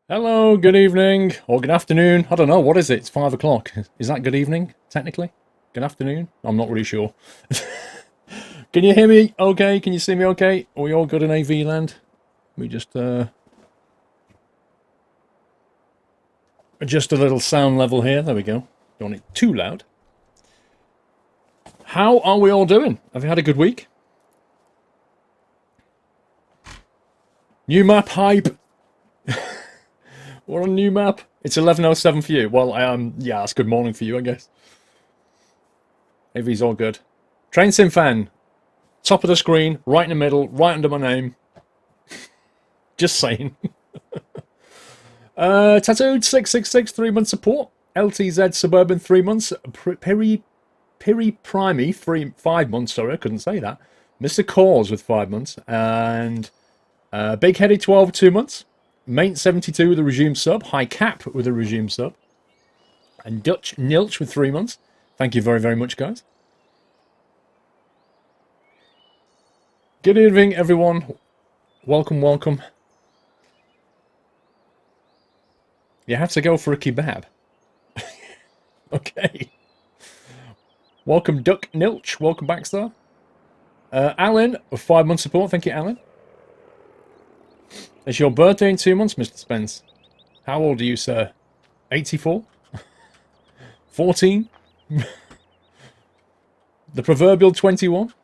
Hello, good evening, or good afternoon. I don't know, what is it? It's 5 o'clock. Is that good evening, technically? Good afternoon? I'm not really sure. Can you hear me okay? Can you see me okay? Are we all good in AV land? We just adjust a little sound level here. There we go. Don't want it too loud. How are we all doing? Have you had a good week? New map hype. We're on a new map. It's 11:07 for you. Well, yeah, it's good morning for you, I guess. AV's all good. Train Sim fan. Top of the screen, right in the middle, right under my name. Just saying. Tattooed 666, 3 months support. LTZ Suburban 3 months. Piri Primey 5 months. Sorry, I couldn't say that. Mr. Cause with 5 months. And Big Headed 12 2 months. Mate 72 with a resume sub. High Cap with a resume sub. And Dutch Nilch with 3 months. Thank you very, very much, guys. Good evening, everyone. Welcome, welcome. You have to go for a kebab. Okay. Welcome, Duck Nilch. Welcome back, sir. Alan, 5 months support. Thank you, Alan. It's your birthday in 2 months, Mr. Spence. How old are you, sir? 84? 14? The proverbial 21?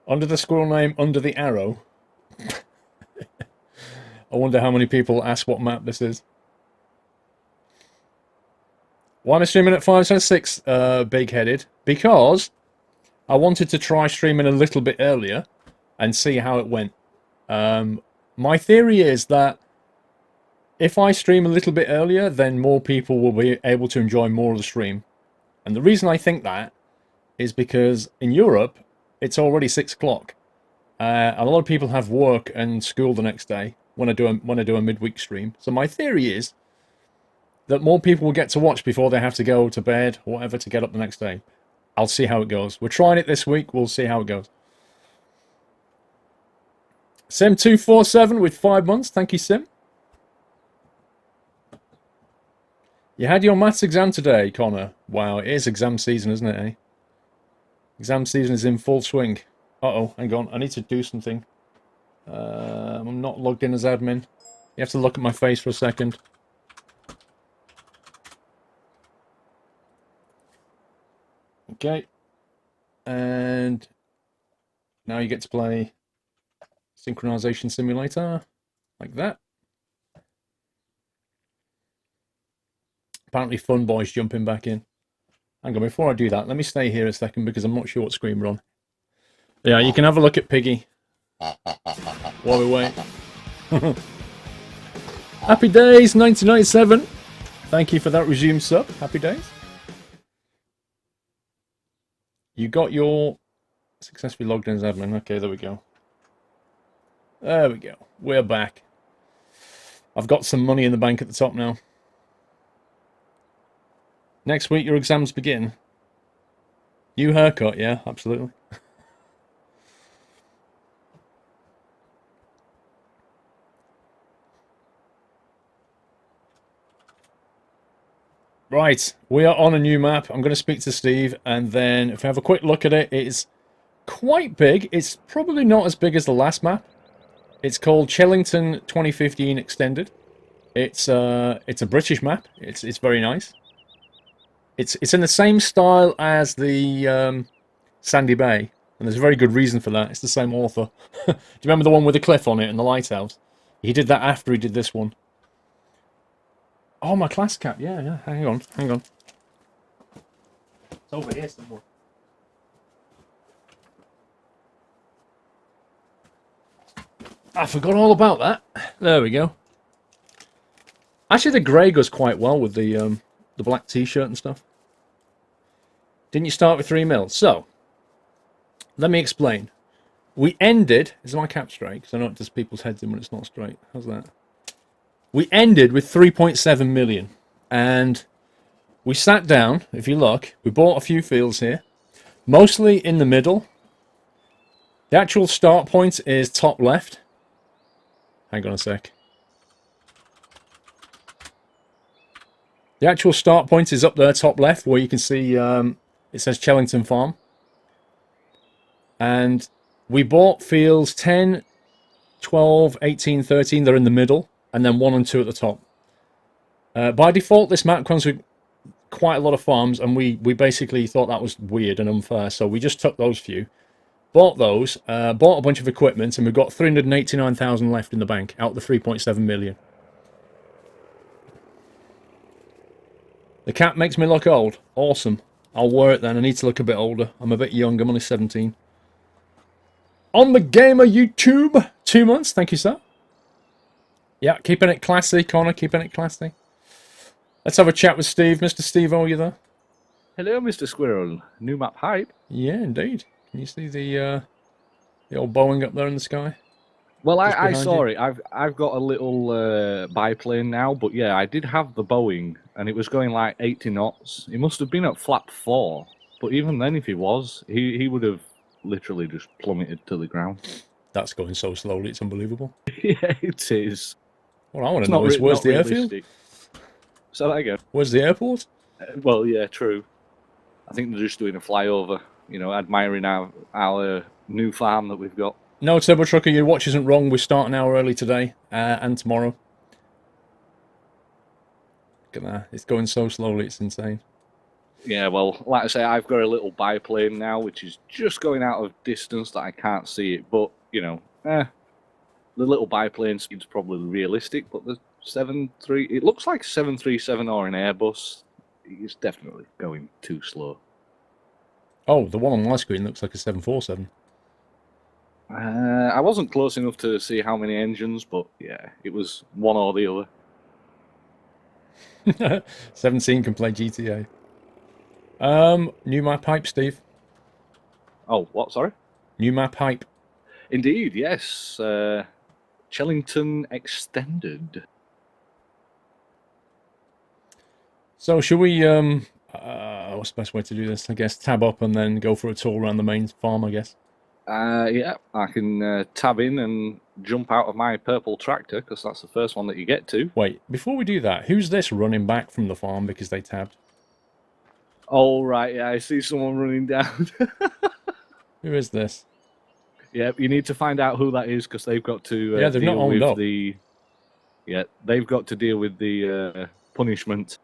Under the squirrel name, under the arrow. I wonder how many people ask what map this is. Why am I streaming at 5:06, big-headed? Because I wanted to try streaming a little bit earlier and see how it went. My theory is that if I stream a little bit earlier, then more people will be able to enjoy more of the stream. And the reason I think that is because in Europe, it's already 6 o'clock. A lot of people have work and school the next day when I do a midweek stream. So my theory is that more people will get to watch before they have to go to bed or whatever to get up the next day. I'll see how it goes. We're trying it this week. We'll see how it goes. Sim247 with 5 months. Thank you, Sim. You had your maths exam today, Connor. Wow, it is exam season, isn't it, eh? Exam season is in full swing. Uh-oh, hang on. I need to do something. I'm not logged in as admin. You have to look at my face for a second. Okay. And now you get to play Synchronization Simulator. Like that. Apparently Fun Boy's jumping back in. Hang on, before I do that, let me stay here a second because I'm not sure what screen we're on. Yeah, you can have a look at Piggy while we wait. Happy days, 1997. Thank you for that resume sub. Happy days. You got your successfully logged in as admin. Okay, there we go. There we go. We're back. I've got some money in the bank at the top now. Next week, your exams begin. New haircut, yeah, absolutely. Right, we are on a new map. I'm going to speak to Steve, and then if I have a quick look at it, it's quite big. It's probably not as big as the last map. It's called Chellington 2015 Extended. It's a British map. It's very nice. It's in the same style as the Sandy Bay, and there's a very good reason for that. It's the same author. Do you remember the one with the cliff on it and the lighthouse? He did that after he did this one. Oh, my class cap. Yeah. Hang on. It's over here somewhere. I forgot all about that. There we go. Actually, the grey goes quite well with the black t-shirt and stuff. Didn't you start with 3 mil? So, let me explain. We ended... Is my cap straight? Because I know it does people's heads in when it's not straight. How's that? We ended with 3.7 million. And we sat down, if you look, we bought a few fields here. Mostly in the middle. The actual start point is top left. Hang on a sec. The actual start point is up there, top left, where you can see it says Chellington Farm. And we bought fields 10, 12, 18, 13. They're in the middle. And then 1 and 2 at the top. By default, this map comes with quite a lot of farms. And we basically thought that was weird and unfair. So we just took those few. Bought those. Bought a bunch of equipment. And we've got 389,000 left in the bank out of the 3.7 million. The cap makes me look old. Awesome. I'll wear it then. I need to look a bit older. I'm a bit young. I'm only 17. On the Gamer YouTube. 2 months. Thank you, sir. Yeah, keeping it classy, Connor. Keeping it classy. Let's have a chat with Steve. Mr. Steve, are you there? Hello, Mr. Squirrel. New map hype. Yeah, indeed. Can you see the old Boeing up there in the sky? Well, I saw it. I've got a little biplane now, but yeah, I did have the Boeing, and it was going like 80 knots. He must have been at flap 4, but even then, if he was, he would have literally just plummeted to the ground. That's going so slowly, it's unbelievable. Yeah, it is. What I want to know is, where's the airfield? So that again. Where's the airport? Well, yeah, true. I think they're just doing a flyover, you know, admiring our new farm that we've got. No, Turbo Trucker, your watch isn't wrong. We're starting an hour early today and tomorrow. Look at that. It's going so slowly, it's insane. Yeah, well, like I say, I've got a little biplane now, which is just going out of distance that I can't see it. But, you know, the little biplane speed's probably realistic, but the 7.3, it looks like 737 or an Airbus. It's definitely going too slow. Oh, the one on my screen looks like a 747. I wasn't close enough to see how many engines, but yeah, it was one or the other. 17 can play GTA. New map hype, Steve. Oh, what? Sorry? New map hype. Indeed, yes. Chellington Extended. So, should we, what's the best way to do this? I guess tab up and then go for a tour around the main farm, I guess. Yeah, I can tab in and jump out of my purple tractor, because that's the first one that you get to. Wait, before we do that, who's this running back from the farm because they tabbed? Oh, right, yeah, I see someone running down. Who is this? Yeah, you need to find out who that is, because they've got to yeah, they've deal not owned with up. Yeah, they've got to deal with the punishment.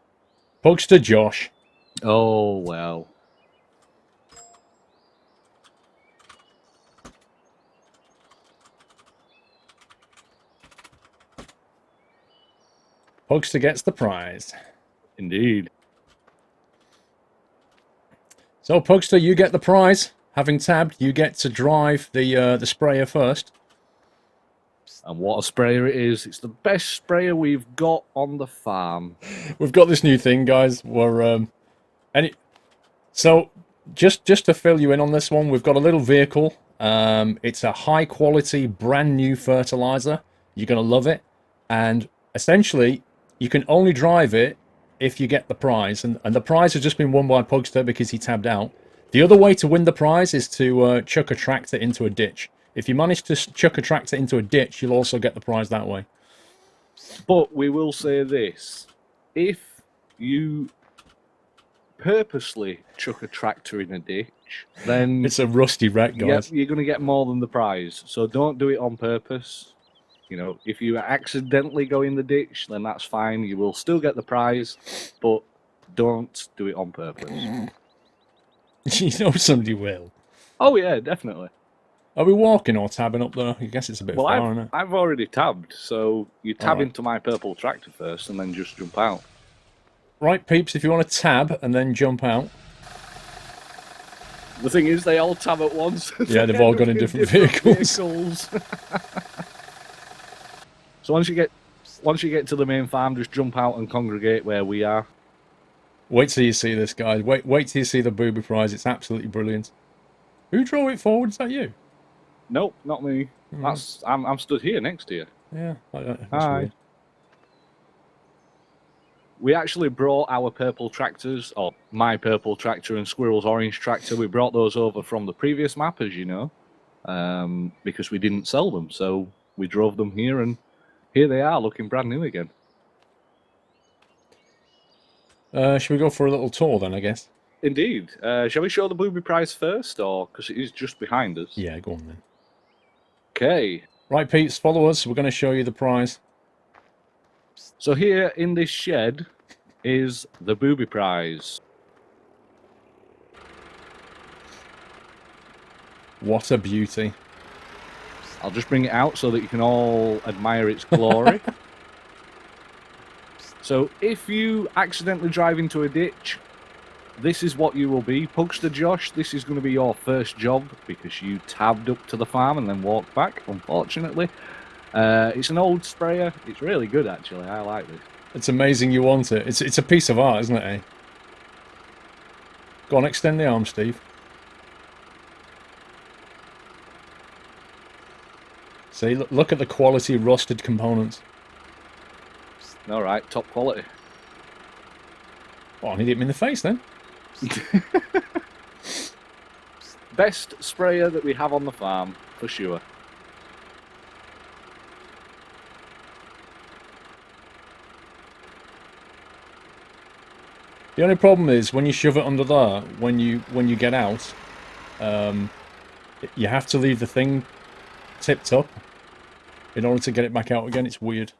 Pugster Josh. Oh, well. Pugster gets the prize. Indeed. So, Pugster, you get the prize. Having tabbed, you get to drive the sprayer first. And what a sprayer it is. It's the best sprayer we've got on the farm. We've got this new thing, guys. So, just to fill you in on this one, we've got a little vehicle. It's a high-quality, brand-new fertilizer. You're going to love it. And, essentially, you can only drive it if you get the prize. And the prize has just been won by Pugster because he tabbed out. The other way to win the prize is to chuck a tractor into a ditch. If you manage to chuck a tractor into a ditch, you'll also get the prize that way. But we will say this. If you purposely chuck a tractor in a ditch, then... It's a rusty wreck, guys. You're going to get more than the prize. So don't do it on purpose. You know, if you accidentally go in the ditch, then that's fine. You will still get the prize, but don't do it on purpose. You know somebody will. Oh, yeah, definitely. Are we walking or tabbing up there? I guess it's a bit far, isn't it? I've already tabbed, so you tab into my purple tractor first and then just jump out. Right, peeps, if you want to tab and then jump out. The thing is, they all tab at once. Yeah, they've all gone in different vehicles. So once you get to the main farm, just jump out and congregate where we are. Wait till you see this, guys. Wait till you see the booby prize. It's absolutely brilliant. Who drove it forward? Is that you? Nope, not me. I'm stood here next to you. Yeah, that's Hi. weird. We actually brought our purple tractors, or my purple tractor and Squirrel's orange tractor. We brought those over from the previous map, as you know, because we didn't sell them. So we drove them here, and here they are, looking brand new again. Should we go for a little tour then, I guess? Indeed. Shall we show the booby prize first, or because it is just behind us? Yeah, go on then. Okay. Right, Pete, follow us. We're going to show you the prize. So here in this shed is the booby prize. What a beauty. I'll just bring it out so that you can all admire its glory. So if you accidentally drive into a ditch, this is what you will be. Pugster Josh, this is going to be your first job because you tabbed up to the farm and then walked back, unfortunately. It's an old sprayer. It's really good, actually. I like this. It's amazing you want it. It's a piece of art, isn't it, eh? Go on, extend the arm, Steve. See, look at the quality rusted components. All right, top quality. Oh, I need hit him in the face then. Best sprayer that we have on the farm, for sure. The only problem is when you shove it under there, when you get out, you have to leave the thing tipped up in order to get it back out again. It's weird.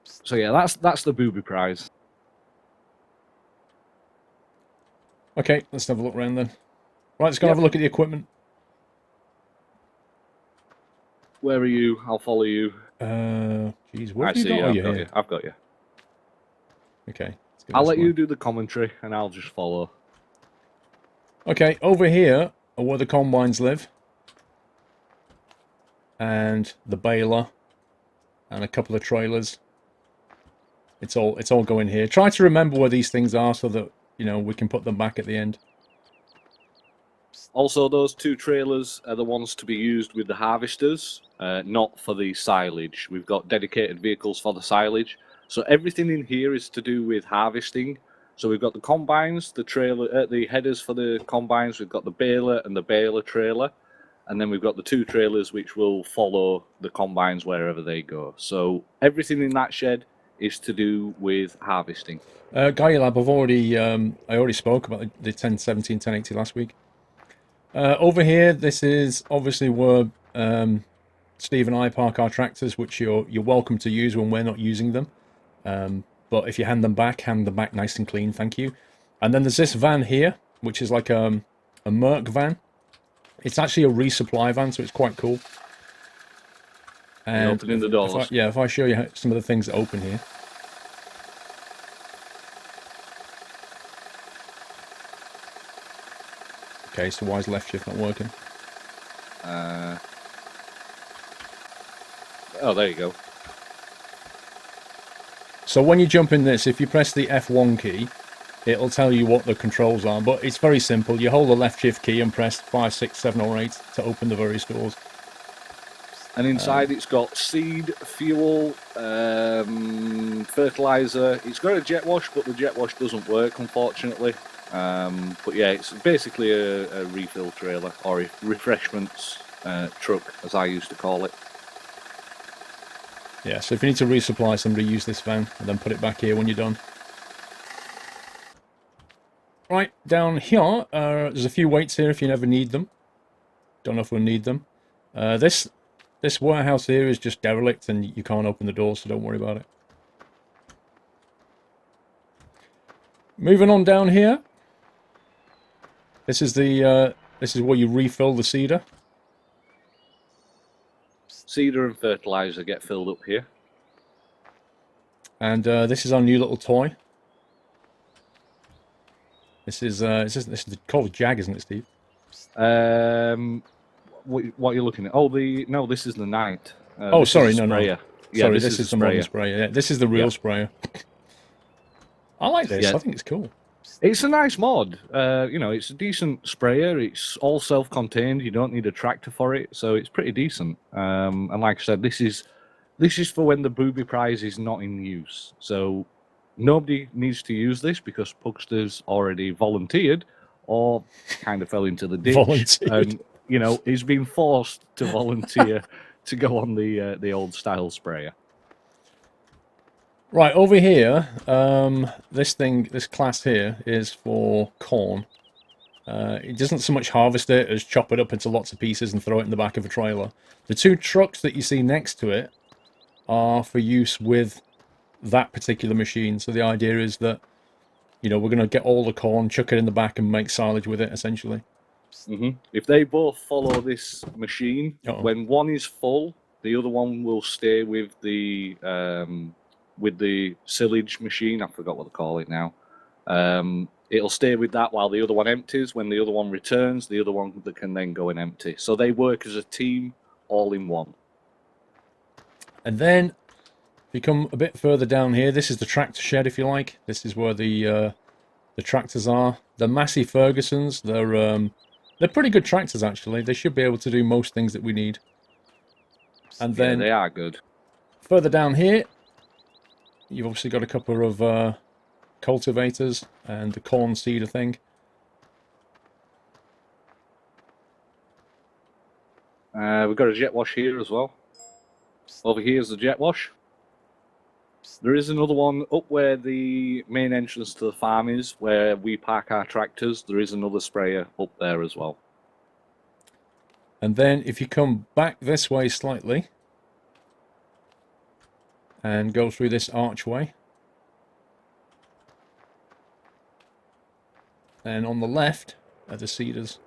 So yeah, that's the booby prize. Okay, let's have a look around then. Right, let's go have a look at the equipment. Where are you? I'll follow you. Jeez, what I have you see. got? You. I've got you. Okay. I'll let you do the commentary, and I'll just follow. Okay, over here are where the combines live, and the baler, and a couple of trailers. It's all going here. Try to remember where these things are so that we can put them back at the end. Also, those two trailers are the ones to be used with the harvesters, not for the silage. We've got dedicated vehicles for the silage. So everything in here is to do with harvesting. So we've got the combines, the trailer, the headers for the combines. We've got the baler and the baler trailer, and then we've got the two trailers which will follow the combines wherever they go. So everything in that shed is to do with harvesting. Gaia I already spoke about the 1017, 1080 last week. Over here, this is obviously where Steve and I park our tractors, which you're welcome to use when we're not using them. But if you hand them back nice and clean, thank you. And then there's this van here, which is like a Merc van. It's actually a resupply van, so it's quite cool. And opening the doors. If I show you some of the things that open here. Okay, so why is left shift not working? Oh, there you go. So when you jump in this, if you press the F1 key, it'll tell you what the controls are. But it's very simple. You hold the left shift key and press 5, 6, 7 or 8 to open the various doors. And inside it's got seed, fuel, fertilizer. It's got a jet wash, but the jet wash doesn't work, unfortunately. But yeah, it's basically a refill trailer, or a refreshments truck, as I used to call it. Yeah, so if you need to resupply somebody, use this van and then put it back here when you're done. Right, down here, there's a few weights here if you never need them. Don't know if we'll need them. This warehouse here is just derelict and you can't open the doors, so don't worry about it. Moving on down here. This is where you refill the seeder. Seeder and fertilizer get filled up here. And this is our new little toy. This is called a Jag, isn't it, Steve? What are you looking at? Oh, no, this is the Knight. Oh, sorry, no. Yeah, sorry, this is the modern sprayer. Yeah, this is the real sprayer. I like this. Yeah. I think it's cool. It's a nice mod. It's a decent sprayer. It's all self-contained. You don't need a tractor for it, so it's pretty decent. And like I said, this is This is for when the booby prize is not in use. So nobody needs to use this because Pugster's already volunteered or kind of fell into the ditch. Volunteered. And, you know, he's been forced to volunteer to go on the old style sprayer. Right, over here, this class here is for corn. It doesn't so much harvest it as chop it up into lots of pieces and throw it in the back of a trailer. The two trucks that you see next to it are for use with that particular machine. So the idea is that, you know, we're going to get all the corn, chuck it in the back and make silage with it, essentially. If they both follow this machine, Uh-oh. when one is full, the other one will stay with the silage machine. I forgot what they call it now. It'll stay with that while the other one empties. When the other one returns, the other one can then go and empty. So they work as a team, all in one. And then, if you come a bit further down here, this is the tractor shed, if you like. This is where the tractors are. The Massey Fergusons, they're pretty good tractors, actually. They should be able to do most things that we need. And then they are good. Further down here, you've obviously got a couple of cultivators and the corn seeder thing. We've got a jet wash here as well. Over here is the jet wash. There is another one up where the main entrance to the farm is, where we park our tractors. There is another sprayer up there as well. And then if you come back this way slightly and go through this archway, and on the left are the seeders.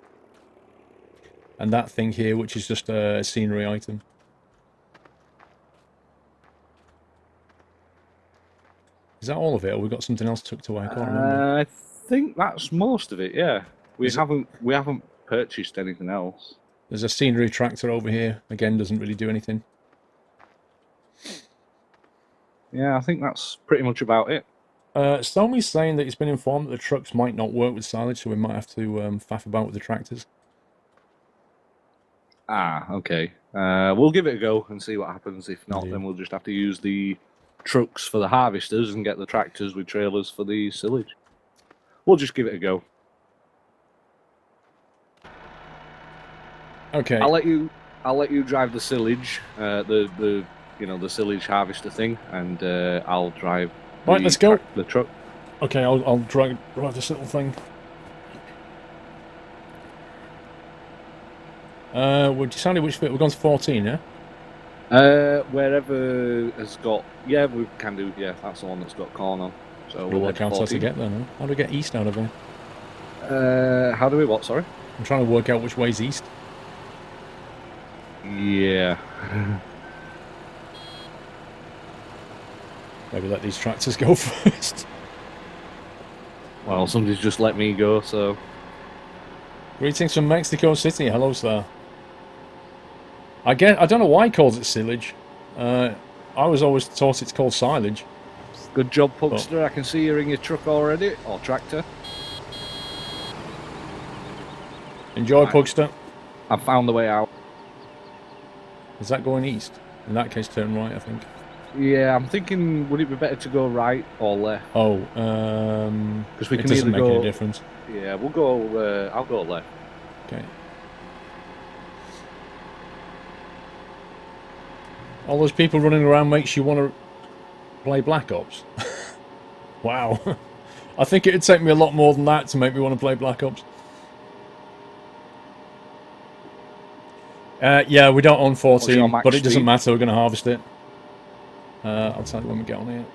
And that thing here, which is just a scenery item. Is that all of it, or we got something else tucked away? I can't remember. I think that's most of it. Yeah, we haven't purchased anything else. There's a scenery tractor over here. Again, doesn't really do anything. Yeah, I think that's pretty much about it. Stomy's saying that he's been informed that the trucks might not work with silage, so we might have to faff about with the tractors. Ah, okay. We'll give it a go and see what happens. If not, then we'll just have to use the trucks for the harvesters and get the tractors with trailers for the silage. We'll just give it a go. Okay. I'll let you drive the silage, the silage harvester thing, and I'll drive. Right, let's go. The truck. Okay, I'll drive this little thing. We decided which bit. We're going to 14, yeah? Wherever has got, yeah, we can do, yeah, that's the one that's got corn on. So we'll work out how to get there now. How do we get east out of here? How do we what, sorry? I'm trying to work out which way's east. Yeah. Maybe let these tractors go first. Well, somebody's just let me go, so... Greetings from Mexico City. Hello, sir. I don't know why he calls it silage. I was always taught it's called silage. Good job, Pugster. I can see you're in your truck already, or tractor. Enjoy, Pugster. I found the way out. Is that going east? In that case, turn right, I think. Yeah, I'm thinking, would it be better to go right or left? Oh, because we it can doesn't either make go... any difference. Yeah, we'll go. I'll go left. Okay. All those people running around makes you want to play Black Ops. Wow. I think it'd take me a lot more than that to make me want to play Black Ops. Yeah, we don't own 14, but it doesn't matter. We're going to harvest it. I'll tell you when we get on here.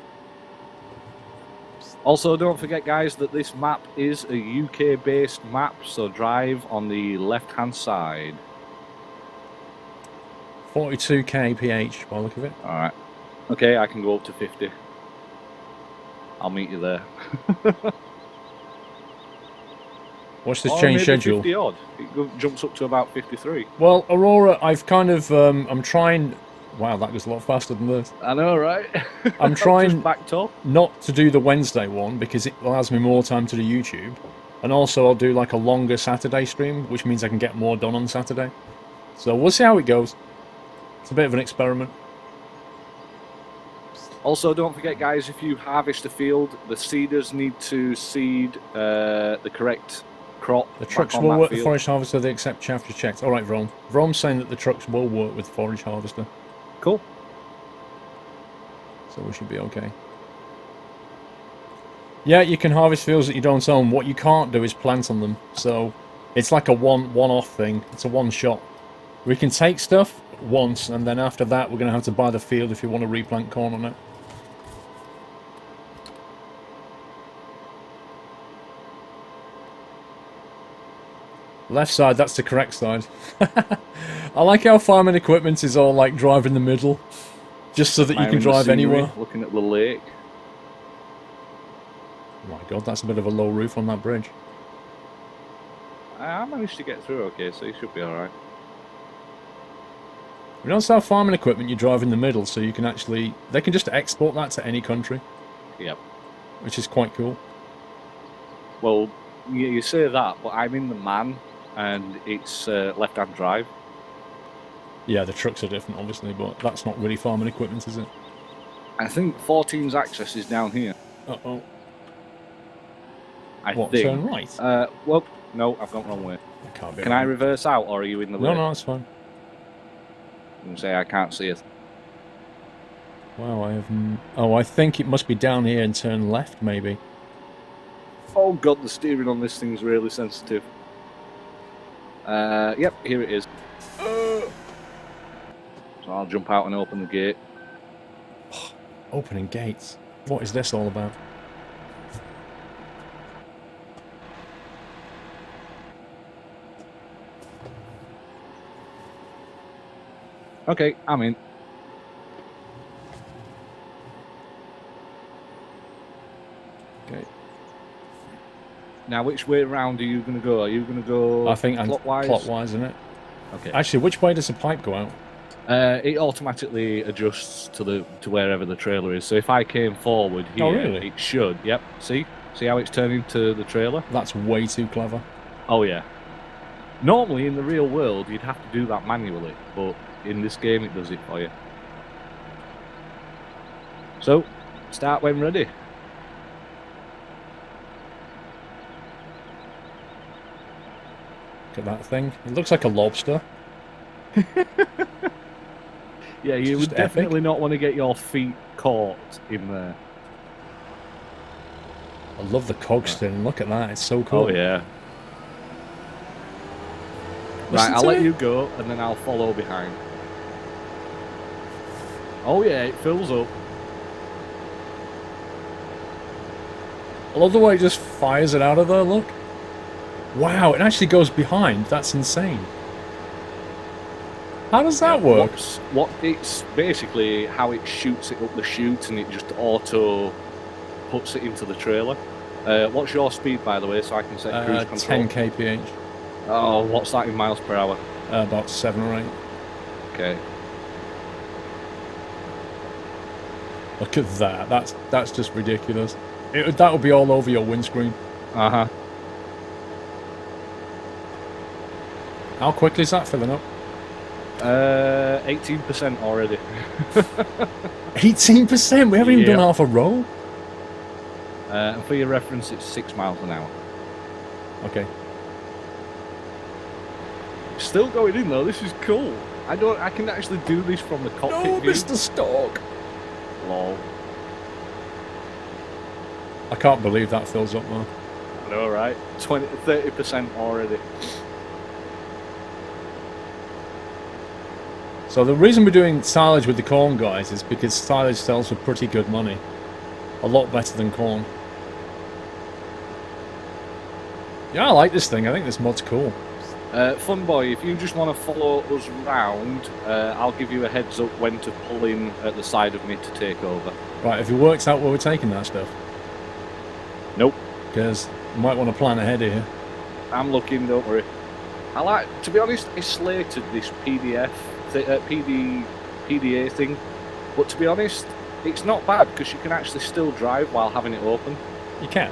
Also, don't forget, guys, that this map is a UK-based map, so drive on the left-hand side. 42 kph by the look of it. Alright. Okay, I can go up to 50. I'll meet you there. What's this change schedule? 50 odd. It jumps up to about 53. Well, Aurora, I've kind of, I'm trying... Wow, that goes a lot faster than this. I know, right? I'm trying backed up. Not to do the Wednesday one because it allows me more time to do YouTube. And also I'll do like a longer Saturday stream, which means I can get more done on Saturday. So we'll see how it goes. It's a bit of an experiment. Also, don't forget, guys, if you harvest a field, the seeders need to seed the correct crop. The trucks back on will that work the field. forage harvester, they accept chaff just checked. Alright, Vrom. Vrom's saying that the trucks will work with forage harvester. Cool. So we should be okay. Yeah, you can harvest fields that you don't own. What you can't do is plant on them. So it's like a one-off thing. It's a one-shot. We can take stuff once, and then after that we're going to have to buy the field if you want to replant corn on it. Left side, that's the correct side. I like how farming equipment is all like drive in the middle. Just so that you can drive anywhere. Looking at the lake. Oh my god, that's a bit of a low roof on that bridge. I managed to get through okay, so you should be alright. We don't sell farming equipment, you drive in the middle, so you can actually... They can just export that to any country. Yep. Which is quite cool. Well, you say that, but I'm in the man, and it's left-hand drive. Yeah, the trucks are different, obviously, but that's not really farming equipment, is it? I think 14's access is down here. Uh-oh. I What, think. turn right? Well, no, I've gone the wrong way. I can't be Can right. I reverse out, or are you in the way? No, no, that's fine. I'm going to say I can't see it. Wow, I have... Oh, I think it must be down here and turn left, maybe. Oh god, the steering on this thing's really sensitive. Yep, here it is. So I'll jump out and open the gate. Opening gates. What is this all about? Okay, I'm in. Okay. Now, which way around are you going to go? Are you going to go I think I'm clockwise? clockwise, isn't it? Okay. Actually, which way does the pipe go out? It automatically adjusts to wherever the trailer is. So if I came forward here, really? it should. Yep. See how it's turning to the trailer? That's way too clever. Oh yeah. Normally in the real world you'd have to do that manually, but in this game it does it for you. So, start when ready. Look at that thing. It looks like a lobster. Yeah, you would just definitely not want to get your feet caught in there. I love the cogston. Look at that. It's so cool. Oh yeah. Listen Right, I'll to let it. you go and then I'll follow behind. Oh yeah, it fills up. I love the way it just fires it out of there, look. Wow, it actually goes behind. That's insane. How does that work? It's basically how it shoots it up the chute and it just auto puts it into the trailer. What's your speed, by the way, so I can set cruise control? 10 kph. Oh, what's that in miles per hour? About 7 or 8. Okay. Look at that. That's just ridiculous. That would be all over your windscreen. Uh-huh. How quickly is that filling up? 18% already. 18%? We haven't even done half a row? And for your reference, it's 6 miles an hour. Okay. Still going in though, this is cool. I can actually do this from the cockpit No, view. Mr. Stork! Lol. I can't believe that fills up though. I know, right? 30% already. So the reason we're doing silage with the corn, guys, is because silage sells for pretty good money. A lot better than corn. Yeah, I like this thing. I think this mod's cool. Fun boy, if you just want to follow us round, I'll give you a heads up when to pull in at the side of me to take over. Right, have you worked out where we're taking that stuff? Nope. Because you might want to plan ahead here. I'm looking, don't worry. To be honest, I slated this PDA thing, but to be honest, it's not bad because you can actually still drive while having it open. You can.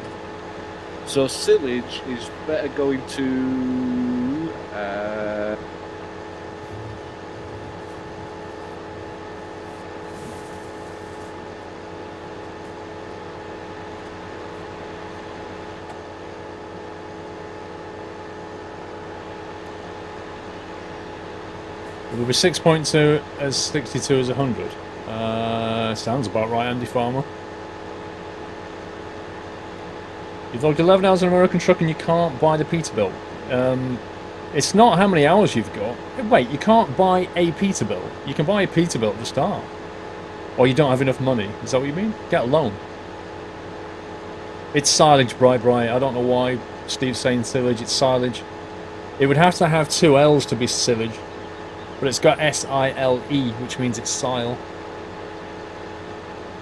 So silage is better going to... It will be 6.2 as 62 as 100. Sounds about right, Andy Farmer. You've logged 11 hours on an American truck and you can't buy the Peterbilt. It's not how many hours you've got. Wait, you can't buy a Peterbilt. You can buy a Peterbilt at the start. Or you don't have enough money. Is that what you mean? Get a loan. It's Silage, Bright. I don't know why Steve's saying Silage. It's Silage. It would have to have two L's to be Silage. But it's got S-I-L-E, which means it's Sile.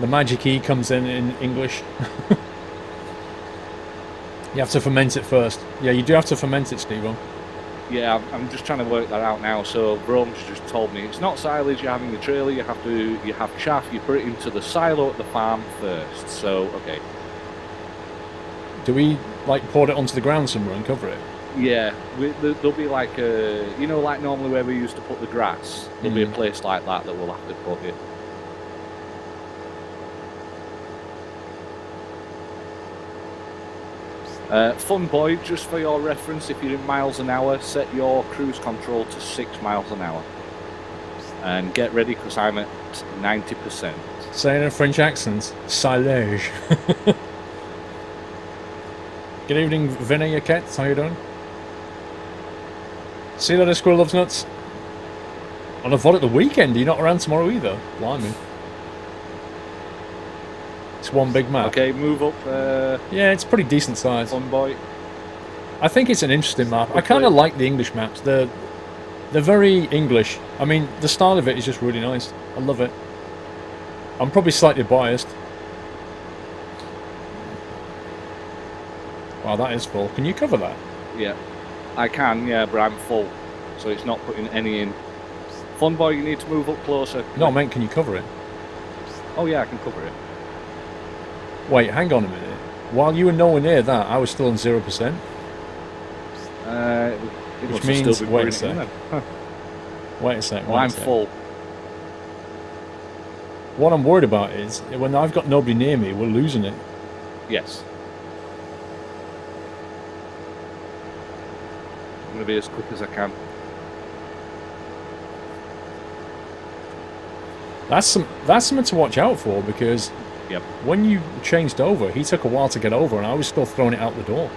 The magic E comes in English. You have to ferment it first. Yeah, you do have to ferment it, Steve. Yeah, I'm just trying to work that out now. So Brome's just told me it's not silage you're having the trailer. You have chaff. You put it into the silo at the farm first. So okay. Do we like pour it onto the ground somewhere and cover it? Yeah, there'll be like a, you know, like normally where we used to put the grass. There'll be a place like that we'll have to put it. Fun boy, just for your reference, if you're in miles an hour, set your cruise control to 6 miles an hour. And get ready, because I'm at 90%. Saying in a French accent, Silage. Good evening, Vinny Yaquette. How you doing? See that a squirrel loves nuts? On a VOD at the weekend, you're not around tomorrow either. Blimey. It's one big map. Okay, move up. Yeah, it's pretty decent size. Fun boy. I think it's an interesting map. I kind of like the English maps. They're very English. I mean, the style of it is just really nice. I love it. I'm probably slightly biased. Wow, that is full. Can you cover that? Yeah, I can, yeah, but I'm full. So it's not putting any in. Fun boy, you need to move up closer. No, mate, can you cover it? Oh yeah, I can cover it. Wait, hang on a minute. While you were nowhere near that, I was still on 0%. Which means, wait a sec. Wait a sec. Well, I'm full. What I'm worried about is, when I've got nobody near me, we're losing it. Yes. I'm going to be as quick as I can. That's something to watch out for, because yep. When you changed over, he took a while to get over, and I was still throwing it out the door.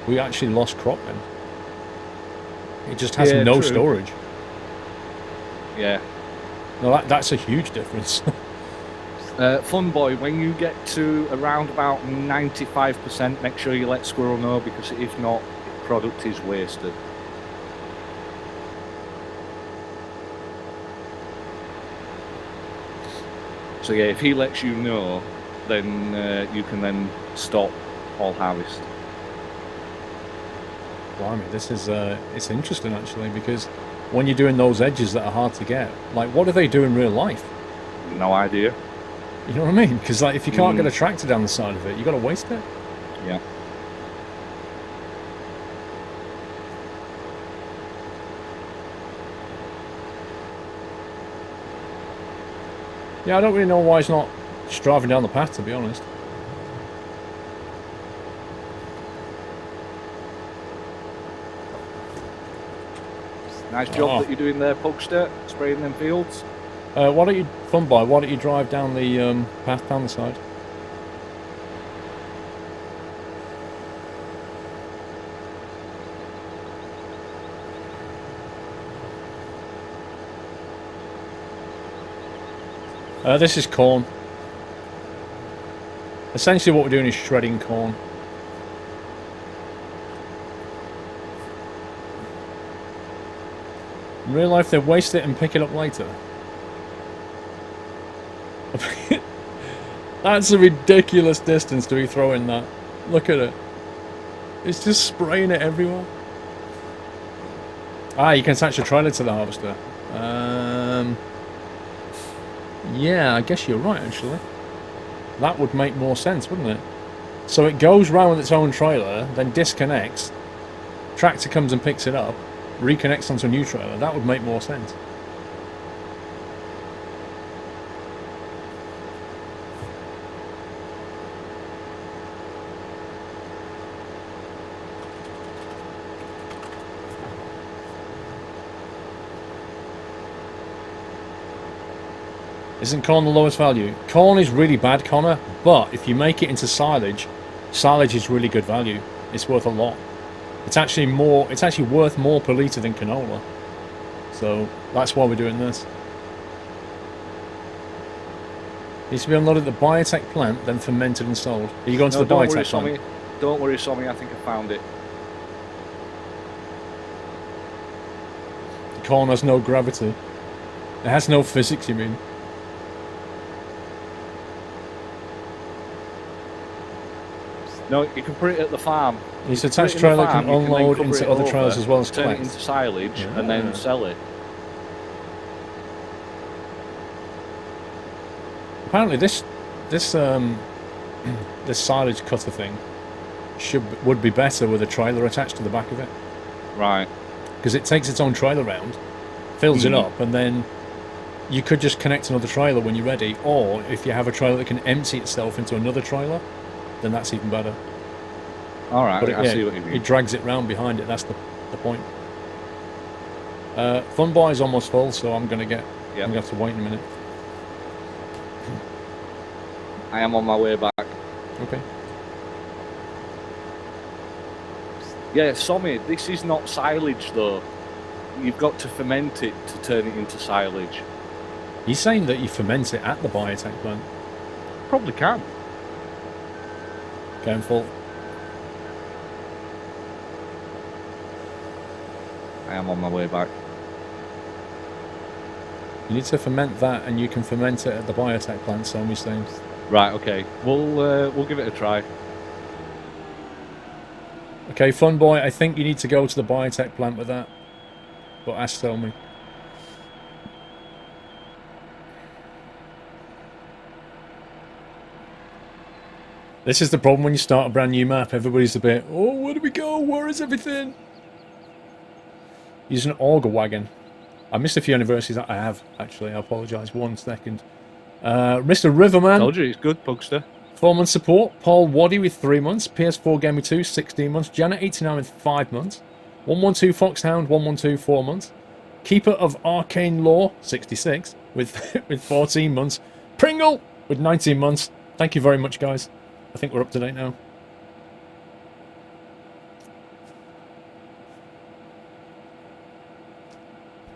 We actually lost crop then. It just has no true. storage. Yeah. No, that's a huge difference. Fun boy, when you get to around about 95%, make sure you let Squirrel know, because if not, the product is wasted. So yeah, if he lets you know, then you can then stop all harvest. Blimey, this is it's interesting actually, because when you're doing those edges that are hard to get, like what do they do in real life? No idea. You know what I mean? Because like if you can't get a tractor down the side of it, you got to waste it. Yeah. Yeah, I don't really know why he's not just driving down the path, to be honest. Nice job that you're doing there, Pugster, spraying them fields. Why don't you, Fun Boy, why don't you drive down the path down the side? This is corn. Essentially what we're doing is shredding corn. In real life they waste it and pick it up later. That's a ridiculous distance to be throwing that. Look at it. It's just spraying it everywhere. Ah, you can attach a trailer to the harvester. Yeah, I guess you're right, actually. That would make more sense, wouldn't it? So it goes round with its own trailer, then disconnects. Tractor comes and picks it up, reconnects onto a new trailer. That would make more sense. Isn't corn the lowest value? Corn is really bad, Connor, but if you make it into silage, silage is really good value. It's worth a lot. It's actually worth more per litre than canola. So that's why we're doing this. Needs to be unloaded at the biotech plant, then fermented and sold. Are you going to the biotech plant? Don't worry, Sommy, I think I found it. The corn has no gravity. It has no physics, you mean? No, you can put it at the farm. This attached trailer can unload into other trailers as well as turn collect. it into silage and then sell it. Apparently, this silage cutter thing would be better with a trailer attached to the back of it. Right. Because it takes its own trailer round, fills it up, and then you could just connect another trailer when you're ready. Or if you have a trailer that can empty itself into another trailer, then that's even better. All right, but I see what you mean. It drags it round behind it. That's the point. Fun Boy is almost full, so I'm gonna have to wait in a minute. I am on my way back. Okay. Yeah, Sommy, this is not silage though. You've got to ferment it to turn it into silage. He's saying that you ferment it at the biotech plant. Probably can. Going full. I am on my way back. You need to ferment that, and you can ferment it at the biotech plant. So I'm saying. Right. Okay. We'll give it a try. Okay, Fun Boy. I think you need to go to the biotech plant with that. But ask tell me. This is the problem when you start a brand new map. Everybody's a bit, oh, where do we go? Where is everything? Use an auger wagon. I missed a few anniversaries. I have, actually. I apologise. 1 second. Mr. Riverman. Told you, it's good, Pugster. 4 months support. Paul Waddy with 3 months. PS4 Gamer 2, 16 months. Janet 89 with 5 months. 112 Foxhound, 112, 4 months. Keeper of Arcane Law, 66, with 14 months. Pringle with 19 months. Thank you very much, guys. I think we're up to date now.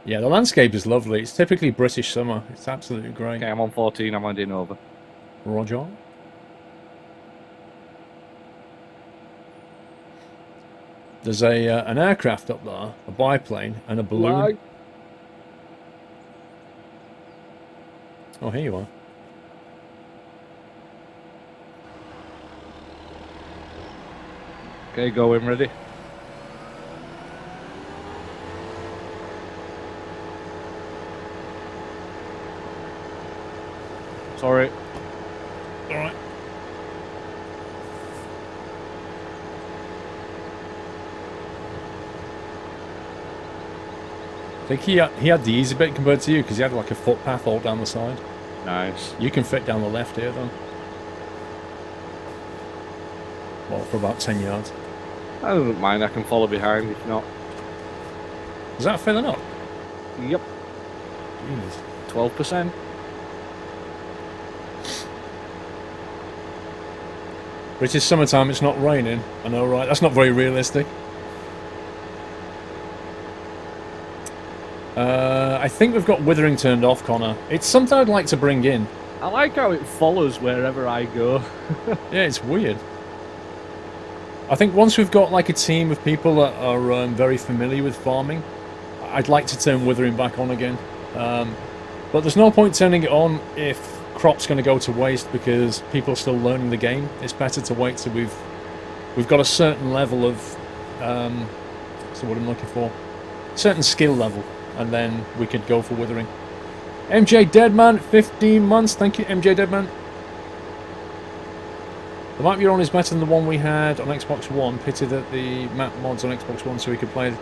Yeah, the landscape is lovely. It's typically British summer. It's absolutely great. Okay, I'm on 14. I'm handing over. Roger. There's an aircraft up there, a biplane, and a balloon. Lag. Oh, here you are. Okay, go in, ready? Sorry. Alright. I think he had the easy bit compared to you because he had like a footpath all down the side. Nice. You can fit down the left here though. Well, for about 10 yards. I don't mind, I can follow behind if not. Is that filling up? Yep. Jeez. 12%. British summertime, it's not raining. I know, right? That's not very realistic. I think we've got withering turned off, Connor. It's something I'd like to bring in. I like how it follows wherever I go. Yeah, it's weird. I think once we've got like a team of people that are very familiar with farming, I'd like to turn withering back on again. But there's no point turning it on if crop's going to go to waste because people are still learning the game. It's better to wait till we've got a certain level of so what I'm looking for, certain skill level, and then we could go for withering. MJ Deadman, 15 months. Thank you, MJ Deadman. The map you're on is better than the one we had on Xbox One. Pity that the map mods on Xbox One so we could play it.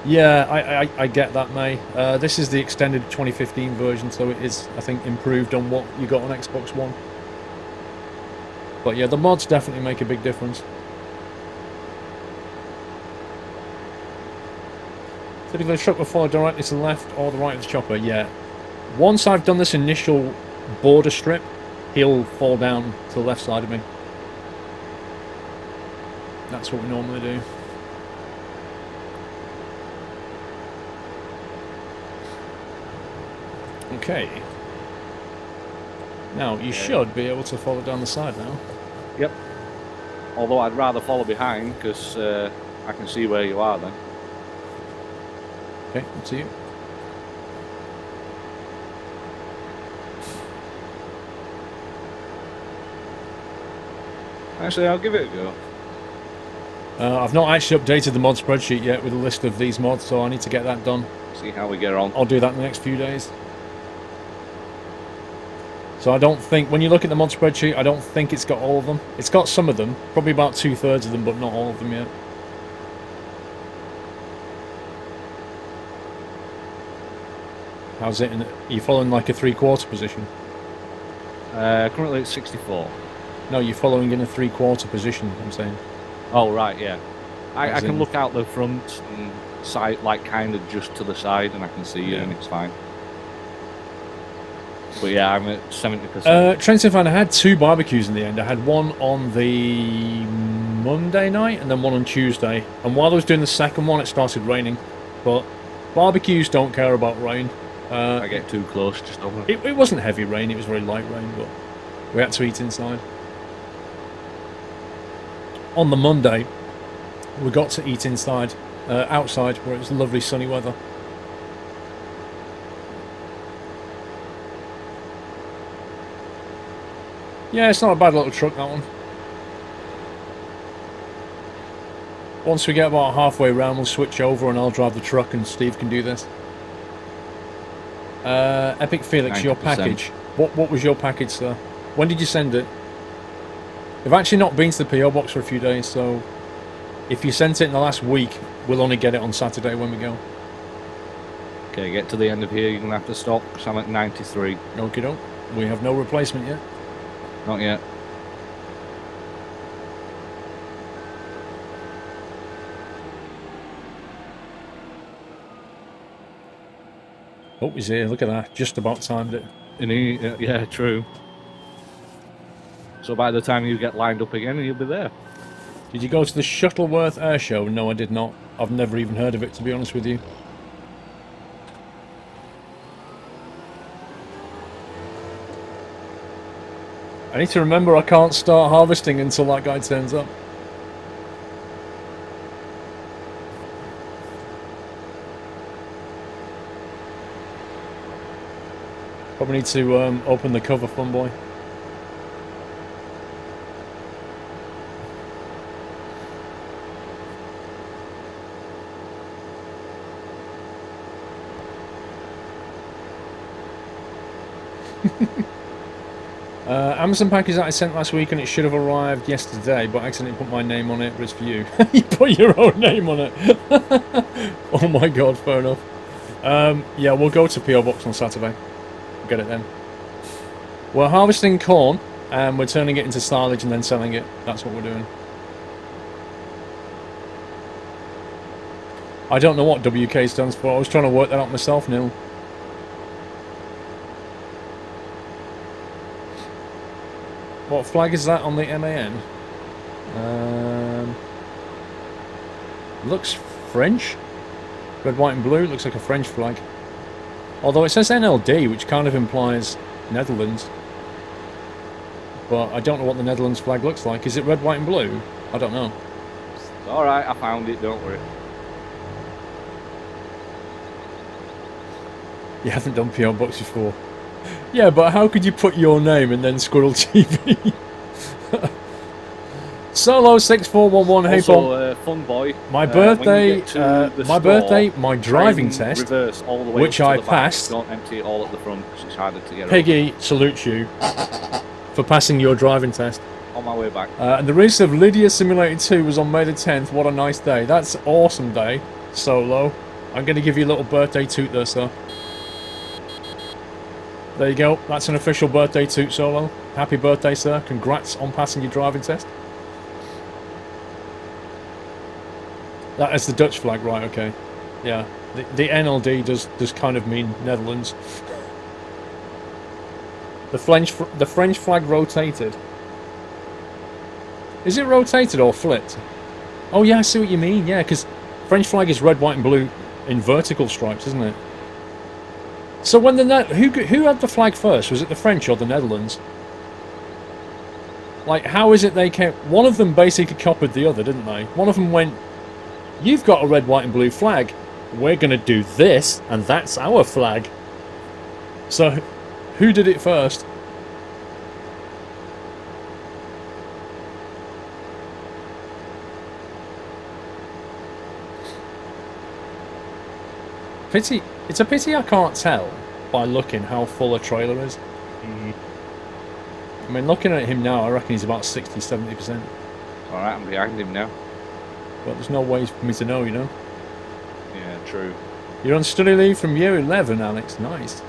Yeah, I get that, May. This is the extended 2015 version, so it is, I think, improved on what you got on Xbox One. But yeah, the mods definitely make a big difference. Typically, the truck will follow directly to the left or the right of the chopper. Yeah. Once I've done this initial border strip, he'll fall down to the left side of me. That's what we normally do. Okay. Now, you should be able to follow down the side now. Yep. Although I'd rather follow behind, because I can see where you are then. Okay, up to you. Actually, I'll give it a go. I've not actually updated the mod spreadsheet yet with a list of these mods, so I need to get that done. See how we get on. I'll do that in the next few days. So I don't think, when you look at the mod spreadsheet, I don't think it's got all of them. It's got some of them, probably about 2/3 of them, but not all of them yet. How's it? Are you following like a 3/4 position? Currently it's 64. No, you're following in a 3/4 position, I'm saying. Oh, right, yeah. I As can in- look out the front and side, like kind of just to the side, and I can see you, and it's fine. But yeah, I'm at 70%. Trenton, I had 2 barbecues in the end. I had one on the Monday night and then one on Tuesday. And while I was doing the second one, it started raining. But barbecues don't care about rain. I get too close, just over. It wasn't heavy rain, it was very light rain, but we had to eat inside. On the Monday, we got to eat inside, outside, where it was lovely sunny weather. Yeah, it's not a bad little truck, that one. Once we get about halfway round, we'll switch over and I'll drive the truck and Steve can do this. Epic Felix, 90%. your package. What was your package, sir? When did you send it? I've actually not been to the PO box for a few days, so if you sent it in the last week, we'll only get it on Saturday when we go. Okay, get to the end of here, you're going to have to stop, because I'm at 93. Okie doke. We have no replacement yet. Not yet. Oh, he's here. Look at that. Just about timed it. And yeah, true. So by the time you get lined up again, you'll be there. Did you go to the Shuttleworth Air Show? No, I did not. I've never even heard of it, to be honest with you. I need to remember I can't start harvesting until that guy turns up. Probably need to open the cover, fun boy. Amazon package that I sent last week and it should have arrived yesterday, but I accidentally put my name on it, but it's for you. You put your own name on it. Oh my god, fair enough. Yeah, we'll go to PO Box on Saturday. We'll get it then. We're harvesting corn and we're turning it into silage and then selling it. That's what we're doing. I don't know what WK stands for. I was trying to work that out myself, Neil. What flag is that on the MAN? Looks French. Red, white and blue. Looks like a French flag. Although it says NLD, which kind of implies Netherlands. But I don't know what the Netherlands flag looks like. Is it red, white and blue? I don't know. It's alright, I found it, don't worry. You haven't done PO Box before. Yeah, but how could you put your name and then Squirrel TV? Solo 6411. Hey, Also, fun boy. my birthday, store, my driving try and test, reverse all the way which up to I the back. passed. Don't empty it all at the front because it's harder to get Peggy salutes you for passing your driving test. over. On my way back. And the release of Lydia Simulator 2 was on May the 10th. What a nice day. That's an awesome day, Solo. I'm going to give you a little birthday toot there, sir. There you go. That's an official birthday toot, Solo. Happy birthday, sir. Congrats on passing your driving test. That is the Dutch flag, right? Okay. Yeah. The NLD does kind of mean Netherlands. The French flag rotated. Is it rotated or flipped? Oh yeah, I see what you mean. Yeah, because French flag is red, white, and blue in vertical stripes, isn't it? So when who had the flag first? Was it the French or the Netherlands? Like, how is it they came? One of them basically copied the other, didn't they? One of them went, "You've got a red, white, and blue flag. We're gonna do this, and that's our flag." So, who did it first? Pity. It's a pity I can't tell by looking how full a trailer is. I mean, looking at him now, I reckon he's about 60–70%. Alright, I'm behind him now. But there's no way for me to know, you know? Yeah, true. You're on study leave from year 11, Alex. Nice.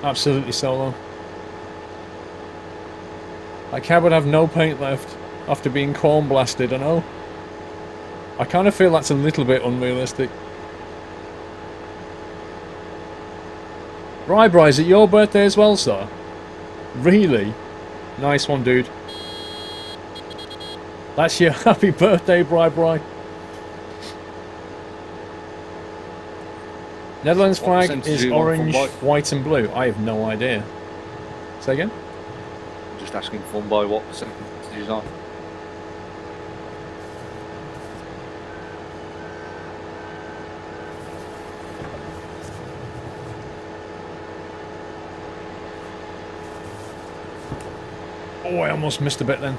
Absolutely solo. That cab would have no paint left after being corn blasted, I know. I kind of feel that's a little bit unrealistic. Bri, is it your birthday as well, sir? Really? Nice one, dude. That's your happy birthday, Bri. Netherlands What flag percentage is do you want orange, from white and blue. I have no idea. Say again? Just asking Fun Boy what percentage is on. Oh, I almost missed a bit then.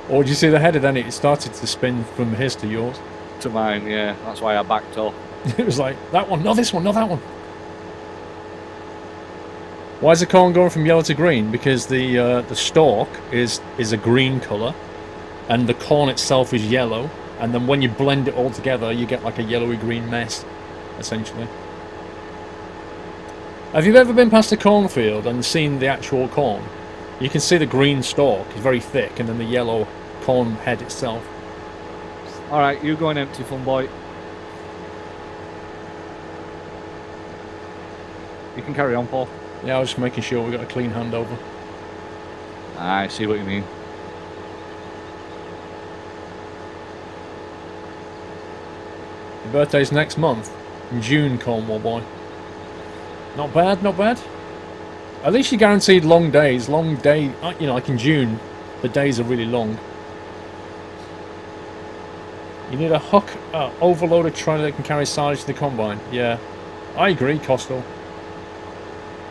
Oh, did you see the header then? It started to spin from his to yours. To mine, yeah. That's why I backed off. It was like, that one, no this one, no that one. Why is the corn going from yellow to green? Because the stalk is a green colour, and the corn itself is yellow, and then when you blend it all together, you get like a yellowy green mess, essentially. Have you ever been past a cornfield and seen the actual corn? You can see the green stalk is very thick, and then the yellow corn head itself. Alright, you going empty, Fun Boy. You can carry on, Paul. Yeah, I was just making sure we got a clean handover. I see what you mean. Your birthday's next month. In June, Cornwall boy. Not bad, not bad. At least you're guaranteed long days. Long day, you know, like in June, the days are really long. You need a hook overloaded trailer that can carry silage to the combine. Yeah, I agree, Costello.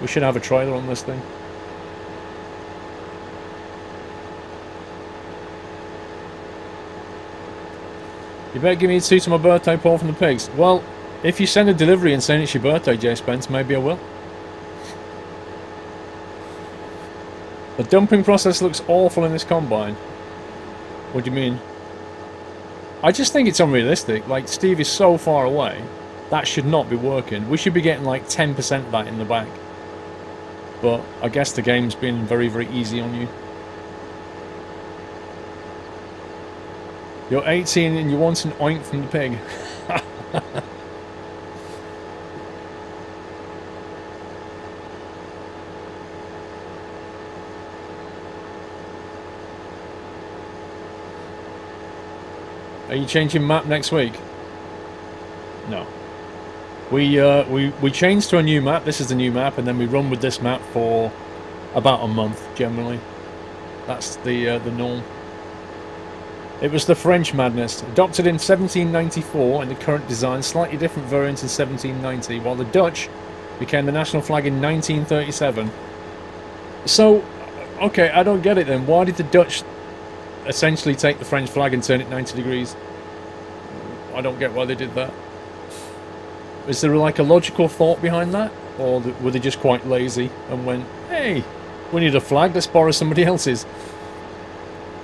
We should have a trailer on this thing. You better give me a suit on my birthday, Paul, from the pigs. Well, if you send a delivery and saying it's your birthday, Jay Spence, maybe I will. The dumping process looks awful in this combine. What do you mean? I just think it's unrealistic. Like, Steve is so far away. That should not be working. We should be getting like 10% of that in the back. But I guess the game's been very, very easy on you. You're 18 and you want an oink from the pig. Are you changing map next week? No. We changed to a new map. This is the new map, and then we run with this map for about a month generally. That's the norm. It was the French madness, adopted in 1794 in the current design, slightly different variant in 1790, while the Dutch became the national flag in 1937. So, okay, I don't get it then. Why did the Dutch essentially take the French flag and turn it 90 degrees? I don't get why they did that. Is there like a logical thought behind that? Or were they just quite lazy and went, hey, we need a flag, let's borrow somebody else's?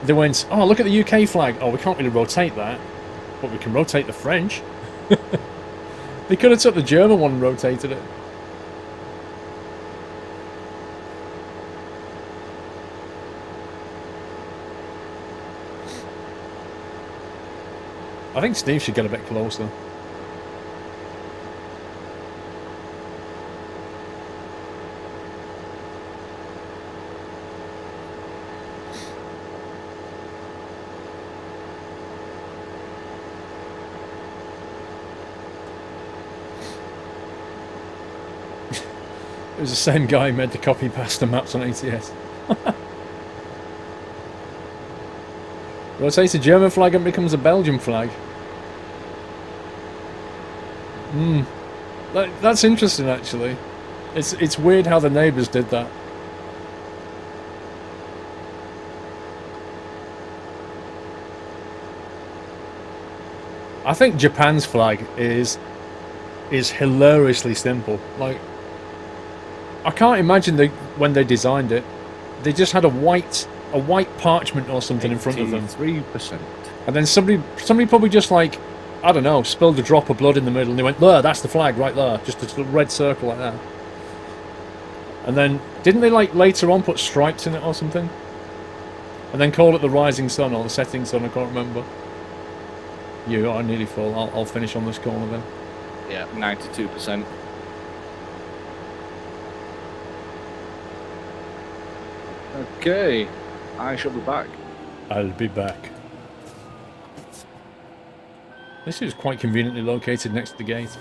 They went, oh, look at the UK flag. Oh, we can't really rotate that, but we can rotate the French. They could have took the German one and rotated it. I think Steve should get a bit closer. It was the same guy who made the copy pasta maps on ATS. Rotates a German flag and becomes a Belgian flag. That's interesting, actually. It's weird how the neighbours did that. I think Japan's flag is hilariously simple. Like, I can't imagine when they designed it, they just had a white parchment or something in front of them. 3%. And then somebody probably just, like, I don't know, spilled a drop of blood in the middle and they went, there, that's the flag right there. Just a red circle like that. And then, didn't they, like, later on put stripes in it or something? And then call it the rising sun or the setting sun, I can't remember. You are nearly full. I'll finish on this corner then. Yeah, 92%. Okay, I shall be back. I'll be back. This is quite conveniently located next to the gate.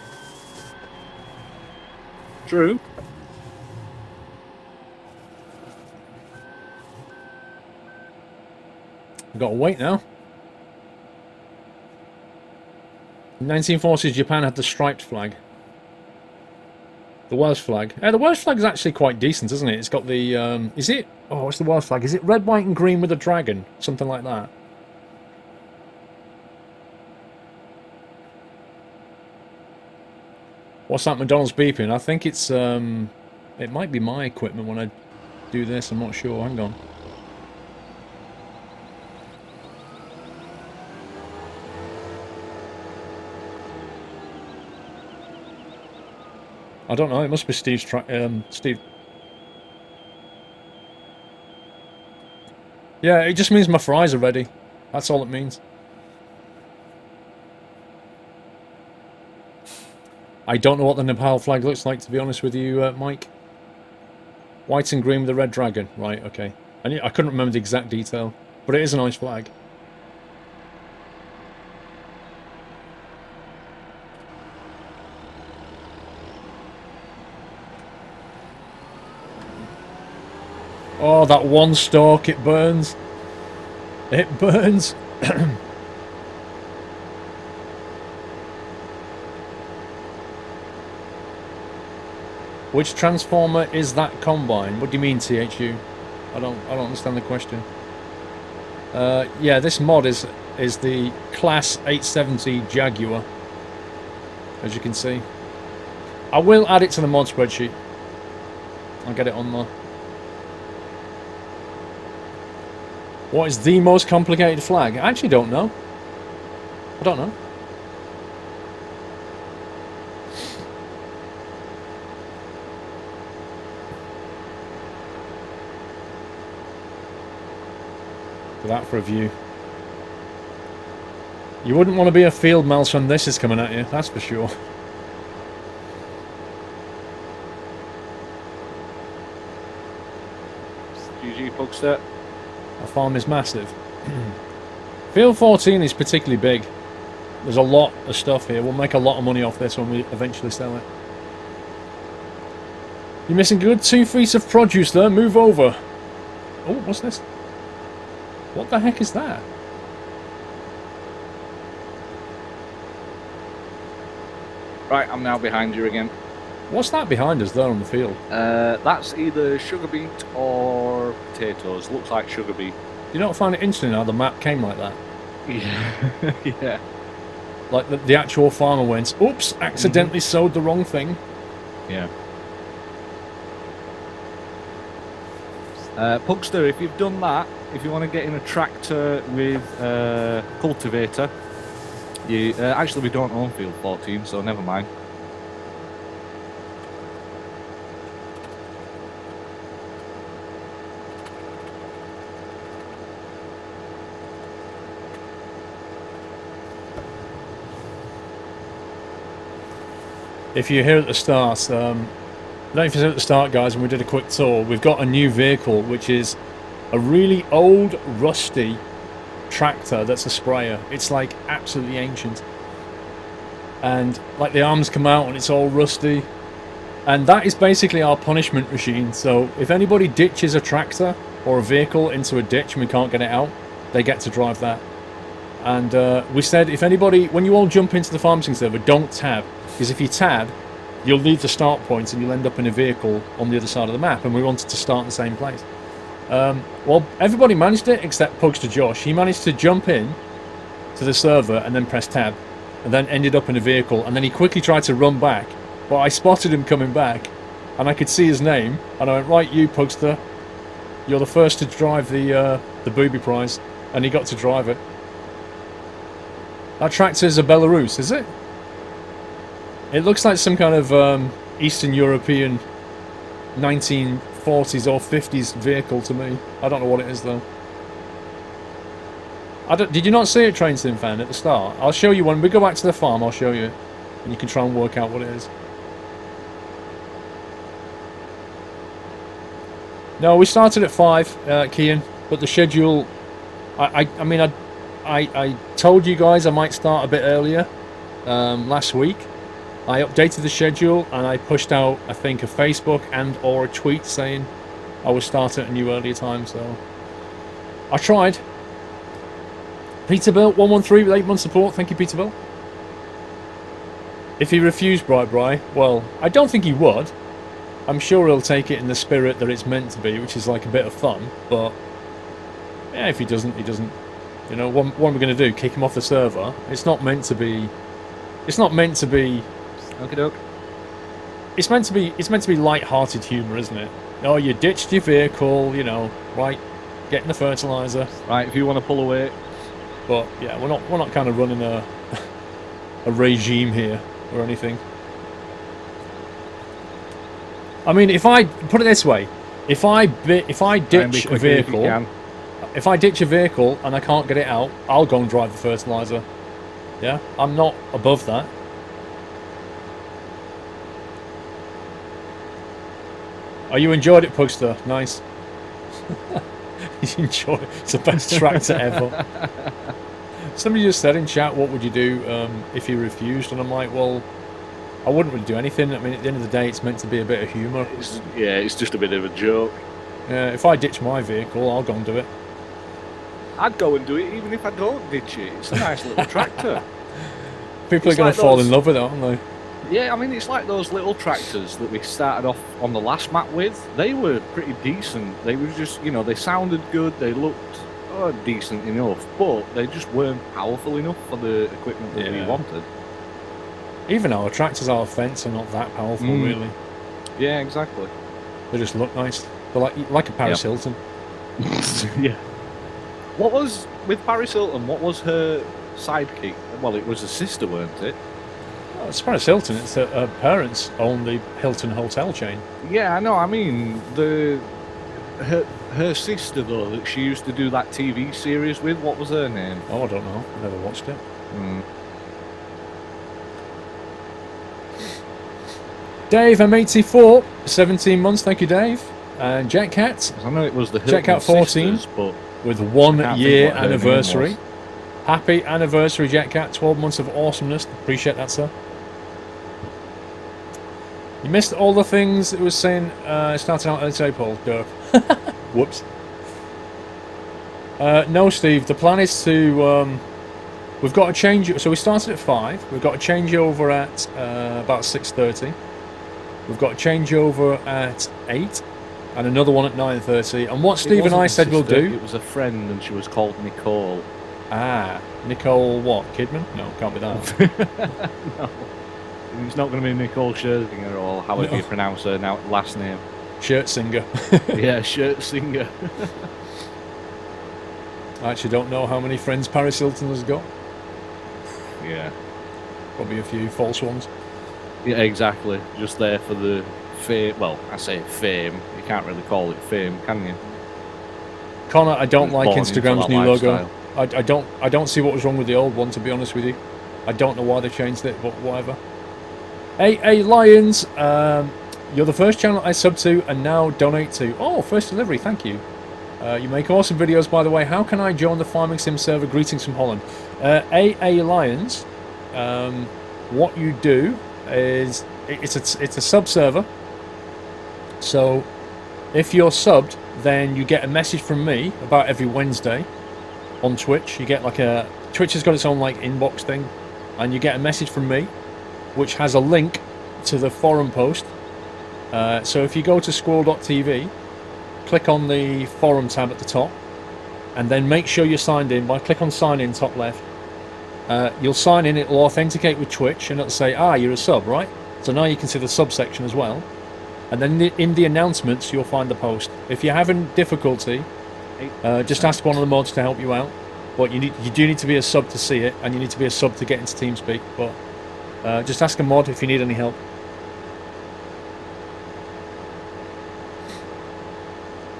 True. I've got to wait now. In 1940s, Japan had the striped flag. The Welsh flag. The Welsh flag is actually quite decent, isn't it? It's got the... is it... Oh, what's the Welsh flag? Is it red, white and green with a dragon? Something like that. What's that McDonald's beeping? I think it's... it might be my equipment when I do this. I'm not sure. Hang on. I don't know. It must be Steve's Steve. Yeah, it just means my fries are ready. That's all it means. I don't know what the Nepal flag looks like, to be honest with you, Mike. White and green with a red dragon. Right, okay. I couldn't remember the exact detail, but it is a nice flag. Oh, that one stalk, it burns. It burns. Which transformer is that combine? What do you mean, THU? I don't understand the question. Yeah, this mod is the Class 870 Jaguar, as you can see. I will add it to the mod spreadsheet. I'll get it on there. What is the most complicated flag? I actually don't know. I don't know. For that for a view. You wouldn't want to be a field mouse when this is coming at you, that's for sure. GG Pugster. Our farm is massive. Field 14 is particularly big. There's a lot of stuff here. We'll make a lot of money off this when we eventually sell it. You're missing a good 2 feet of produce there. Move over. Oh, what's this? What the heck is that? Right, I'm now behind you again. What's that behind us there on the field? That's either sugar beet or potatoes. Looks like sugar beet. You don't find it interesting how the map came like that? Yeah. Yeah. Like the actual farmer went, oops, accidentally sowed the wrong thing. Yeah. Pugster, if you've done that, if you want to get in a tractor with a cultivator, you actually we don't own Field 14, so never mind. If you're here at the start, I don't know if you're here at the start, guys, and we did a quick tour, we've got a new vehicle, which is a really old, rusty tractor that's a sprayer. It's like absolutely ancient. And like the arms come out and it's all rusty. And that is basically our punishment machine. So if anybody ditches a tractor or a vehicle into a ditch and we can't get it out, they get to drive that. And we said, if anybody, when you all jump into the farming server, don't tab. Because if you tab, you'll leave the start point and you'll end up in a vehicle on the other side of the map. And we wanted to start in the same place. Well, everybody managed it except Pugster Josh. He managed to jump in to the server and then press tab. And then ended up in a vehicle. And then he quickly tried to run back. But I spotted him coming back. And I could see his name. And I went, right, you Pugster. You're the first to drive the booby prize. And he got to drive it. That tractor's a Belarus, is it? It looks like some kind of Eastern European 1940s or 50s vehicle to me. I don't know what it is, though. Did you not see it, Train Sim Fan, at the start? I'll show you when we go back to the farm, I'll show you. And you can try and work out what it is. No, we started at 5, Kian, but the schedule... I mean, I told you guys I might start a bit earlier last week. I updated the schedule and I pushed out, I think, a Facebook and or a tweet saying I would start at a new earlier time, so I tried. Peterbilt 113 with 8 months support, thank you Peterbilt. If he refused Bright Bri, well, I don't think he would. I'm sure he'll take it in the spirit that it's meant to be, which is like a bit of fun, but yeah, if he doesn't, he doesn't. You know, what are we going to do? Kick him off the server? It's not meant to be... It's not meant to be... Okey-doke. It's meant to be light-hearted humour, isn't it? Oh, you ditched your vehicle, you know, right, getting the fertiliser. Right, if you want to pull away. But, yeah, we're not kind of running a regime here or anything. I mean, if I... Put it this way. If I ditch a vehicle... If I ditch a vehicle and I can't get it out, I'll go and drive the fertiliser. Yeah? I'm not above that. Oh, you enjoyed it, Pugster. Nice. You enjoyed it. It's the best tractor ever. Somebody just said in chat, what would you do if you refused? And I'm like, well, I wouldn't really do anything. I mean, at the end of the day, it's meant to be a bit of humour. It's just a bit of a joke. Yeah, if I ditch my vehicle, I'll go and do it. I'd go and do it even if I don't ditch it. It's a nice little tractor. People are going to fall in love with it, aren't they? Yeah, I mean, it's like those little tractors that we started off on the last map with. They were pretty decent. They were just, you know, they sounded good. They looked decent enough, but they just weren't powerful enough for the equipment that we wanted. Even our tractors, our fence, are not that powerful, really. Yeah, exactly. They just look nice. They're like a Paris Hilton. Yeah. What was, with Paris Hilton, what was her sidekick? Well, it was a sister, weren't it? Oh, it's Paris Hilton. It's her parents own the Hilton hotel chain. Yeah, I know. I mean, her sister, though, that she used to do that TV series with, what was her name? Oh, I don't know. I never watched it. Dave M84, 17 months. Thank you, Dave. And Jetcat. I know it was the Hilton Jetcat 14. sisters, but... With 1 year anniversary. Happy anniversary, Jetcat. 12 months of awesomeness. Appreciate that, sir. You missed all the things it was saying starting out early today, Paul. Derp. Whoops. No, Steve. The plan is to... we've got a change... So we started at 5. We've got a changeover at about 6:30. We've got a changeover at 8. And another one at 9:30. And what Steve and I said we'll do... It was a friend and she was called Nicole. Ah, Nicole what? Kidman? No, can't be that. No. It's not going to be Nicole Scherzinger or however you pronounce her last name. Shirt singer. Yeah, shirt singer. I actually don't know how many friends Paris Hilton has got. Yeah. Probably a few false ones. Yeah, exactly. Just there for the fame. Well, I say fame. You can't really call it fame, can you? Connor, I don't like Instagram's new lifestyle. logo. I don't see what was wrong with the old one, to be honest with you. I don't know why they changed it, but whatever. Hey, Lions, you're the first channel I sub to and now donate to. Oh, first delivery, thank you. You make awesome videos, by the way. How can I join the Farming Sim server? Greetings from Holland. AA Lions, what you do is it's a sub server. So if you're subbed, then you get a message from me about every Wednesday on Twitch. You get like Twitch has got its own like inbox thing, and you get a message from me, which has a link to the forum post. So if you go to squirrel.tv, click on the forum tab at the top, and then make sure you're signed in by click on sign in top left. You'll sign in, it'll authenticate with Twitch, and it'll say, you're a sub, right? So now you can see the sub section as well. And then in the announcements, you'll find the post. If you're having difficulty, just ask one of the mods to help you out. But you do need to be a sub to see it, and you need to be a sub to get into TeamSpeak. But just ask a mod if you need any help.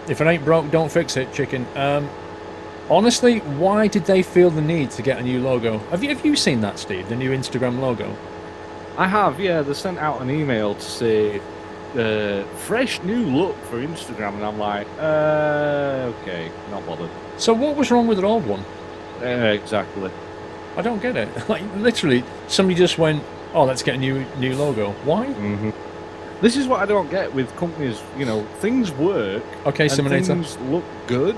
If it ain't broke, don't fix it, chicken. Honestly, why did they feel the need to get a new logo? Have you seen that, Steve? The new Instagram logo? I have, yeah. They sent out an email to say, fresh new look for Instagram, and I'm like, okay, not bothered. So what was wrong with the old one? Exactly. I don't get it. Like, literally, somebody just went, let's get a new logo. Why? Mm-hmm. This is what I don't get with companies, things work, okay, Simulator. Things look good,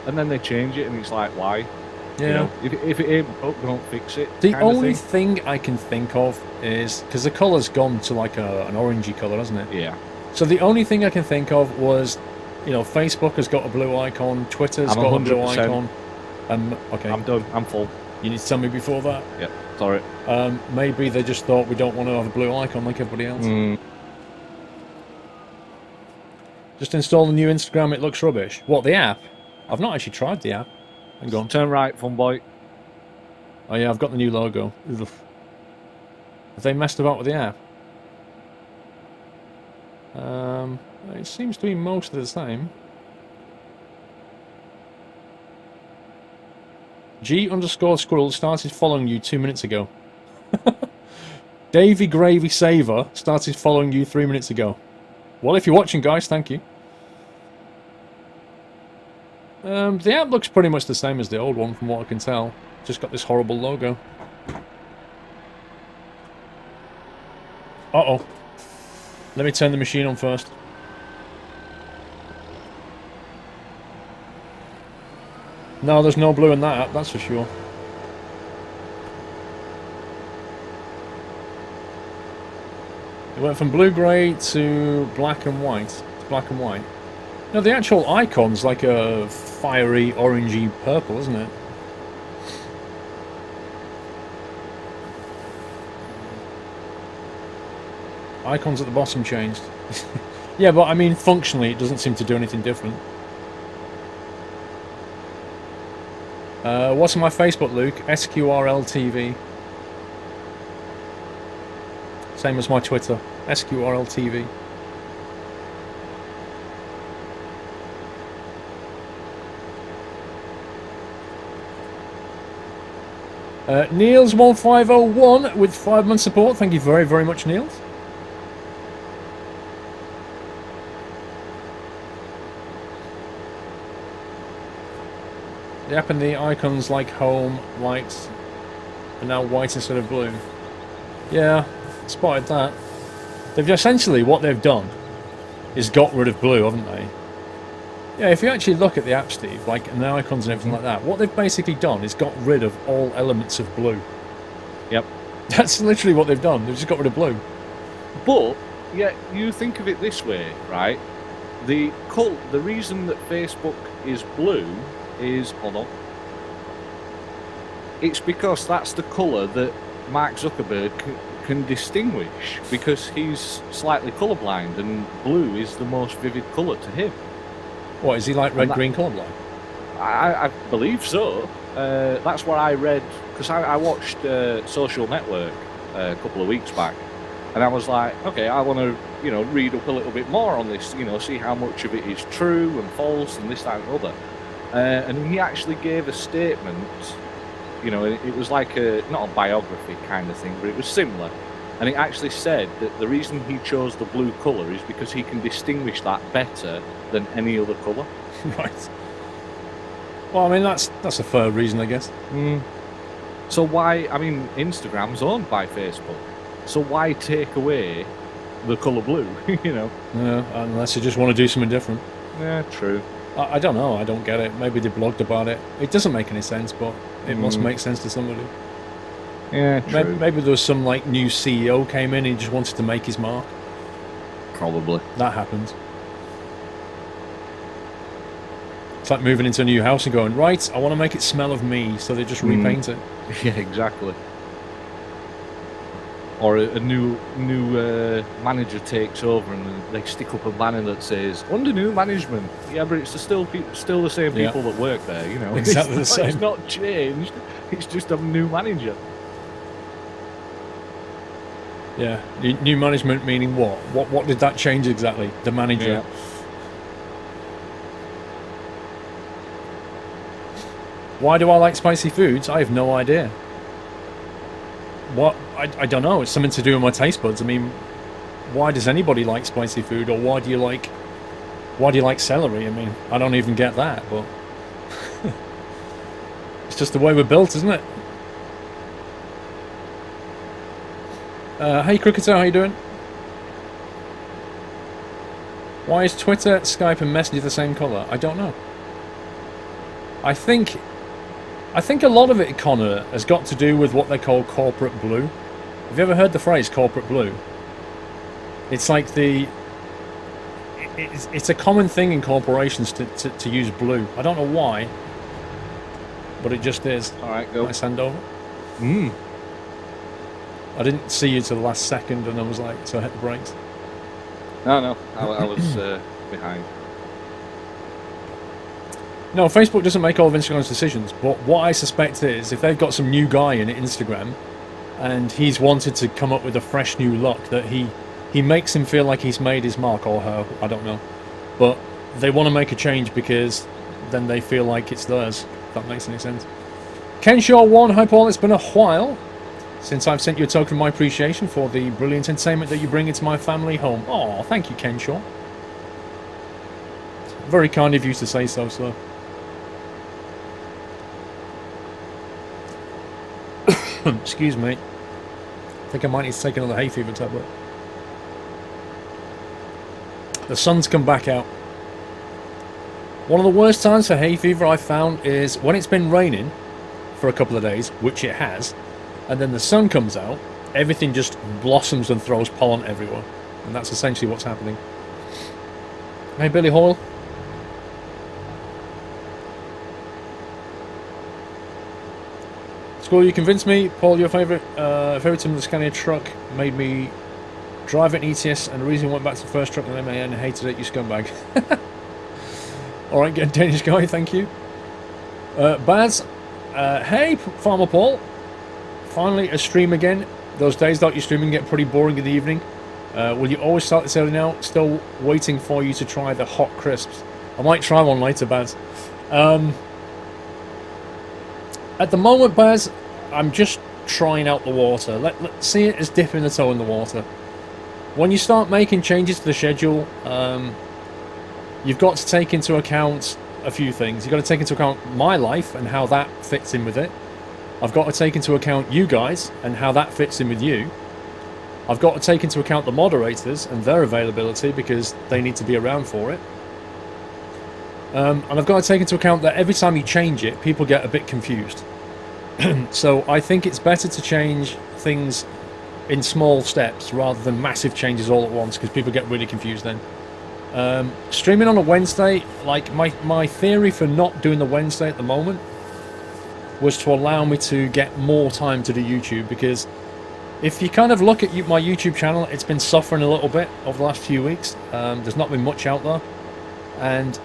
and then they change it, and it's like, why? Yeah. If it ain't broke, don't fix it. The only thing I can think of is, because the colour's gone to like an orangey colour, hasn't it? Yeah. So the only thing I can think of was, Facebook has got a blue icon, Twitter's got 100%. A blue icon. Okay. I'm done. I'm full. You need to tell me before that? Yep. Sorry. Maybe they just thought we don't want to have a blue icon like everybody else. Just install the new Instagram, it looks rubbish. What, the app? I've not actually tried the app. Hang on. Turn right, fun boy. Oh yeah, I've got the new logo. Ugh. Have they messed about with the app? It seems to be mostly the same. G_squirrel started following you 2 minutes ago. Davy Gravy Saver started following you 3 minutes ago. Well, if you're watching, guys, thank you. The app looks pretty much the same as the old one, from what I can tell. Just got this horrible logo. Uh-oh. Let me turn the machine on first. No, there's no blue in that app, that's for sure. It went from blue-grey to black and white. No, the actual icon's like a fiery, orangey purple, isn't it? Icons at the bottom changed. Yeah, but I mean, functionally, it doesn't seem to do anything different. What's on my Facebook, Luke? SQRLTV. Same as my Twitter. SQRLTV. Niels1501 with 5 months support. Thank you very, very much, Niels. The app and the icons like home, lights, are now white instead of blue. Yeah, spotted that. They've essentially, what they've done is got rid of blue, haven't they? Yeah, if you actually look at the app, Steve, like, and the icons and everything like that, what they've basically done is got rid of all elements of blue. Yep. That's literally what they've done. They've just got rid of blue. But, yeah, you think of it this way, right? The reason that Facebook is blue is, hold on, it's because that's the colour that Mark Zuckerberg can distinguish, because he's slightly colourblind, and blue is the most vivid colour to him. What, is he like red-green colourblind? I believe so. That's what I read, because I watched Social Network a couple of weeks back, and I was like, okay, I want to, read up a little bit more on this, see how much of it is true and false and this, that, and other. And he actually gave a statement, it was like not a biography kind of thing, but it was similar. And it actually said that the reason he chose the blue colour is because he can distinguish that better than any other colour. Right. Well, I mean, that's a fair reason, I guess. So why, Instagram's owned by Facebook. So why take away the colour blue, you know. Yeah, unless you just want to do something different. Yeah, true. I don't know. I don't get it. Maybe they blogged about it. It doesn't make any sense, but it must make sense to somebody. Yeah, true. Maybe there was some like new CEO came in and he just wanted to make his mark. Probably. That happens. It's like moving into a new house and going, right, I want to make it smell of me, so they just repaint it. Yeah, exactly. Or a new manager takes over and they stick up a banner that says under new management. Yeah, but it's still the same people that work there, you know. Exactly the same. It's not changed. It's just a new manager. Yeah, new management meaning what? What did that change exactly? The manager. Yeah. Why do I like spicy foods? I have no idea. What? I don't know. It's something to do with my taste buds. I mean, why does anybody like spicy food, or why do you like celery? I mean, I don't even get that, but it's just the way we're built, isn't it? Hey Cricketer, how you doing? Why is Twitter, Skype and Messenger the same colour? I don't know. I think a lot of it, Connor, has got to do with what they call corporate blue. Have you ever heard the phrase corporate blue? It's like it's a common thing in corporations to use blue. I don't know why, but it just is. Alright, go. Nice hand over. I didn't see you till the last second and I was like, so I hit the brakes. No, I was behind. No, Facebook doesn't make all of Instagram's decisions, but what I suspect is if they've got some new guy in Instagram and he's wanted to come up with a fresh new look, that he makes him feel like he's made his mark, or her, I don't know. But they want to make a change because then they feel like it's theirs, if that makes any sense. Kenshaw1, hi Paul, it's been a while since I've sent you a token of my appreciation for the brilliant entertainment that you bring into my family home. Oh, thank you, Kenshaw. Very kind of you to say so, sir. Excuse me. I think I might need to take another hay fever tablet. The sun's come back out. One of the worst times for hay fever I've found is when it's been raining for a couple of days, which it has, and then the sun comes out, everything just blossoms and throws pollen everywhere. And that's essentially what's happening. Hey, Billy Hoyle. Squirrel, you convinced me. Paul, your favourite time of the Scania truck made me drive it in ETS, and the reason I went back to the first truck in MAN and hated it, you scumbag. Alright, get Danish guy, thank you. Baz, hey, Farmer Paul. Finally, a stream again. Those days that you're streaming get pretty boring in the evening. Will you always start this early now? Still waiting for you to try the hot crisps. I might try one later, Baz. At the moment, Baz, I'm just trying out the water. Let's see it as dipping the toe in the water. When you start making changes to the schedule, you've got to take into account a few things. You've got to take into account my life and how that fits in with it. I've got to take into account you guys and how that fits in with you. I've got to take into account the moderators and their availability because they need to be around for it. And I've got to take into account that every time you change it, people get a bit confused. So I think it's better to change things in small steps rather than massive changes all at once, because people get really confused then. Streaming on a Wednesday, like my theory for not doing the Wednesday at the moment was to allow me to get more time to do YouTube, because if you kind of look at my YouTube channel, it's been suffering a little bit over the last few weeks. There's not been much out there, and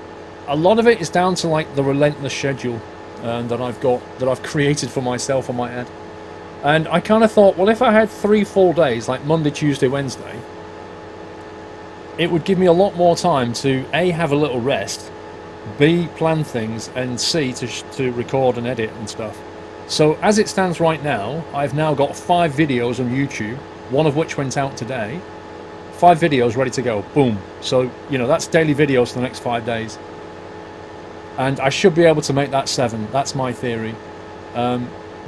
a lot of it is down to like the relentless schedule that I've created for myself on my ad. And I kind of thought, well, if I had 3 full days, like Monday, Tuesday, Wednesday, it would give me a lot more time to A, have a little rest, B, plan things, and C, to record and edit and stuff. So as it stands right now, I've now got 5 videos on YouTube, one of which went out today. 5 videos ready to go, boom. So, you know, that's daily videos for the next 5 days. And I should be able to make that 7, that's my theory.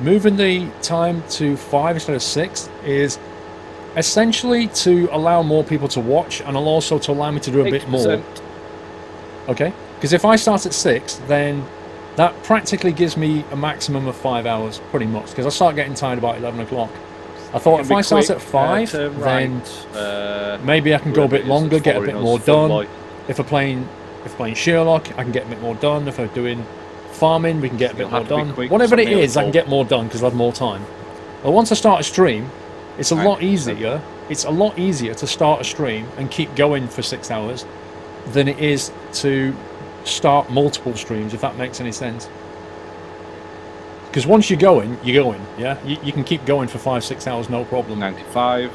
Moving the time to 5 instead of 6 is Essentially to allow more people to watch, and also to allow me to do a bit more. 8%. Okay? Because if I start at 6, then that practically gives me a maximum of 5 hours, pretty much, because I start getting tired about 11 o'clock. I thought if I start at 5, then maybe I can go a bit longer, get a bit more done. If we're playing Sherlock, I can get a bit more done. If we're doing farming, we can get a bit more done. Whatever it is, I can get more done because I have more time. But once I start a stream, it's a lot easier. It's a lot easier to start a stream and keep going for 6 hours than it is to start multiple streams, if that makes any sense. Because once you're going, yeah? You can keep going for 5-6 hours, no problem. 95.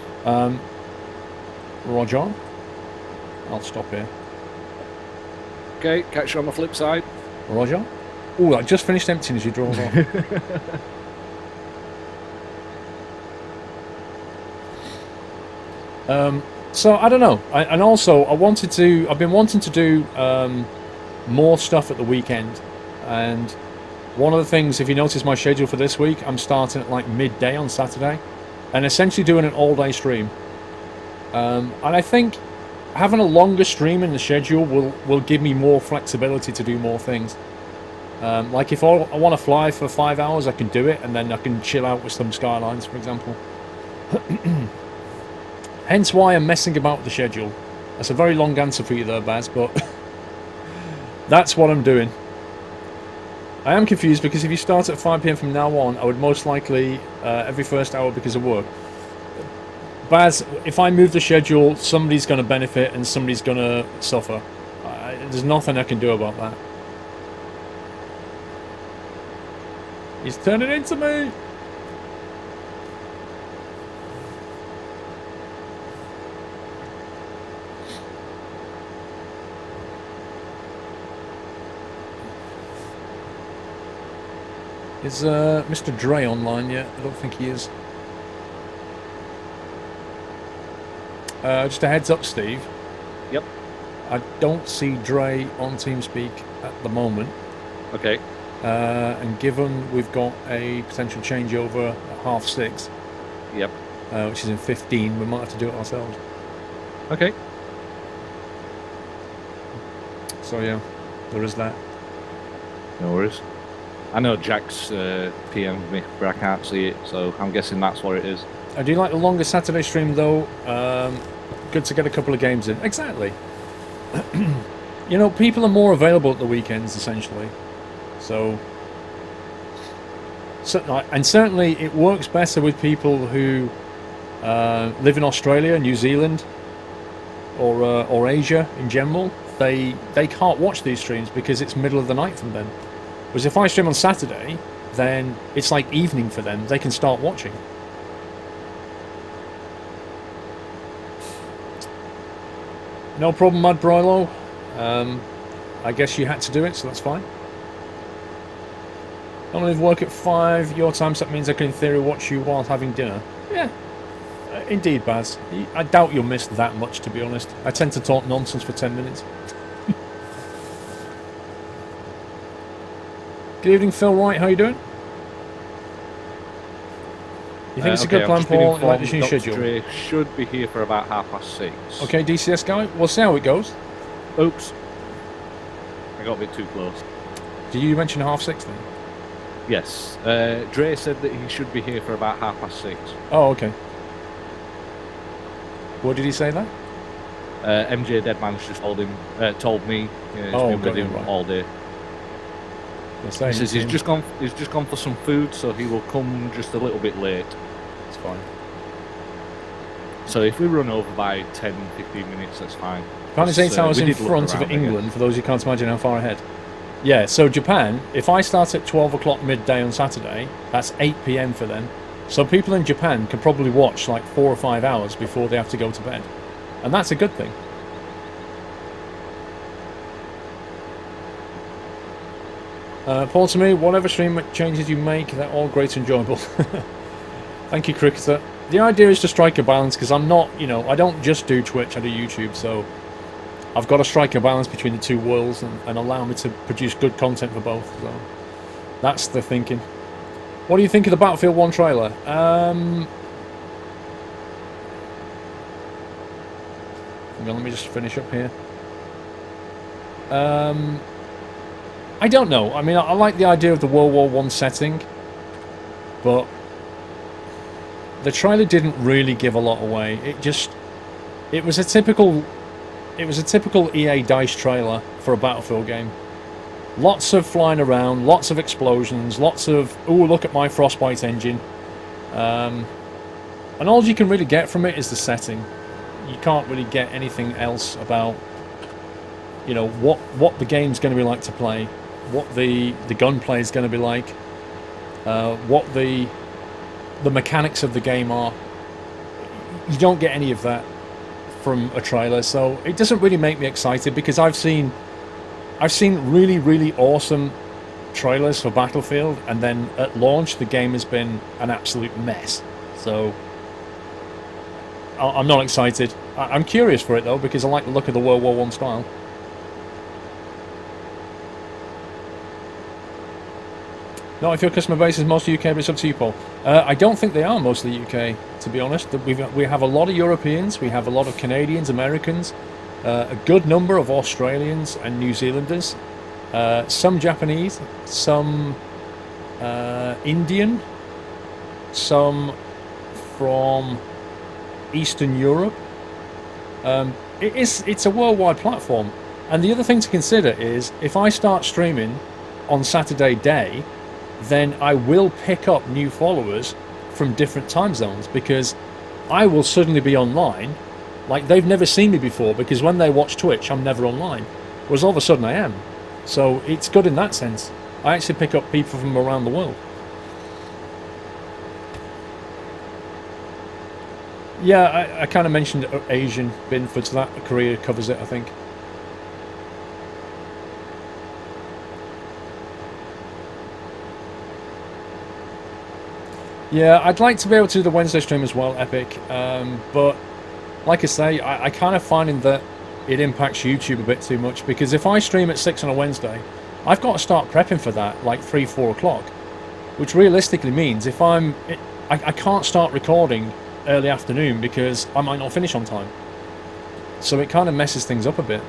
Roger. I'll stop here. Okay, catch you on the flip side. Roger. Oh, I just finished emptying as you drove off. So I don't know, and also I've been wanting to do more stuff at the weekend, and one of the things, if you notice my schedule for this week, I'm starting at like midday on Saturday, and essentially doing an all-day stream. And I think having a longer stream in the schedule will give me more flexibility to do more things. Like if I want to fly for 5 hours, I can do it, and then I can chill out with some skylines, for example. Hence why I'm messing about with the schedule. That's a very long answer for you there, Baz, but that's what I'm doing. I am confused because if you start at 5 PM from now on, I would most likely every first hour because of work. Baz, if I move the schedule, somebody's going to benefit and somebody's going to suffer. There's nothing I can do about that. He's turning into me! Is Mr. Dre online yet? I don't think he is. Just a heads up, Steve. Yep. I don't see Dre on TeamSpeak at the moment. Okay. And given we've got a potential changeover at 6:30. Yep. Which is in 15, we might have to do it ourselves. Okay. So yeah, there is that. No worries. I know Jack's PM'd me, but I can't see it, so I'm guessing that's what it is. I do like the longer Saturday stream though. Good to get a couple of games in. Exactly. You know, people are more available at the weekends, essentially. So, and certainly it works better with people who live in Australia, New Zealand, or Asia in general. They can't watch these streams because it's middle of the night for them. Whereas if I stream on Saturday, then it's like evening for them. They can start watching. No problem, Mad Broilo. I guess you had to do it, so that's fine. I only work at 5 your time, so that means I can in theory watch you while having dinner. Yeah, indeed, Baz. I doubt you'll miss that much, to be honest. I tend to talk nonsense for 10 minutes. Good evening, Phil Wright. How you doing? You think it's a good plan, Paul? Like the new schedule? Dre should be here for about 6:30. Okay, DCS guy. We'll see how it goes. Oops. I got a bit too close. Did you mention 6:30 then? Yes. Dre said that he should be here for about 6:30. Oh, okay. What did he say there? MJ Deadman's just told me he's been with him all day. He says he's just gone for some food, so he will come just a little bit late. It's fine. So if we run over by 10-15 minutes, that's fine. Japan is 8 hours in front of England, for those who can't imagine how far ahead. Yeah, so Japan, if I start at 12 o'clock midday on Saturday, that's 8 PM for them. So people in Japan can probably watch like 4 or 5 hours before they have to go to bed. And that's a good thing. Paul, to me, whatever stream changes you make, they're all great and enjoyable. Thank you, Cricketer. The idea is to strike a balance, because I'm not, you know, I don't just do Twitch, I do YouTube, so I've got to strike a balance between the two worlds and allow me to produce good content for both. So that's the thinking. What do you think of the Battlefield 1 trailer? Hang on, let me just finish up here. I don't know. I mean, I like the idea of the World War One setting, but the trailer didn't really give a lot away. It was a typical EA DICE trailer for a Battlefield game. Lots of flying around, lots of explosions, lots of, ooh, look at my Frostbite engine. And all you can really get from it is the setting. You can't really get anything else about, you know, what the game's going to be like to play, what the gunplay is going to be like, what the mechanics of the game are. You don't get any of that from a trailer, so it doesn't really make me excited, because I've seen really, really awesome trailers for Battlefield, and then at launch the game has been an absolute mess. So I'm not excited. I'm curious for it though, because I like the look of the World War One style. Not if your customer base is mostly UK, but it's up to you, Paul. I don't think they are mostly UK, to be honest. We have a lot of Europeans, we have a lot of Canadians, Americans, a good number of Australians and New Zealanders, some Japanese, some Indian, some from Eastern Europe. It's a worldwide platform. And the other thing to consider is, if I start streaming on Saturday day, then I will pick up new followers from different time zones, because I will suddenly be online like they've never seen me before, because when they watch Twitch I'm never online, whereas all of a sudden I am. So it's good in that sense. I actually pick up people from around the world. Yeah, I kind of mentioned Asian Binford's, that Korea covers it, I think. Yeah, I'd like to be able to do the Wednesday stream as well, Epic, but like I say, I kind of finding that it impacts YouTube a bit too much, because if I stream at 6 on a Wednesday, I've got to start prepping for that like 3-4 o'clock, which realistically means if I can't start recording early afternoon, because I might not finish on time. So it kind of messes things up a bit.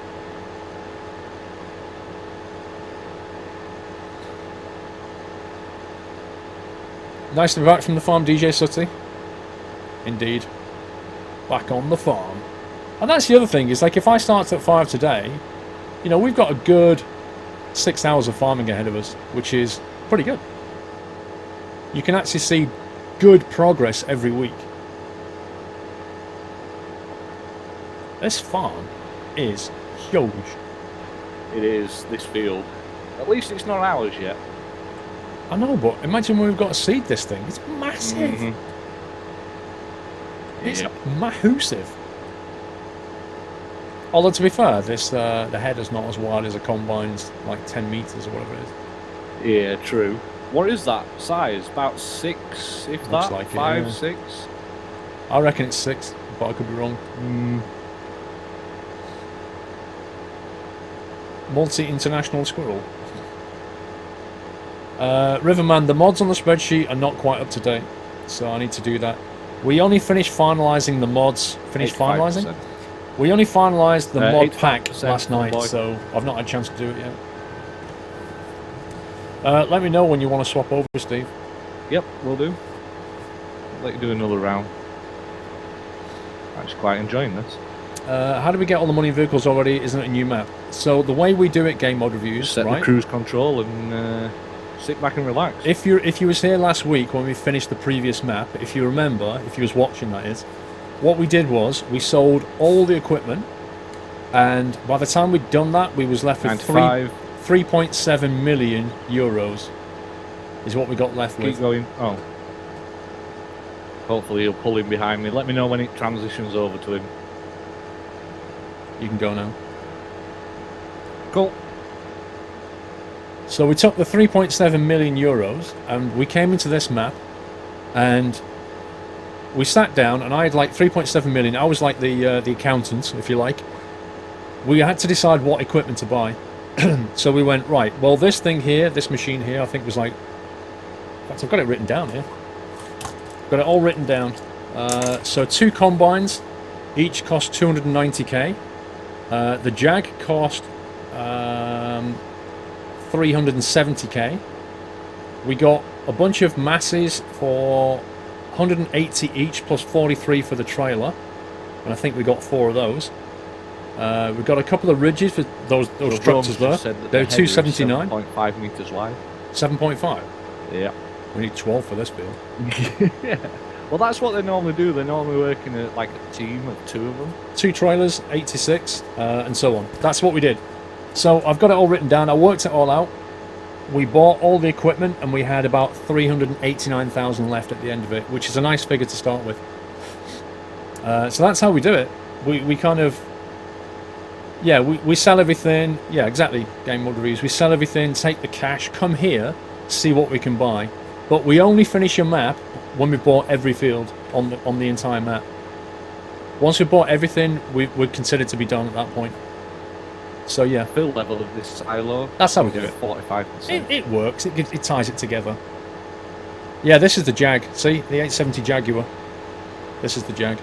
Nice to be back from the farm, DJ Sutty. Indeed. Back on the farm. And that's the other thing, is like, if I start at 5 today, you know, we've got a good 6 hours of farming ahead of us, which is pretty good. You can actually see good progress every week. This farm is huge. It is, this field. At least it's not ours yet. I know, but imagine when we've got to seed this thing. It's massive. Mm-hmm. It's massive. Although, to be fair, this the header's not as wide as a combine's, like 10 metres or whatever it is. Yeah, true. What is that size? About 6, if Looks that? like it, 5, yeah. 6? I reckon it's 6, but I could be wrong. Multi-international squirrel. Riverman, the mods on the spreadsheet are not quite up to date, so I need to do that. We only finished finalising the mods. Finalising? We only finalised the mod pack last night, so I've not had a chance to do it yet. Let me know when you want to swap over, Steve. Yep, will do. I'll let you do another round. I'm actually quite enjoying this. How do we get all the money in vehicles already? Isn't it a new map? So the way we do it, game mod reviews, set right? the cruise control and sit back and relax. If you was here last week when we finished the previous map, if you remember, if you was watching, that is, what we did was we sold all the equipment, and by the time we'd done that, we was left with 3.7 million euros. Is what we got left with. Keep going. Oh. Hopefully he'll pull in behind me. Let me know when it transitions over to him. You can go now. Cool. So we took the 3.7 million euros and we came into this map and we sat down, and I had like 3.7 million. I was like the accountant, if you like. We had to decide what equipment to buy. So we went, right, well, this thing here, this machine here, I think was like, in fact, I've got it written down here. Got it all written down. So 2 combines, Each cost 290k. The Jag cost 370k. We got a bunch of masses for 180 each plus 43 for the trailer, and I think we got 4 of those. We've got a couple of ridges for those structures there. They're 279. 7.5 meters wide. 7.5. Yeah. We need 12 for this field. Yeah. Well, that's what they normally do. They're normally working at like a team of 2 of them. 2 trailers, 86, and so on. That's what we did. So I've got it all written down. I worked it all out. We bought all the equipment, and we had about 389,000 left at the end of it, which is a nice figure to start with. So that's how we do it. We kind of... Yeah, we sell everything. Yeah, exactly, Game Mode Reviews. We sell everything, take the cash, come here, see what we can buy. But we only finish a map when we've bought every field on the entire map. Once we've bought everything, we're considered to be done at that point. So yeah. Field level of this silo. That's how we do it. 45%. It works. It ties it together. Yeah, this is the Jag. See? The 870 Jaguar. This is the Jag.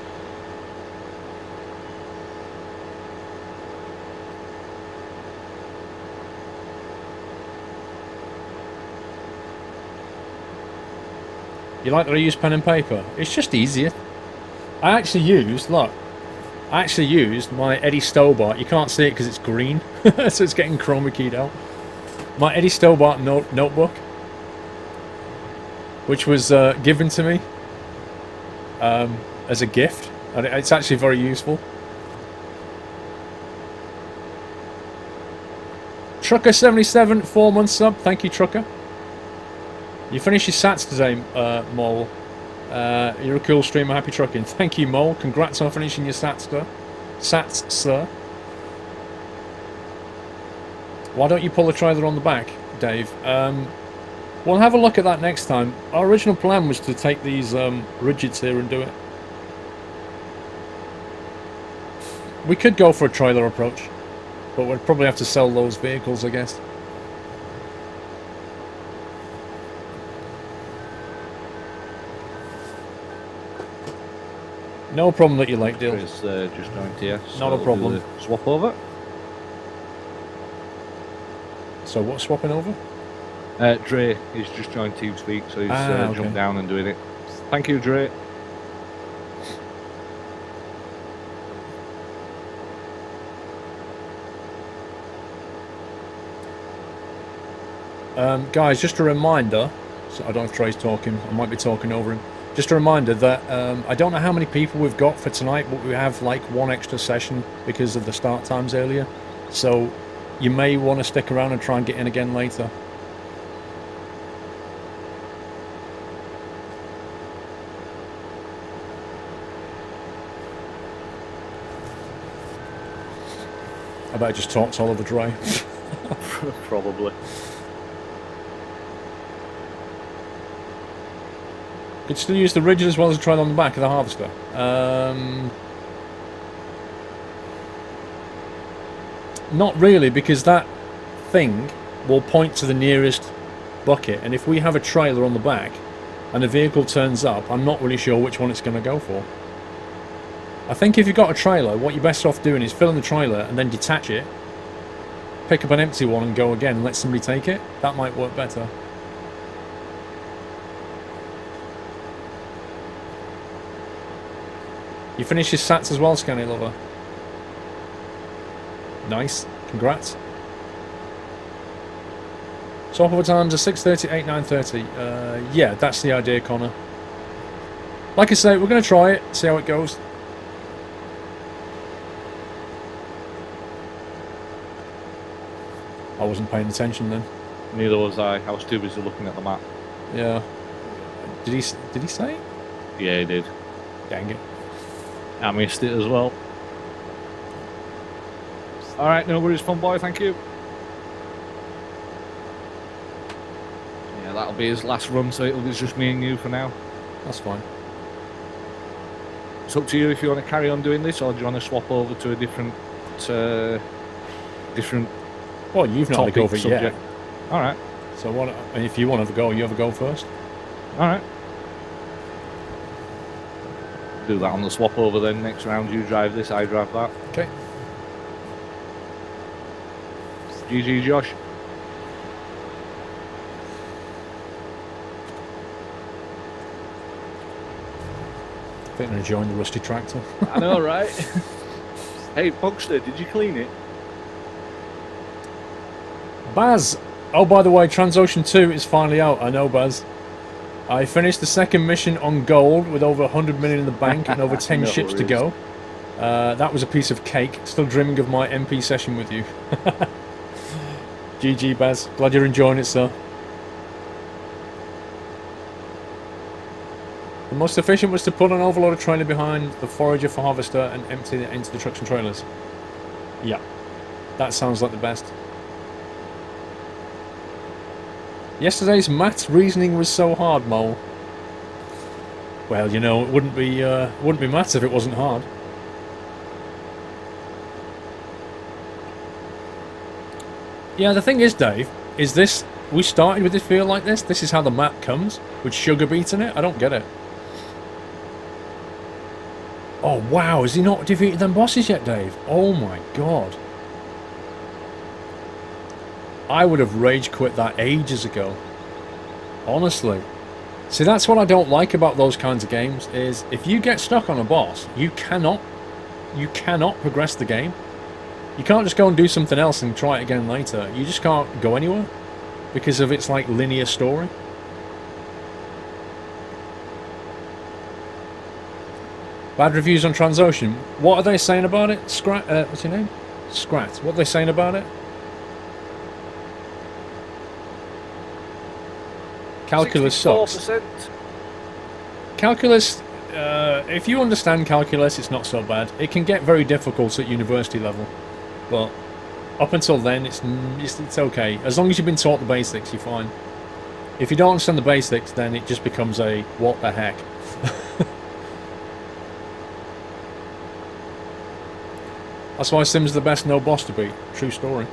You like that I use pen and paper? It's just easier. I actually used my Eddie Stobart. You can't see it because it's green, so it's getting chroma keyed out. My Eddie Stobart notebook, which was given to me as a gift, and it's actually very useful. Trucker77, 4 months sub. Thank you, Trucker. You finished your sats today, Mole. You're a cool streamer. Happy trucking. Thank you, Mole. Congrats on finishing your sats, sir. Why don't you pull a trailer on the back, Dave? We'll have a look at that next time. Our original plan was to take these rigids here and do it. We could go for a trailer approach, but we'd probably have to sell those vehicles, I guess. No problem that you like, Deal. It's just going to you. Not a problem. Swap over. So what's swapping over? Dre, he's just joined TeamSpeak, so he's okay. jumped down and doing it. Thank you, Dre. Guys, just a reminder, so I don't know if Trey's talking, I might be talking over him. Just a reminder that I don't know how many people we've got for tonight, but we have like 1 extra session because of the start times earlier. So you may want to stick around and try and get in again later. I bet I just talked all over Dre. Probably. Could still use the ridges as well as the trailer on the back of the harvester. Not really, because that thing will point to the nearest bucket, and if we have a trailer on the back and a vehicle turns up, I'm not really sure which one it's going to go for. I think if you've got a trailer, what you're best off doing is fill in the trailer and then detach it, pick up an empty one and go again and let somebody take it. That might work better. You finished your sats as well, Scanny Lover? Nice. Congrats. Swap over times are 6:30, 8, 9:30. Yeah, that's the idea, Connor. Like I say, we're going to try it, see how it goes. I wasn't paying attention then. Neither was I. I was too busy looking at the map. Yeah. Did he say it? Yeah, he did. Dang it. I missed it as well. Alright, no worries, fun boy, thank you. Yeah, that'll be his last run, so it'll be just me and you for now. That's fine. It's up to you if you want to carry on doing this, or do you want to swap over to a different Well, you've not had a go for it yet. Alright. So what? If you want to have a go, you have a go first. Alright. Do that on the swap over then. Next round you drive this, I drive that. Okay. GG, Josh. I think I'm enjoying the rusty tractor. I know, right? Hey, Pugster, did you clean it? Baz! Oh, by the way, Transocean 2 is finally out. I know, Baz. I finished the second mission on gold with over 100 million in the bank and over 10 No ships to worries. go. That was a piece of cake. Still dreaming of my MP session with you. GG, Baz. Glad you're enjoying it, sir. The most efficient was to put an overloaded trailer behind the forager for harvester and empty it into the trucks and trailers. Yeah, that sounds like the best. Yesterday's maths reasoning was so hard, Mole. Well, you know, it wouldn't be maths if it wasn't hard. Yeah, the thing is, Dave, is this... We started with this field like this? This is how the map comes? With sugar beets in it? I don't get it. Oh, wow, has he not defeated them bosses yet, Dave? Oh my god. I would have rage quit that ages ago. Honestly. See, that's what I don't like about those kinds of games, is if you get stuck on a boss, you cannot progress the game. You can't just go and do something else and try it again later. You just can't go anywhere because of its like linear story. Bad reviews on Transocean. What are they saying about it? What's your name? Scrat. What are they saying about it? Calculus sucks. 64%. Calculus, if you understand calculus, it's not so bad. It can get very difficult at university level, but up until then, it's okay. As long as you've been taught the basics, you're fine. If you don't understand the basics, then it just becomes a what the heck. That's why Sim's the best no boss to beat. True story.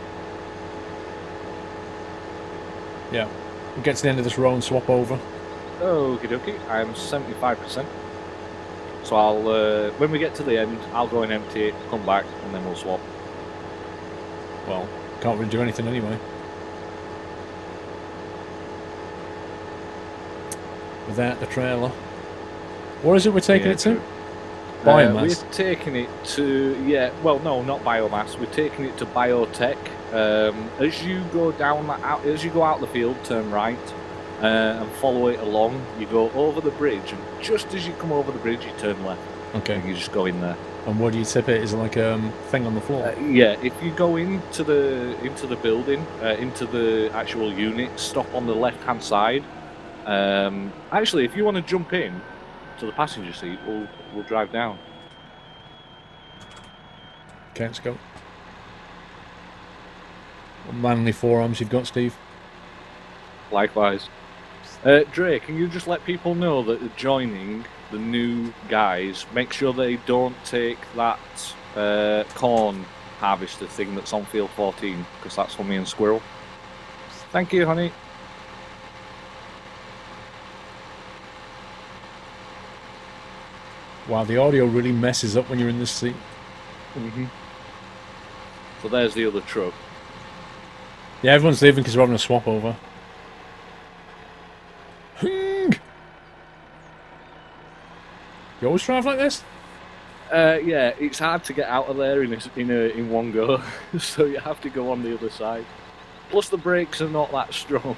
Yeah. We'll get to the end of this row and swap over. Okie dokie, I'm 75%. So I'll, when we get to the end, I'll go and empty it, come back, and then we'll swap. Well, can't really do anything anyway. Without the trailer. What is it we're taking it to? Biomass. We're taking it to, yeah, well, no, not biomass. We're taking it to biotech. As you go down as you go out the field, turn right and follow it along. You go over the bridge, and just as you come over the bridge, you turn left. Okay. And you just go in there. And where do you tip it? Is it like a thing on the floor? Yeah, if you go into the building, into the actual unit, stop on the left-hand side. Actually, if you want to jump in to the passenger seat, we'll drive down. Okay, let's go. What manly forearms you've got, Steve. Likewise. Dre, can you just let people know that they're joining the new guys? Make sure they don't take that corn harvester thing that's on field 14, because that's for me and Squirrel. Thank you, honey. Wow, the audio really messes up when you're in this seat. So there's the other truck. Yeah, everyone's leaving because we're having a swap over. You always drive like this? Yeah, it's hard to get out of there in one go, so you have to go on the other side. Plus the brakes are not that strong.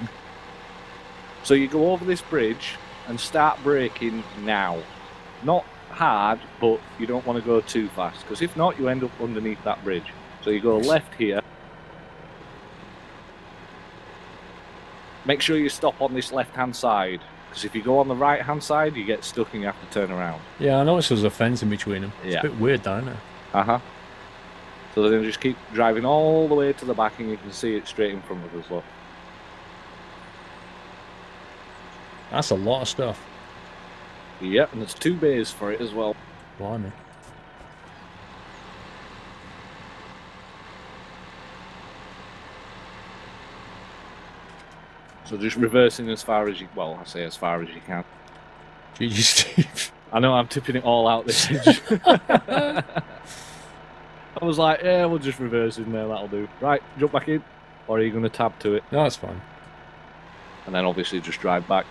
So you go over this bridge and start braking now. Not hard, but you don't want to go too fast, because if not, you end up underneath that bridge. So you go left here. Make sure you stop on this left-hand side, because if you go on the right-hand side, you get stuck and you have to turn around. Yeah, I noticed there's a fence in between them. It's Yeah. a bit weird, though, isn't it? Uh-huh. So then just keep driving all the way to the back, and you can see it straight in front of us, look. That's a lot of stuff. Yep, and there's 2 bays for it as well. Blimey. So just reversing as far as you, well, I say as far as you can. GG, Steve. I know I'm tipping it all out this edge. I was like, yeah, we'll just reverse in there, that'll do. Right, jump back in. Or are you going to tab to it? No, that's fine. And then obviously just drive back.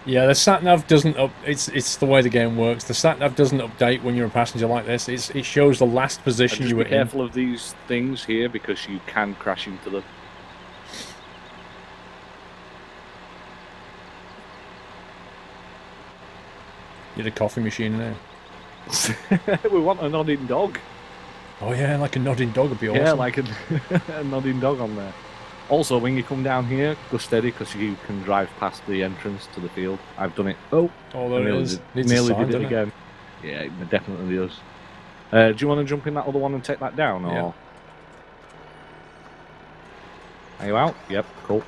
Yeah, the sat nav doesn't up. It's the way the game works. The sat nav doesn't update when you're a passenger like this. It shows the last position And you just were be careful of these things here because you can crash into them. in. Need a coffee machine in there. We want a nodding dog. Oh yeah, like a nodding dog would be awesome. Yeah, like a nodding dog on there. Also, when you come down here, go steady because you can drive past the entrance to the field. I've done it. Oh, there it is. Nearly did it again. Yeah, it definitely does. Do you want to jump in that other one and take that down, or? Yeah. Are you out? Yep, cool.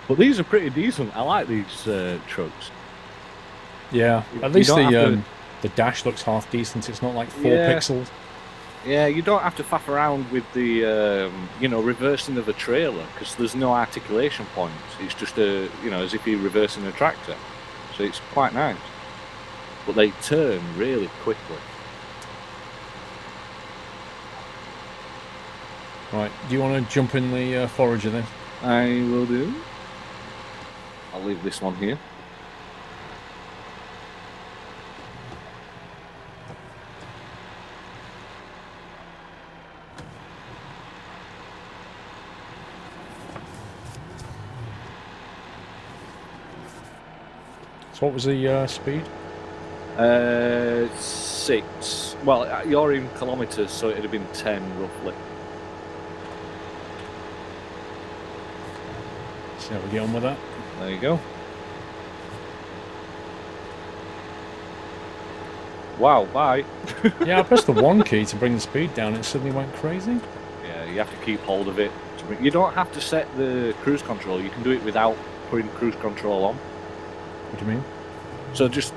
But these are pretty decent. I like these trucks. Yeah, at least the dash looks half decent. It's not like 4 pixels. Yeah, you don't have to faff around with the reversing of a trailer because there's no articulation points. It's just as if you're reversing a tractor. So it's quite nice. But they turn really quickly. Right, do you want to jump in the forager then? I will do. I'll leave this one here. So what was the speed? 6. Well, you're in kilometres, so it'd have been 10 roughly. So we get on with that. There you go. Wow, bye. Yeah, I pressed the 1 key to bring the speed down and it suddenly went crazy. Yeah, you have to keep hold of it. You don't have to set the cruise control. You can do it without putting cruise control on. What do you mean? So just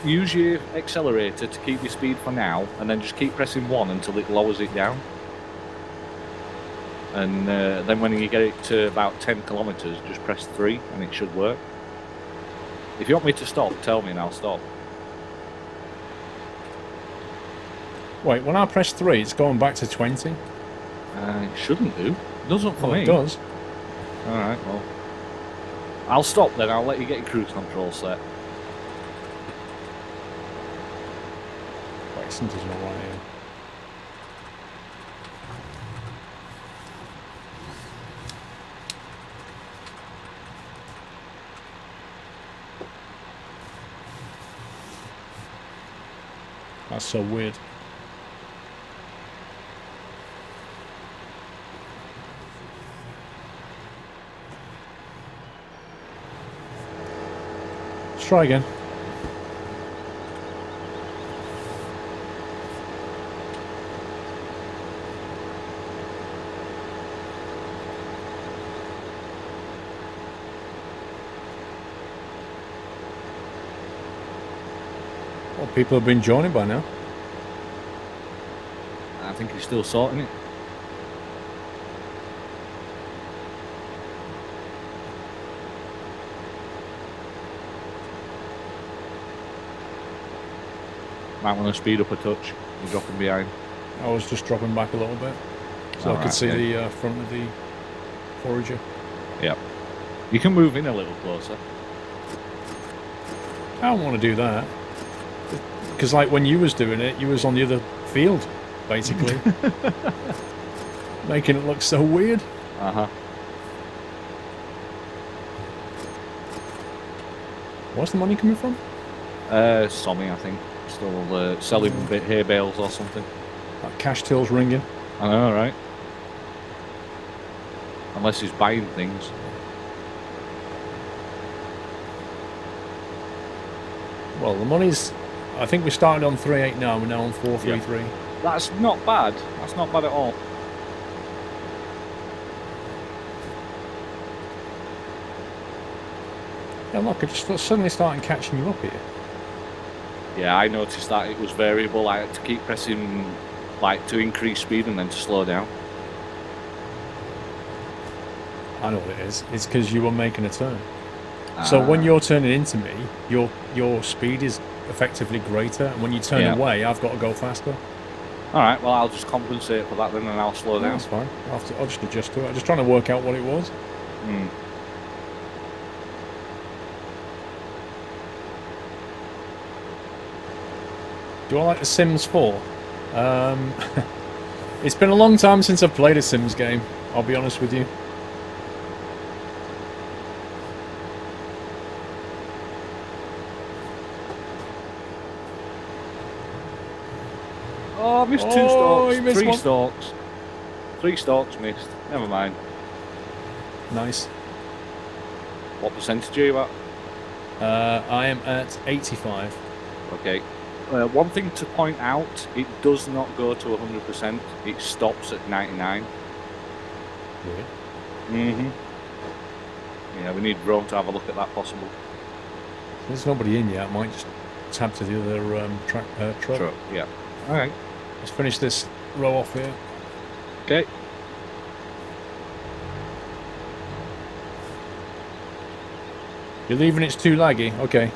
use your accelerator to keep your speed for now, and then just keep pressing 1 until it lowers it down. And then when you get it to about 10 kilometres, just press 3 and it should work. If you want me to stop, tell me and I'll stop. Wait, when I press 3, it's going back to 20? It shouldn't do. It doesn't for me. It does. Alright, well. I'll stop then, I'll let you get your cruise control set. Wait, something's not right here. That's so weird. Let's try again. Well, people have been joining by now. I think he's still sorting it. Might want to speed up a touch. You're dropping behind. I was just dropping back a little bit so I could see the front of the forager. Yep. You can move in a little closer. I don't want to do that. Because like when you was doing it, you was on the other field, basically. Making it look so weird. Uh-huh. Where's the money coming from? Sommy, I think. Still selling hay bales or something. That cash till's ringing. I know, right? Unless he's buying things. Well, the money's... I think we started on 3.8 now, we're now on 4.33. Yeah. That's not bad. That's not bad at all. Yeah, look, it's just suddenly starting catching you up here. Yeah, I noticed that it was variable. I had to keep pressing like to increase speed and then to slow down. I know what it is. It's because you were making a turn. So when you're turning into me, your speed is effectively greater, and when you turn away, I've got to go faster. All right, well, I'll just compensate for that then, and I'll slow down. That's fine. I'll just adjust to it. I'm just trying to work out what it was. Do I like The Sims 4? It's been a long time since I've played a Sims game, I'll be honest with you. Oh, I missed 2 stalks. You missed 3 one. stalks. 3 stalks missed. Never mind. Nice. What percentage are you at? I am at 85. Okay. One thing to point out, it does not go to 100%. It stops at 99. Really? Yeah, we need Rome to have a look at that possible. There's nobody in yet. I might just tab to the other truck. Yeah. All right. Let's finish this row off here. Okay. You're leaving it's too laggy. Okay.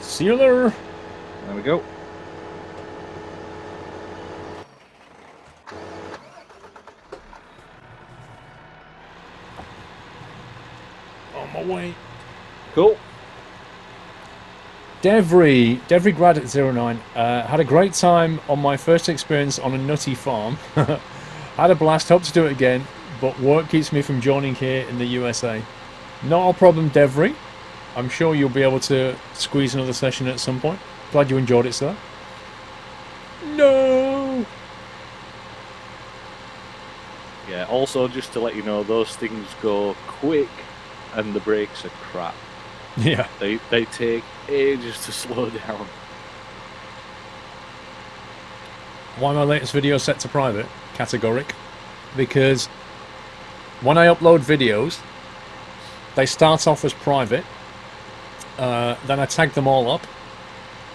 Sealer. There we go. On my way. Cool. Devry Grad at 09. Had a great time on my first experience on a nutty farm. Had a blast, hope to do it again, but work keeps me from joining here in the USA. Not a problem, Devry. I'm sure you'll be able to squeeze another session at some point. Glad you enjoyed it, sir. No! Yeah, also just to let you know, those things go quick and the brakes are crap. Yeah. They take ages to slow down. Why my latest video set to private? Categoric. Because when I upload videos, they start off as private. Then I tag them all up,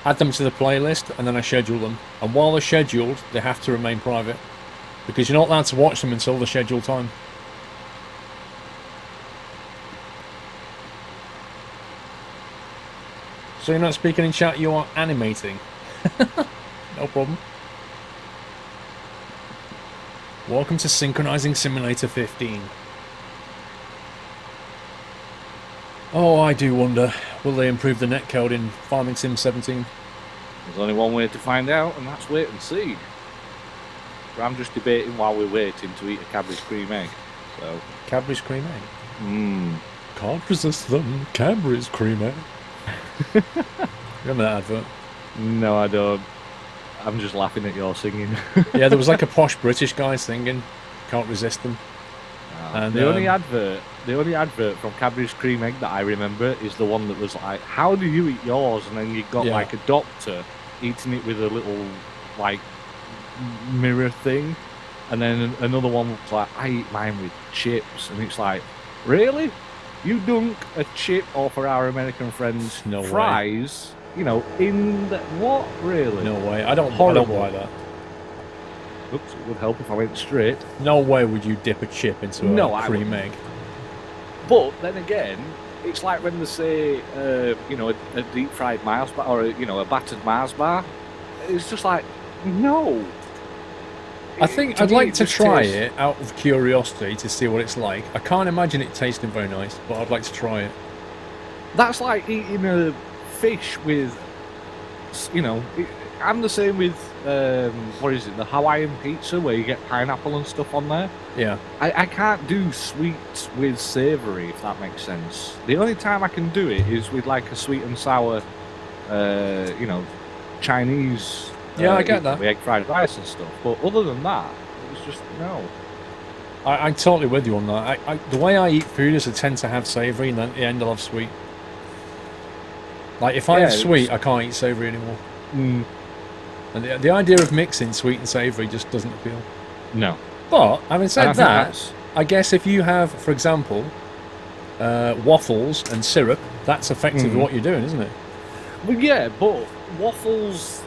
add them to the playlist, and then I schedule them. And while they're scheduled, they have to remain private. Because you're not allowed to watch them until the scheduled time. So you're not speaking in chat, you are animating. No problem. Welcome to Synchronizing Simulator 15. Oh, I do wonder, will they improve the netcode in Farming Sim 17? There's only one way to find out, and that's wait and see. But I'm just debating while we're waiting to eat a Cadbury's cream egg. So Cadbury's cream egg? Can't resist them, Cadbury's cream egg. Remember that advert? No, I don't. I'm just laughing at your singing. Yeah, there was like a posh British guy singing, can't resist them. And the only advert from Cadbury's cream egg that I remember is the one that was like, "How do you eat yours?" And then you got like a doctor eating it with a little like mirror thing, and then another one was like, "I eat mine with chips," and it's like, really? You dunk a chip, or for our American friends, no fries? Way. You know, in the what? Really? No way. I don't buy that. Oops, it would help if I went straight. No way would you dip a chip into a cream egg. But then again, it's like when they say, you know, a deep fried Mars bar or a battered Mars bar. It's just like, no. I think I'd like to try it out of curiosity to see what it's like. I can't imagine it tasting very nice, but I'd like to try it. That's like eating a fish with, you know. I'm the same with, what is it, the Hawaiian pizza where you get pineapple and stuff on there. Yeah. I can't do sweet with savoury, if that makes sense. The only time I can do it is with like a sweet and sour, you know, Chinese. Yeah, I get that. With egg fried rice and stuff. But other than that, it's just, no. I'm totally with you on that. The way I eat food is I tend to have savoury and then at the end I'll have sweet. Like, if I have sweet, I can't eat savoury anymore. And the idea of mixing sweet and savoury just doesn't appeal. No. But, having said that, I guess if you have, for example, waffles and syrup, that's effectively what you're doing, isn't it? Well, yeah, but waffles,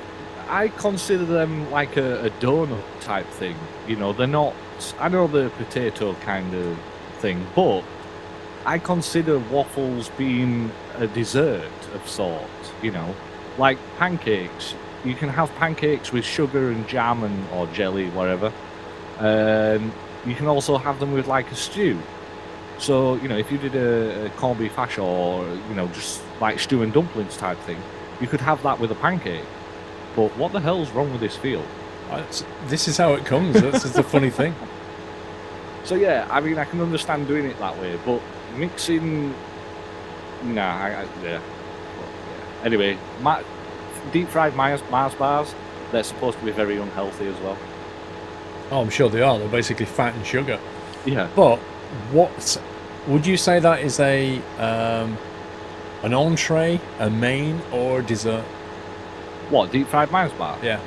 I consider them like a donut type thing. You know, they're not. I know they're a potato kind of thing, but I consider waffles being a dessert of sorts. You know, like pancakes. You can have pancakes with sugar and jam or jelly, whatever. You can also have them with like a stew. So, you know, if you did a corned beef hash or, you know, just like stew and dumplings type thing, you could have that with a pancake. But what the hell's wrong with this field? This is how it comes. That's the funny thing. So, yeah, I mean, I can understand doing it that way, but mixing... Nah, yeah. But, yeah. Anyway, deep-fried Mars bars, they're supposed to be very unhealthy as well. Oh, I'm sure they are. They're basically fat and sugar. Yeah. But what would you say that is an entree, a main, or a dessert? What, deep-fried Mars bar? Yeah.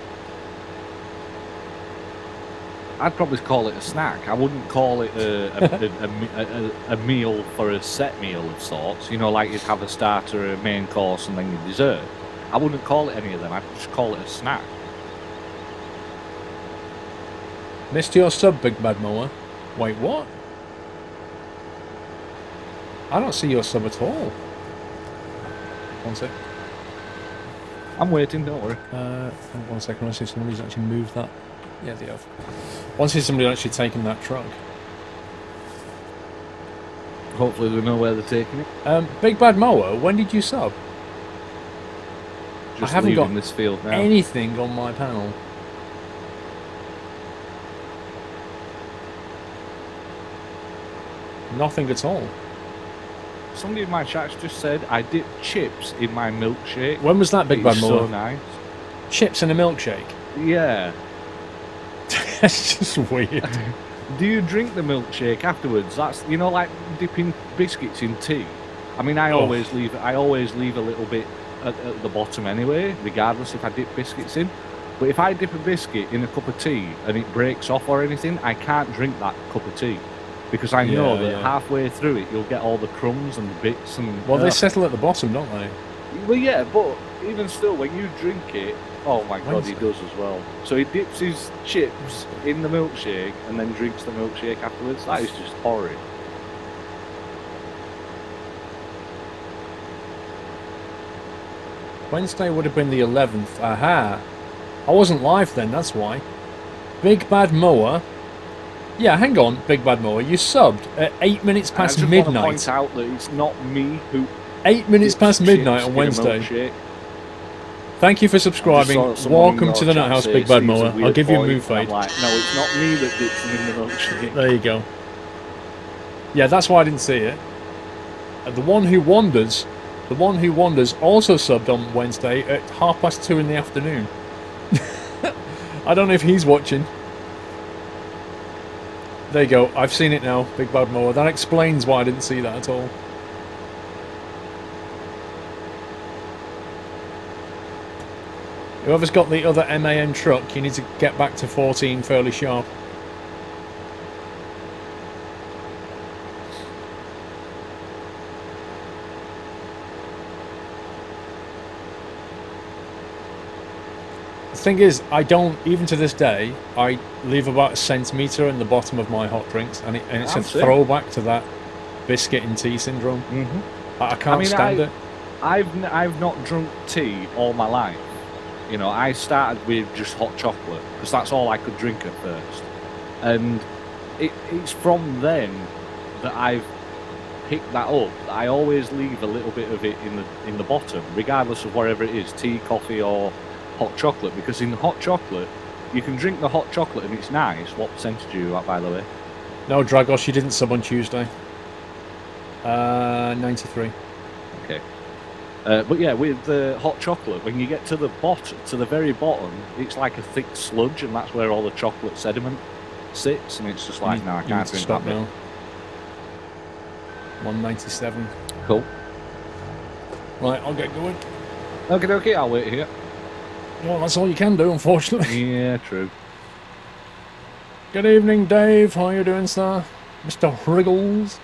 I'd probably call it a snack. I wouldn't call it a meal for a set meal of sorts. You know, like you'd have a starter, a main course, and then your dessert. I wouldn't call it any of them. I'd just call it a snack. Missed your sub, Big Bad Mower. Wait, what? I don't see your sub at all. One sec. I'm waiting, don't worry. 1 second, let's see if somebody's actually moved that. Yeah, they have. Once is somebody actually taken that truck. Hopefully they know where they're taking it. Big Bad Mower, when did you sub? Just I haven't leaving got this field now. anything on my panel. Nothing at all. Somebody in my chat just said I dip chips in my milkshake. When was that, Big Bad Mower? So nice. Chips in a milkshake? Yeah. That's just weird. Do you drink the milkshake afterwards? That's, you know, like dipping biscuits in tea. I mean, I always leave a little bit at the bottom anyway, regardless if I dip biscuits in. But if I dip a biscuit in a cup of tea and it breaks off or anything, I can't drink that cup of tea. Because I know that halfway through it, you'll get all the crumbs and bits and... Well, they settle at the bottom, don't they? Well, yeah, but even still, when you drink it... Oh my god, he does as well. So he dips his chips in the milkshake and then drinks the milkshake afterwards. That is just horrid. Wednesday would have been the 11th. Aha! I wasn't live then, that's why. Big Bad Mower... Yeah, hang on, Big Bad Mower. You subbed at 8 minutes past midnight. I just want to point out that it's not me who... 8 minutes past midnight on Wednesday. Thank you for subscribing. Welcome to the Nut House, Big Bad Mower. I'll give you a move fade. Like, no, it's not me that dips them in the milkshake. There you go. Yeah, that's why I didn't see it. The one who wanders also subbed on Wednesday at 2:30 in the afternoon. I don't know if he's watching. There you go. I've seen it now, Big Bad Mower. That explains why I didn't see that at all. Whoever's got the other MAN truck, you need to get back to 14 fairly sharp. The thing is, I don't, even to this day, I leave about a centimetre in the bottom of my hot drinks, and it's a throwback to that biscuit and tea syndrome. I can't stand it. I've not drunk tea all my life. You know, I started with just hot chocolate, because that's all I could drink at first. And it's from then that I've picked that up. I always leave a little bit of it in the bottom, regardless of whatever it is, tea, coffee, or hot chocolate, because in hot chocolate you can drink the hot chocolate and it's nice. What percentage are you at, by the way? No, Dragos, you didn't sub on Tuesday. 93. Okay. But yeah, with the hot chocolate, when you get to the very bottom, it's like a thick sludge, and that's where all the chocolate sediment sits, and it's just like, no, I can't drink that now. 197. Cool. Right, I'll get going. Okay, I'll wait here. Well, that's all you can do, unfortunately. Yeah, true. Good evening, Dave. How you doing, sir? Mr. Wriggles.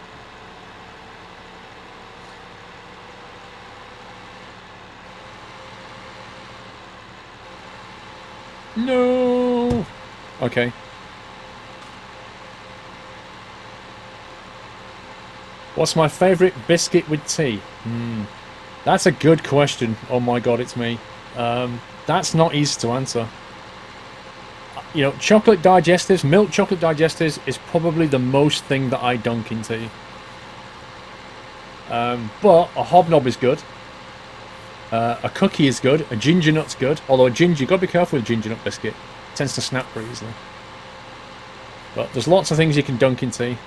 No. Okay. What's my favourite biscuit with tea? That's a good question. Oh my god, it's me. That's not easy to answer. You know, chocolate digestives, milk chocolate digestives is probably the most thing that I dunk in tea. But a hobnob is good. A cookie is good. A ginger nut's good. Although a ginger, you've got to be careful with a ginger nut biscuit. It tends to snap pretty easily. But there's lots of things you can dunk in tea.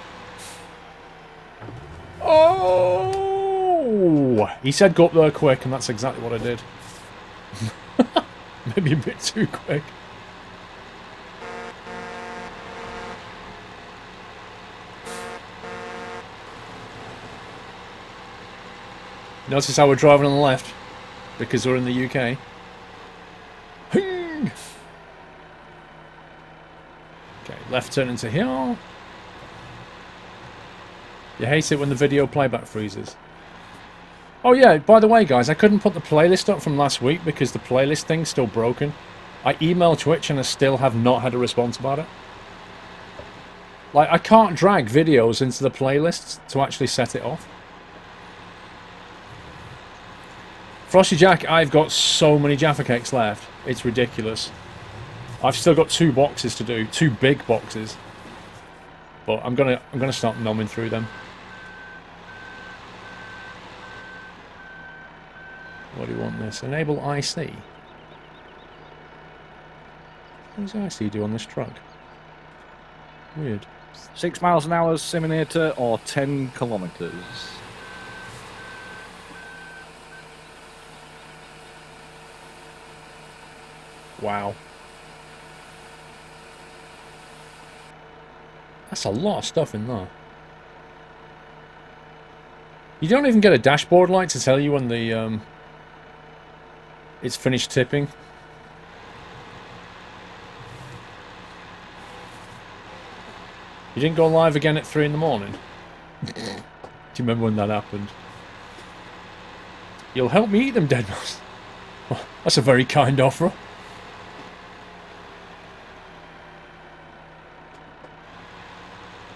Oh! He said go up there quick, and that's exactly what I did. Maybe a bit too quick. Notice how we're driving on the left, because we're in the UK. Okay, left turn into here. You hate it when the video playback freezes. Oh yeah, by the way guys, I couldn't put the playlist up from last week because the playlist thing's still broken. I emailed Twitch and I still have not had a response about it. Like, I can't drag videos into the playlists to actually set it off. Frosty Jack, I've got so many Jaffa cakes left. It's ridiculous. I've still got 2 boxes to do, 2 big boxes. But I'm gonna start nomming through them. What do you want this? Enable IC. What does IC do on this truck? Weird. 6 miles an hour simulator or 10 kilometers. Wow. That's a lot of stuff in there. You don't even get a dashboard light to tell you when the it's finished tipping. You didn't go live again at 3 in the morning? Do you remember when that happened? You'll help me eat them, dead mouse. Oh, that's a very kind offer.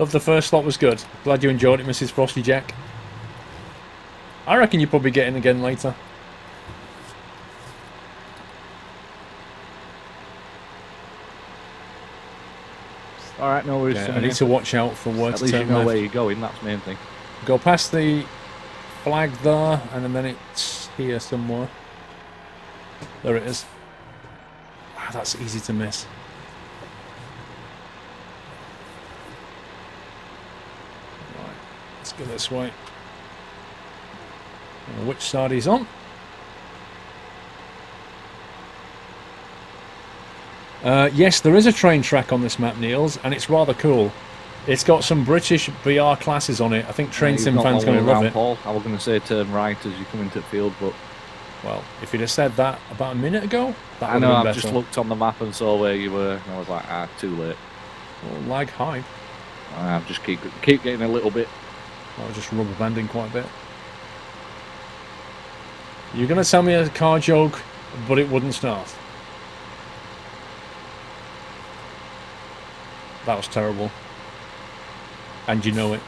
Love the first slot was good. Glad you enjoyed it, Mrs. Frosty Jack. I reckon you'll probably get in again later. Alright, no worries. Okay, I need to watch out for words. At least you know where you're going, that's the main thing. Go past the flag there, and then it's here somewhere. There it is. Wow, that's easy to miss. Right, let's go this way. Which side he's on? Yes, there is a train track on this map, Niels, and it's rather cool. It's got some British VR classes on it. I think Train Sim fans are going to love it. Paul. I was going to say turn right as you come into the field, but... Well, if you'd have said that about a minute ago, that would have been I know, better. I just looked on the map and saw where you were, and I was like, too late. Well, lag high. I just keep getting a little bit... I was just rubber banding quite a bit. You're going to tell me a car joke, but it wouldn't start. That was terrible. And you know it.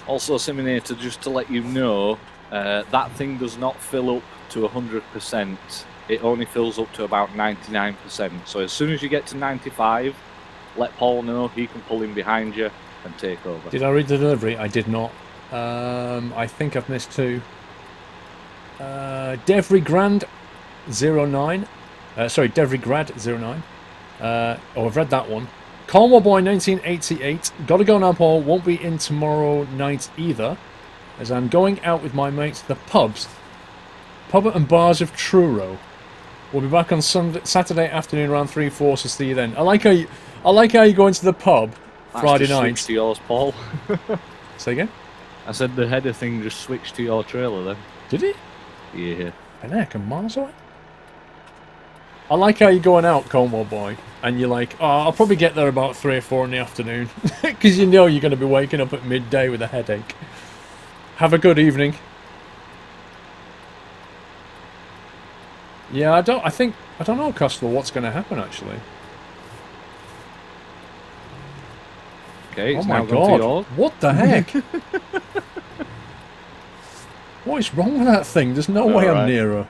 Also, Siminator, just to let you know, that thing does not fill up to 100%. It only fills up to about 99%. So as soon as you get to 95, let Paul know. He can pull in behind you and take over. Did I read the delivery? I did not. I think I've missed 2. Devry Grand 09. Sorry, Devry Grad 09. Oh, I've read that one. Cornwall Boy 1988. Gotta go now, Paul. Won't be in tomorrow night either, as I'm going out with my mates to the pubs. Pub and bars of Truro. We'll be back on Saturday afternoon around 3-4, so see you then. I like how you go into the pub Friday night. Switched to yours, Paul. Say again? I said the header thing just switched to your trailer then. Did it? Yeah. An heck, miles away? I like how you're going out, Cornwall boy, and you're like, oh, I'll probably get there about 3 or 4 in the afternoon, because you know you're going to be waking up at midday with a headache. Have a good evening. Yeah, I don't know, Costel, what's going to happen, actually. Okay, it's oh my now gone to god, yours. what the heck? What is wrong with that thing? There's no way I'm near her.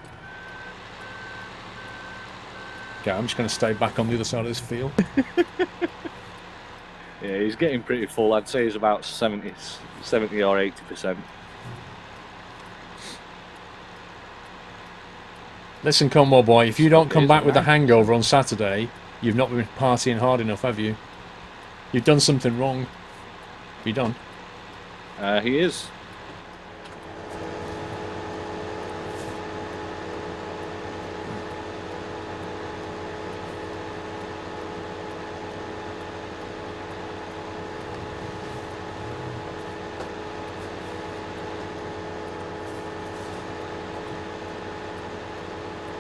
Okay, I'm just going to stay back on the other side of this field. Yeah, he's getting pretty full. I'd say he's about 70 or 80%. Listen, Cornwall boy, if you don't come back with a 90%. hangover on Saturday, you've not been partying hard enough, have you? You've done something wrong. You done? He is.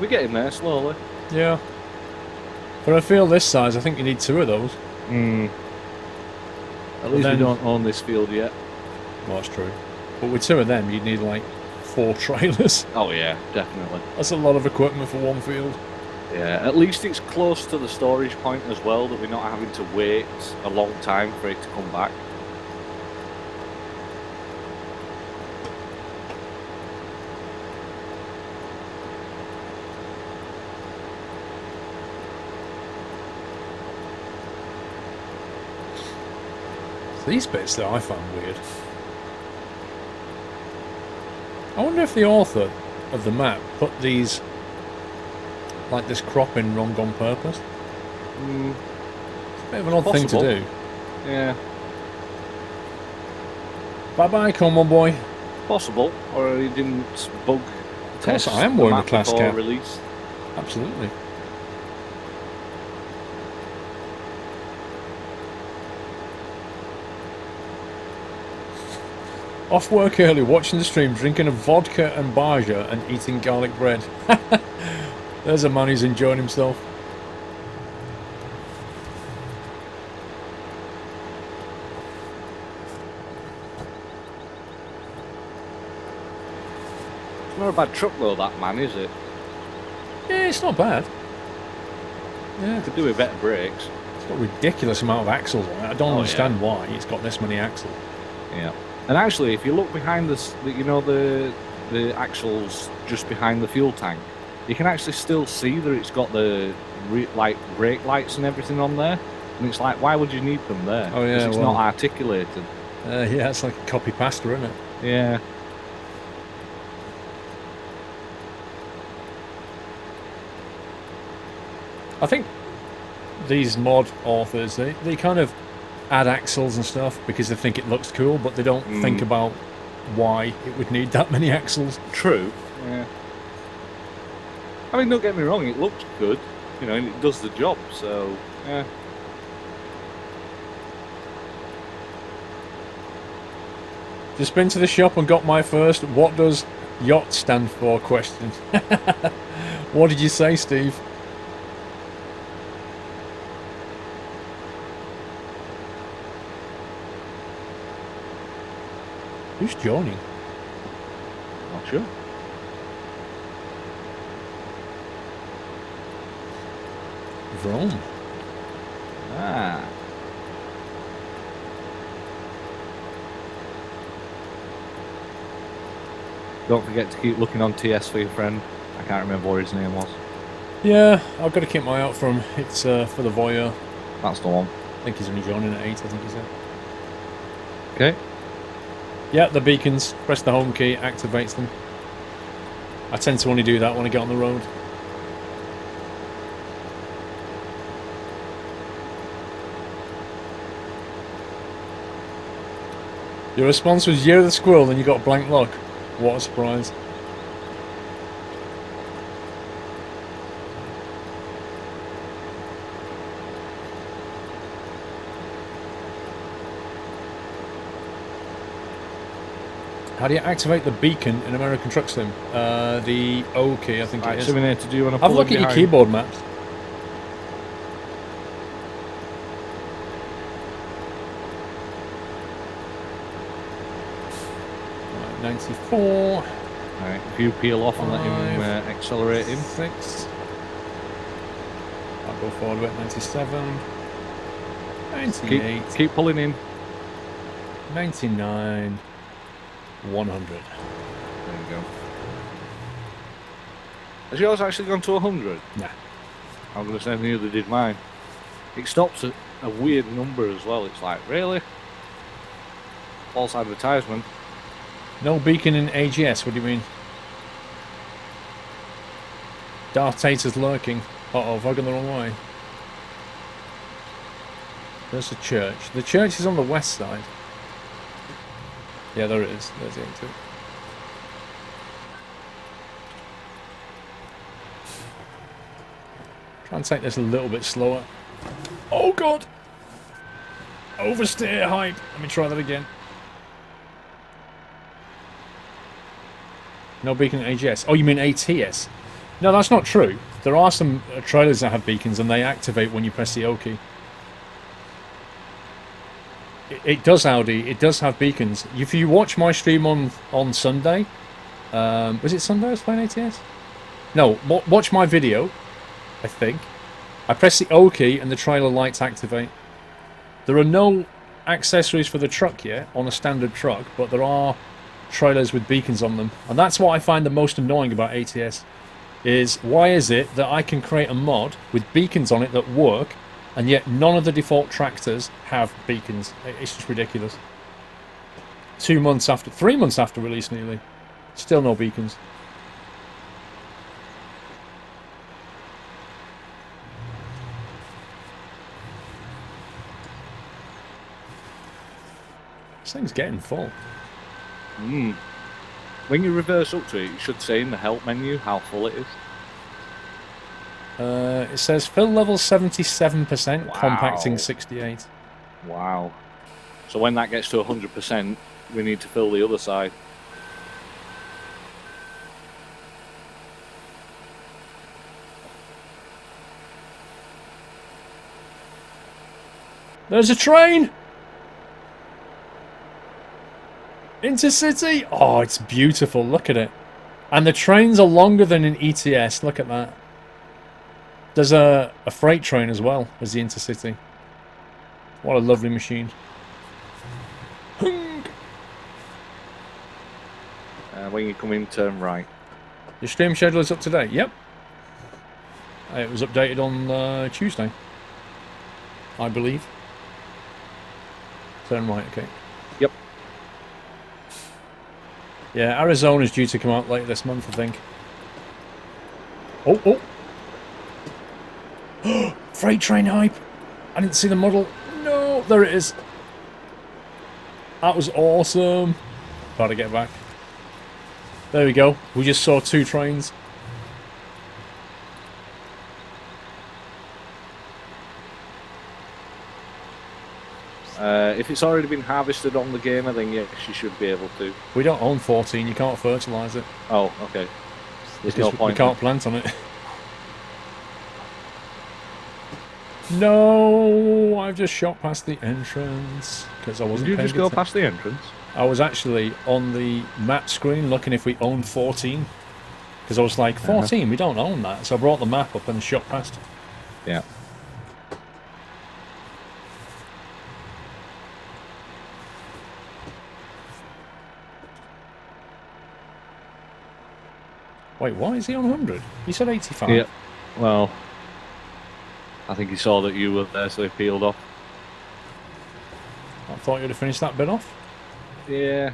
We're getting there slowly. Yeah. For a field this size, I think you need 2 of those. At least we don't own this field yet. Well, that's true. But with 2 of them, you'd need like 4 trailers. Oh yeah, definitely. That's a lot of equipment for one field. Yeah, at least it's close to the storage point as well, that we're not having to wait a long time for it to come back. These bits that I found weird. I wonder if the author of the map put these, like this crop in wrong on purpose. It's a bit of an odd thing to do. Yeah. Bye bye, come on boy. Possible, or he didn't bug test. I am wearing the the class before cap. release. Absolutely. Off work early, watching the stream, drinking a vodka and Baja and eating garlic bread. There's a man who's enjoying himself. It's not a bad truck though, that man, is it? Yeah, it's not bad. Yeah, Could do with better brakes. It's got a ridiculous amount of axles on it. I don't understand why it's got this many axles. Yeah. And actually, if you look behind this, you know, the axles just behind the fuel tank, you can actually still see that it's got the like brake lights and everything on there. And it's like, why would you need them there? Oh yeah, because it's not articulated. Yeah, it's like a copy pasta, isn't it? Yeah. I think these mod authors, they kind of add axles and stuff because they think it looks cool, but they don't think about why it would need that many axles. True. Yeah. I mean, don't get me wrong, it looks good, you know, and it does the job, so, yeah. Just been to the shop and got my first "what does yacht stand for" question. What did you say, Steve? Who's joining? Not sure. Vroom. Ah. Don't forget to keep looking on TS for your friend. I can't remember what his name was. Yeah, I've got to keep my eye out for him. It's for the voyeur. That's the one. I think he's only joining at 8, I think he said. Okay. Yeah, the beacons. Press the home key, activates them. I tend to only do that when I get on the road. Your response was "Year of the Squirrel," and you got blank luck. What a surprise. How do you activate the beacon in American Truck Sim? The O key, I think it is. So we need to do on a Have a look at your keyboard maps. 94. Right, if you peel off and let him accelerate in. 6. I'll go forward a bit. 97. 98. Keep pulling in. 99. 100. There you go. Has yours actually gone to 100? Nah. I'm going to say neither did mine. It stops at a weird number as well. It's like, really? False advertisement. No beacon in AGS, what do you mean? Darth Tater's lurking. Uh-oh, have I gone the wrong way? There's a church. The church is on the west side. Yeah, there it is. There's the exit. Try and take this a little bit slower. Oh god! Oversteer height. Let me try that again. No beacon in AGS. Oh, you mean ATS? No, that's not true. There are some trailers that have beacons and they activate when you press the O key. It does, Audi. It does have beacons. If you watch my stream on Sunday, was it Sunday I was playing ATS? No, watch my video, I think. I press the O key and the trailer lights activate. There are no accessories for the truck yet on a standard truck, but there are trailers with beacons on them. And that's what I find the most annoying about ATS. Is why is it that I can create a mod with beacons on it that work, and yet none of the default tractors have beacons? It's just ridiculous. 3 months after release nearly, still no beacons. This thing's getting full. When you reverse up to it, you should say in the help menu how full it is. It says fill level 77%, Wow. compacting 68. Wow. So when that gets to 100%, we need to fill the other side. There's a train! Intercity! Oh, it's beautiful. Look at it. And the trains are longer than in ETS. Look at that. There's a freight train as well as the Intercity. What a lovely machine. When you come in, turn right. Your stream schedule is up to date? Yep. It was updated on Tuesday, I believe. Turn right, okay. Yep. Yeah, Arizona's due to come out later this month, I think. Oh! Freight train hype! I didn't see the model. No, there it is. That was awesome. Got to get back. There we go. We just saw 2 trains. If it's already been harvested on the gamer, then yes, you should be able to. We don't own 14. You can't fertilise it. Oh, okay. There's Because no we point. can't plant on it. No, I've just shot past the entrance because I wasn't. Did you paying just go attention. past the entrance? I was actually on the map screen looking if we owned 14 because I was like 14. We don't own that, so I brought the map up and shot past. Yeah. Wait, why is he on 100? He said 85. Yeah. Well, I think he saw that you were there, so he peeled off. I thought you'd have finished that bit off. Yeah.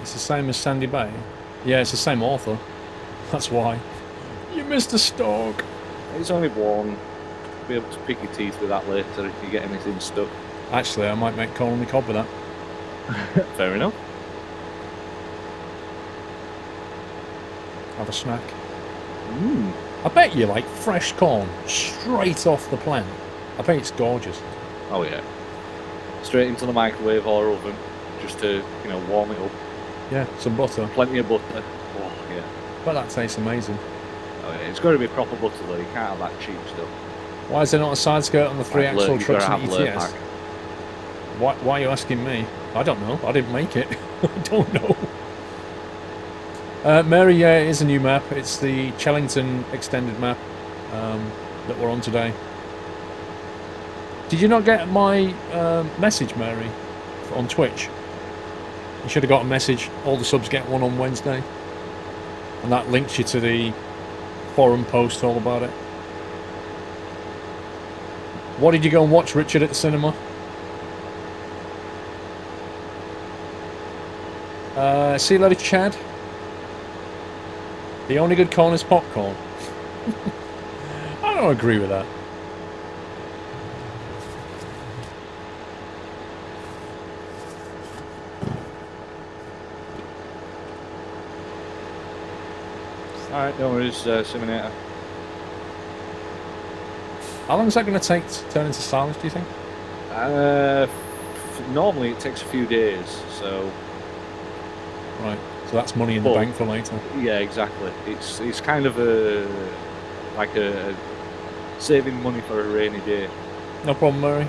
It's the same as Sandy Bay. Yeah, it's the same author. That's why. You missed a stalk. It's only one. Be able to pick your teeth with that later if you get anything stuck. Actually, I might make corn on the cob with that. Fair enough. Have a snack. Mm. I bet you like fresh corn straight off the plant. I bet it's gorgeous. Oh yeah. Straight into the microwave or oven, just to warm it up. Yeah, some butter. Plenty of butter. Oh yeah. But that tastes amazing. Oh yeah. It's got to be proper butter though. You can't have that cheap stuff. Why is there not a side skirt on the 3-axle You've trucks gotta and have lure ETS? pack. Why are you asking me? I don't know. I didn't make it. I don't know. Mary, yeah, it is a new map. It's the Chellington extended map that we're on today. Did you not get my message, Mary, on Twitch? You should have got a message. All the subs get one on Wednesday. And that links you to the forum post all about it. What did you go and watch, Richard, at the cinema? Silage Chad. The only good corn is popcorn. I don't agree with that. Alright, no worries, Siminator. How long is that going to take to turn into silage, do you think? Normally it takes a few days, so... Right, so that's money in the bank for later. Yeah, exactly. It's kind of like a saving money for a rainy day. No problem, Murray.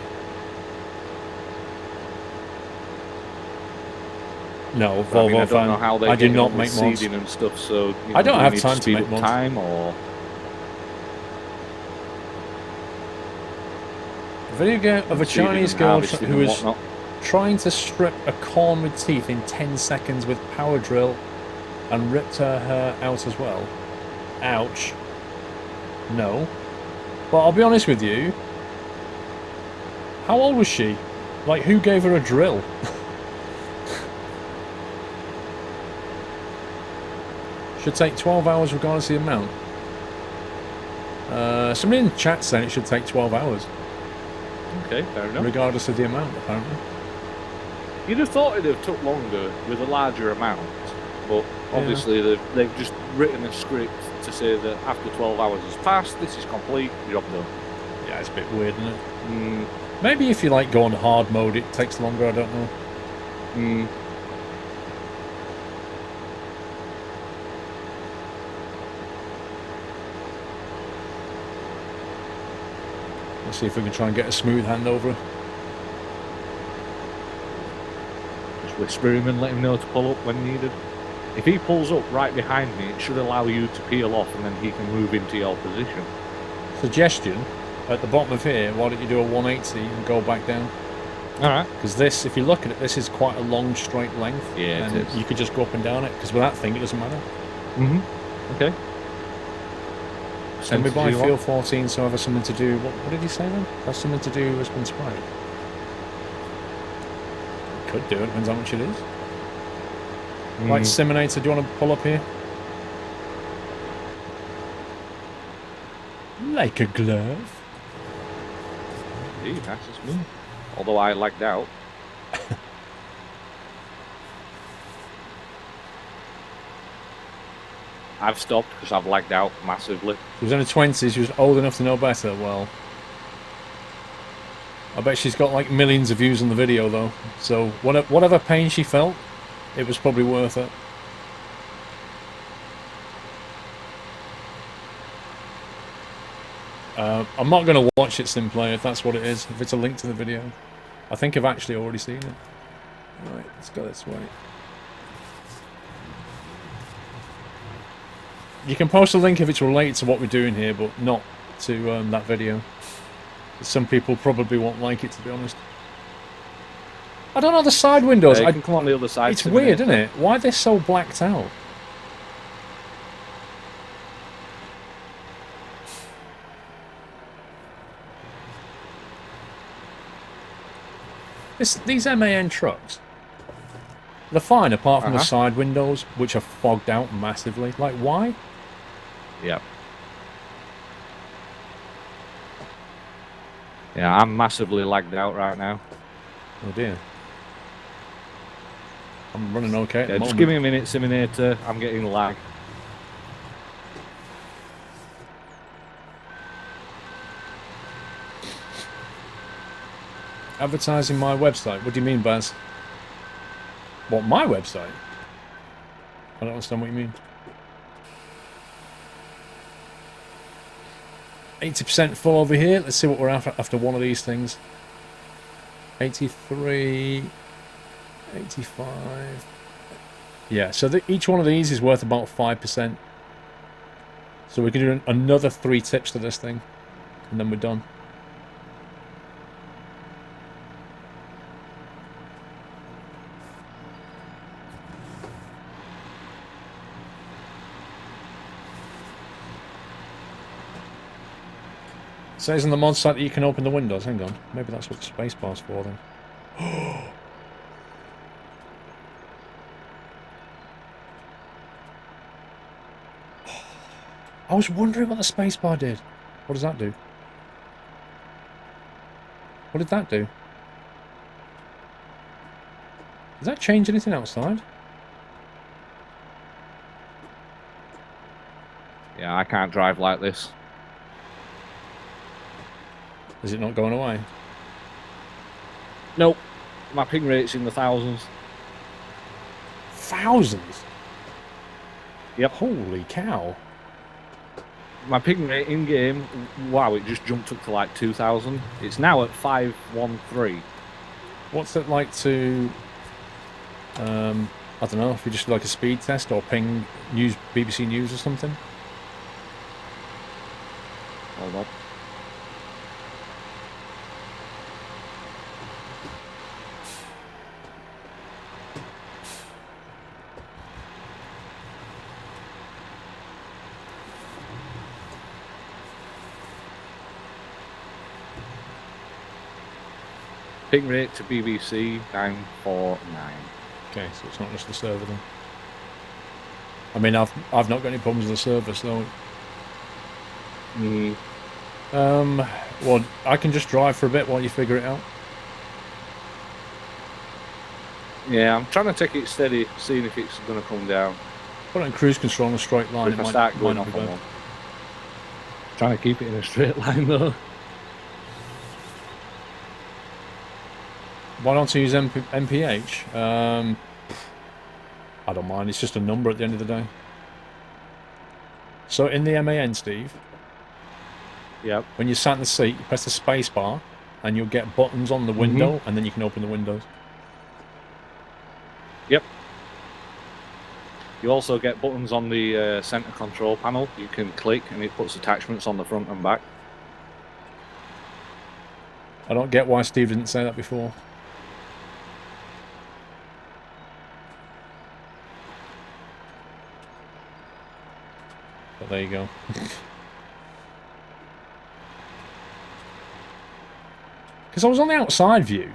No, Volvo I mean, I don't know how I do not make mods. seeding and stuff, so you know, I don't have need time to speed make up mods. time or A video game of a seeding Chinese and girl harvesting who and is whatnot. trying to strip a corn with teeth in 10 seconds with power drill and ripped her hair out as well. Ouch. No. But I'll be honest with you. How old was she? Like, who gave her a drill? Should take 12 hours regardless of the amount. Somebody in the chat saying it should take 12 hours. Okay, fair enough. Regardless of the amount, apparently. You'd have thought it'd have took longer with a larger amount, but obviously they've just written a script to say that after 12 hours has passed, this is complete, job done. Yeah, it's a bit weird, isn't it? Maybe if you like go on hard mode, it takes longer. I don't know. Let's see if we can try and get a smooth handover. Just whisper him and let him know to pull up when needed. If he pulls up right behind me, it should allow you to peel off and then he can move into your position. Suggestion, at the bottom of here, why don't you do a 180 and go back down? Alright. Because this, if you look at it, this is quite a long straight length. Yeah, and it is. you could just go up and down it, because with that thing, it doesn't matter. Okay. Send me by field 14, so have something to do. What did he say then? Have something to do has been sprayed. Could do it, depends how much it is. Right, Siminator, do you want to pull up here? Like a glove. Gee, that's just me. Although I lagged out. I've stopped because I've lagged out massively. She was in her 20s, she was old enough to know better. Well, I bet she's got like millions of views on the video though. So whatever pain she felt, it was probably worth it. I'm not going to watch it, Simplay, if that's what it is. If it's a link to the video. I think I've actually already seen it. Right, let's go this way. You can post a link if it's related to what we're doing here, but not to that video. Some people probably won't like it, to be honest. I don't know the side windows. You can come on the other side. It's weird, isn't it? Why are they so blacked out? These MAN trucks, they're fine apart from the side windows, which are fogged out massively. Like, why? Yep. Yeah, I'm massively lagged out right now. Oh dear. I'm running okay at the moment. Just give me a minute, Siminator. I'm getting lag. Advertising my website. What do you mean, Baz? What, my website? I don't understand what you mean. 80% full over here. Let's see what we're after one of these things. 83, 85. Yeah, so each one of these is worth about 5%. So we can do another 3 tips to this thing, and then we're done. It says on the mod site that you can open the windows. Hang on, maybe that's what the spacebar's for then. I was wondering what the spacebar did. What does that do? What did that do? Does that change anything outside? Yeah, I can't drive like this. Is it not going away? Nope. My ping rate's in the thousands. Thousands? Yep. Holy cow. My ping rate in game, wow, it just jumped up to like 2,000. It's now at 513. What's it like to, I don't know, if you just do like a speed test or ping news, BBC News or something? Hold on. Ping rate to BBC 949. Okay, so it's not just the server then. I mean, I've not got any problems with the server, so. Well, I can just drive for a bit while you figure it out. Yeah, I'm trying to take it steady, seeing if it's going to come down. Put it in cruise control on a straight line. If I start going off on one. Trying to keep it in a straight line though. Why don't I use MPH? I don't mind, it's just a number at the end of the day. So in the MAN, Steve, yep. When you're sat in the seat, you press the space bar and you'll get buttons on the window and then you can open the windows. Yep. You also get buttons on the center control panel. You can click and it puts attachments on the front and back. I don't get why Steve didn't say that before. But there you go. Because I was on the outside view.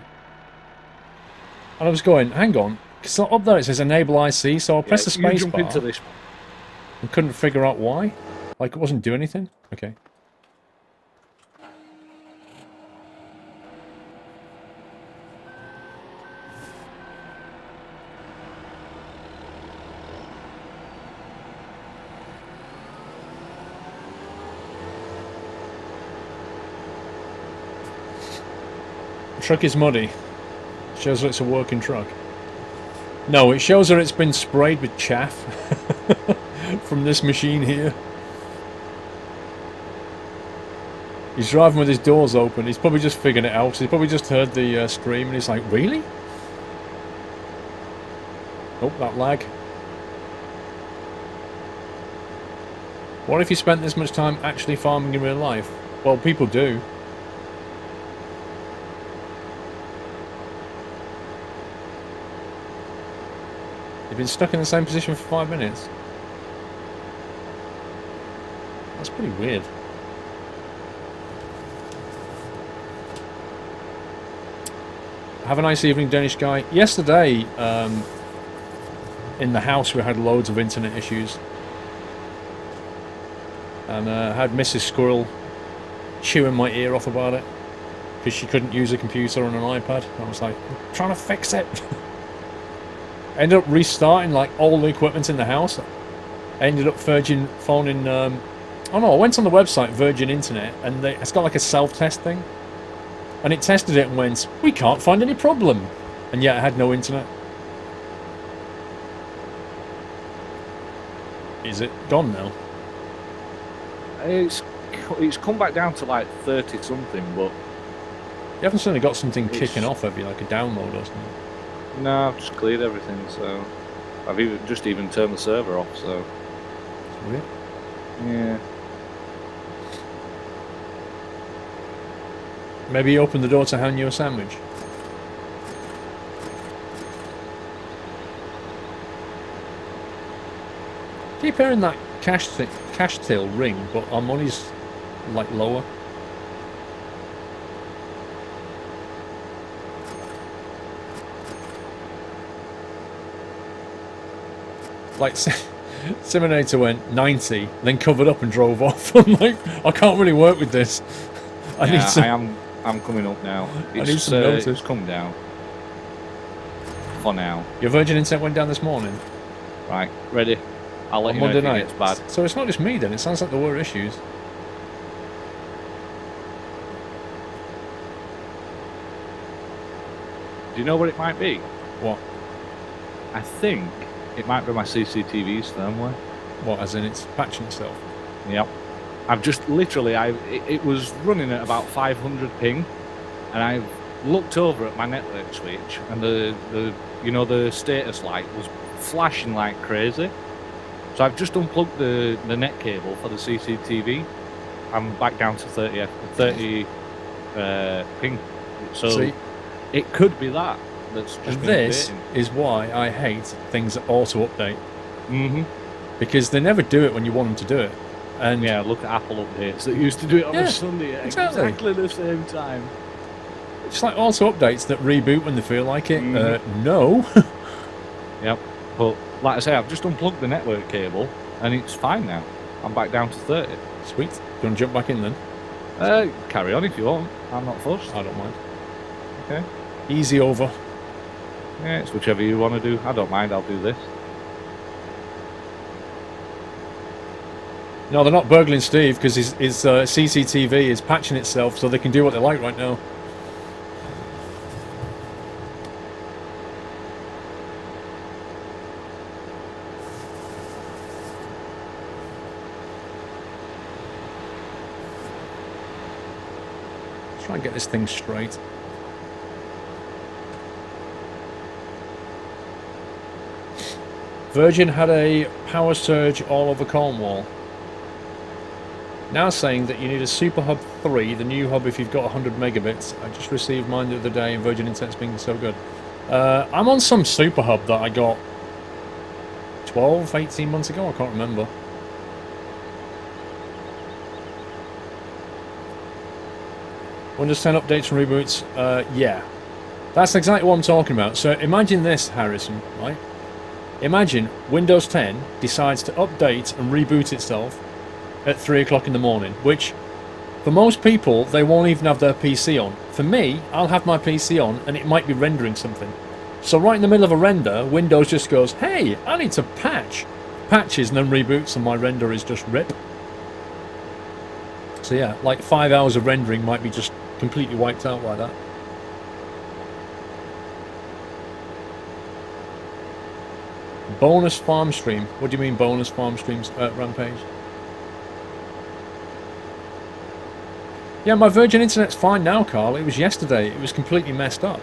And I was going, hang on. Because up there it says enable IC, so I pressed the space bar. Into this. And couldn't figure out why. Like it wasn't doing anything. Okay. The truck is muddy. Shows that it's a working truck. No, it shows that it's been sprayed with chaff from this machine here. He's driving with his doors open. He's probably just figured it out. He's probably just heard the scream and he's like, really? Oh, that lag. What if you spent this much time actually farming in real life? Well, people do. You've been stuck in the same position for 5 minutes. That's pretty weird. Have a nice evening, Danish guy. Yesterday, in the house we had loads of internet issues. And I had Mrs. Squirrel chewing my ear off about it. Because she couldn't use a computer on an iPad. I was like, I'm trying to fix it. I ended up restarting like all the equipment in the house. I ended up phoning, oh no, I went on the website, Virgin Internet, and it's got like a self-test thing. And it tested it and went, we can't find any problem. And yet I had no internet. Is it gone now? It's it's come back down to like 30 something, but You haven't suddenly got something kicking off of you, like a download or something. no, I've just cleared everything, so I've even turned the server off, so It's weird. yeah. Maybe you opened the door to hand you a sandwich. Keep hearing that cash till ring, but our money's like lower. Like Siminator went 90, then covered up and drove off. I'm like, I can't really work with this. I need some. I'm coming up now. I need some notice. It's come down. For now. Your Virgin Internet went down this morning. Right, ready. I'll let you know if it gets bad. So it's not just me then. It sounds like there were issues. Do you know what it might be? What? I think it might be my CCTV's firmware. What? As in it's patching itself? Yep. I've just literally, it was running at about 500 ping, and I've looked over at my network switch, and the status light was flashing like crazy. So I've just unplugged the net cable for the CCTV. I'm back down to 30 ping. So see, it could be that. That's just this is why I hate things that auto-update. Mm-hmm. Because they never do it when you want them to do it. And yeah, look at Apple updates that used to do it on a Sunday at exactly the same time. It's like auto-updates that reboot when they feel like it. No. Yep. But like I say, I've just unplugged the network cable and it's fine now. I'm back down to 30. Sweet. Do you want to jump back in then? Carry on if you want. I'm not fussed. I don't mind. Okay. Easy over. Yeah, it's whichever you want to do. I don't mind. I'll do this. No, they're not burgling Steve because his CCTV is patching itself so they can do what they like right now. Let's try and get this thing straight. Virgin had a power surge all over Cornwall. Now saying that you need a Super Hub 3, the new hub if you've got 100 megabits. I just received mine the other day and Virgin Internet's been so good. I'm on some Super Hub that I got 12, 18 months ago, I can't remember. Windows 10 updates and reboots, yeah. That's exactly what I'm talking about. So imagine this, Harrison, right? Imagine Windows 10 decides to update and reboot itself at 3 o'clock in the morning, which for most people they won't even have their PC on. For me, I'll have my PC on and it might be rendering something. So right in the middle of a render, Windows just goes, hey, I need to patches, and then reboots and my render is just rip. So yeah, like 5 hours of rendering might be just completely wiped out like that. Bonus farm stream. What do you mean bonus farm streams at Rampage? Yeah, my Virgin Internet's fine now, Carl. It was yesterday. It was completely messed up.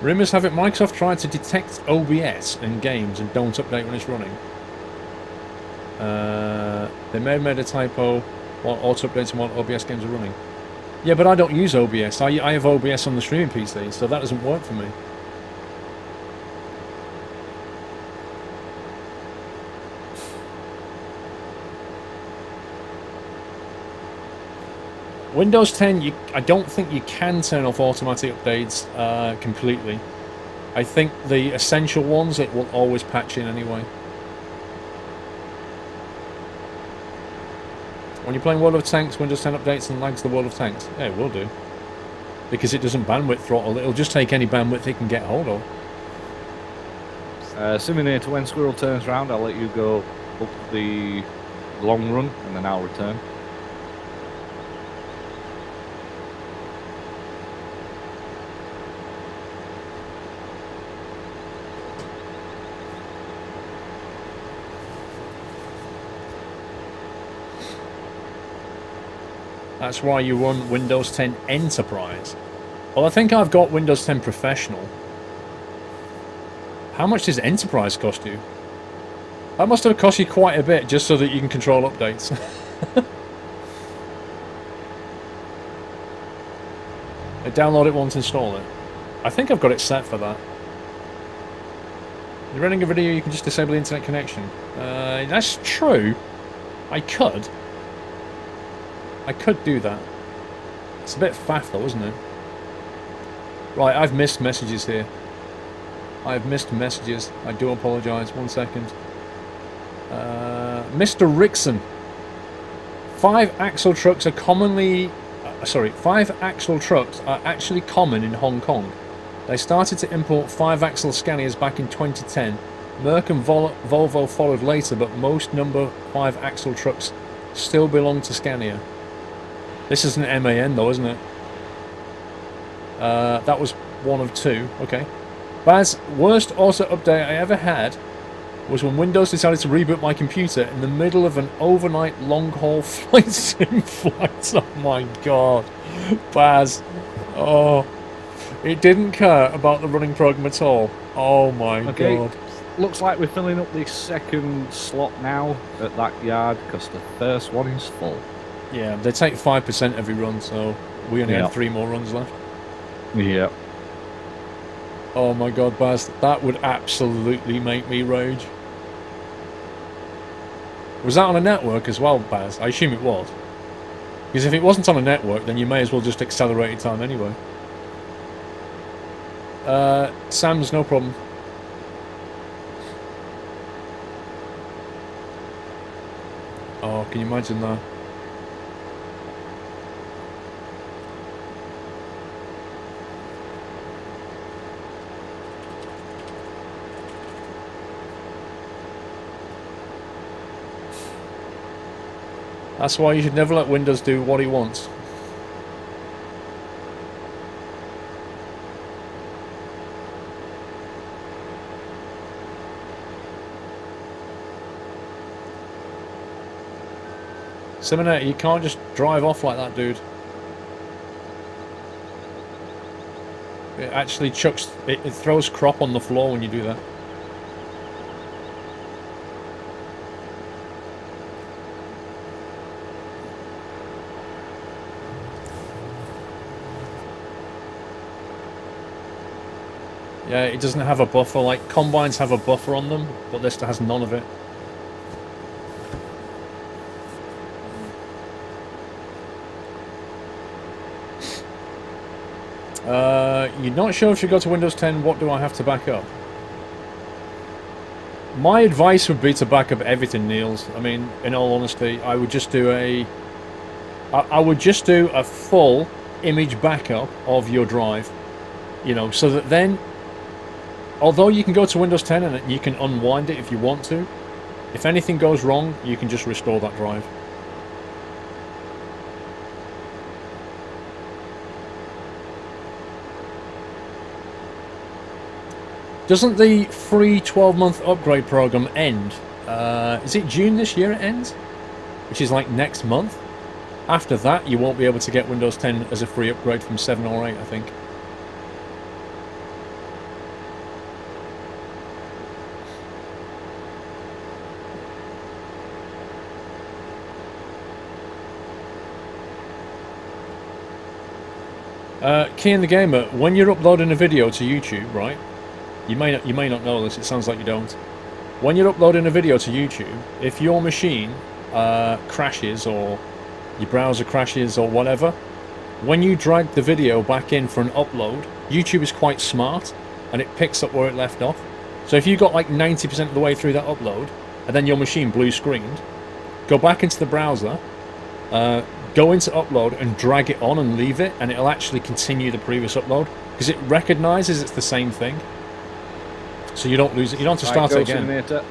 Rumours have it Microsoft tried to detect OBS in games and don't update when it's running. They may have made a typo while auto-updating while OBS games are running. Yeah, but I don't use OBS. I have OBS on the streaming PC, so that doesn't work for me. Windows 10, I don't think you can turn off automatic updates completely. I think the essential ones, it will always patch in anyway. When you're playing World of Tanks, Windows 10 updates and lags the World of Tanks. Yeah, it will do. Because it doesn't bandwidth throttle, it'll just take any bandwidth it can get hold of. Siminator, when Squirrel turns around, I'll let you go up the long run and then I'll return. That's why you run Windows 10 Enterprise. Well, I think I've got Windows 10 Professional. How much does Enterprise cost you? That must have cost you quite a bit just so that you can control updates. Download it once, install it. I think I've got it set for that. You're running a video, you can just disable the internet connection. That's true. I could do that. It's a bit faff though, isn't it? Right, I've missed messages here. I've missed messages. I do apologise. 1 second. Mr. Rickson. 5-axle trucks are commonly... 5-axle trucks are actually common in Hong Kong. They started to import 5-axle Scanias back in 2010. Merck and Volvo followed later, but most number 5-axle trucks still belong to Scania. This is an MAN though, isn't it? That was one of two. Okay. Baz, worst auto update I ever had was when Windows decided to reboot my computer in the middle of an overnight long-haul flight sim flight. Oh my god. Baz. Oh. It didn't care about the running program at all. Oh my god. Looks like we're filling up the second slot now at that yard because the first one is full. Yeah, they take 5% every run, so we only had 3 more runs left. Yeah. Oh my god, Baz, that would absolutely make me rage. Was that on a network as well, Baz? I assume it was. Because if it wasn't on a network, then you may as well just accelerate your time anyway. Sam's no problem. Oh, can you imagine that? That's why you should never let Windows do what he wants. Seminator, you can't just drive off like that, dude. It actually chucks... It throws crop on the floor when you do that. Yeah, it doesn't have a buffer. Like, combines have a buffer on them, but this has none of it. You're not sure if you go to Windows 10, what do I have to back up? My advice would be to back up everything, Niels. I mean, in all honesty, I would just do a... I would just do a full image backup of your drive. You know, so that then... Although you can go to Windows 10 and you can unwind it if you want to, if anything goes wrong, you can just restore that drive. Doesn't the free 12-month upgrade program end? Is it June this year it ends? Which is like next month? After that, you won't be able to get Windows 10 as a free upgrade from 7 or 8, I think. Key in the Gamer, when you're uploading a video to YouTube, right? You may not know this, it sounds like you don't. When you're uploading a video to YouTube, if your machine crashes or your browser crashes or whatever, when you drag the video back in for an upload, YouTube is quite smart and it picks up where it left off. So if you got like 90% of the way through that upload and then your machine blue screened, go back into the browser, go into upload and drag it on and leave it, and it'll actually continue the previous upload because it recognizes it's the same thing. So you don't lose it. You don't have to start it again. But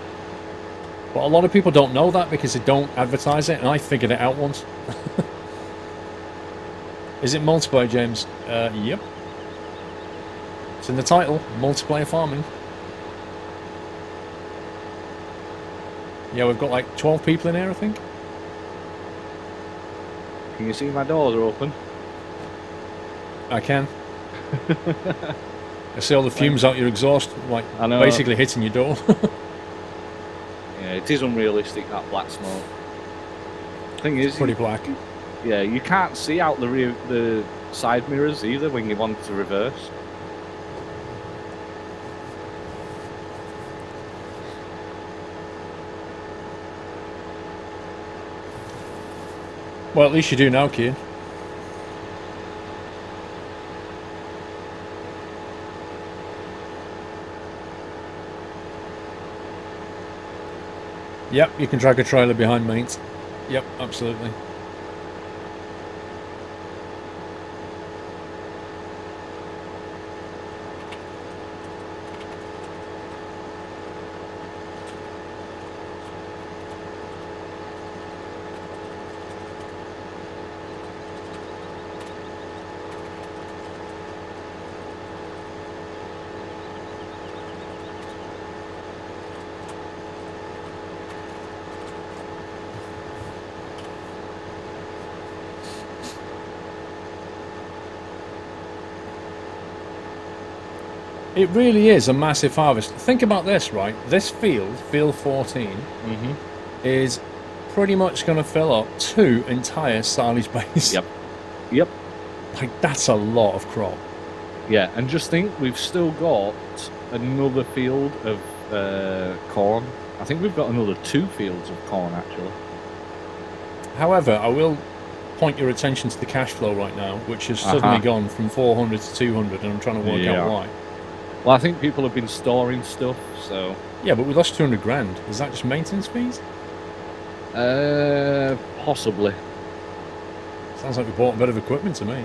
a lot of people don't know that because they don't advertise it, and I figured it out once. Is it multiplayer, James? Yep. It's in the title, multiplayer farming. Yeah, we've got like 12 people in here, I think. Can you see my doors are open? I can. I see all the fumes out your exhaust, like I know. basically hitting your door. Yeah, it is unrealistic, that black smoke. Thing is, Pretty black. yeah, you can't see out the side mirrors either when you want to reverse. Well, at least you do now, Kian. Yep, you can drag a trailer behind mates. Yep, absolutely. It really is a massive harvest. Think about this, right? This field 14, is pretty much going to fill up 2 entire silage bays. Yep. Yep. Like, that's a lot of crop. Yeah, and just think, we've still got another field of corn. I think we've got another 2 fields of corn, actually. However, I will point your attention to the cash flow right now, which has suddenly gone from 400 to 200, and I'm trying to work out why. Well, I think people have been storing stuff, so... Yeah, but we lost 200 grand. Is that just maintenance fees? Possibly. Sounds like we bought a bit of equipment to me.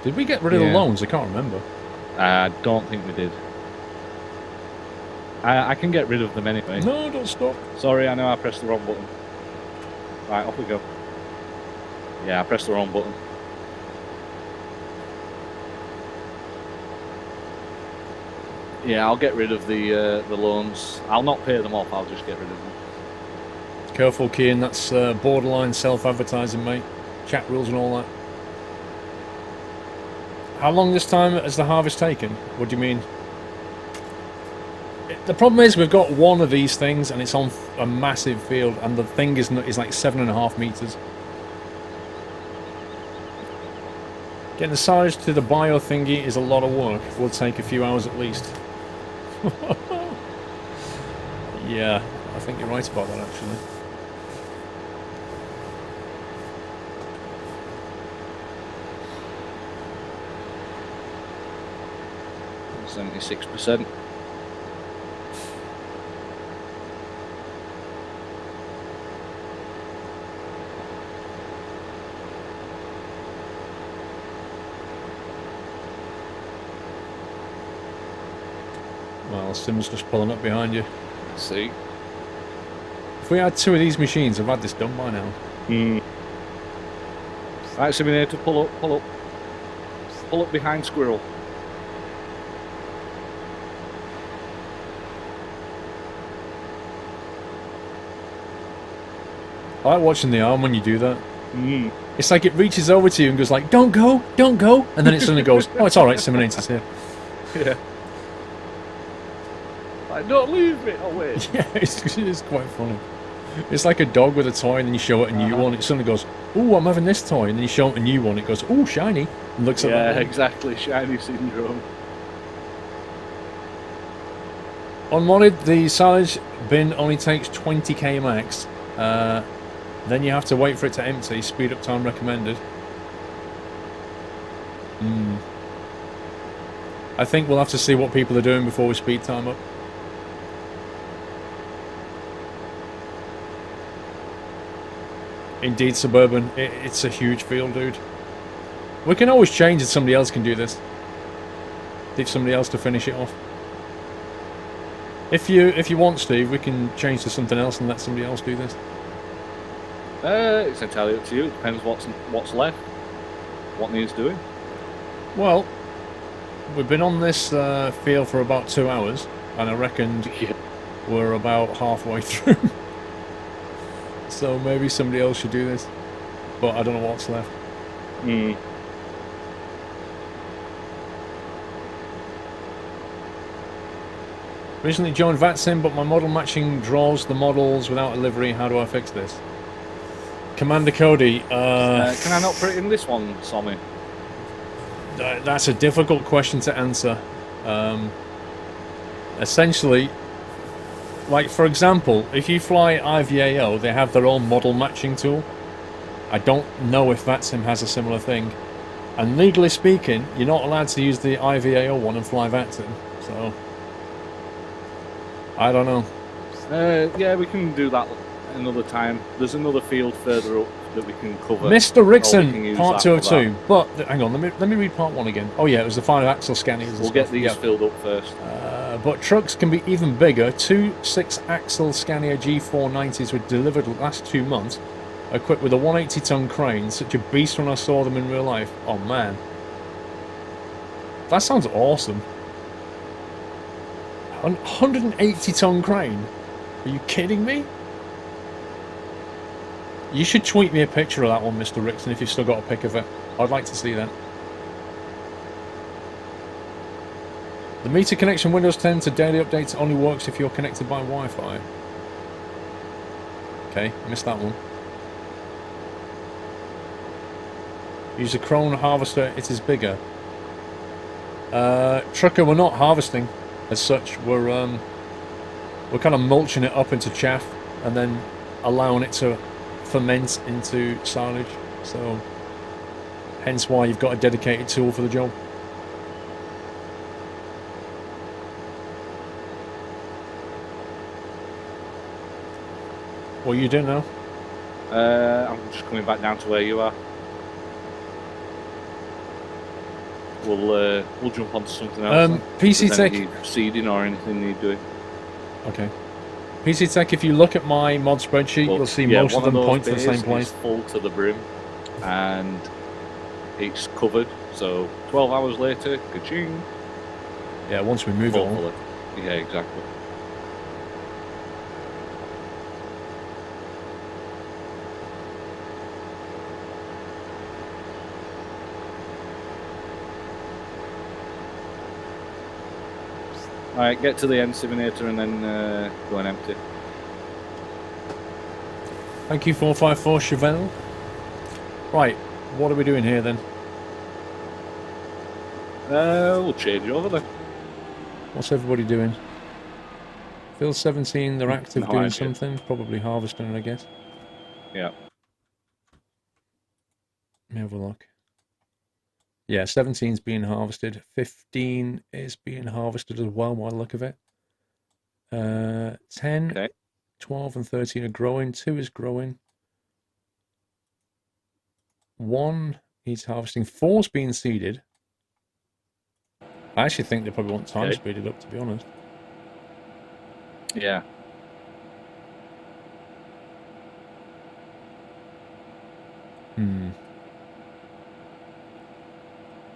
Did we get rid of the loans? I can't remember. I don't think we did. I can get rid of them anyway. No, don't stop. Sorry, I know I pressed the wrong button. Right, off we go. Yeah, I pressed the wrong button. Yeah, I'll get rid of the loans. I'll not pay them off, I'll just get rid of them. Careful, Kian, that's borderline self-advertising, mate. Chat rules and all that. How long this time has the harvest taken? What do you mean? The problem is we've got one of these things and it's on a massive field, and the thing is like 7.5 meters. Getting the silage to the bio thingy is a lot of work. It will take a few hours at least. Yeah, I think you're right about that, actually. %76%. Well, Sim's just pulling up behind you. Let's see. If we had 2 of these machines, I've had this done by now. Right, Sim, to pull up, pull up. Pull up behind Squirrel. I like watching the arm when you do that. It's like it reaches over to you and goes like, don't go, don't go. And then it suddenly goes, oh, it's all right, Simonators here. Yeah. Like, don't leave me. Oh, wait. Yeah, it's quite funny. It's like a dog with a toy and then you show it a new one. It suddenly goes, ooh, I'm having this toy. And then you show it a new one. It goes, ooh, shiny. And looks at that one. Exactly. Shiny syndrome. Unmodded, the silage bin only takes 20k max. Then you have to wait for it to empty. Speed up time recommended. I think we'll have to see what people are doing before we speed time up. Indeed, Suburban. It's a huge field, dude. We can always change it. Somebody else can do this. Leave somebody else to finish it off. If you want, Steve, we can change to something else and let somebody else do this. It's entirely up to you. It depends what's left. What needs doing. Well, we've been on this field for about 2 hours, and I reckon we're about halfway through. So maybe somebody else should do this. But I don't know what's left. Hmm. Recently joined VATSIM, but my model matching draws the models without a livery. How do I fix this? Commander Cody. Can I not put it in this one, Sommy? That's a difficult question to answer. Essentially, like for example, if you fly IVAO, they have their own model matching tool. I don't know if VATSIM has a similar thing. And legally speaking, you're not allowed to use the IVAO one and fly VATSIM. So, I don't know. Yeah, we can do that another time. There's another field further up that we can cover. Mr. Rickson, part 202. But hang on, let me read part 1 again. Oh yeah, it was the 5 axle scanners. We'll get these filled up first. But trucks can be even bigger. 2 6-axle Scania G490s were delivered last 2 months, equipped with a 180-ton crane. Such a beast when I saw them in real life. Oh man, that sounds awesome. 180-ton crane? Are you kidding me? You should tweet me a picture of that one, Mr. Rickson, if you've still got a pic of it. I'd like to see that. The meter connection Windows 10 to daily updates only works if you're connected by Wi-Fi. Okay, missed that one. Use a Krone harvester, it is bigger. Trucker, we're not harvesting as such. We're kind of mulching it up into chaff and then allowing it to ferment into silage. So, hence why you've got a dedicated tool for the job. What are you doing now? I'm just coming back down to where you are. We'll jump onto something else. PC Tech seeding or anything you're doing. Okay. PC Tech. If you look at my mod spreadsheet, you'll see most of them point to the same place. It's full to the brim, and it's covered. So 12 hours later, ka-ching. Yeah, once we move it on. Yeah, exactly. Alright, get to the inseminator and then go and empty. Thank you, 454 Chevelle. Right, what are we doing here then? We'll change over then. What's everybody doing? Field 17, they're active doing idea. something. Probably harvesting, I guess. Yeah. Let me have a look. Yeah, 17's being harvested. 15 is being harvested as well, by the look of it. 10, Okay. 12 and 13 are growing. 2 is growing. 1 is harvesting. 4's being seeded. I actually think they probably want time speeded up, to be honest. Yeah.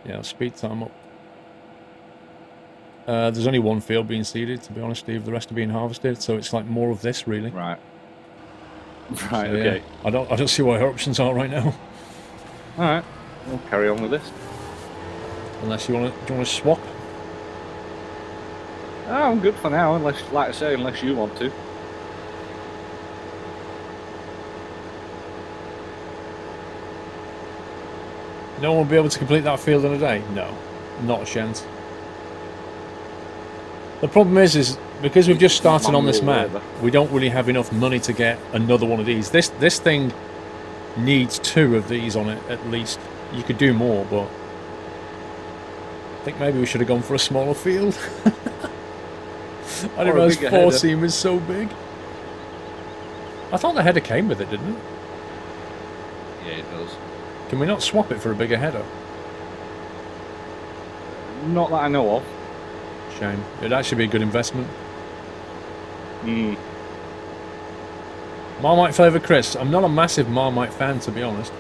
Yeah, speed time up. There's only 1 field being seeded, to be honest, Steve. The rest are being harvested, so it's like more of this, really. Right. Right. So, okay. Yeah, I don't see what our options are right now. All right. We'll carry on with this. Unless you want to swap. Oh, I'm good for now. Unless, like I say, unless you want to. No one will be able to complete that field in a day? No, not a chance. The problem is because we've just started on this map, we don't really have enough money to get another one of these. This thing needs 2 of these on it at least. You could do more, but I think maybe we should have gone for a smaller field. I didn't realize 4 was so big. I thought the header came with it, didn't it? Yeah, it does. Can we not swap it for a bigger header? Not that I know of. Shame. It'd actually be a good investment. Marmite flavour Chris. I'm not a massive Marmite fan, to be honest.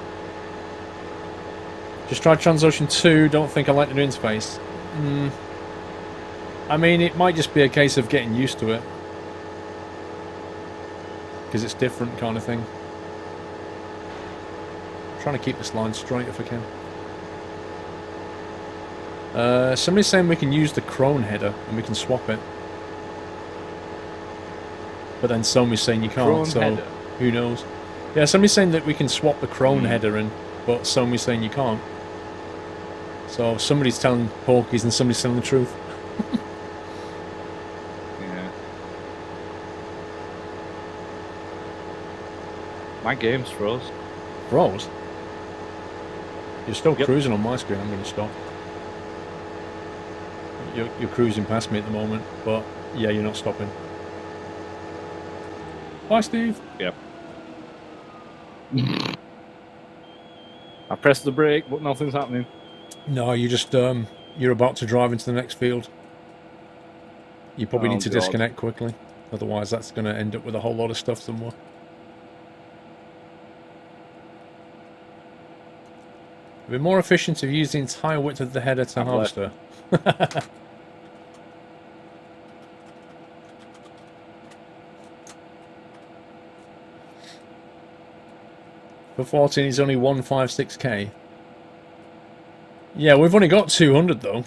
Just tried Transocean 2. Don't think I like the new interface. I mean, it might just be a case of getting used to it. Because it's different kind of thing. trying to keep this line straight if I can. Somebody's saying we can use the Crone header and we can swap it. But then somebody's saying you can't, Crone so header? who knows? Yeah, somebody's saying that we can swap the Crone header in, but somebody's saying you can't. So somebody's telling porkies and somebody's telling the truth. Yeah. My game's froze. Froze? You're still Yep. cruising on my screen, I'm going to stop. You're cruising past me at the moment, but yeah, you're not stopping. Bye, Steve. Yep. I pressed the brake, but nothing's happening. No, you just, you're about to drive into the next field. You probably need to God. disconnect quickly. Otherwise, that's going to end up with a whole lot of stuff somewhere. It'd be more efficient to use the entire width of the header to harvester. For 14, he's only 156k. Yeah, we've only got 200 though.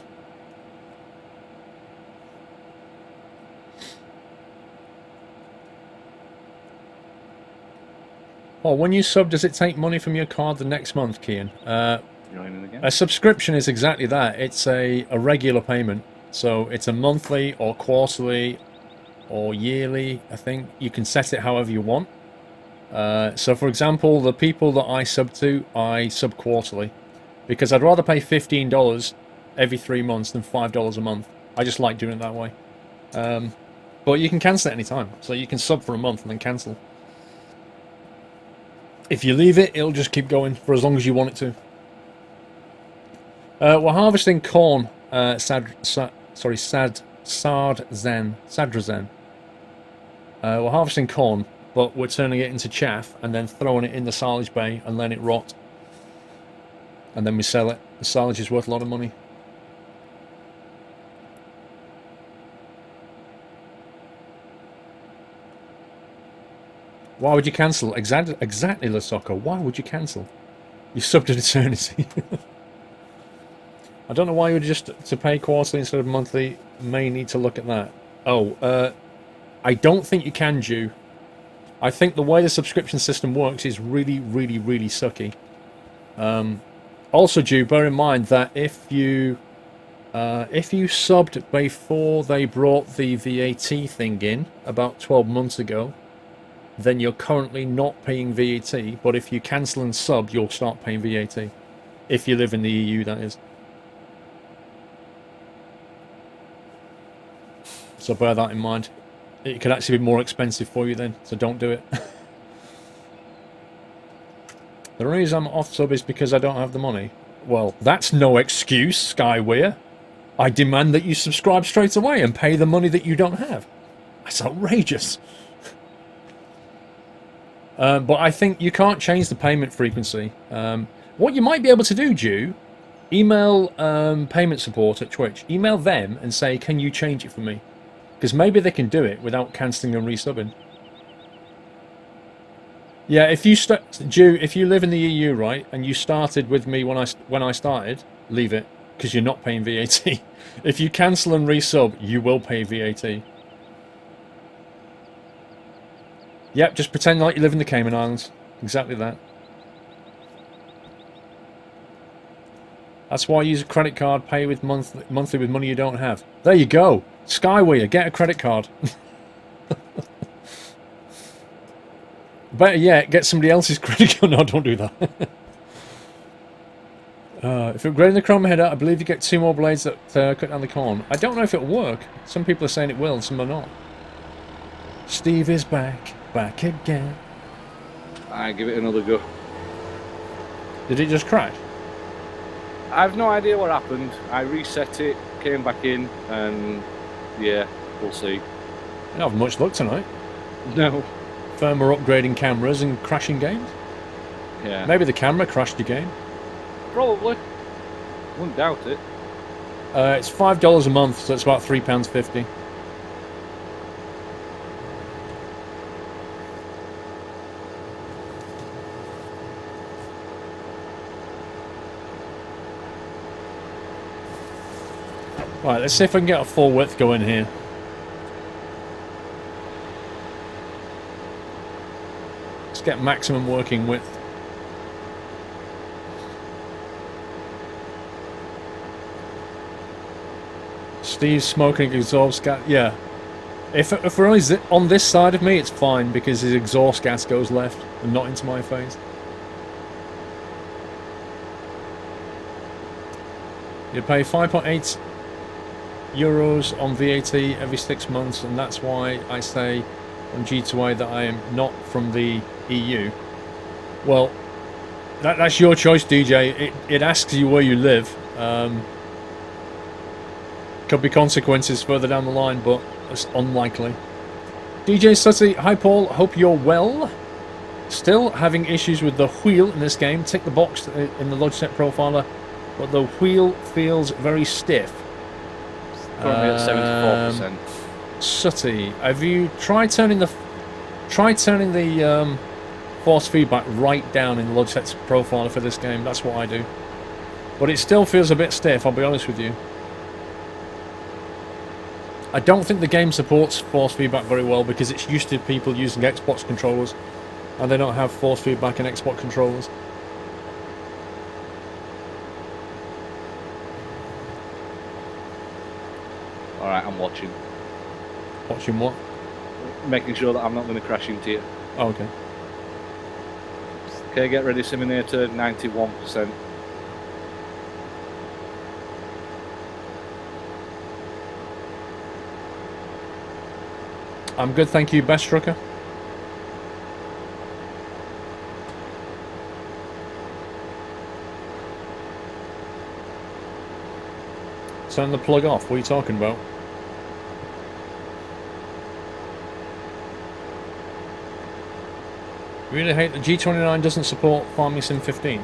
Oh, when you sub, does it take money from your card the next month, Kian? Joining again? A subscription is exactly that. It's a regular payment. So it's a monthly or quarterly or yearly, I think. You can set it however you want. So for example, the people that I sub quarterly. Because I'd rather pay $15 every 3 months than $5 a month. I just like doing it that way. But you can cancel it any time. So you can sub for a month and then cancel. If you leave it, it'll just keep going for as long as you want it to. We're harvesting corn, Sadrazan. We're harvesting corn, but we're turning it into chaff and then throwing it in the silage bay and letting it rot. And then we sell it. The silage is worth a lot of money. Why would you cancel? Exactly, Lasocco. Why would you cancel? You subbed an eternity. I don't know why you would just to pay quarterly instead of monthly. May need to look at that. Oh, I don't think you can, Jew. I think the way the subscription system works is really, really, really sucky. Also, Jew, bear in mind that if you subbed before they brought the VAT thing in about 12 months ago, then you're currently not paying VAT. But if you cancel and sub, you'll start paying VAT. If you live in the EU, that is. So bear that in mind. It could actually be more expensive for you then, so don't do it. The reason I'm off sub is because I don't have the money. Well, that's no excuse, Skyweir. I demand that you subscribe straight away and pay the money that you don't have. That's outrageous. But I think you can't change the payment frequency. What you might be able to do, Jew, email payment support at Twitch. Email them and say, can you change it for me? Because maybe they can do it without cancelling and resubbing. Yeah, if you Jew, if you live in the EU, right, and you started with me when I started, leave it, because you're not paying VAT. If you cancel and resub, you will pay VAT. Yep, just pretend like you live in the Cayman Islands. Exactly that. That's why I use a credit card, pay with monthly with money you don't have. There you go. Skyweir, get a credit card. Better yet, get somebody else's credit card. No, don't do that. If upgrading the chrome header, I believe you get 2 more blades that cut down the corn. I don't know if it'll work. Some people are saying it will, some are not. Steve is back again. I give it another go. Did it just crash? I've no idea what happened. I reset it, came back in, and yeah, we'll see. You don't have much luck tonight. No. Firmware upgrading cameras and crashing games. Yeah. Maybe the camera crashed your game. Probably. Wouldn't doubt it. It's $5 a month, so it's about £3.50. Right, let's see if I can get a full width going here. Let's get maximum working width. Steve's smoking exhaust gas. Yeah. If we're only on this side of me, it's fine because his exhaust gas goes left and not into my face. You pay 5.8 euros on VAT every 6 months, and that's why I say on G2A that I am not from the EU. Well, that's your choice, DJ. It asks you where you live. Could be consequences further down the line, but it's unlikely. DJ Sussy, hi Paul, hope you're well. Still having issues with the wheel in this game. Tick the box in the Logitech profiler, but the wheel feels very stiff. Currently at 74%. Sutty, have you tried turning the force feedback right down in the Logitech profiler for this game? That's what I do, but it still feels a bit stiff. I'll be honest with you. I don't think the game supports force feedback very well because it's used to people using Xbox controllers, and they don't have force feedback in Xbox controllers. Alright, I'm watching. Watching what? Making sure that I'm not going to crash into you. Oh, okay. Okay, get ready, Simulator, 91%. I'm good, thank you, Best Trucker. Turn the plug off. What are you talking about? Really hate that G29 doesn't support Farming Sim 15.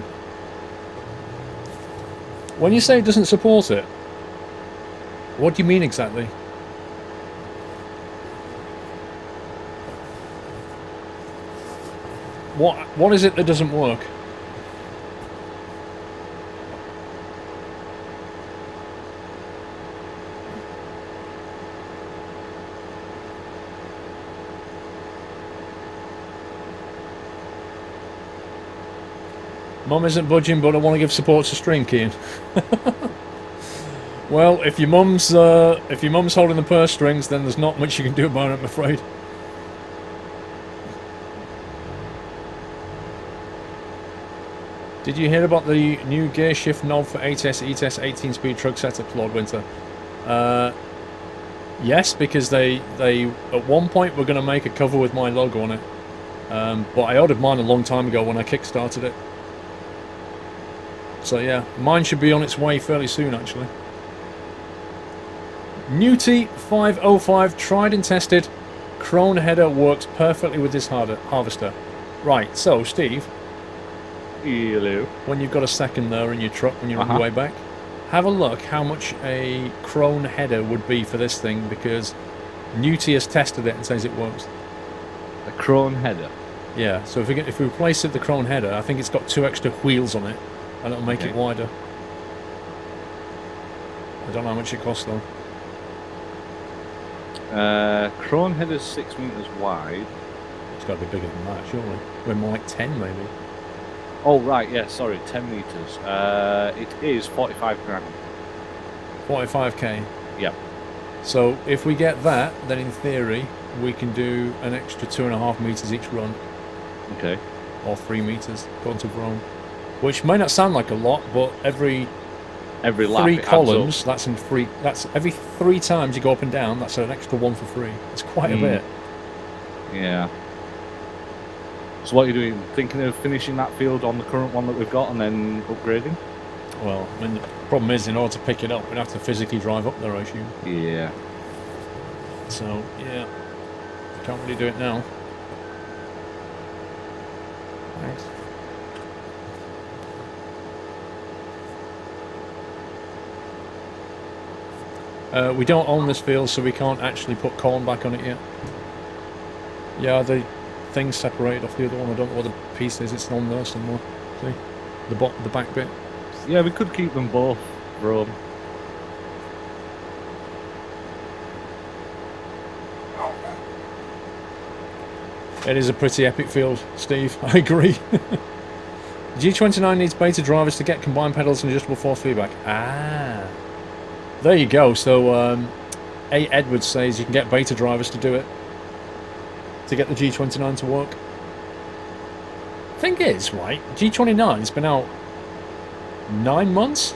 When you say it doesn't support it, what do you mean exactly? What is it that doesn't work? Mum isn't budging, but I want to give support to stream, Kean. Well, if your mum's holding the purse strings, then there's not much you can do about it, I'm afraid. Did you hear about the new gear shift knob for ATS ETS 18-speed truck setup, Lord Winter? Yes, because they at one point were going to make a cover with my logo on it, but I ordered mine a long time ago when I kickstarted it. So yeah, mine should be on its way fairly soon, actually. Newty 505, tried and tested. Crone header works perfectly with this harvester. Right, so Steve. Hello. When you've got a second there in your truck when you're on your way back, have a look how much a Crone header would be for this thing, because Newty has tested it and says it works. A Crone header? Yeah, so if we replace it the Crone header, I think it's got 2 extra wheels on it, and it'll make it wider. I don't know how much it costs though. Crone header's 6 meters wide. It's got to be bigger than that, surely. We're more like 10 maybe. Oh right, yeah, sorry, 10 meters. It is 45 grand. 45k. Yeah. So if we get that, then in theory we can do an extra 2.5 meters each run. Okay. Or 3 meters, according to Rome. Which may not sound like a lot, but every lap 3 columns, that's in free. That's every 3 times you go up and down. That's an extra 1 for free. It's quite a bit. Yeah. So what are you doing? Thinking of finishing that field on the current one that we've got and then upgrading? Well, I mean, the problem is, in order to pick it up, we'd have to physically drive up there, I assume. Yeah. So, yeah. Can't really do it now. Thanks. We don't own this field, so we can't actually put corn back on it yet. Yeah, the thing's separated off the other one. I don't know what the piece is. It's on there somewhere. See? The back bit. Yeah, we could keep them both, bro. It is a pretty epic field, Steve. I agree. G29 needs beta drivers to get combined pedals and adjustable force feedback. Ah. There you go. So, A. Edwards says you can get beta drivers to do it. To get the G29 to work. Thing is, right, G29's been out 9 months?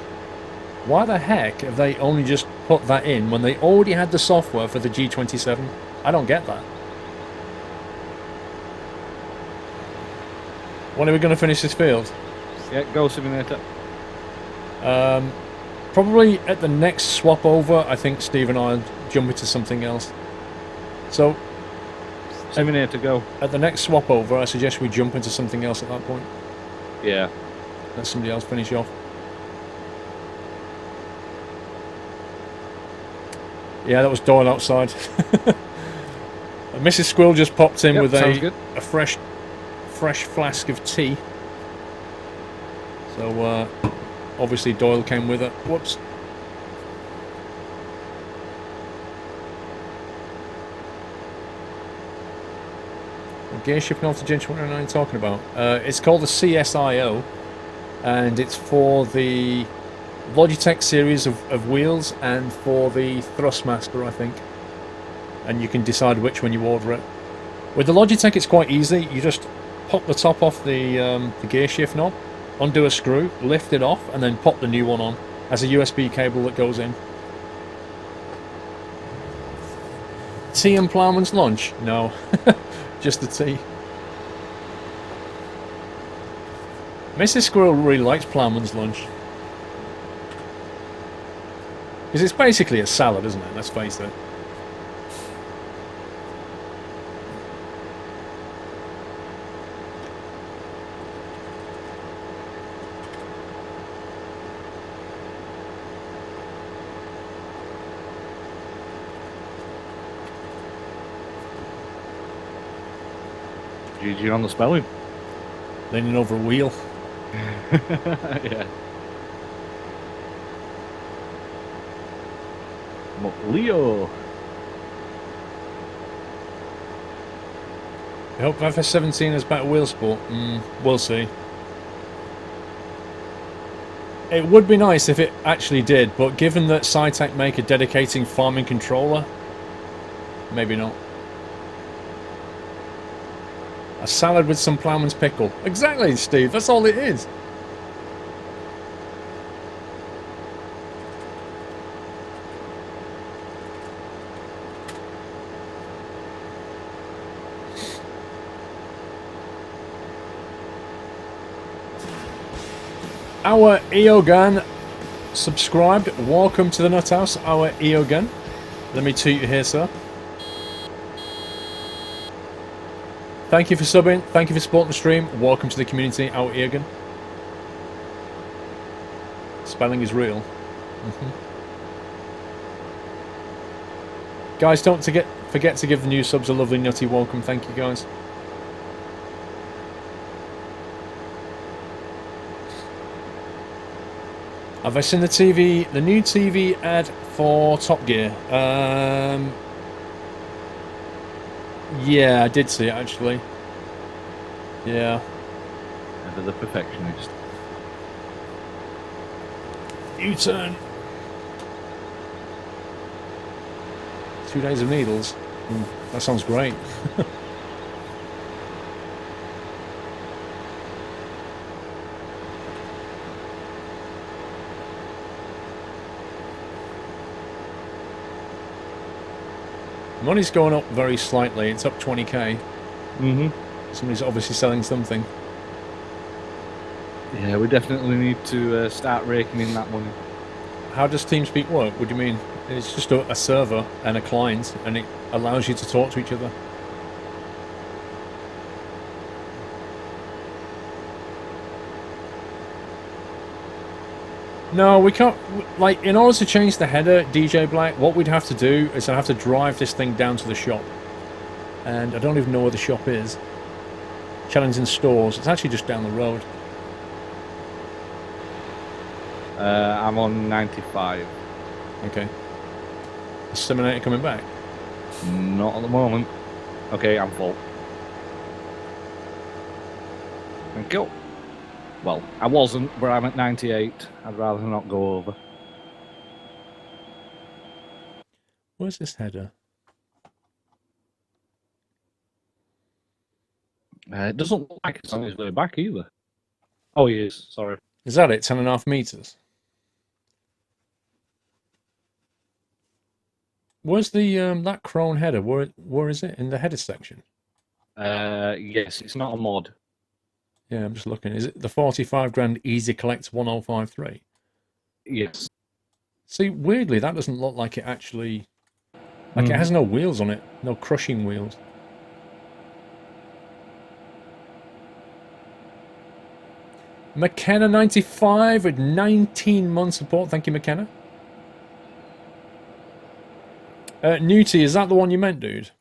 Why the heck have they only just put that in when they already had the software for the G27? I don't get that. When are we going to finish this field? Yeah, go Simulator. Probably at the next swap over, I think Steve and I will jump into something else. So, Simulator, go. at the next swap over, I suggest we jump into something else at that point. Yeah. Let somebody else finish off. Yeah, that was Doyle outside. Mrs. Squirrel just popped in with a fresh flask of tea. So, obviously Doyle came with it. Whoops. What gear shifting off the Gen 29 talking about? It's called the CSIO, and it's for the Logitech series of wheels and for the Thrustmaster, I think. And you can decide which one you order it. With the Logitech, it's quite easy. You just pop the top off the gear shift knob, undo a screw, lift it off, and then pop the new one on. Has a USB cable that goes in. Tea and ploughman's lunch? No, just the tea. Mrs. Squirrel really likes ploughman's lunch. Because it's basically a salad, isn't it? Let's face it. GG on the spelling. Leaning over a wheel. Yeah. Leo. I hope FS17 has better wheel sport. We'll see. It would be nice if it actually did, but given that SciTech make a dedicating farming controller, maybe not. A salad with some ploughman's pickle. Exactly, Steve. That's all it is. Our Eogan subscribed. Welcome to the Nut House, our Eogan. Let me toot you here, sir. Thank you for subbing. Thank you for supporting the stream. Welcome to the community, our Eogan. Spelling is real. Guys, don't forget to give the new subs a lovely nutty welcome. Thank you, guys. Have I seen the new TV ad for Top Gear? Yeah, I did see it actually. Yeah. Ever the perfectionist. U-turn. 2 days of needles. That sounds great. Money's going up very slightly. It's up 20k. Somebody's obviously selling something. Yeah, we definitely need to start raking in that money. How does TeamSpeak work? What do you mean? It's just a server and a client, and it allows you to talk to each other. No, we can't. Like, in order to change the header, DJ Black, what we'd have to do is I'd have to drive this thing down to the shop. And I don't even know where the shop is. Challenging Stores. It's actually just down the road. I'm on 95. Okay. Is Seminator coming back? Not at the moment. Okay, I'm full. Thank you. Well, I wasn't, but I'm at 98. I'd rather not go over. Where's this header? It doesn't look like it's on his way back either. Oh, he is. Sorry. Is that it? 10.5 meters. Where's the that crone header? Where is it in the header section? Yes, it's not a mod. Yeah, I'm just looking. Is it the 45 grand Easy Collect 1053? Yes. See, weirdly, that doesn't look like it actually. Like it has no wheels on it, no crushing wheels. McKenna 95 with 19 months support. Thank you, McKenna. Newty, is that the one you meant, dude?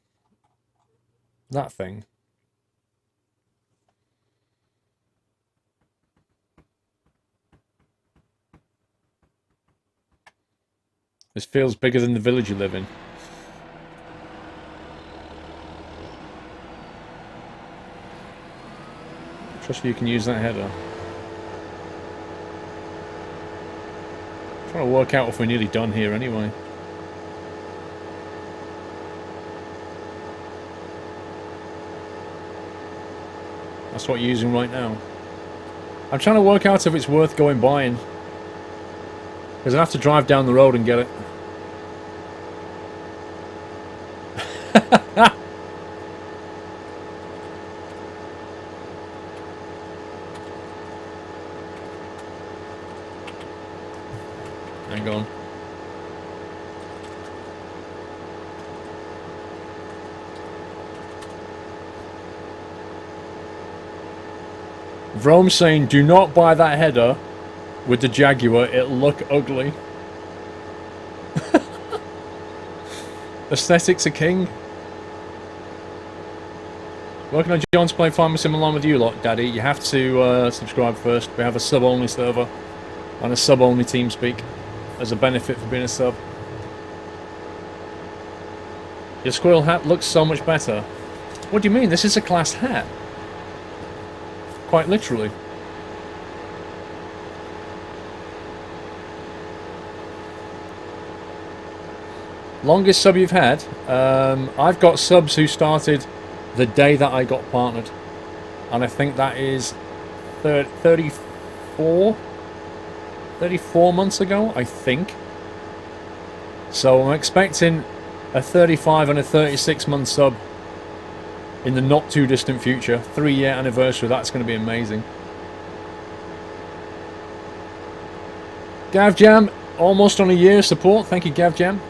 That thing. This feels bigger than the village you live in. Trust you can use that header. Trying to work out if we're nearly done here anyway. That's what you're using right now. I'm trying to work out if it's worth going buying. Because I have to drive down the road and get it. Hang on. Vrome's saying, do not buy that header with the Jaguar, it'll look ugly. Aesthetics are king. Working on John's playing Farming Sim along with you lot, Daddy. You have to subscribe first. We have a sub-only server and a sub-only TeamSpeak as a benefit for being a sub. Your squirrel hat looks so much better. What do you mean? This is a class hat. Quite literally. Longest sub you've had? I've got subs who started the day that I got partnered. And I think that is 34 months ago, I think. So I'm expecting a 35 and a 36-month sub in the not too distant future. 3-year anniversary, that's going to be amazing. Gav Jam, almost on a year support. Thank you, Gav Jam.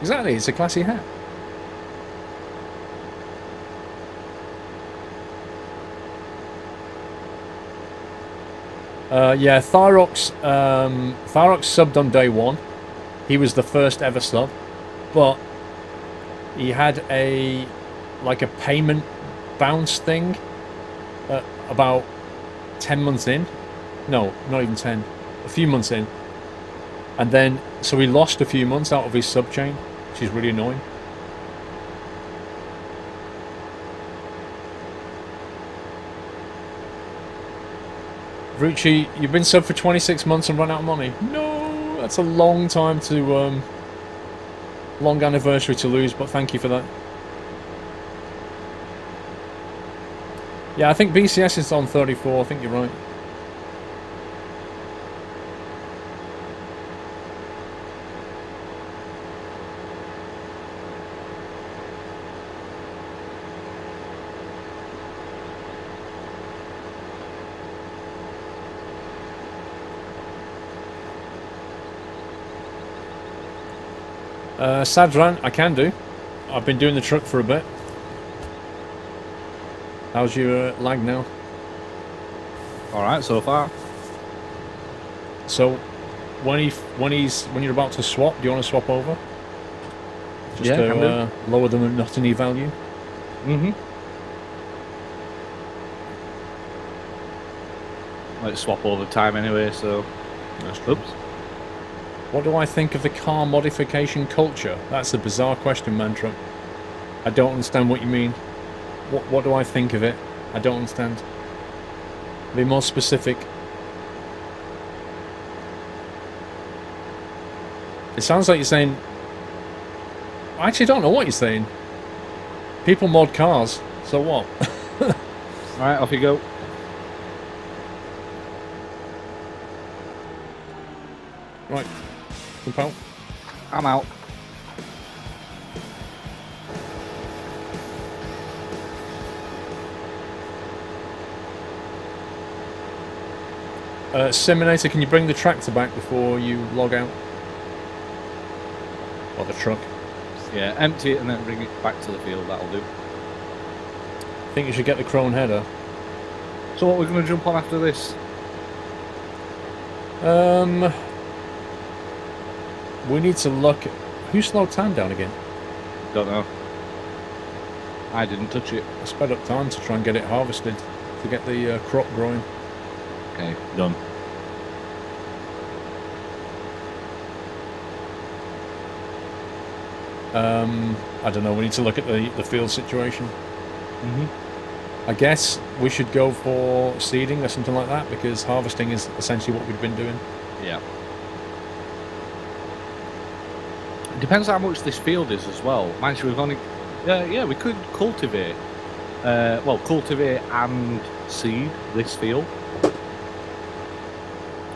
Exactly, it's a classy hat. Yeah, Thyrox subbed on day one. He was the first ever sub, but he had a payment bounce thing about 10 months in. No, not even 10. A few months in. And then, so he lost a few months out of his sub chain, which is really annoying. Rucci, you've been sub for 26 months and run out of money. No, that's a long time to, long anniversary to lose, but thank you for that. Yeah, I think BCS is on 34, I think you're right. Sadran, I can do. I've been doing the truck for a bit. How's your lag now? Alright, so far. So, when you're about to swap, do you want to swap over? Just to lower the monotony value? Mm-hmm. Let's swap all the time anyway, so... Oops. What do I think of the car modification culture? That's a bizarre question, Mantra. I don't understand what you mean. What do I think of it? I don't understand. Be more specific. It sounds like you're saying... I actually don't know what you're saying. People mod cars, so what? Alright, off you go. Right, jump out. I'm out. Seminator, can you bring the tractor back before you log out? Or the truck? Yeah, empty it and then bring it back to the field, that'll do. I think you should get the Crone header. So what we're going to jump on after this? We need to look at... Who slowed time down again? Don't know. I didn't touch it. I sped up time to try and get it harvested, to get the crop growing. Okay, done. I don't know, we need to look at the field situation. Mm-hmm. I guess we should go for seeding or something like that, because harvesting is essentially what we've been doing. Yeah. It depends how much this field is as well. Mind you, we've only... yeah, we could cultivate. Well, cultivate and seed this field.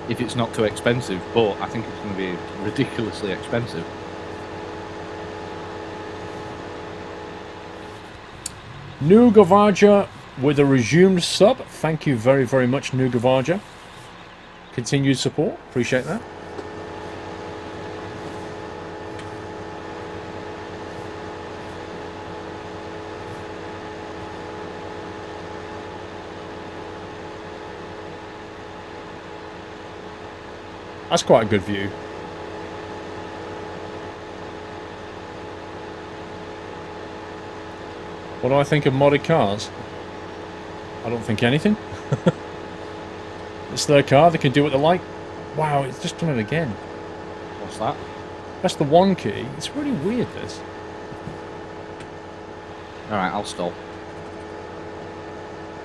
If it's not too expensive, but I think it's going to be ridiculously expensive. Nugavaja with a resumed sub. Thank you very, very much, Nugavaja. Continued support. Appreciate that. That's quite a good view. What do I think of modded cars? I don't think anything. It's their car, they can do what they like. Wow, it's just done it again. What's that? That's the one key. It's really weird, this. Alright, I'll stop.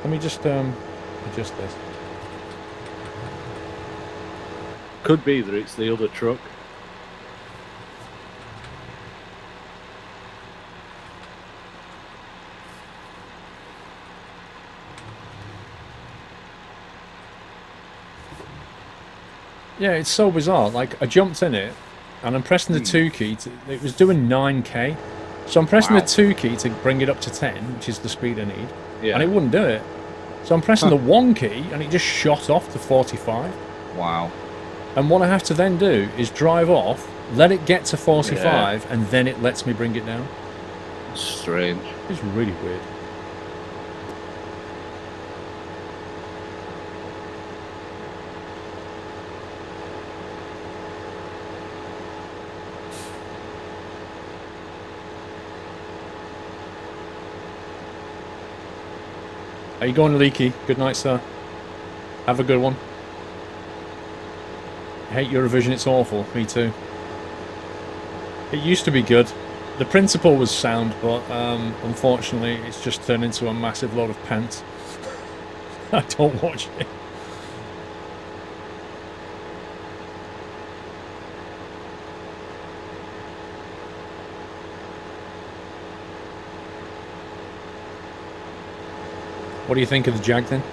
Let me just adjust this. Could be that it's the other truck. Yeah, it's so bizarre. Like, I jumped in it, and I'm pressing the 2 key. It was doing 9k. So I'm pressing the 2 key to bring it up to 10, which is the speed I need. Yeah. And it wouldn't do it. So I'm pressing the 1 key, and it just shot off to 45. Wow. And what I have to then do is drive off, let it get to 45, and then it lets me bring it down. Strange. It's really weird. Are you going, Leaky? Good night, sir. Have a good one. I hate Eurovision, it's awful. Me too. It used to be good. The principle was sound, but unfortunately it's just turned into a massive load of pants. I don't watch it. What do you think of the Jag then?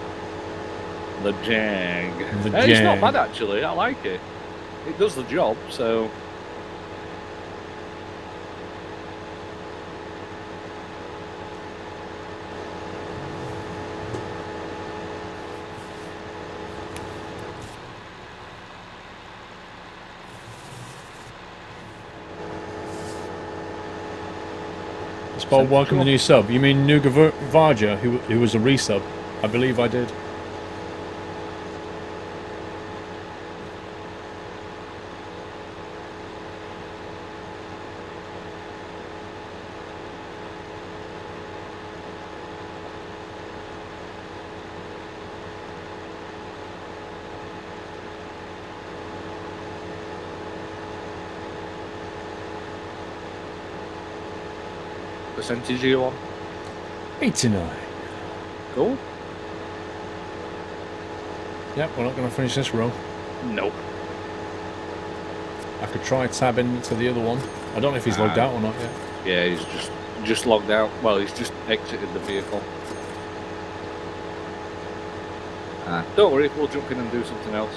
The Jag. The It's not Jag. bad actually, I like it. It does the job, so... Spell, welcome the new sub. You mean Nugavaja, who was a resub? I believe I did. Percentage are you on? 89. Cool. Yep, we're not going to finish this row. Nope. I could try tabbing to the other one. I don't know if he's logged out or not yet. Yeah, he's just logged out. Well, he's just exited the vehicle. Don't worry, we'll jump in and do something else.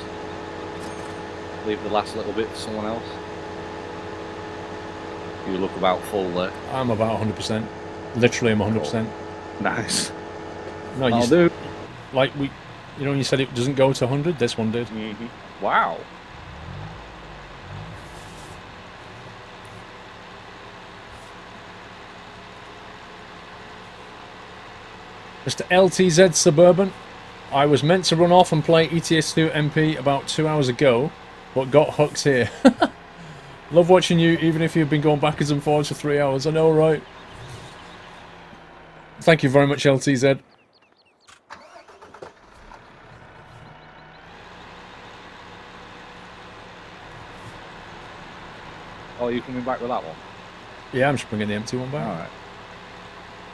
Leave the last little bit for someone else. You look about full there. I'm about 100%. Literally, I'm 100%. Nice. No, I'll do. Like you know, when you said it doesn't go to 100. This one did. Wow. Mr. LTZ Suburban, I was meant to run off and play ETS2 MP about 2 hours ago, but got hooked here. Love watching you, even if you've been going backwards and forwards for 3 hours. I know, right? Thank you very much, LTZ. Oh, are you coming back with that one? Yeah, I'm just bringing the empty one back. Alright.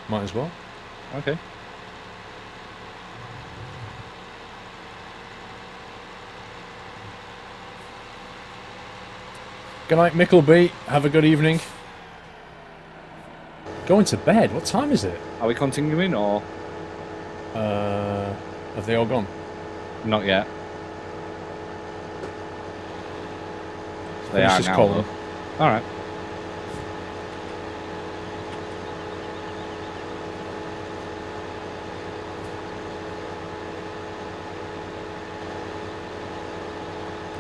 Might as well. Okay. Good night, Mickleby. Have a good evening. Going to bed? What time is it? Are we continuing or? Have they all gone? Not yet. They Let's are just now. call them. Alright.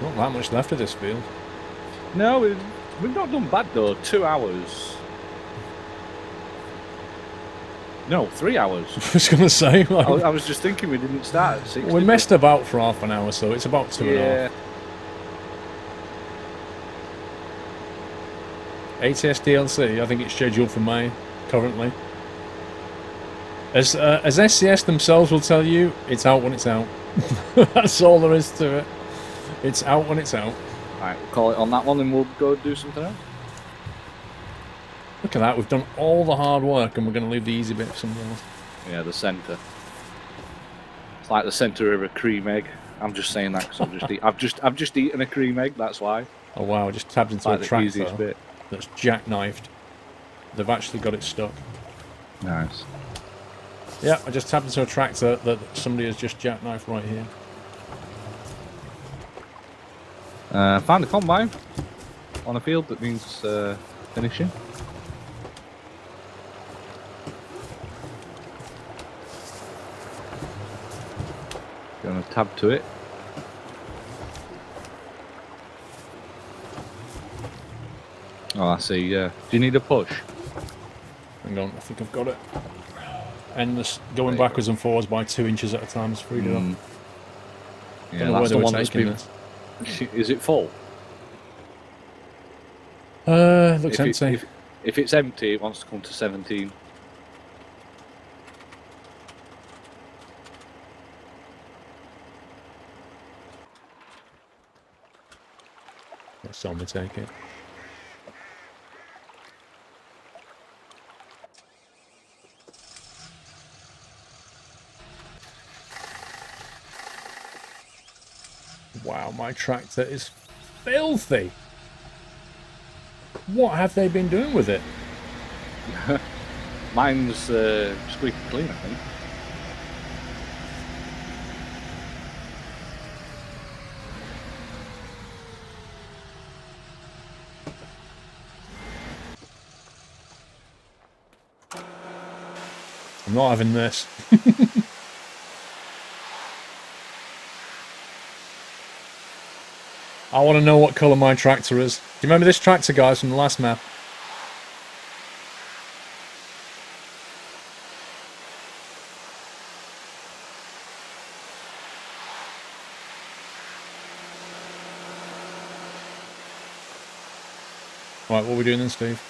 Not that much left of this field. No, we've not done bad though. 2 hours. No, 3 hours. I was going to say. Like, I was just thinking we didn't start at 6. we messed about for half an hour, so it's about 2.5. ATS DLC, I think it's scheduled for May, currently. As SCS themselves will tell you, it's out when it's out. That's all there is to it. It's out when it's out. Alright, we'll call it on that one and we'll go do something else. Look at that, we've done all the hard work and we're going to leave the easy bit for someone else. Yeah, the centre. It's like the centre of a cream egg. I'm just saying that because I've just eaten a cream egg, that's why. Oh wow, I just tabbed into Like a the tractor easiest bit. that's jackknifed. They've actually got it stuck. Nice. Yeah, I just tapped into a tractor that somebody has just jackknifed right here. Found a combine on a field that needs finishing. Going to tab to it. Oh, I see. Yeah. Do you need a push? Hang on, I think I've got it. And this going backwards and forwards by 2 inches at a time is freed it up. Yeah, Don't know where they were taking this. Is it full? Looks If empty. if it's empty, it wants to come to 17. Let's zombie take it. Wow, my tractor is filthy. What have they been doing with it? Mine's squeaky clean, I think. I'm not having this. I want to know what colour my tractor is. Do you remember this tractor, guys, from the last map? Right, what are we doing then, Steve?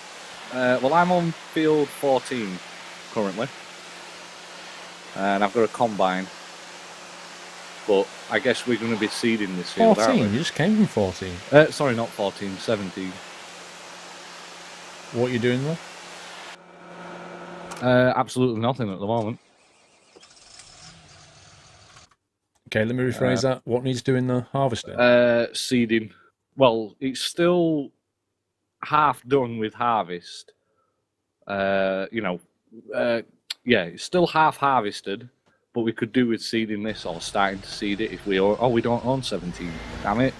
Well, I'm on field 14 currently. And I've got a combine. But I guess we're going to be seeding this field, 14? aren't You just came from 14. Sorry, not 14, 17. What are you doing there? Absolutely nothing at the moment. Okay, let me rephrase that. What needs doing the harvesting? Seeding. Well, it's still half done with harvest. You know, yeah, it's still half harvested, but we could do with seeding this or starting to seed it if we we don't own 17. Damn it.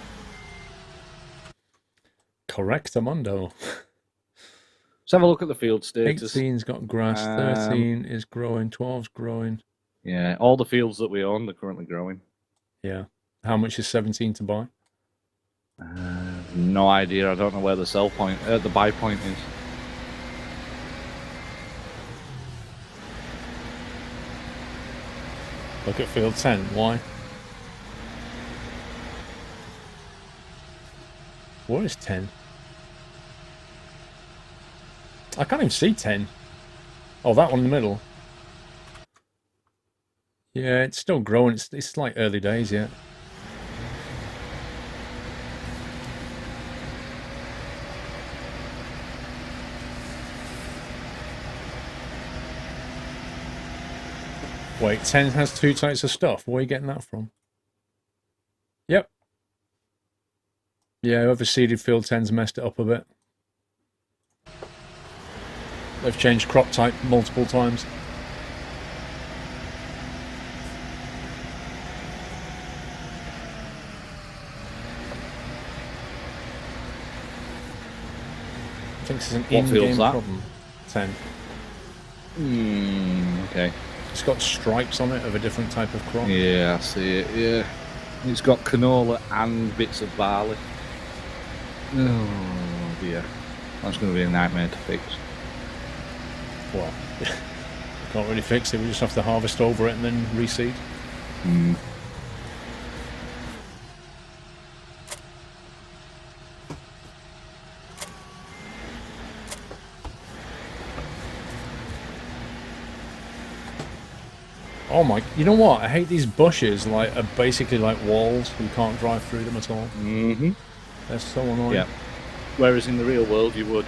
Correct, Amundo. Let's have a look at the field status. 18's got grass, 13 is growing, 12's growing. Yeah, all the fields that we own, they're currently growing. Yeah. How much is 17 to buy? No idea. I don't know where the sell point, the buy point is. Look at field 10. Why? Where is 10? I can't even see 10. Oh, that one in the middle. Yeah, it's still growing. It's like early days yet. Wait, 10 has 2 types of stuff. Where are you getting that from? Yep. Yeah, whoever seeded field 10's messed it up a bit. They've changed crop type multiple times. I think it's an in-game problem. 10. Okay. It's got stripes on it of a different type of crop. Yeah, I see it, yeah. It's got canola and bits of barley. Oh dear. That's going to be a nightmare to fix. Well, can't really fix it. We just have to harvest over it and then reseed. Oh my, you know what? I hate these bushes, like, are basically like walls. You can't drive through them at all. Mm-hmm. They're so annoying. Yeah. Whereas in the real world you would.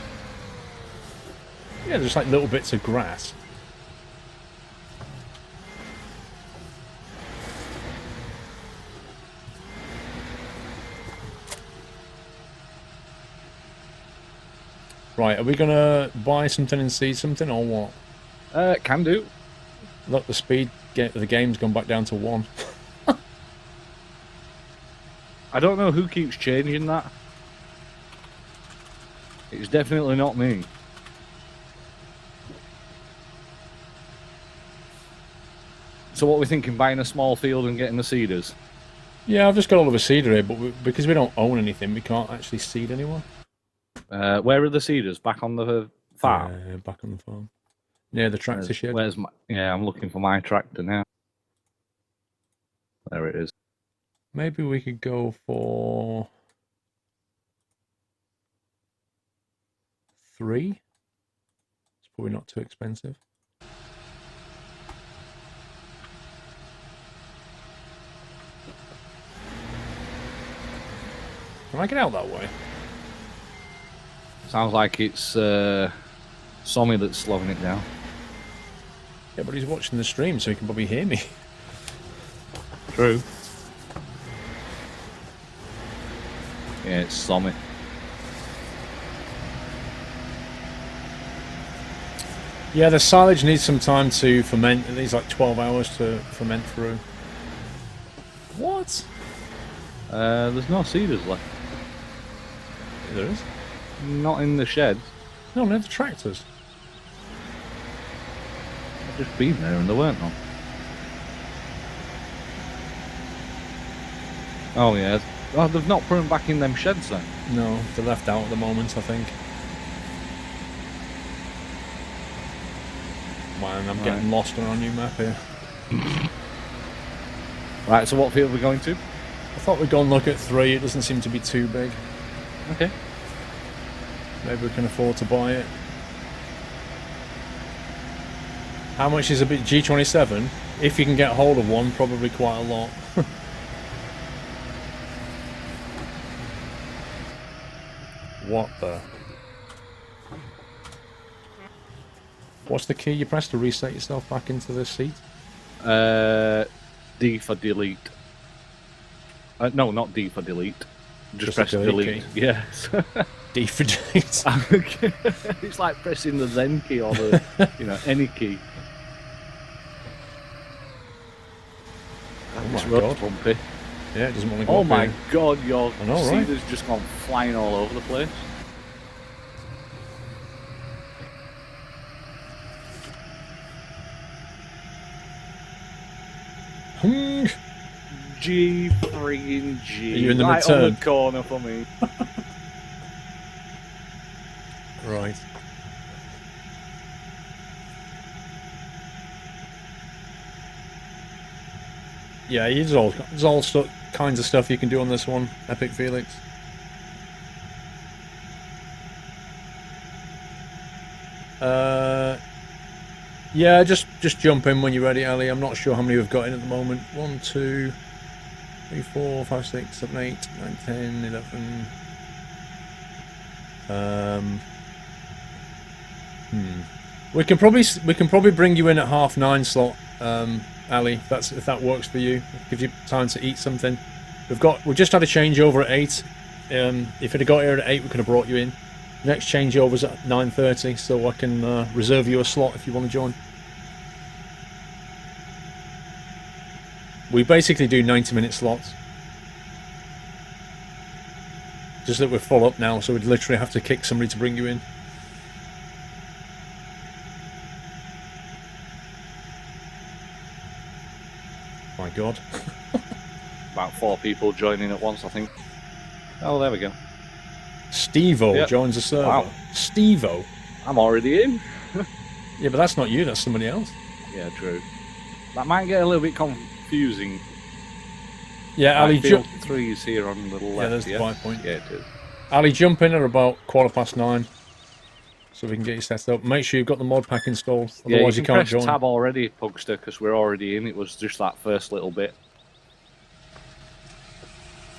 Yeah, there's like little bits of grass. Right, are we gonna buy something and seed something or what? Can do. Look, the speed the game's gone back down to 1. I don't know who keeps changing that. It's definitely not me. So what we're thinking, buying a small field and getting the seeders? Yeah, I've just got all of a seeder here, but because we don't own anything, we can't actually seed anyone. Where are the seeders? Back on the farm? Yeah, back on the farm. Near the tractor shed. Where's my... Yeah, I'm looking for my tractor now. There it is. Maybe we could go for 3. It's probably not too expensive. Can I get out that way? Sounds like it's Sommy that's slowing it down. Yeah, but he's watching the stream, so he can probably hear me. True. Yeah, it's Sommy. Yeah, the silage needs some time to ferment. It needs like 12 hours to ferment through. What? There's no seeders left. Yeah, there is. Not in the sheds. No, near the tractors. I've just been there and there weren't none. Oh yeah. Oh, they've not put them back in them sheds then? No, they're left out at the moment, I think. Man, I'm getting lost on our new map here. Right, so what field are we going to? I thought we'd go and look at 3. It doesn't seem to be too big. Okay. Maybe we can afford to buy it. How much is a bit G27? If you can get hold of one, probably quite a lot. What the? What's the key you press to reset yourself back into the seat? D for delete. No, not D for delete. Just a press delete. key. Yes. D for delete. It's like pressing the Zen key or the, any key. Oh This my road's god. bumpy. Yeah, it doesn't want to go Oh up my here. god, your I know, right? seeder's just gone flying all over the place. G friggin' G. Are you in the right mid-turn? on the corner for me. Right. Yeah, there's all kinds of stuff you can do on this one, Epic Felix. Yeah, just jump in when you're ready, Ali. I'm not sure how many we've got in at the moment. 1, 2, 3, 4, 5, 6, 7, 8, 9, 10, 11. We can probably bring you in at 9:30 slot, Ali. If that works for you. Gives you time to eat something. We've just had a changeover at 8. If it had got here at 8, we could have brought you in. Next changeover's at 9:30, so I can reserve you a slot if you want to join. We basically do 90-minute slots. Just that we're full up now, so we'd literally have to kick somebody to bring you in. My god. About 4 people joining at once, I think. Oh, there we go. Steve-O joins the server. Wow. Steve-O? I'm already in. Yeah, but that's not you, that's somebody else. Yeah, true. That might get a little bit confusing. Yeah, Ali, field 3 is here on the left. Yeah, there's the 5 point. Yeah, it is. Ali, jump in at about 9:15, so we can get you set up. Make sure you've got the mod pack installed, otherwise you you can't press join. tab already, Pugster, because we're already in. It was just that first little bit.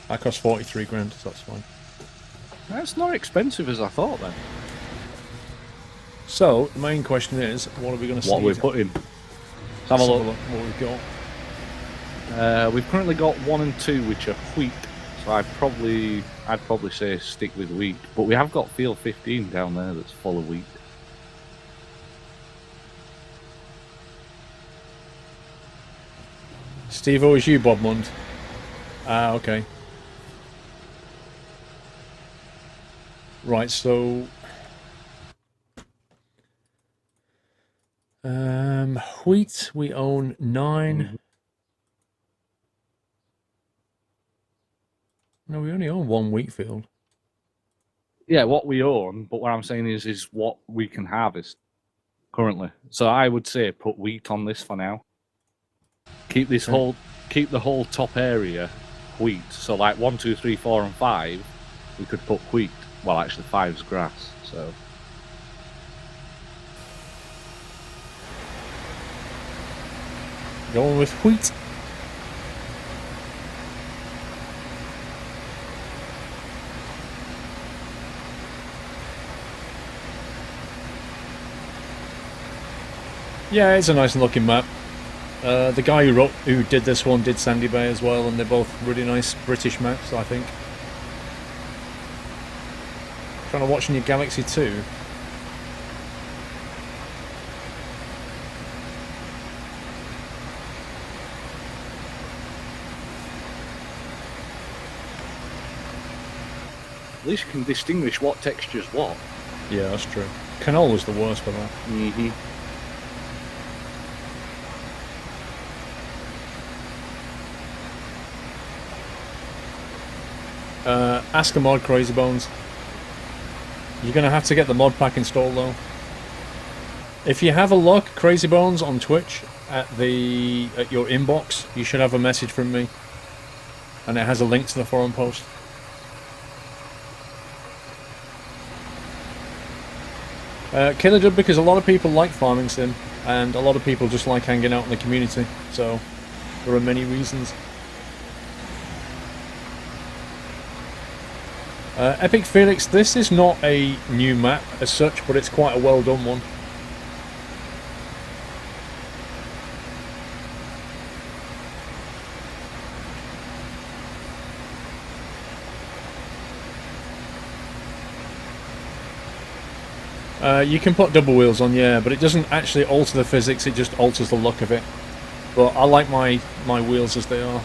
That costs 43 grand, so that's fine. That's not expensive as I thought then. So, the main question is, what are we going to see? What we're putting. Let's have a look. What we've got. We've currently got 1 and 2, which are wheat. So I'd probably say stick with wheat. But we have got field 15 down there that's full of wheat. Steve-O, is you, Bob Mund? Ah, okay. Right, so... wheat, we own 9. Mm-hmm. No, we only own 1 wheat field. Yeah, what we own, but what I'm saying is what we can harvest currently. So I would say put wheat on this for now. Keep the whole top area wheat. So like 1, 2, 3, 4, and 5, we could put wheat. Well, actually 5's grass. So going with wheat. Yeah, it's a nice looking map. The guy who did this one did Sandy Bay as well, and they're both really nice British maps, I think. Trying to watch in your Galaxy 2. at least you can distinguish what texture's what. Yeah, that's true. Canola's the worst for that. Mm-hmm. Ask a mod, Crazy Bones. You're going to have to get the mod pack installed though. If you have a look, Crazy Bones, on Twitch at your inbox, you should have a message from me, and it has a link to the forum post. Killer Dub, because a lot of people like farming sim, and a lot of people just like hanging out in the community, so there are many reasons. Epic Felix, this is not a new map as such, but it's quite a well done one. You can put double wheels on, yeah, but it doesn't actually alter the physics, it just alters the look of it. But I like my wheels as they are.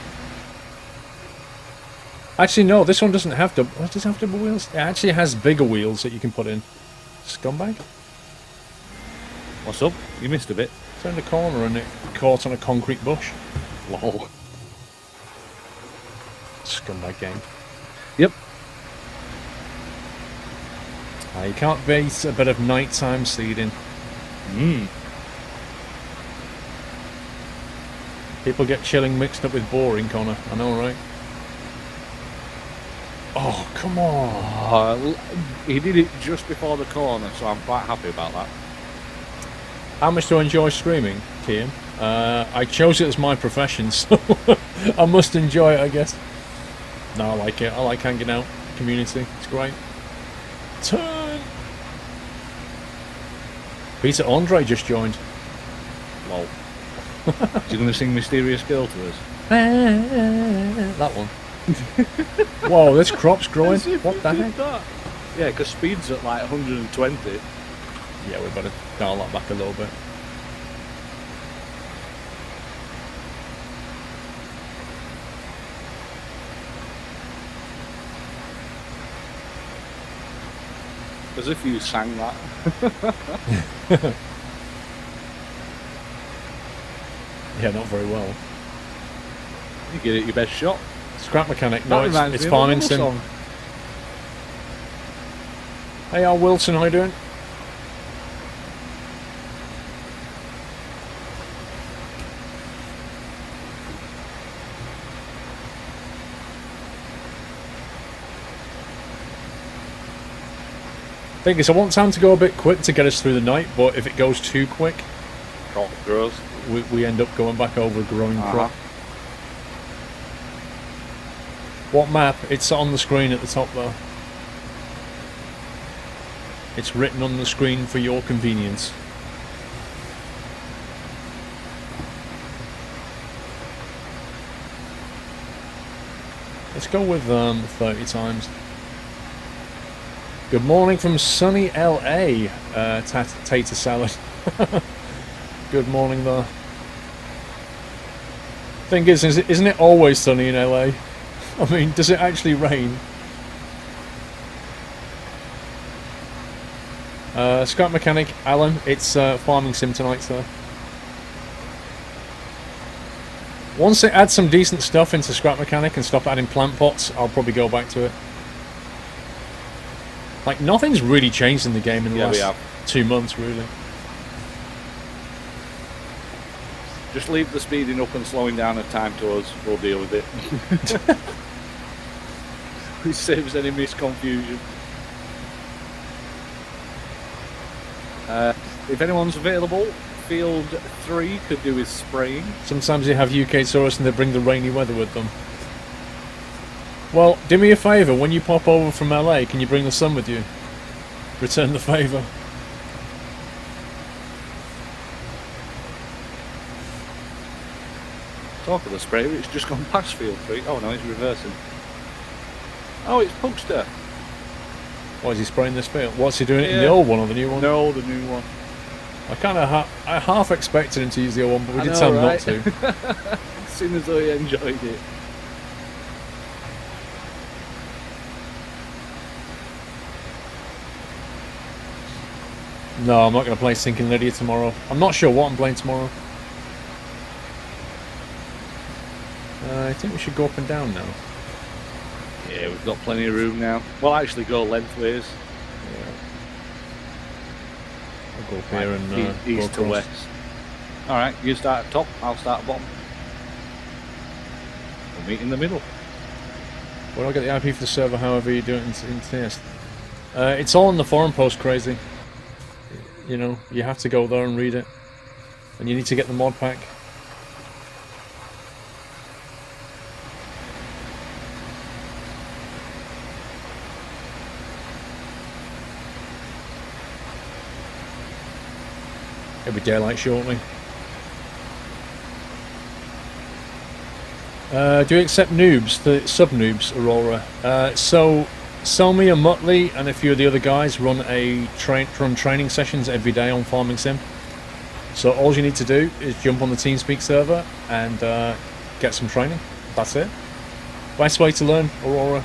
Actually, no, this one doesn't have double... Does it have double wheels? It actually has bigger wheels that you can put in. Scumbag? What's up? You missed a bit. Turned the corner and it caught on a concrete bush. Lol. Scumbag game. Yep. You can't beat a bit of nighttime seeding. People get chilling mixed up with boring, Connor. I know, right? Oh, come on. He did it just before the corner, so I'm quite happy about that. How much do I enjoy streaming, Kian? I chose it as my profession, so I must enjoy it, I guess. No, I like it. I like hanging out. Community. It's great. Turn! Peter Andre just joined. Lol. Is he going to sing Mysterious Girl to us? That one. Whoa, this crop's growing. What the heck? That? Yeah, because speed's at like 120. Yeah, we better dial that back a little bit. As if you sang that. Yeah, not very well. You get it your best shot. Scrap mechanic. No, That it's reminds me of a farming little sim. song. Hey, Al Wilson, how you doing? Thing is, I want time to go a bit quick to get us through the night, but if it goes too quick, Crop grows. we end up going back over a growing crop. What map? It's on the screen at the top there. It's written on the screen for your convenience. Let's go with 30 times. Good morning from sunny LA, Tater Salad. Good morning there. Thing is, isn't it always sunny in LA? I mean, does it actually rain? Scrap Mechanic, Alan, it's farming sim tonight, sir. Once it adds some decent stuff into Scrap Mechanic and stop adding plant pots, I'll probably go back to it. Like, nothing's really changed in the game in the last 2 months, really. Just leave the speeding up and slowing down of time to us. We'll deal with it. It saves any misconfusion. If anyone's available, Field 3 could do with spraying. Sometimes they have UK tourists and they bring the rainy weather with them. Well, do me a favour, when you pop over from LA, can you bring the sun with you? Return the favour. Talk of the spray, it's just gone past Field 3. Oh no, it's reversing. Oh, it's Pugster. Why is he spraying this field? What's he doing it in the old one or the new one? No, the new one. I kind of I half expected him to use the old one, but we did tell him not to. As soon as I enjoyed it. No, I'm not going to play Sinking Lydia tomorrow. I'm not sure what I'm playing tomorrow. I think we should go up and down now. Yeah, we've got plenty of room now. We'll actually go lengthways. Yeah. I'll go up here and east go to west. Alright, you start at top, I'll start at bottom. We'll meet in the middle. Where do I get the IP for the server, however you do it in TS? It's all in the forum post, crazy. You know, you have to go there and read it. And you need to get the mod pack. It'll be daylight shortly. Do you accept noobs, the sub-noobs, Aurora? So, Selmy and Muttley and a few of the other guys run training sessions every day on Farming Sim. So all you need to do is jump on the TeamSpeak server and get some training. That's it. Best way to learn Aurora.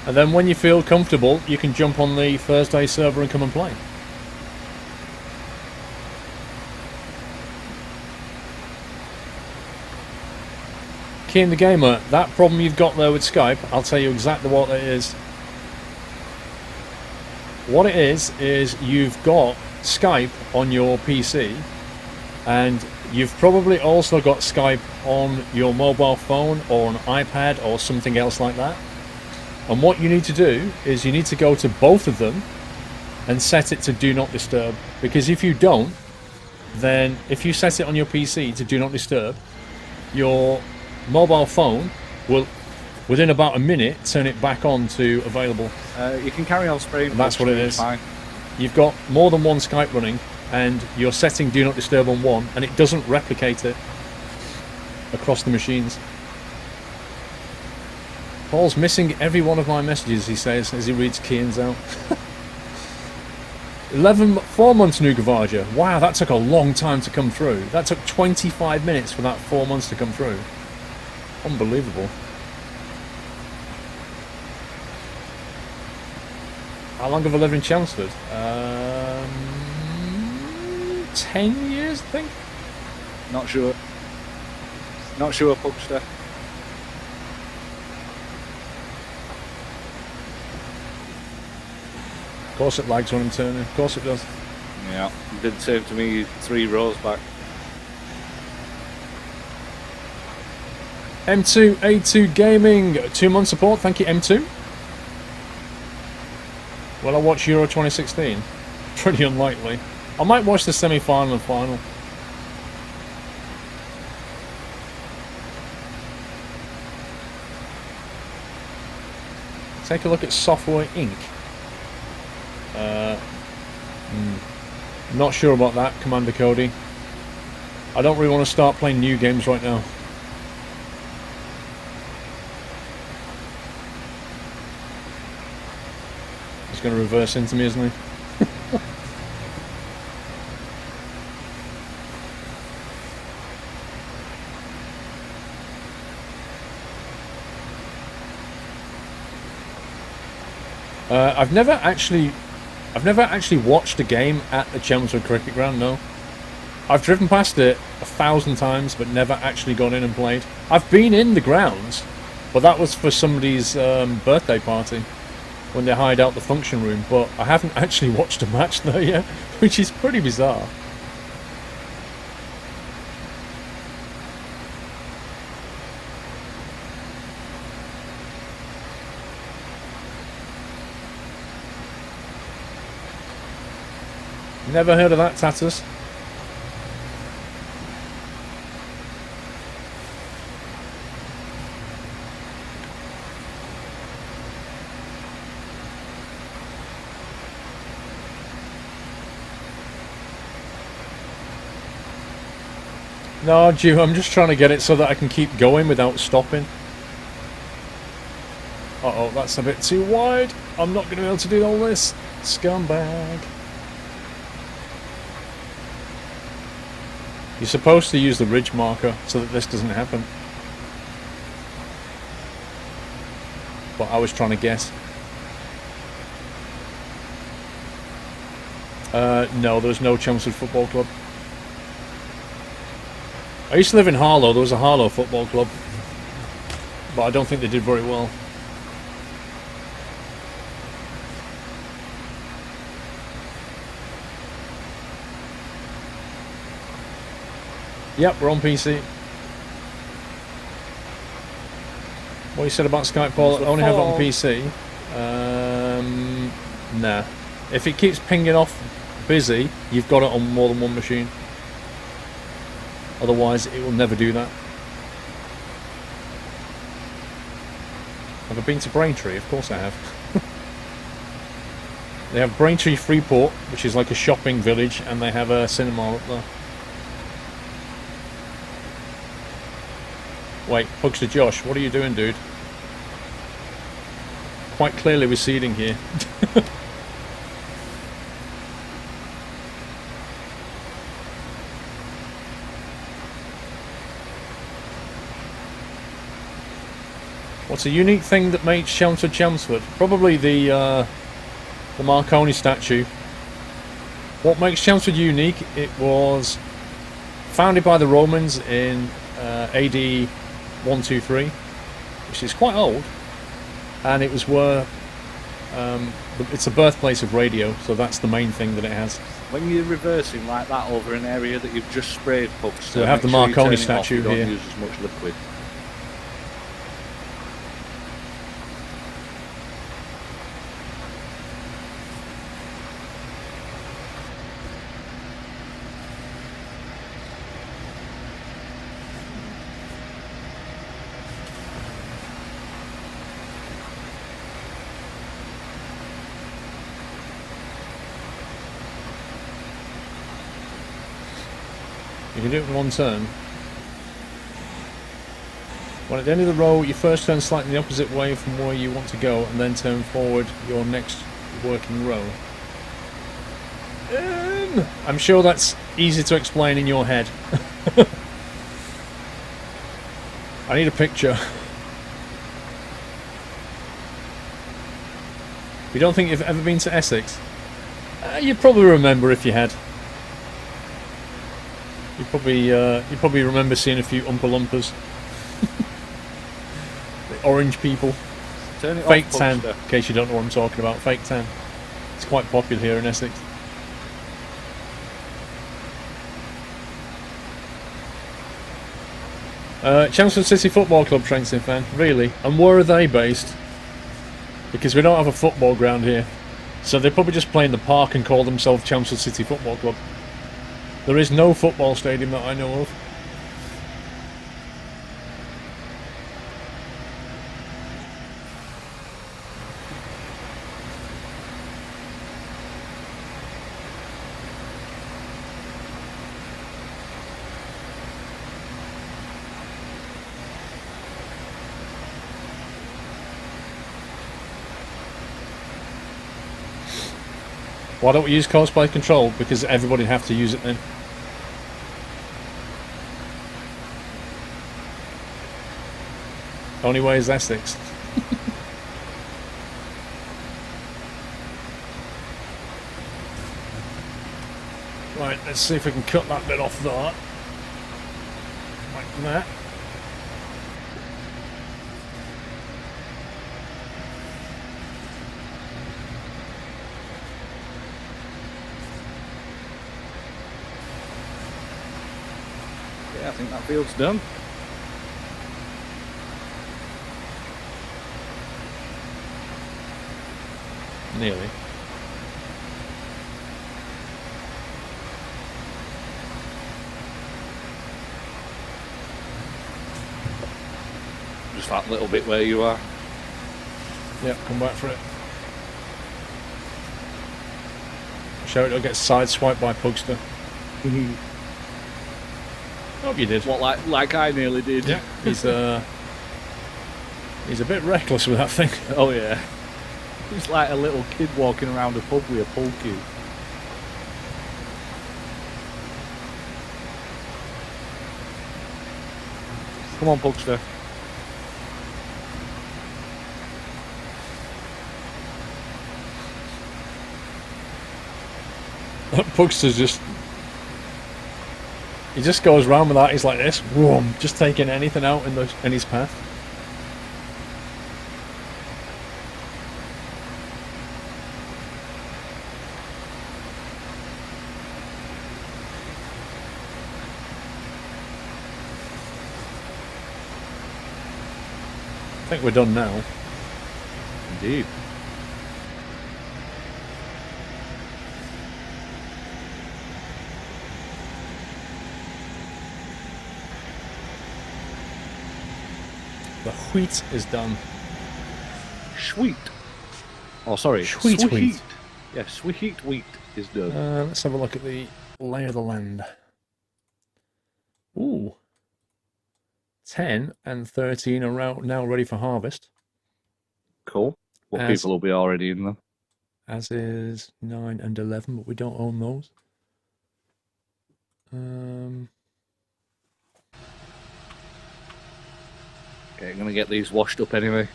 And then when you feel comfortable, you can jump on the Thursday server and come and play. Keen the Gamer, that problem you've got there with Skype, I'll tell you exactly what it is. What it is you've got Skype on your PC, and you've probably also got Skype on your mobile phone or an iPad or something else like that. And what you need to do is you need to go to both of them and set it to Do Not Disturb. Because if you don't, then if you set it on your PC to Do Not Disturb, your mobile phone will, within about a minute, turn it back on to available. You can carry on spraying. And that's what it is. Fine. You've got more than one Skype running, and you're setting Do Not Disturb on one, and it doesn't replicate it across the machines. Paul's missing every one of my messages, he says, as he reads Kian's out. 4 months, Nugavaja. Wow, that took a long time to come through. That took 25 minutes for that 4 months to come through. Unbelievable. How long have I lived in Chelmsford? 10 years, I think? Not sure. Not sure, Pugster. Of course it lags when I'm turning. Of course it does. Yeah, it did the same to me 3 rows back. M2A2 Gaming, 2-month support. Thank you, M2. Will I watch Euro 2016? Pretty unlikely. I might watch the semi-final and final. Take a look at Software Inc. Not sure about that, Commander Cody. I don't really want to start playing new games right now. He's going to reverse into me, isn't he? I've never actually watched a game at the Chelmsford Cricket Ground, no. I've driven past it 1,000 times, but never actually gone in and played. I've been in the grounds, but that was for somebody's birthday party, when they hired out the function room, but I haven't actually watched a match there yet, which is pretty bizarre. Never heard of that, Tatus. No, Jew, I'm just trying to get it so that I can keep going without stopping. Uh-oh, that's a bit too wide. I'm not going to be able to do all this. Scumbag. You're supposed to use the ridge marker so that this doesn't happen. But I was trying to guess. No, there's no Chelmsford Football Club. I used to live in Harlow. There was a Harlow Football Club. But I don't think they did very well. Yep, we're on PC. What you said about Skype, Paul? I only have it on PC. Nah. If it keeps pinging off busy, you've got it on more than one machine. Otherwise, it will never do that. Have I been to Braintree? Of course I have. They have Braintree Freeport, which is like a shopping village, and they have a cinema up there. Wait, Pugster Josh, what are you doing, dude? Quite clearly we're seeding here. What's a unique thing that makes Chelmsford Chelmsford? Probably the Marconi statue. What makes Chelmsford unique? It was founded by the Romans in AD 123, which is quite old, and it was where it's the birthplace of radio, so that's the main thing that it has. When you're reversing like that over an area that you've just sprayed, Pugs, so we have the Marconi statue here. here. Don't use as much liquid. You can do it in one turn. When at the end of the row, you first turn slightly the opposite way from where you want to go, and then turn forward your next working row. I'm sure that's easy to explain in your head. I need a picture. If you don't think you've ever been to Essex, you'd probably remember if you had. You probably remember seeing a few Oompa Loompas. The orange people. Turn it Fake off, tan, Pugster. in case you don't know what I'm talking about. Fake tan. It's quite popular here in Essex. Chelmsford City Football Club, Trenton fan. Really? And where are they based? Because we don't have a football ground here. So they probably just play in the park and call themselves Chelmsford City Football Club. There is no football stadium that I know of. Why don't we use cosplay control? Because everybody would have to use it then. Only way is Essex. Right, let's see if we can cut that bit off there. Like that. Yeah, I think that field's done. Nearly. Just that little bit where you are. Yep, come back for it. Show it'll get sideswiped by Pugster. Hope you did. What, like I nearly did? Yeah, he's a bit reckless with that thing. Oh yeah. It's like a little kid walking around a pub with a pool cue. Come on, Pugster. Pugster's just... He just goes round with that, he's like this, whoom, just taking anything out in his path. I think we're done now. Indeed. wheat is done. Sweet. Oh, sorry. Sweet wheat. Yeah, sweet wheat is done. Let's have a look at the lay of the land. Ooh. 10 and 13 are now ready for harvest. Cool. What people will be already in them? As is 9 and 11, but we don't own those. Okay, I'm going to get these washed up anyway.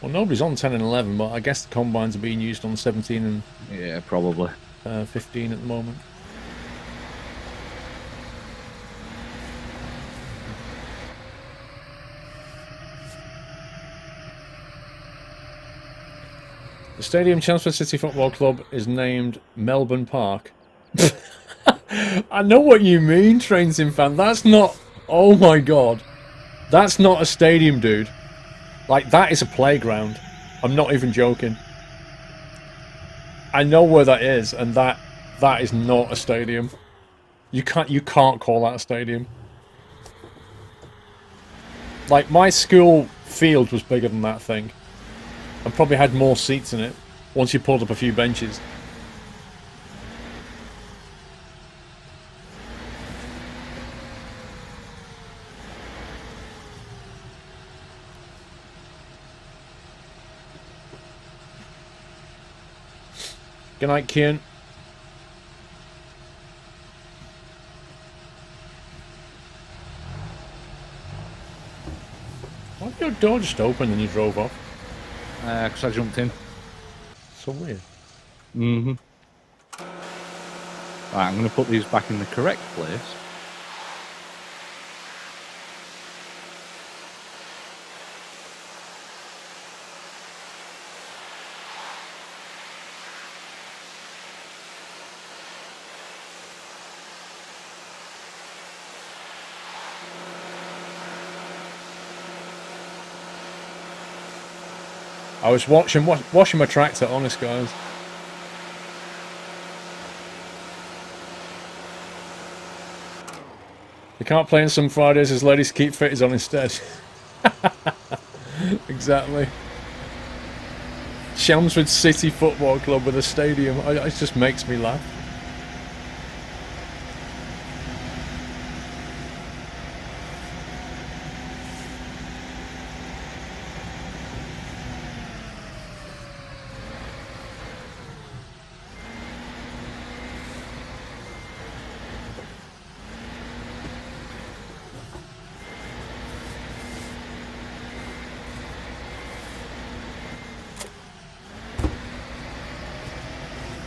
Well, nobody's on 10 and 11, but I guess the combines are being used on 17 and yeah, probably 15 at the moment. The stadium Chelmsford City Football Club is named Melbourne Park. I know what you mean, Train Sim fan. That's not... Oh my god. That's not a stadium, dude. Like, that is a playground. I'm not even joking. I know where that is, and that is not a stadium. You can't call that a stadium. Like, my school field was bigger than that thing. And probably had more seats in it, once you pulled up a few benches. Good night, Kian. Why did your door just open and you drove off? Because I jumped in. So weird. Mm-hmm. Right, I'm going to put these back in the correct place. I was washing my tractor, honest guys. You can't play on some Fridays as ladies keep fitters on instead. Exactly. Chelmsford City Football Club with a stadium. It just makes me laugh.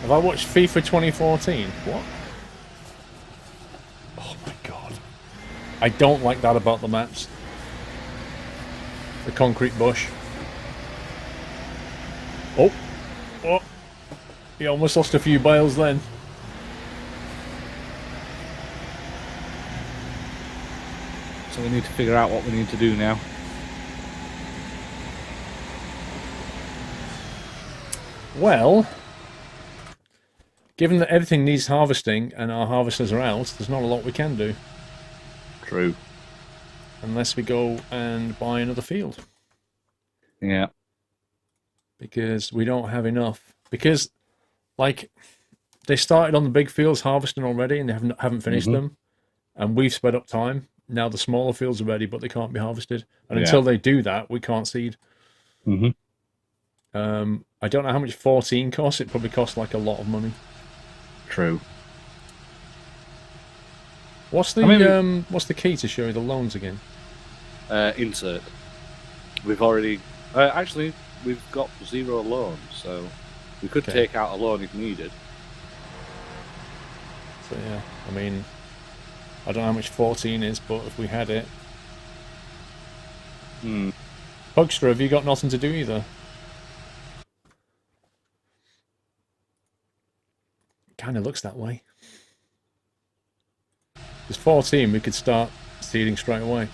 Have I watched FIFA 2014? What? Oh my god. I don't like that about the maps. The concrete bush. Oh. Oh. He almost lost a few bales then. So we need to figure out what we need to do now. Well, given that everything needs harvesting and our harvesters are out, there's not a lot we can do. True. Unless we go and buy another field. Yeah. Because we don't have enough. Because, like, they started on the big fields harvesting already and they haven't finished them. And we've sped up time. Now the smaller fields are ready, but they can't be harvested. And until they do that, we can't seed. I don't know how much 14 costs. It probably costs like a lot of money. True. What's the key to show you the loans again? Insert. We've already... actually, we've got 0 loans, so we could take out a loan if needed. So yeah, I mean, I don't know how much 14 is, but if we had it... Pugster, have you got nothing to do either? Kind of looks that way. There's 14, we could start seeding straight away.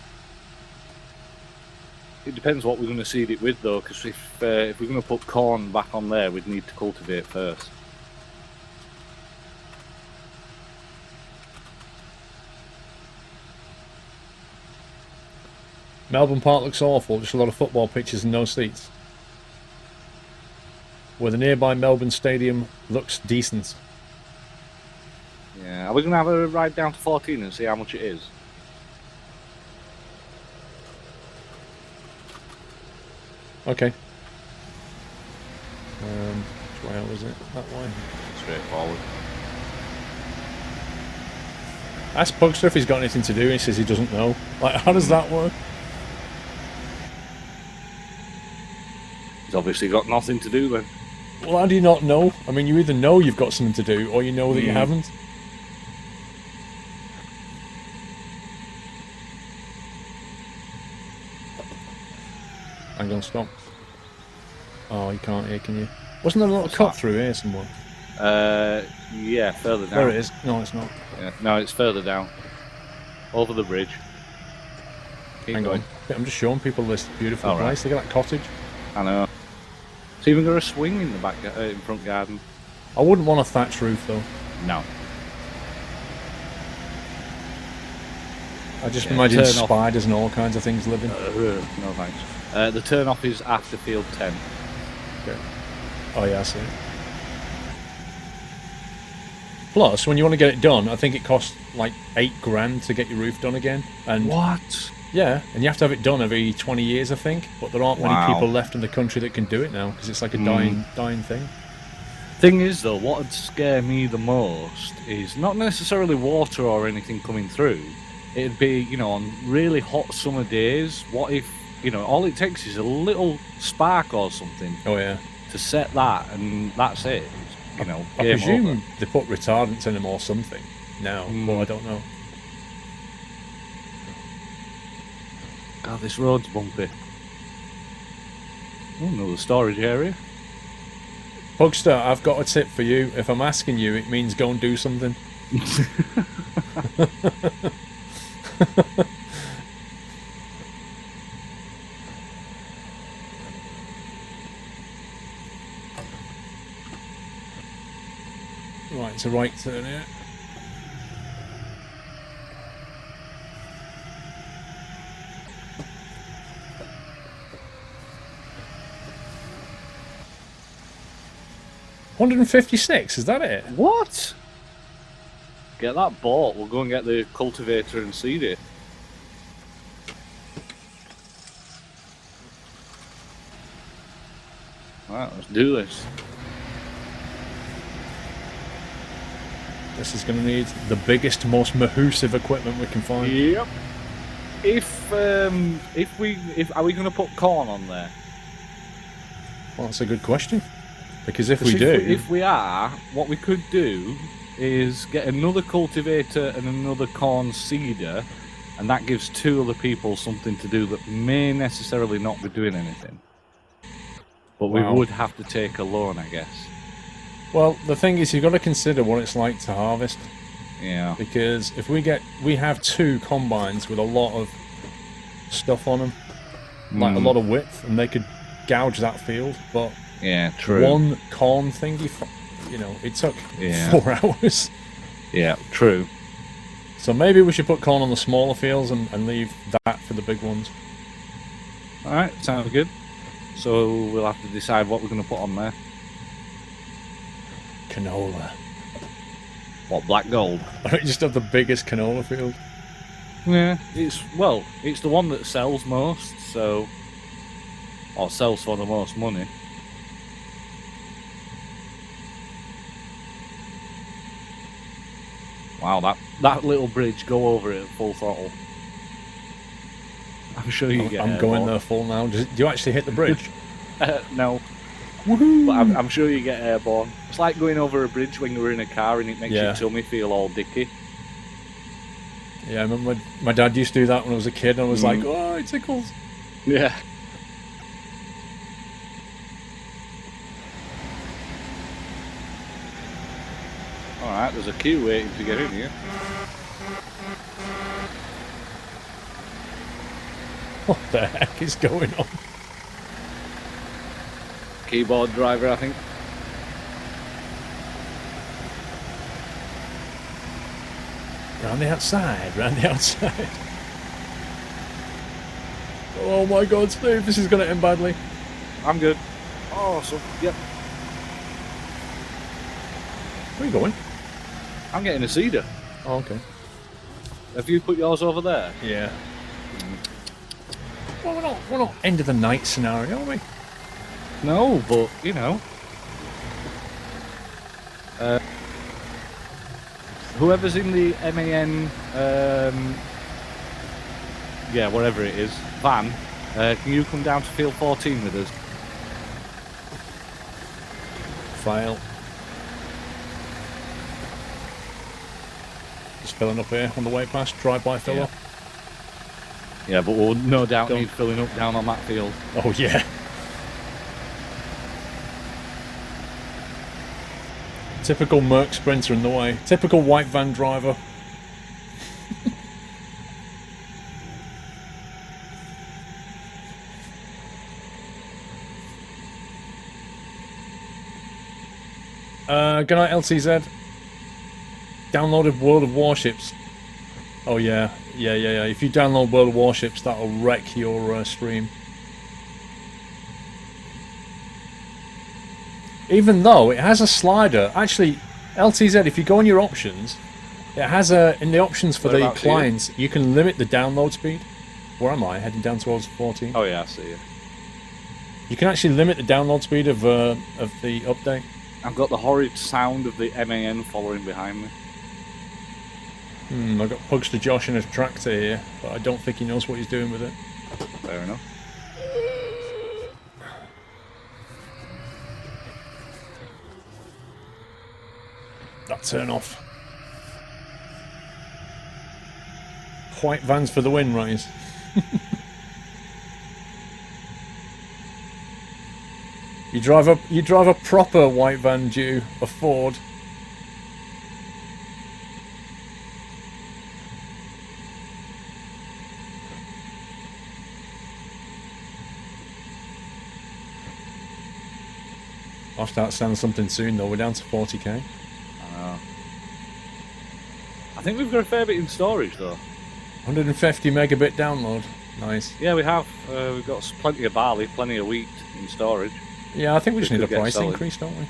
It depends what we're going to seed it with, though, because if we're going to put corn back on there, we'd need to cultivate first. Melbourne Park looks awful, just a lot of football pitches and no seats. Where the nearby Melbourne Stadium looks decent. Yeah, are we going to have a ride down to 14 and see how much it is? Okay. Which way out was it? That way? Straightforward. Ask Pugster if he's got anything to do, and he says he doesn't know. Like, how does that work? He's obviously got nothing to do then. Well, how do you not know? I mean, you either know you've got something to do, or you know that you haven't. Hang on, stop. Oh, you can't hear, can you? Wasn't there a little cut through here somewhere? Yeah, further down. There it is. No, it's not. Yeah. No, it's further down. Over the bridge. Keep Hang going. on. I'm just showing people this beautiful All right. place. Look at that cottage. I know. It's even got a swing in the back, in front garden. I wouldn't want a thatch roof, though. No. I just Yeah, imagine turn off. spiders and all kinds of things living. No thanks. The turn off is after field 10. Okay. Oh, yeah, I see. Plus, when you want to get it done, I think it costs like $8,000 to get your roof done again. And What? yeah, and you have to have it done every 20 years, I think. But there aren't many Wow. people left in the country that can do it now because it's like a dying thing. Thing is, though, what would scare me the most is not necessarily water or anything coming through. It'd be, you know, on really hot summer days, what if, you know, all it takes is a little spark or something Oh yeah. to set that, and that's it. You know, I game presume over. they put retardants in them or something now, but I don't know. God, this road's bumpy. Oh, another storage area. Pugster, I've got a tip for you. If I'm asking you, it means go and do something. Right, it's a right turn here. $156, is that it? What? Get that bought. We'll go and get the cultivator and seed it. Right, let's do this. This is going to need the biggest, most mahoosive equipment we can find. Yep. If are we going to put corn on there? Well, that's a good question. Because if 'Cause we do... if we are, what we could do is get another cultivator and another corn seeder, and that gives two other people something to do that may necessarily not be doing anything. But Wow. we would have to take a loan, I guess. Well, the thing is, you've got to consider what it's like to harvest. Yeah. Because if we have two combines with a lot of stuff on them, like a lot of width, and they could gouge that field, but Yeah, true. one corn thingy, you know, it took Yeah. 4 hours. Yeah, true. So maybe we should put corn on the smaller fields and leave that for the big ones. Alright, sounds good. So we'll have to decide what we're going to put on there. Canola. What, black gold? I don't just have the biggest canola field. Yeah, it's the one that sells most, so, or sells for the most money. Wow, that little bridge, go over it at full throttle. I'm sure you get I'm going airborne. there full now. Do you actually hit the bridge? No, Woohoo! but I'm sure you get airborne. It's like going over a bridge when you're in a car and it makes your tummy feel all dicky. Yeah, I remember my dad used to do that when I was a kid, and I was like, oh, it tickles. Yeah. Alright, there's a queue waiting to get in here. What the heck is going on? Keyboard driver, I think. Round the outside, round the outside. Oh my god, Steve, this is going to end badly. I'm good. Awesome. Yep. Where are you going? I'm getting a cedar. Oh, okay. Have you put yours over there? Yeah. Well, we're not end of the night scenario, are we? No, but you know. Whoever's in the MAN, yeah, whatever it is, van, can you come down to field 14 with us? Fail. Just filling up here on the way past, drive-by filler. Yeah, but we'll no doubt need filling up down on that field. Oh, yeah. Typical Merc Sprinter in the way. Typical white van driver. Good night, LTZ. Downloaded World of Warships. Oh yeah. Yeah. If you download World of Warships, that'll wreck your stream. Even though it has a slider. Actually, LTZ, if you go on your options, it has in the options for the clients, you can limit the download speed. Where am I? Heading down towards 14. Oh yeah, I see you. You can actually limit the download speed of the update. I've got the horrid sound of the MAN following behind me. I've got Pugster Josh in a tractor here, but I don't think he knows what he's doing with it. Fair enough. That turn off. White vans for the win, Rise. You drive a proper white van, Jew, a Ford. I'll start selling something soon though, we're down to 40k. I know. I think we've got a fair bit in storage though. 150 megabit download. Nice. Yeah, we have. We've got plenty of barley, plenty of wheat in storage. Yeah, I think we just need a price increase, don't we?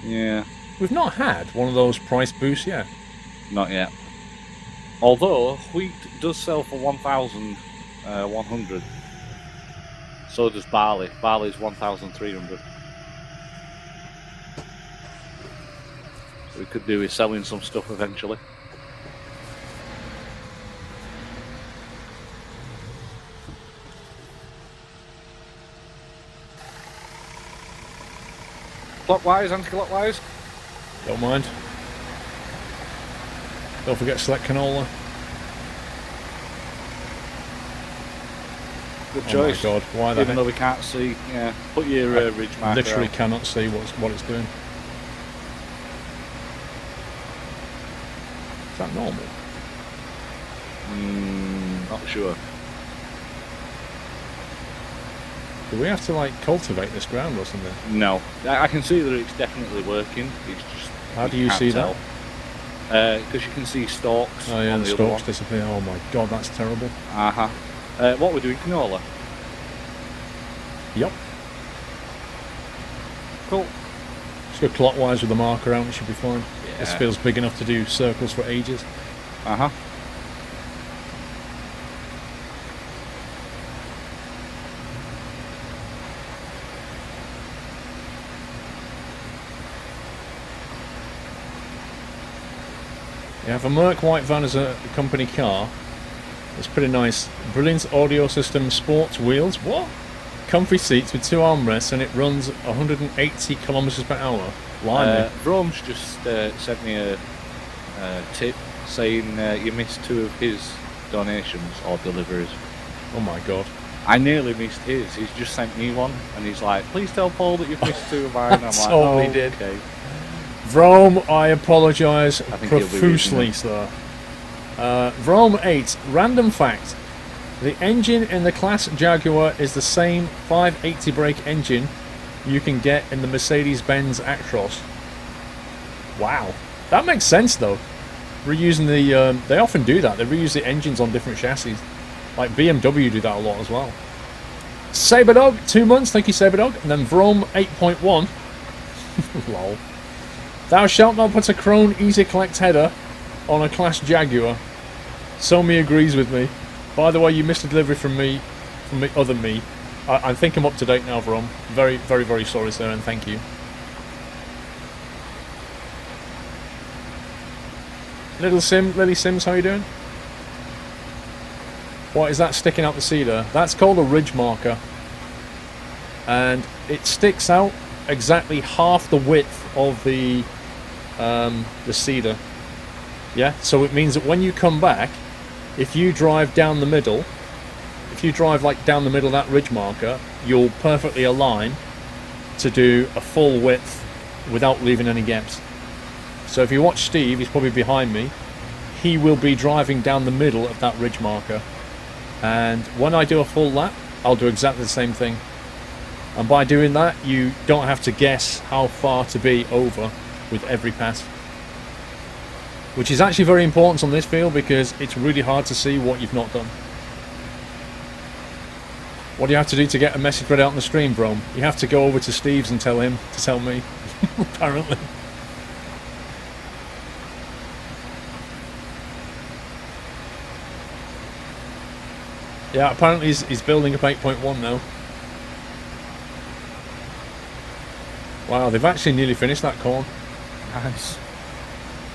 Yeah. We've not had one of those price boosts yet. Not yet. Although, wheat does sell for 1,100. So does barley. Barley's 1,300. So we could do with selling some stuff eventually. Clockwise, anti-clockwise. Don't mind. Don't forget select canola. Good choice. Oh my god, why that? Even though we can't see, yeah. Put your ridge marker literally out. cannot see what it's doing. Is that normal? Not sure. Do we have to like cultivate this ground or something? No, I can see that it's definitely working. It's just how do you see that? Because you can see stalks. Oh yeah, on the stalks disappear. Oh my god, that's terrible. What we're doing, canola. Yep. Cool. Just go clockwise with the marker out, it should be fine. Yeah. This feels big enough to do circles for ages. You have a Merc white van as a company car. It's pretty nice. Brilliant audio system, sports wheels. What? Comfy seats with 2 armrests, and it runs 180 kilometers per hour. Blimey. Vrome's just sent me a tip saying you missed 2 of his donations or deliveries. Oh my god. I nearly missed his. He's just sent me one, and he's like, "Please tell Paul that you've missed 2 of mine." I'm like, totally "Oh, did. Okay." Vrome, I apologise profusely, he'll sir. Vrome 8, random fact. The engine in the class Jaguar is the same 580 brake engine you can get in the Mercedes-Benz Actros. Wow. That makes sense, though. Reusing the... they often do that. They reuse the engines on different chassis. Like BMW do that a lot as well. Saberdog, 2 months, thank you Saberdog. And then Vrom 8.1. Lol. Thou shalt not put a Krone Easy Collect header on a Class Jaguar. Somi agrees with me. By the way, you missed a delivery from me, other me. I think I'm up to date now, Vrom. Very, very, very sorry, sir, and thank you. Lily Sims, how you doing? What is that sticking out the cedar? That's called a ridge marker. And it sticks out exactly half the width of the cedar. Yeah, so it means that when you come back, if you drive down the middle, if you drive like down the middle of that ridge marker, you'll perfectly align to do a full width without leaving any gaps. So if you watch Steve, he's probably behind me, he will be driving down the middle of that ridge marker. And when I do a full lap, I'll do exactly the same thing. And by doing that, you don't have to guess how far to be over with every pass. Which is actually very important on this field because it's really hard to see what you've not done. What do you have to do to get a message read out on the stream, Brom? You have to go over to Steve's and tell him to tell me, apparently. Yeah, apparently he's building up 8.1 now. Wow, they've actually nearly finished that corn. Nice.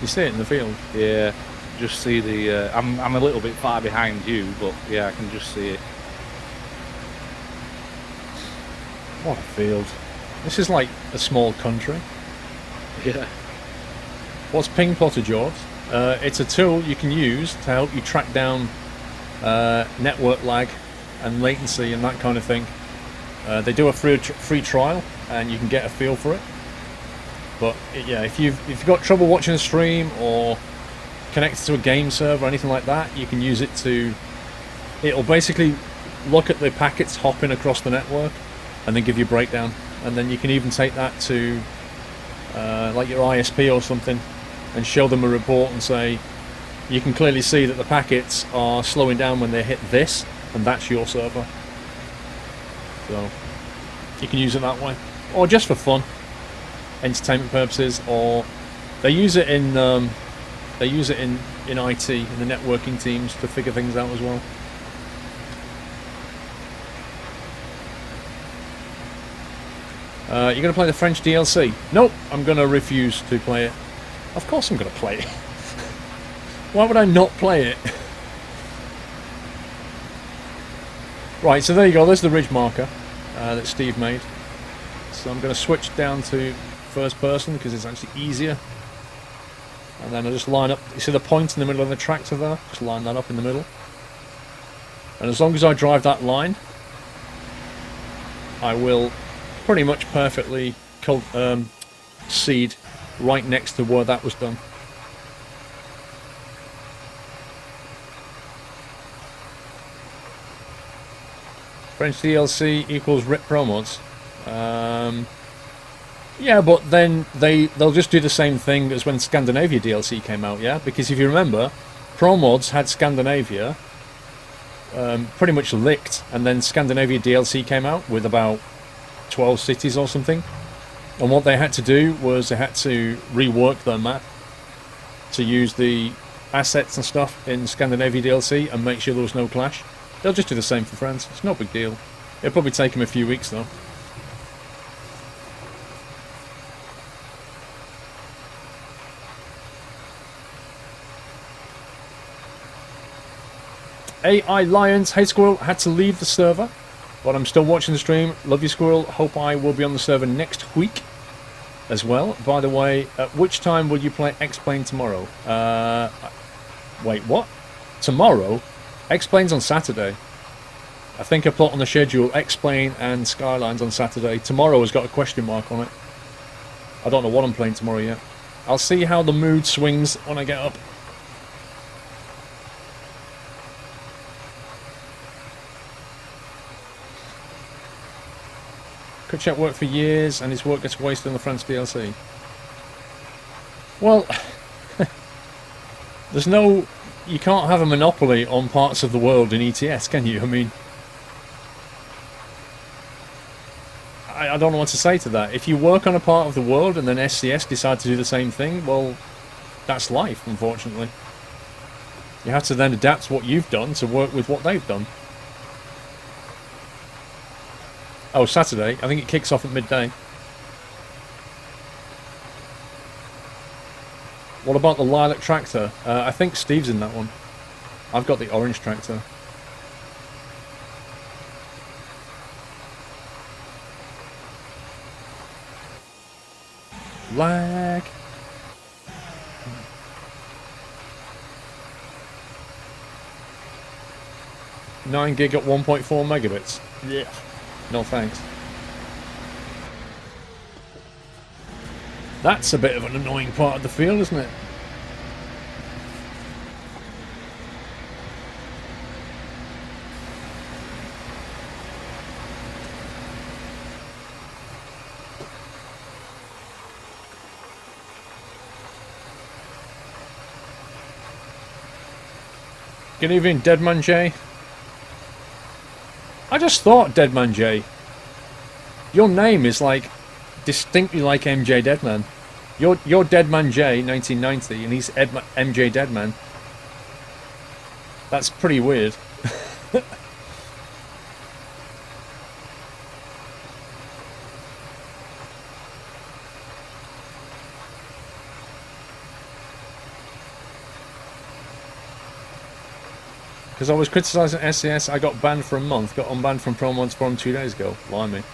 You see it in the field? Yeah, just see the... I'm a little bit far behind you, but yeah, I can just see it. What a field. This is like a small country. Yeah. What's ping plotter, George? It's a tool you can use to help you track down network lag and latency and that kind of thing. They do a free trial and you can get a feel for it. But yeah, if you've got trouble watching a stream or connected to a game server or anything like that, you can use it to... It'll basically look at the packets hopping across the network and then give you a breakdown. And then you can even take that to like your ISP or something and show them a report and say, you can clearly see that the packets are slowing down when they hit this, and that's your server. So you can use it that way, or just for fun, entertainment purposes, or they use it in IT, in the networking teams, to figure things out as well. You're going to play the French DLC? Nope, I'm going to refuse to play it. Of course I'm going to play it. Why would I not play it? Right, so there you go. There's the ridge marker that Steve made. So I'm going to switch down to first person because it's actually easier. And then I'll just line up. You see the point in the middle of the tractor there? Just line that up in the middle. And as long as I drive that line, I will pretty much perfectly seed right next to where that was done. French DLC equals RIP Pro mods. Yeah, but then they'll just do the same thing as when Scandinavia DLC came out, yeah? Because if you remember, Pro mods had Scandinavia pretty much licked, and then Scandinavia DLC came out with about 12 cities or something. And what they had to do was they had to rework their map to use the assets and stuff in Scandinavia DLC and make sure there was no clash. They'll just do the same for France. It's no big deal. It'll probably take them a few weeks though. AI Lions, hey Squirrel, had to leave the server, but I'm still watching the stream. Love you, Squirrel. Hope I will be on the server next week as well. By the way, at which time will you play X-Plane tomorrow? Wait, what? Tomorrow? X-Plane's on Saturday. I think I put on the schedule X-Plane and Skylines on Saturday. Tomorrow has got a question mark on it. I don't know what I'm playing tomorrow yet. I'll see how the mood swings when I get up. Kutchak worked for years and his work gets wasted on the France DLC. Well, there's no... You can't have a monopoly on parts of the world in ETS, can you? I mean... I don't know what to say to that. If you work on a part of the world and then SCS decide to do the same thing, well, that's life, unfortunately. You have to then adapt what you've done to work with what they've done. Oh, Saturday. I think it kicks off at midday. What about the lilac tractor? I think Steve's in that one. I've got the orange tractor. Lag. Nine gig at 1.4 megabits. Yeah. No thanks. That's a bit of an annoying part of the field, isn't it? Good evening, Deadman J. I just thought, Deadman J, your name is like distinctly like MJ Deadman. You're Deadman J 1990 and he's MJ Deadman. That's pretty weird. Because I was criticising SCS, I got banned for a month, got unbanned from Pro Mods Forum 2 days ago. Blimey.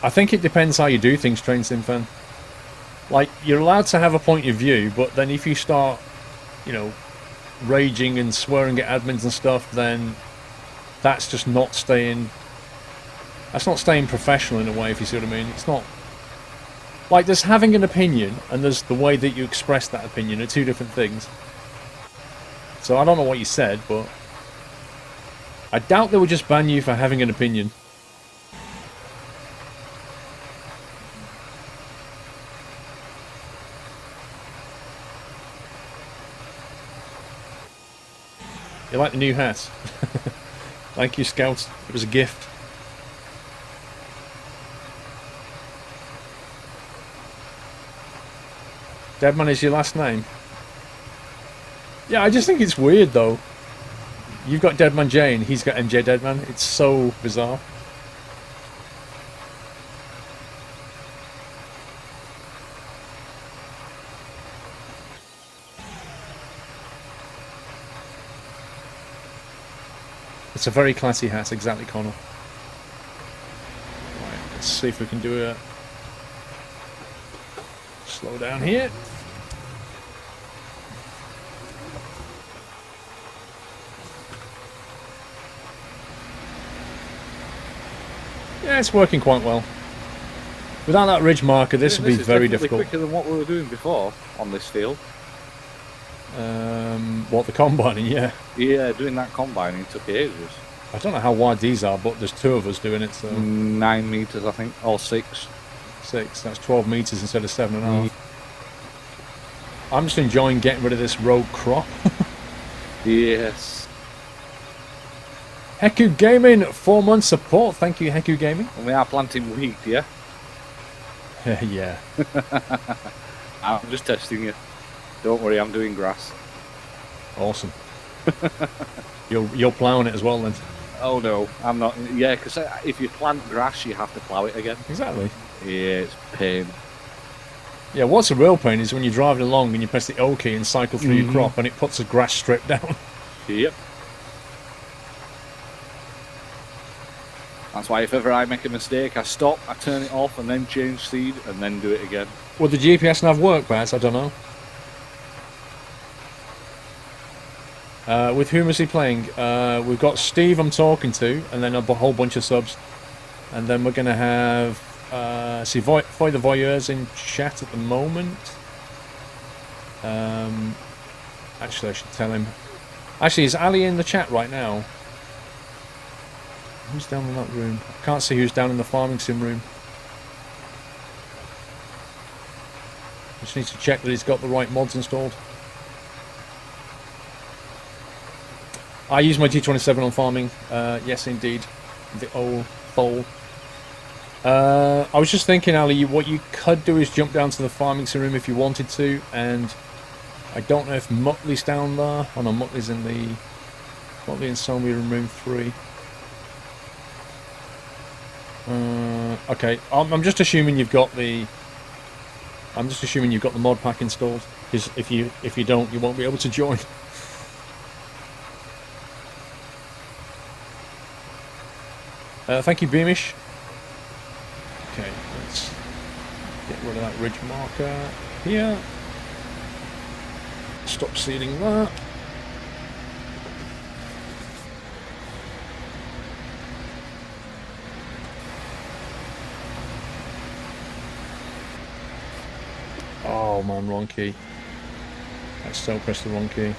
I think it depends how you do things, Train Simfan. Like, you're allowed to have a point of view, but then if you start, you know, raging and swearing at admins and stuff, then that's just not staying... That's not staying professional in a way, if you see what I mean. It's not... Like, there's having an opinion, and there's the way that you express that opinion are two different things. So I don't know what you said, but I doubt they would just ban you for having an opinion. You like the new hat? Thank you, Scout. It was a gift. Deadman is your last name? Yeah, I just think it's weird though. You've got Deadman J and he's got MJ Deadman. It's so bizarre. It's a very classy hat, exactly, Connor. Right, let's see if we can do it. Slow down here. Yeah, it's working quite well. Without that ridge marker, this would be very difficult. Quicker than what we were doing before on this field. What, the combining? Yeah. Yeah, doing that combining took ages. I don't know how wide these are, but there's two of us doing it, so... 9 meters, I think, or 6. 6, that's 12 meters instead of 7.5. I'm just enjoying getting rid of this rogue crop. Yes. Heku Gaming, 4 months support. Thank you, Heku Gaming. And we are planting wheat, yeah? Yeah. I'm just testing you. Don't worry, I'm doing grass. Awesome. You're ploughing it as well then? Oh no, I'm not. Yeah, because if you plant grass, you have to plough it again. Exactly. Yeah, it's a pain. Yeah, what's a real pain is when you're driving along and you press the O key and cycle through your crop and it puts a grass strip down. Yep. That's why if ever I make a mistake, I stop, I turn it off, and then change seed, and then do it again. Would the GPS nav work, perhaps? I don't know. With whom is he playing? We've got Steve I'm talking to, and then a whole bunch of subs. And then we're going to have... see, Voy the Voyeur's in chat at the moment. Actually, I should tell him. Actually, is Ali in the chat right now? Who's down in that room? I can't see who's down in the farming sim room. Just need to check that he's got the right mods installed. I use my G27 on farming. Yes, indeed. The old full. I was just thinking, Ali, what you could do is jump down to the farming sim room if you wanted to, and I don't know if Muttley's down there. Oh no, Muttley's in the... Muttley and Somi are in room 3. Okay, I'm just assuming you've got the... I'm just assuming you've got the mod pack installed, because if you don't, you won't be able to join. Thank you, Beamish. Okay, let's get rid of that ridge marker here. Stop seeding that. Oh man, wrong key. I still pressed the wrong key.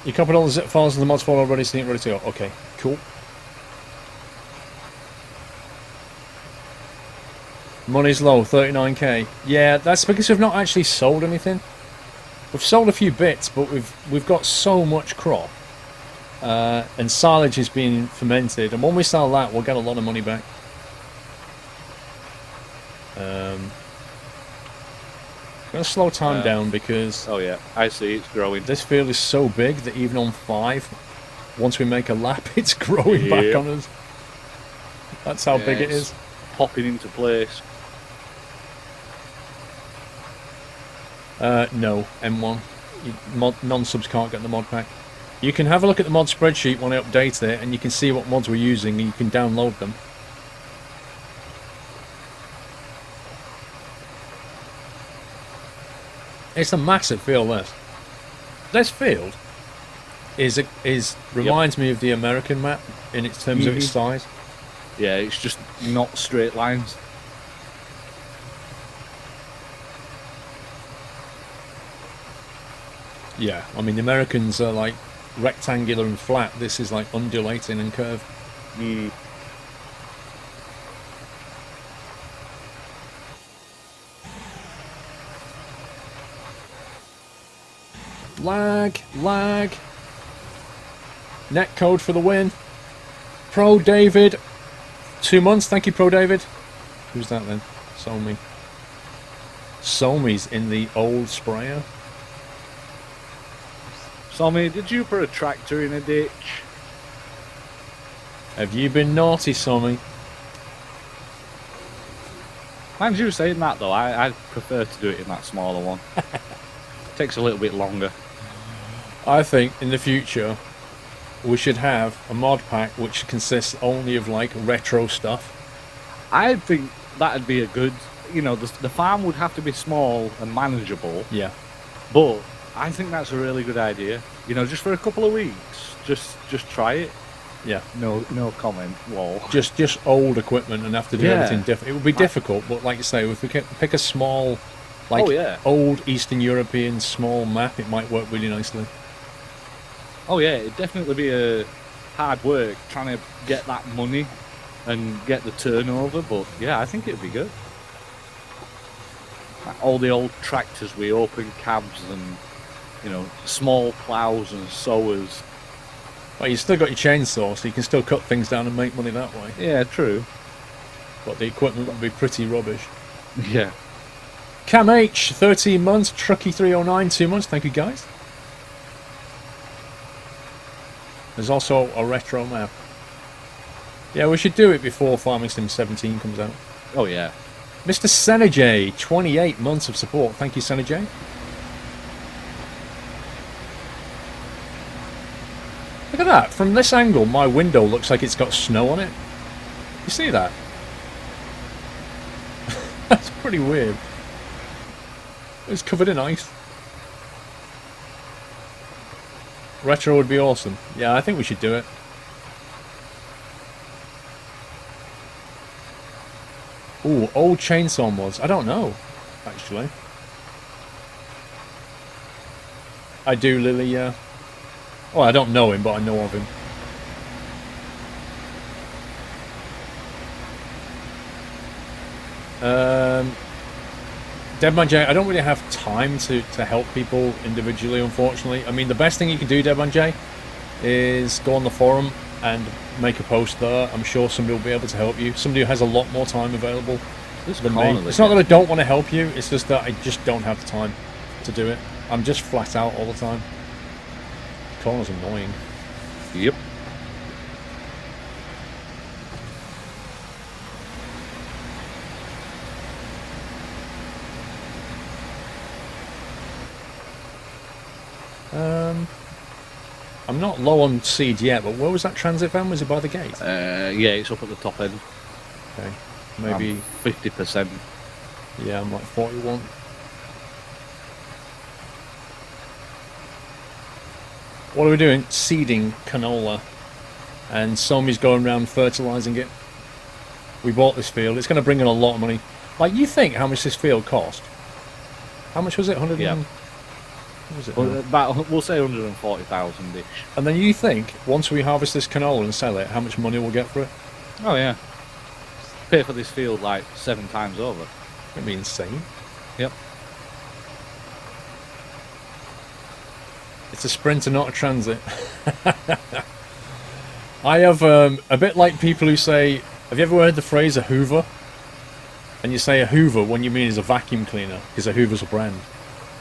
You copied all the zip files and the mods file already, so ready to go. Okay, cool. Money's low, 39k. Yeah, that's because we've not actually sold anything. We've sold a few bits, but we've got so much crop. And silage is being fermented, and when we sell that, we'll get a lot of money back. I'm going to slow time down because... Oh yeah, I see, it's growing. This field is so big that even on 5, once we make a lap, it's growing back on us. That's how big it is. Popping into place. No, M1. Non-subs can't get the mod pack. You can have a look at the mod spreadsheet when I update it, and you can see what mods we're using, and you can download them. It's a massive field, this. This field reminds me of the American map in its terms of its size. Yeah, it's just not straight lines. Yeah, I mean the Americans are like rectangular and flat. This is like undulating and curved. Lag. Net code for the win. Pro David. 2 months. Thank you, Pro David. Who's that then? Somi. Somi's in the old sprayer. Somi, did you put a tractor in a ditch? Have you been naughty, Somi? Mind you saying that though, I prefer to do it in that smaller one. Takes a little bit longer. I think in the future we should have a mod pack which consists only of like retro stuff. I think that'd be a good, you know, the farm would have to be small and manageable. Yeah. But I think that's a really good idea. You know, just for a couple of weeks, just try it. Yeah. No comment. Whoa. Just old equipment and have to do everything different. It would be difficult, but like you say, if we can pick a small, like old Eastern European small map, it might work really nicely. Oh yeah, it'd definitely be a hard work trying to get that money and get the turnover, but yeah, I think it'd be good. Like all the old tractors with open cabs and, you know, small ploughs and sowers. Well, you've still got your chainsaw, so you can still cut things down and make money that way. Yeah, true. But the equipment would be pretty rubbish. Yeah. Cam H, 13 months. Trucky309, 2 months. Thank you, guys. There's also a retro map. Yeah, we should do it before Farming Sim 17 comes out. Oh, yeah. Mr. Senajay, 28 months of support. Thank you, Senajay. Look at that. From this angle, my window looks like it's got snow on it. You see that? That's pretty weird. It's covered in ice. Retro would be awesome. Yeah, I think we should do it. Ooh, old chainsaw mods. I don't know, actually. I do, Lily, yeah. Oh, I don't know him, but I know of him. Deadman J, I don't really have time to help people individually, unfortunately. I mean, the best thing you can do, Deadman J, is go on the forum and make a post there. I'm sure somebody will be able to help you. Somebody who has a lot more time available than me. It's not that I don't want to help you, it's just that I just don't have the time to do it. I'm just flat out all the time. Corner's annoying. Yep. I'm not low on seed yet, but where was that transit van? Was it by the gate? Yeah, it's up at the top end. Okay, maybe 50%. Yeah, I'm like 41. What are we doing? Seeding canola, and Somi's going around fertilizing it. We bought this field. It's going to bring in a lot of money. Like, you think how much this field cost? How much was it? 100. Yeah. What was it? Well, about, we'll say 140,000-ish. And then you think, once we harvest this canola and sell it, how much money we'll get for it? Oh yeah. Pay for this field like 7 times over. That'd be insane. Yep. It's a sprinter, not a transit. I have a bit like people who say, have you ever heard the phrase a Hoover? And you say a Hoover when you mean is a vacuum cleaner, because a Hoover's a brand.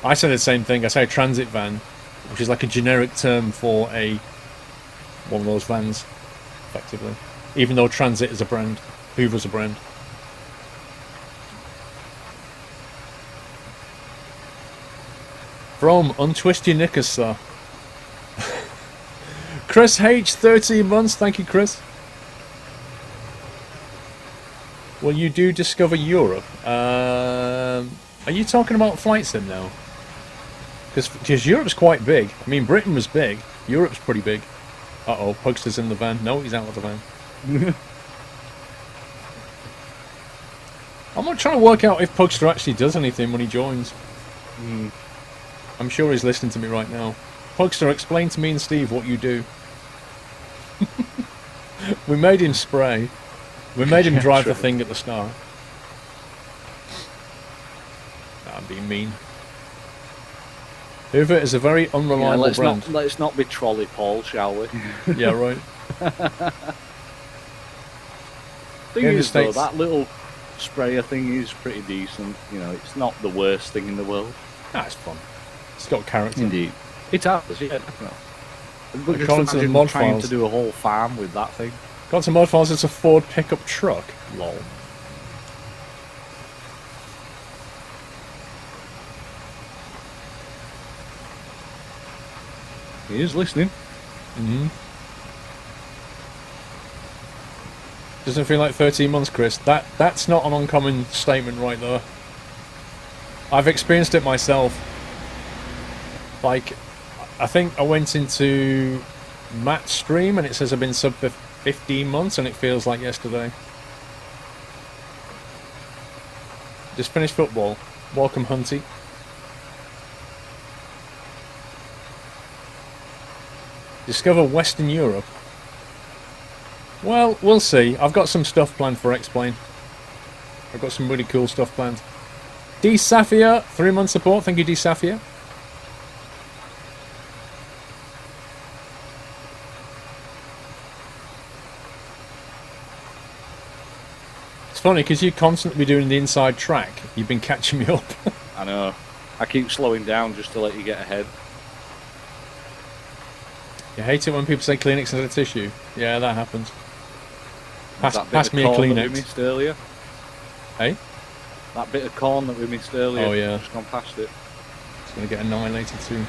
I say the same thing. I say a transit van, which is like a generic term for one of those vans, effectively. Even though transit is a brand, Hoover's a brand. From Untwist Your Knickers, sir. Chris H, 13 months. Thank you, Chris. Well, you do discover Europe. Are you talking about flight sim now? Because Europe's quite big. I mean, Britain was big. Europe's pretty big. Uh-oh, Pugster's in the van. No, he's out of the van. I'm not trying to work out if Pugster actually does anything when he joins. I'm sure he's listening to me right now. Pugster, explain to me and Steve what you do. We made him spray. We made him drive the thing at the start. That'd be mean. Hoover is a very unreliable brand. Let's not be trolley Paul, shall we? Yeah, right. Thing is, though, that little sprayer thing is pretty decent. You know, it's not the worst thing in the world. Ah, it's fun. It's got character. Indeed. It has, yeah, definitely. But According just to the imagine mod trying files. to do a whole farm with that thing. Got some mod files, it's a Ford pickup truck. Lol. He is listening. Doesn't feel like 13 months, Chris. That's not an uncommon statement right there. I've experienced it myself. Like, I think I went into Matt's stream and it says I've been sub for 15 months and it feels like yesterday. Just finished football. Welcome, Hunty. Discover Western Europe. Well, we'll see. I've got some stuff planned for X-Plane. I've got some really cool stuff planned. D. Safia, 3 month support. Thank you, D. Safia. It's funny because you constantly be doing the inside track. You've been catching me up. I know. I keep slowing down just to let you get ahead. You hate it when people say Kleenex instead of tissue. Yeah, that happens. Pass me a That we Kleenex. missed earlier. Hey? That bit of corn that we missed earlier. Oh, yeah. Just gone past it. It's going to get annihilated too.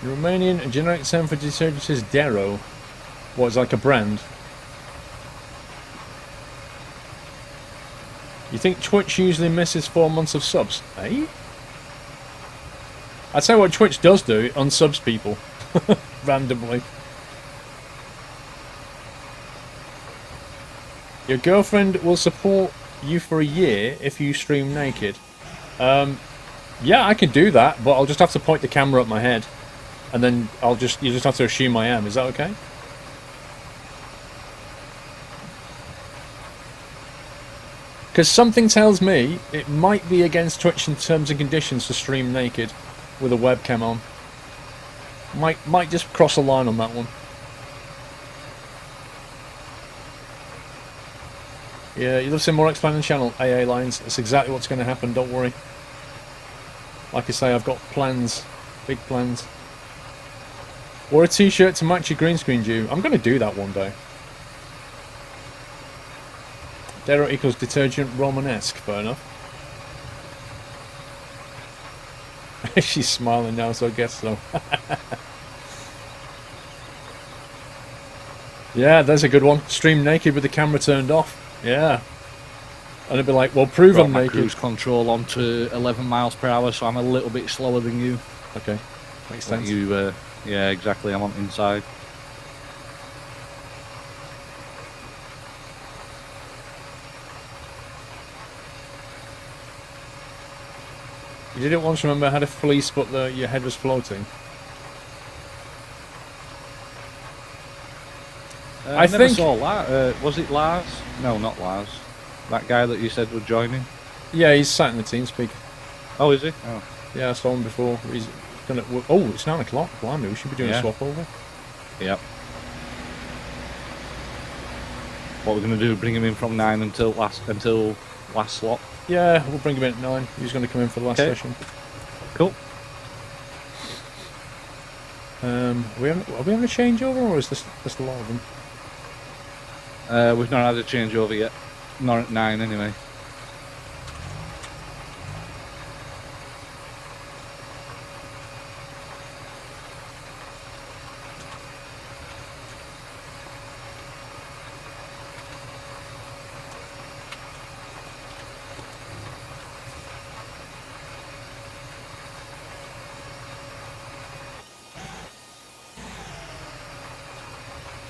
The Romanian generic term for detergent is Dero. What, is like a brand? You think Twitch usually misses 4 months of subs? Eh? I'd say what Twitch does do, it unsubs people randomly. Your girlfriend will support you for a year if you stream naked. Yeah, I can do that, but I'll just have to point the camera at my head, and then you just have to assume I am. Is that okay? Because something tells me it might be against Twitch in terms and conditions to stream naked with a webcam on. Might just cross a line on that one. Yeah, you'll see more expanding channel, AA lines. That's exactly what's going to happen, don't worry. Like I say, I've got plans. Big plans. Or a t-shirt to match your green screen due. I'm going to do that one day. Dero equals detergent Romanesque, fair enough. She's smiling now, so I guess so. Yeah, there's a good one. Stream naked with the camera turned off. Yeah. And it'd be like, well, prove I'm naked. Cruise control on to 11 miles per hour, so I'm a little bit slower than you. Okay. Makes sense. Yeah, exactly. I'm on inside. You did it once, remember? Had a fleece, but your head was floating. I never saw that. Was it Lars? No, not Lars. That guy that you said was joining? Yeah, he's sat in the TeamSpeak. Oh, is he? Oh. Yeah, I saw him before. He's gonna. Oh, it's 9 o'clock. Blimey, we should be doing a swap over. Yep. What we're gonna do? Bring him in from 9 until last slot. Yeah, we'll bring him in at 9. He's going to come in for the last session. Cool. Are we having a changeover, or is this just a lot of them? We've not had a changeover yet. Not at 9 anyway.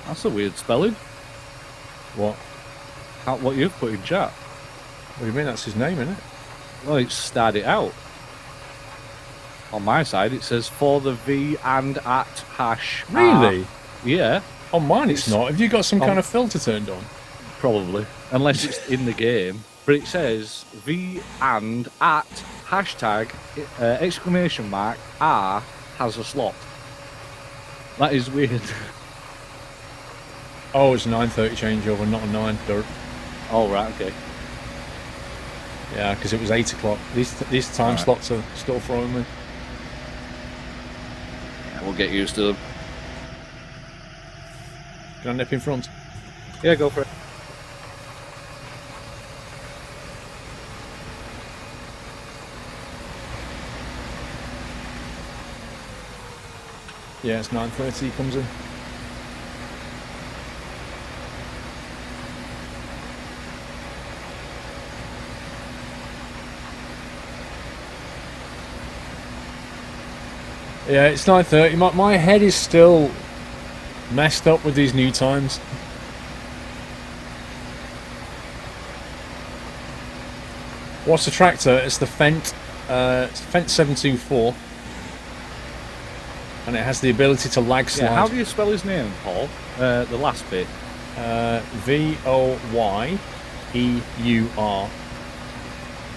That's a weird spelling. What? What you've put in chat. What do you mean? That's his name, isn't it? Well, it's started out. On my side, it says for the V and at hash. Really? Yeah. On mine, it's not. Have you got some kind of filter turned on? Probably. Unless it's in the game. But it says V and at hashtag exclamation mark R has a slot. That is weird. Oh, it's a 9:30 changeover, not a 9. Dirt. Oh, right, okay. Yeah, because it was 8 o'clock. These time slots are still throwing me. Yeah, we'll get used to them. Can I nip in front? Yeah, go for it. Yeah, it's 9:30. He comes in. Yeah, it's 9:30. My head is still messed up with these new times. What's the tractor? It's the Fendt 724. And it has the ability to lag slide. Yeah, how do you spell his name, Paul? The last bit. Voyeur.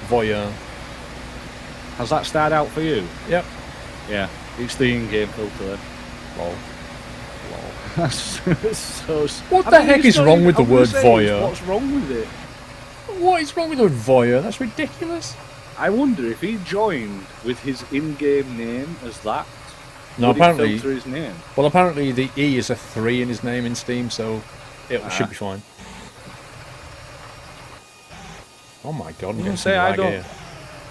Voyeur. Has that started out for you? Yep. Yeah, it's the in-game filter then. Lol. That's so... What the heck is wrong with the word voyeur? What's wrong with it? What is wrong with the word voyeur? That's ridiculous. I wonder if he joined with his in-game name as that. No, apparently. Filter his name. Well, apparently the E is a 3 in his name in Steam, so it should be fine. Oh my god! I'm getting some lag here.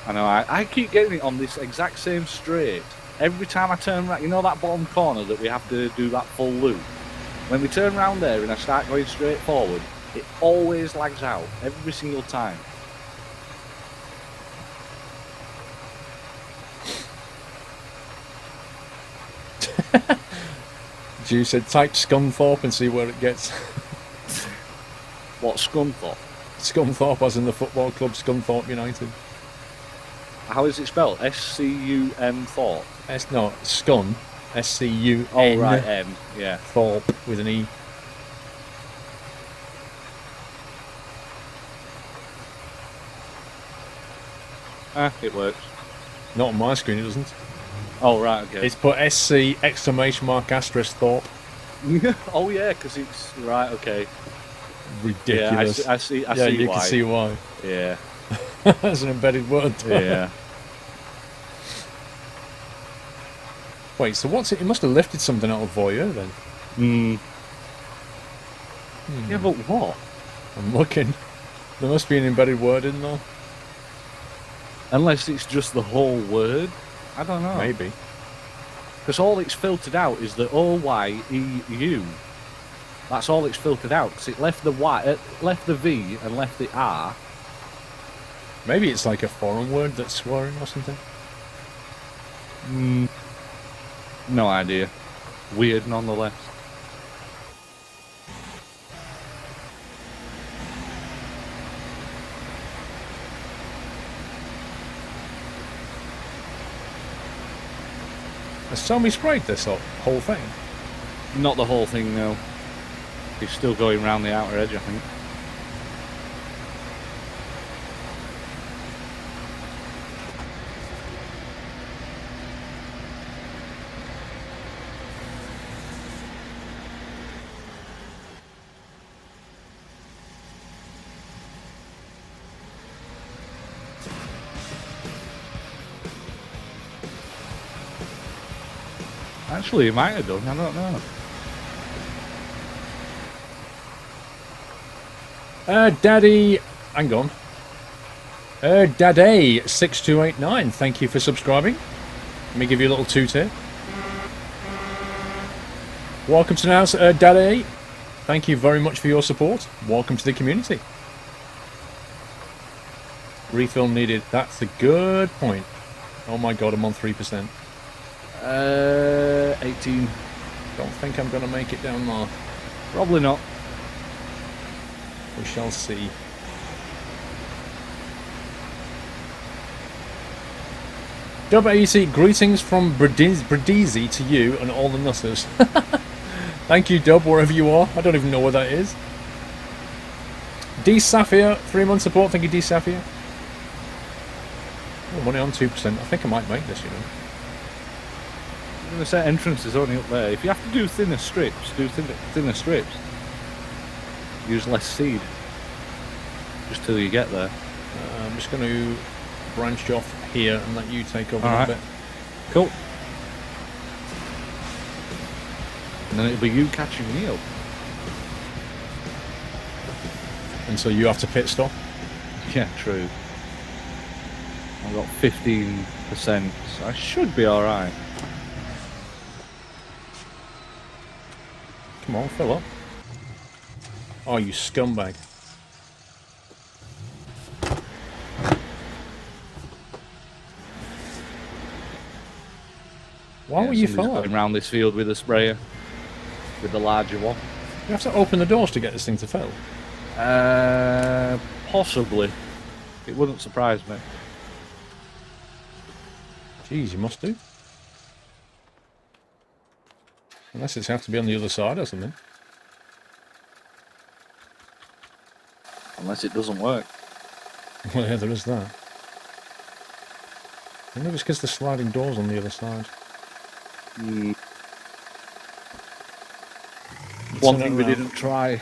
I know. I keep getting it on this exact same straight. Every time I turn right, you know that bottom corner that we have to do that full loop? When we turn around there and I start going straight forward, it always lags out, every single time. Jew said type Scunthorpe and see where it gets. What, Scunthorpe? Scunthorpe as in the football club Scunthorpe United. How is it spelled? S-C-U-M Thorpe? No, Scun. S-C-U-N. Oh, right, M, yeah. Thorpe with an E. It works. Not on my screen, it doesn't. Oh, right, okay. It's put SC exclamation mark asterisk Thorpe. Oh, yeah, because it's... Right, okay. Ridiculous. Yeah, I see yeah, you why. can see why. Yeah. That's an embedded word. Yeah. Wait, so what's it? It must have lifted something out of Voyeur then. Yeah, but what? I'm looking. There must be an embedded word in there. Unless it's just the whole word. I don't know. Maybe. Because all it's filtered out is the O-Y-E-U. That's all it's filtered out. Because it left the Y, left the V and left the R. Maybe it's like a foreign word that's swearing or something. No idea. Weird nonetheless. Has Tommy sprayed this whole thing? Not the whole thing, no. He's still going around the outer edge, I think. Actually, he might have done, I don't know. Daddy, hang on. Daddy6289, thank you for subscribing. Let me give you a little toot here. Welcome to the house, Daddy. Thank you very much for your support. Welcome to the community. Refill needed. That's a good point. Oh my god, I'm on 3%. 18. Don't think I'm going to make it down there. Probably not. We shall see. WAC, greetings from Brindisi to you and all the nutters. Thank you, Dub, wherever you are. I don't even know where that is. D Sapphire, 3-month support. Thank you, D Sapphire. Oh, money on 2%. I think I might make this, you know. I'm going to say entrance is only up there. If you have to do thinner strips, do thinner strips. Use less seed. Just till you get there. I'm just going to branch off here and let you take over All a right. bit. Cool. And then it'll be you catching me up. And so you have to pit stop. Yeah, true. I've got 15%, so I should be alright. Come on, fill up. Oh, you scumbag. Why were you somebody's filling? going around this field with a sprayer, with the larger one. You have to open the doors to get this thing to fill. Possibly. It wouldn't surprise me. Jeez, you must do. Unless it's have to be on the other side or something. Unless it doesn't work. Well, yeah, there is that. I wonder if it's because the sliding door's on the other side. One thing we didn't try.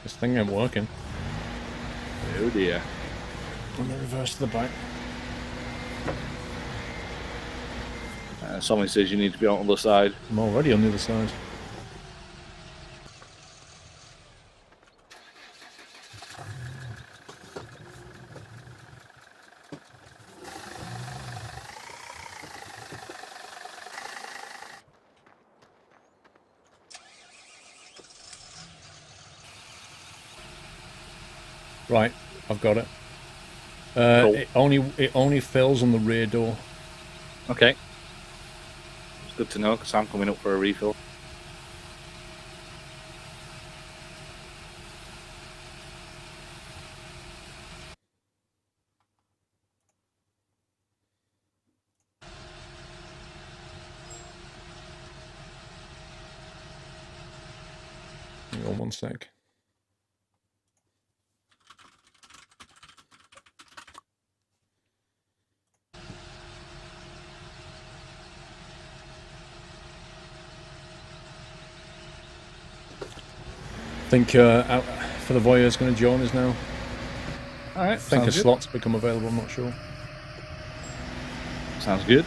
This thing ain't working. Oh dear. I'm going to reverse to the back. Somebody says you need to be on the other side. I'm already on the other side. Right, I've got it. Cool. It only fills on the rear door. Okay. It's good to know because I'm coming up for a refill. Hang on one sec. I think for the Voyager's going to join us now. All right. I think a sounds good. slot's become available, I'm not sure. Sounds good.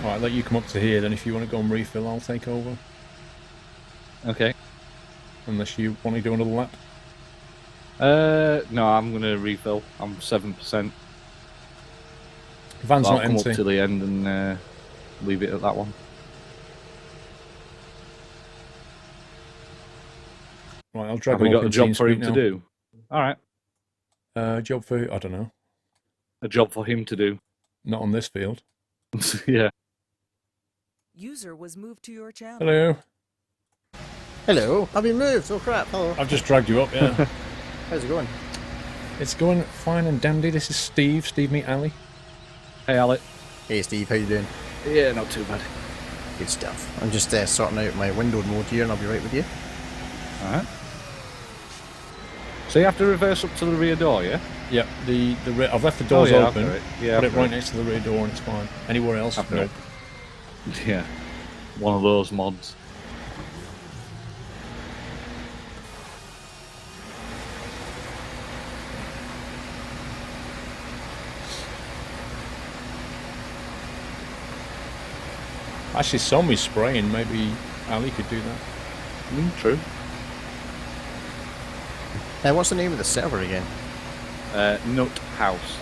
Alright, let you come up to here, then if you want to go and refill, I'll take over. Okay. Unless you want to do another lap. No, I'm gonna refill. I'm 7%. Van's So I'll not come empty. up to the end and leave it at that one. Right, I'll drag Have we him up got a in job for him TeamSpeak to now. do? All right. Job for, I don't know. A job for him to do. Not on this field. Yeah. User was moved to your channel. Hello. Hello, I've been moved. Oh crap, hello. I've just dragged you up, yeah. How's it going? It's going fine and dandy. This is Steve. Steve, meet Ali. Hey, Alec. Hey Steve, how you doing? Yeah, not too bad. Good stuff. I'm just sorting out my windowed mode here and I'll be right with you. All right. So you have to reverse up to the rear door, yeah? Yep, I've left the doors open. After it. Yeah, Put it after right next to the rear door and it's fine. Anywhere else? After Nope. it. Yeah. One of those mods. Actually, saw me spraying. Maybe Ali could do that. True. What's the name of the server again? Nut House.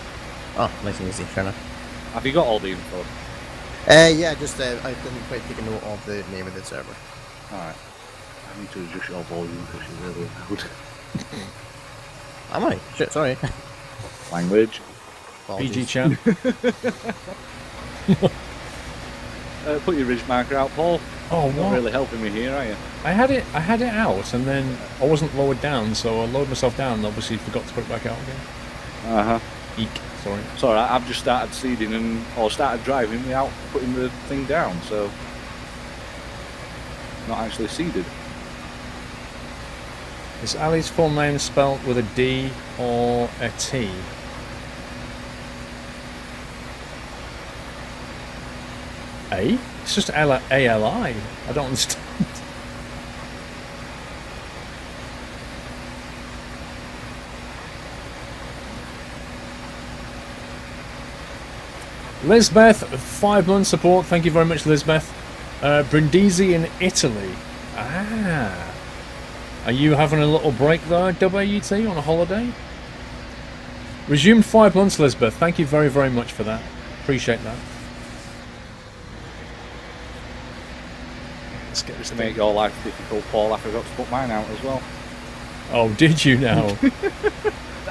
Oh, nice and easy, fair enough. Have you got all the info? Yeah, just I didn't quite take a note of the name of the server. Alright. I need to adjust your volume because you're really loud. Am I? Shit, sorry. Language. PG Apologies. chat. Put your ridge marker out, Paul. Oh, Not what? really helping me here, are you? I had it out, and then I wasn't lowered down, so I lowered myself down and obviously forgot to put it back out again. Uh-huh. Eek, sorry. It's alright, I've just started seeding or started driving without putting the thing down, so... Not actually seeded. Is Ali's full name spelt with a D or a T? A? It's just A-L-I. I don't understand. Lisbeth, 5 months support. Thank you very much, Lisbeth. Brindisi in Italy. Ah. Are you having a little break there, WUT, on a holiday? Resumed 5 months, Lisbeth. Thank you very, very much for that. Appreciate that. Let's get this To thing. make your life difficult, Paul, I forgot to put mine out as well. Oh, did you now?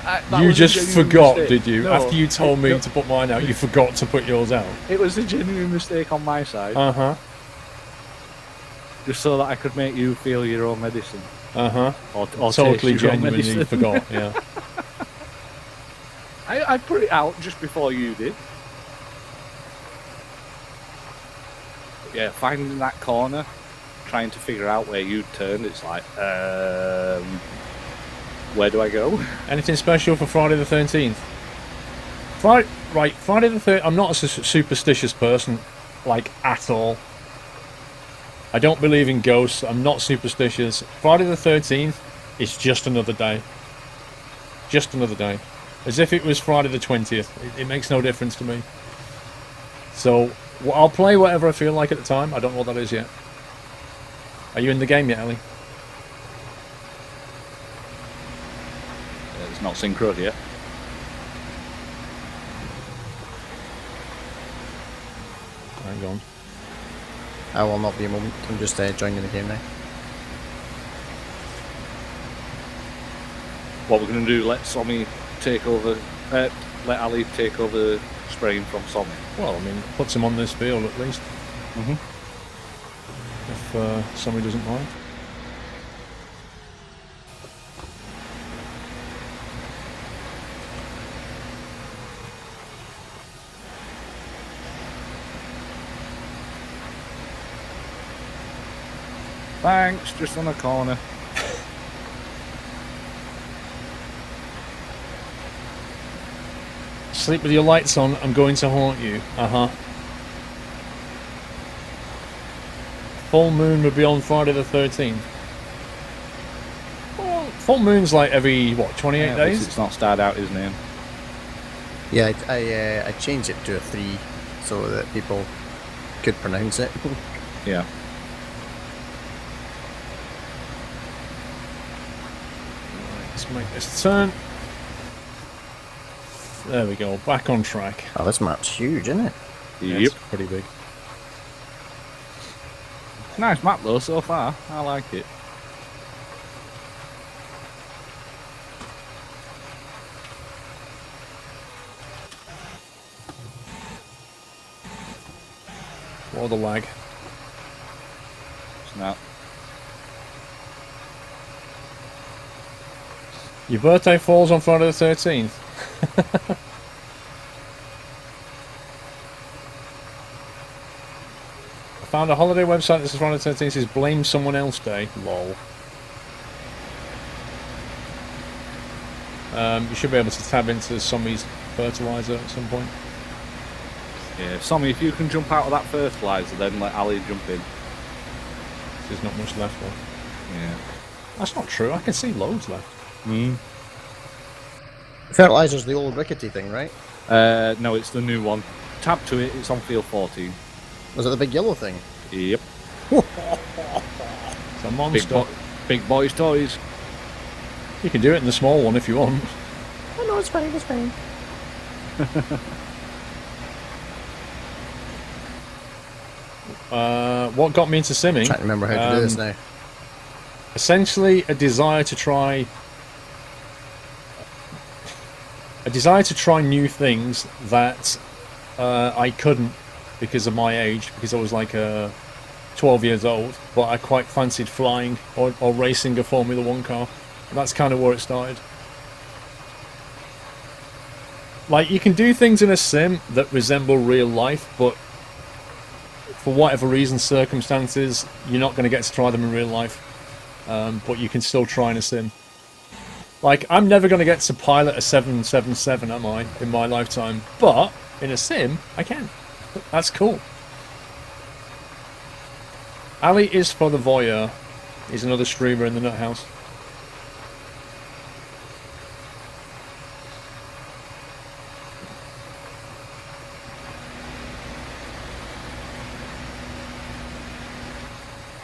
That You was a just genuine forgot, mistake. did you? No, After you told me no, to put mine out, you forgot to put yours out. It was a genuine mistake on my side, Uh-huh. just so that I could make you feel your own medicine. Uh-huh. Or Totally taste your own genuinely medicine. forgot, yeah. I put it out just before you did. Yeah, finding that corner, trying to figure out where you'd turned, it's like, where do I go? Anything special for Friday the 13th? Friday the 13th. I'm not a superstitious person, like, at all. I don't believe in ghosts. I'm not superstitious. Friday the 13th is just another day. Just another day. As if it was Friday the 20th. It makes no difference to me. So, I'll play whatever I feel like at the time. I don't know what that is yet. Are you in the game yet, Ellie? It's not synchroed yet. Hang on. I will not be a moment. I'm just joining the game now. What we're going to do, let Sommy take over, let Ali take over spraying from Sommy. Well, I mean, puts him on this field at least. Mm-hmm. If somebody doesn't mind. Thanks, just on the corner. Sleep with your lights on, I'm going to haunt you. Uh-huh. Full moon would be on Friday the 13th. Well, full moon's like every, what, 28 Yeah, at least days? it's not starred out his name. Yeah, I changed it to a 3 so that people could pronounce it. Yeah. Let's make this turn. There we go, back on track. Oh, this map's huge, isn't it? Yeah, Yep. it's pretty big. Nice map though so far. I like it. What the lag? Snap. Your birthday falls on Friday the 13th. I found a holiday website that says Friday the 13th is Blame Someone Else Day. Lol. You should be able to tab into Sommy's fertilizer at some point. Yeah, Sommy, if you can jump out of that fertilizer, then let Ali jump in. There's not much left though. Yeah. That's not true. I can see loads left. Fertilizer's the old rickety thing, right? No, it's the new one. Tab to it, it's on field 14. Was it the big yellow thing? Yep. It's a monster. Big boys toys. You can do it in the small one if you want. Oh no, it's fine, it's fine. What got me into simming? Trying to remember how to do this now. Essentially, a desire to try new things that I couldn't because of my age, because I was like 12 years old, but I quite fancied flying or racing a Formula 1 car. And that's kind of where it started. Like, you can do things in a sim that resemble real life, but for whatever reason, circumstances, you're not going to get to try them in real life. But you can still try in a sim. Like, I'm never going to get to pilot a 777, am I, in my lifetime? But in a sim, I can. That's cool. Ali is for the voyeur. He's another streamer in the Nut House.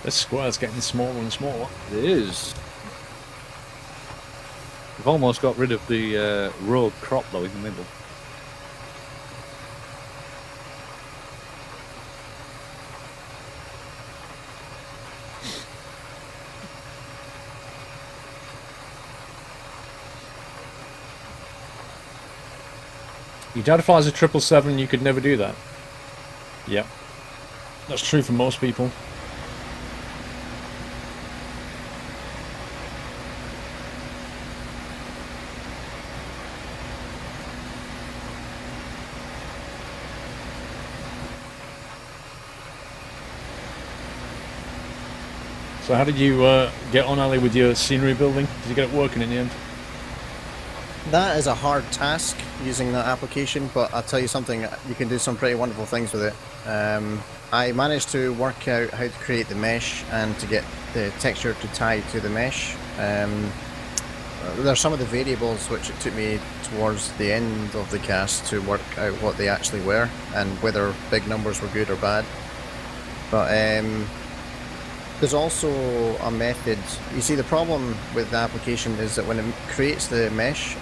This square's getting smaller and smaller. It is. We've almost got rid of the road crop though in the middle. Your dad flies a 777, you could never do that. Yep. That's true for most people. So how did you get on, Ali, with your scenery building? Did you get it working in the end? That is a hard task, using that application, but I'll tell you something, you can do some pretty wonderful things with it. I managed to work out how to create the mesh and to get the texture to tie to the mesh. There's some of the variables which it took me towards the end of the cast to work out what they actually were and whether big numbers were good or bad. But there's also a method. You see, the problem with the application is that when it creates the mesh,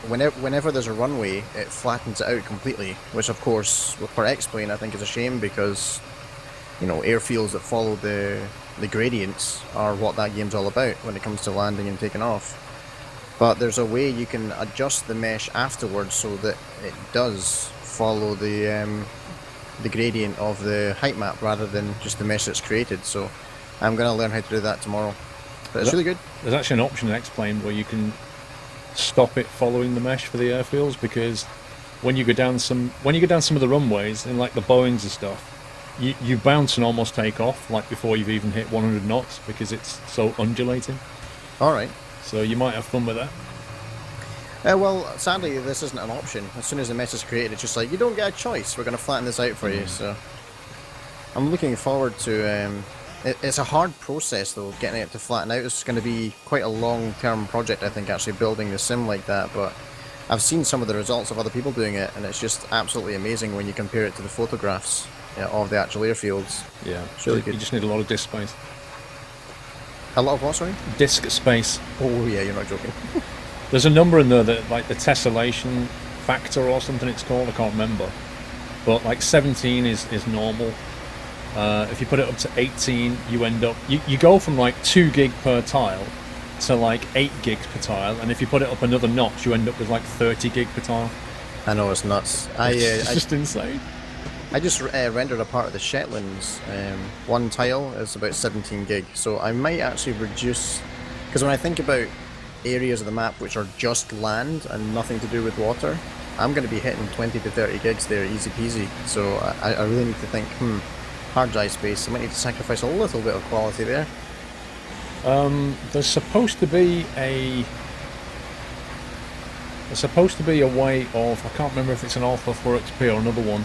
whenever there's a runway, it flattens it out completely, which of course for X-Plane I think is a shame, because you know, airfields that follow the gradients are what that game's all about when it comes to landing and taking off. But there's a way you can adjust the mesh afterwards so that it does follow the gradient of the height map rather than just the mesh that's created. So I'm going to learn how to do that tomorrow. But it's really good. There's actually an option in X-Plane where you can stop it following the mesh for the airfields, because when you go down some of the runways in like the Boeings and stuff, you bounce and almost take off like before you've even hit 100 knots because it's so undulating. All right. So you might have fun with that. Well, sadly, this isn't an option. As soon as the mesh is created, it's just like, you don't get a choice. We're going to flatten this out for you. So I'm looking forward to... it's a hard process, though, getting it to flatten out. It's going to be quite a long-term project, I think, actually building the sim like that. But I've seen some of the results of other people doing it, and it's just absolutely amazing when you compare it to the photographs of the actual airfields. Yeah, it's really good. You just need a lot of disk space. A lot of what, sorry? Disk space. Oh, yeah, you're not joking. There's a number in there that, like the tessellation factor or something it's called, I can't remember. But like 17 is normal. If you put it up to 18, you end up... You go from like 2 gig per tile to like 8 gigs per tile, and if you put it up another notch, you end up with like 30 gig per tile. I know, it's nuts. It's just insane. I just rendered a part of the Shetlands. One tile is about 17 gig, so I might actually reduce... Because when I think about areas of the map which are just land and nothing to do with water, I'm going to be hitting 20 to 30 gigs there, easy peasy. So I really need to think, hard drive space, I might need to sacrifice a little bit of quality there. There's supposed to be a way of... I can't remember if it's an Alpha 4XP or another one.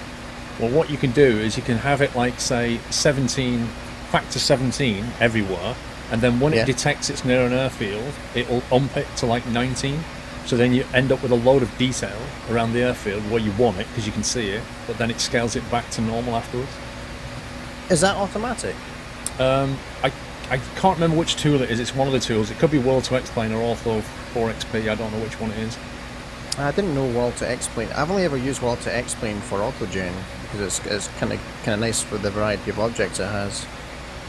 Well, what you can do is you can have it like, say, 17, factor 17 everywhere, and then when it detects it's near an airfield, it'll ump it to like 19. So then you end up with a load of detail around the airfield where you want it, because you can see it, but then it scales it back to normal afterwards. Is that automatic? I can't remember which tool it is. It's one of the tools. It could be World to Explain or Ortho 4XP. I don't know which one it is. I didn't know World to Explain. I've only ever used World to Explain for AutoGen because it's kind of nice with the variety of objects it has.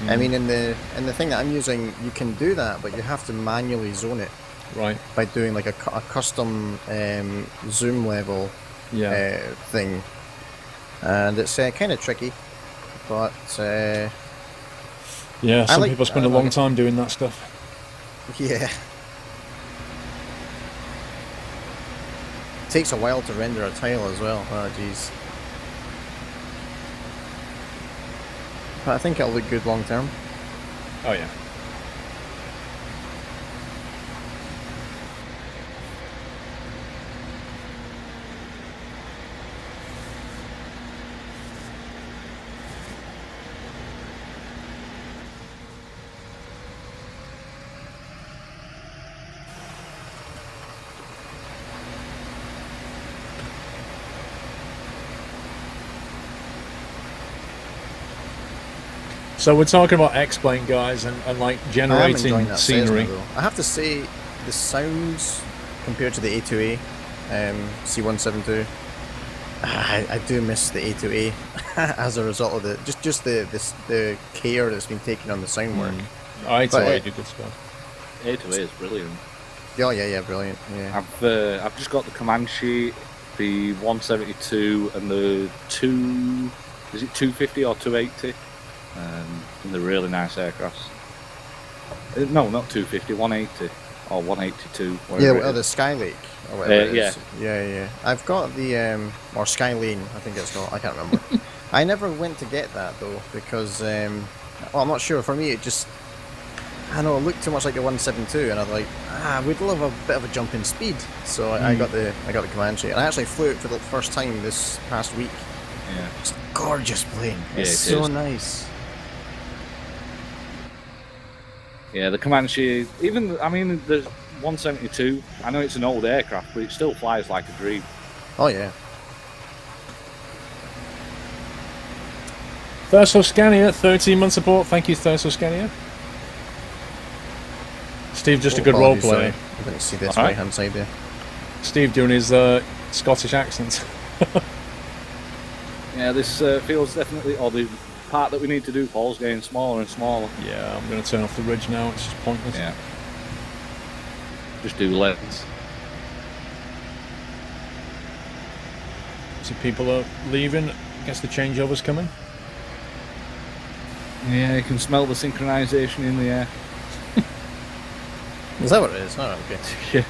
I mean, in the thing that I'm using, you can do that, but you have to manually zone it. Right. By doing like a custom zoom level thing, and it's kind of tricky, but yeah, some people spend a long time doing that stuff. Yeah. It takes a while to render a tile as well. Oh jeez. But I think it'll look good long term. Oh yeah. So we're talking about X-Plane, guys, and like generating scenery. I have to say, the sounds compared to the A2A C172, I do miss the A2A as a result of the just the care that's been taken on the sound work. A2A did good stuff. A2A is brilliant. Yeah, brilliant. Yeah. I've just got the Comanche, the 172, and the 250 or 280. And they're really nice aircrafts. No, not 250, 180 or 182. Yeah, the Skylake or whatever it is. Yeah. Yeah. I've got the or Skylane, I think it's called. I can't remember. I never went to get that though because well, I'm not sure. For me, it just it looked too much like the 172, and I was like, we'd love a bit of a jump in speed. So I got the Comanche, and I actually flew it for the first time this past week. Yeah, it's a gorgeous plane. It's so nice. Yeah, the Comanche, even, I mean, the 172, I know it's an old aircraft, but it still flies like a dream. Oh, yeah. Thursoscania, 13 month support. Thank you, Thursoscania. Steve, just a good role player. I didn't see this right hand side there. Steve doing his Scottish accent. Yeah, this feels definitely, or the part that we need to do, Paul's getting smaller and smaller. Yeah, I'm going to turn off the ridge now, it's just pointless. Yeah. Just do lens. See, people are leaving. I guess the changeover's coming. Yeah, you can smell the synchronization in the air. Is that what it is? Oh, okay. Yeah.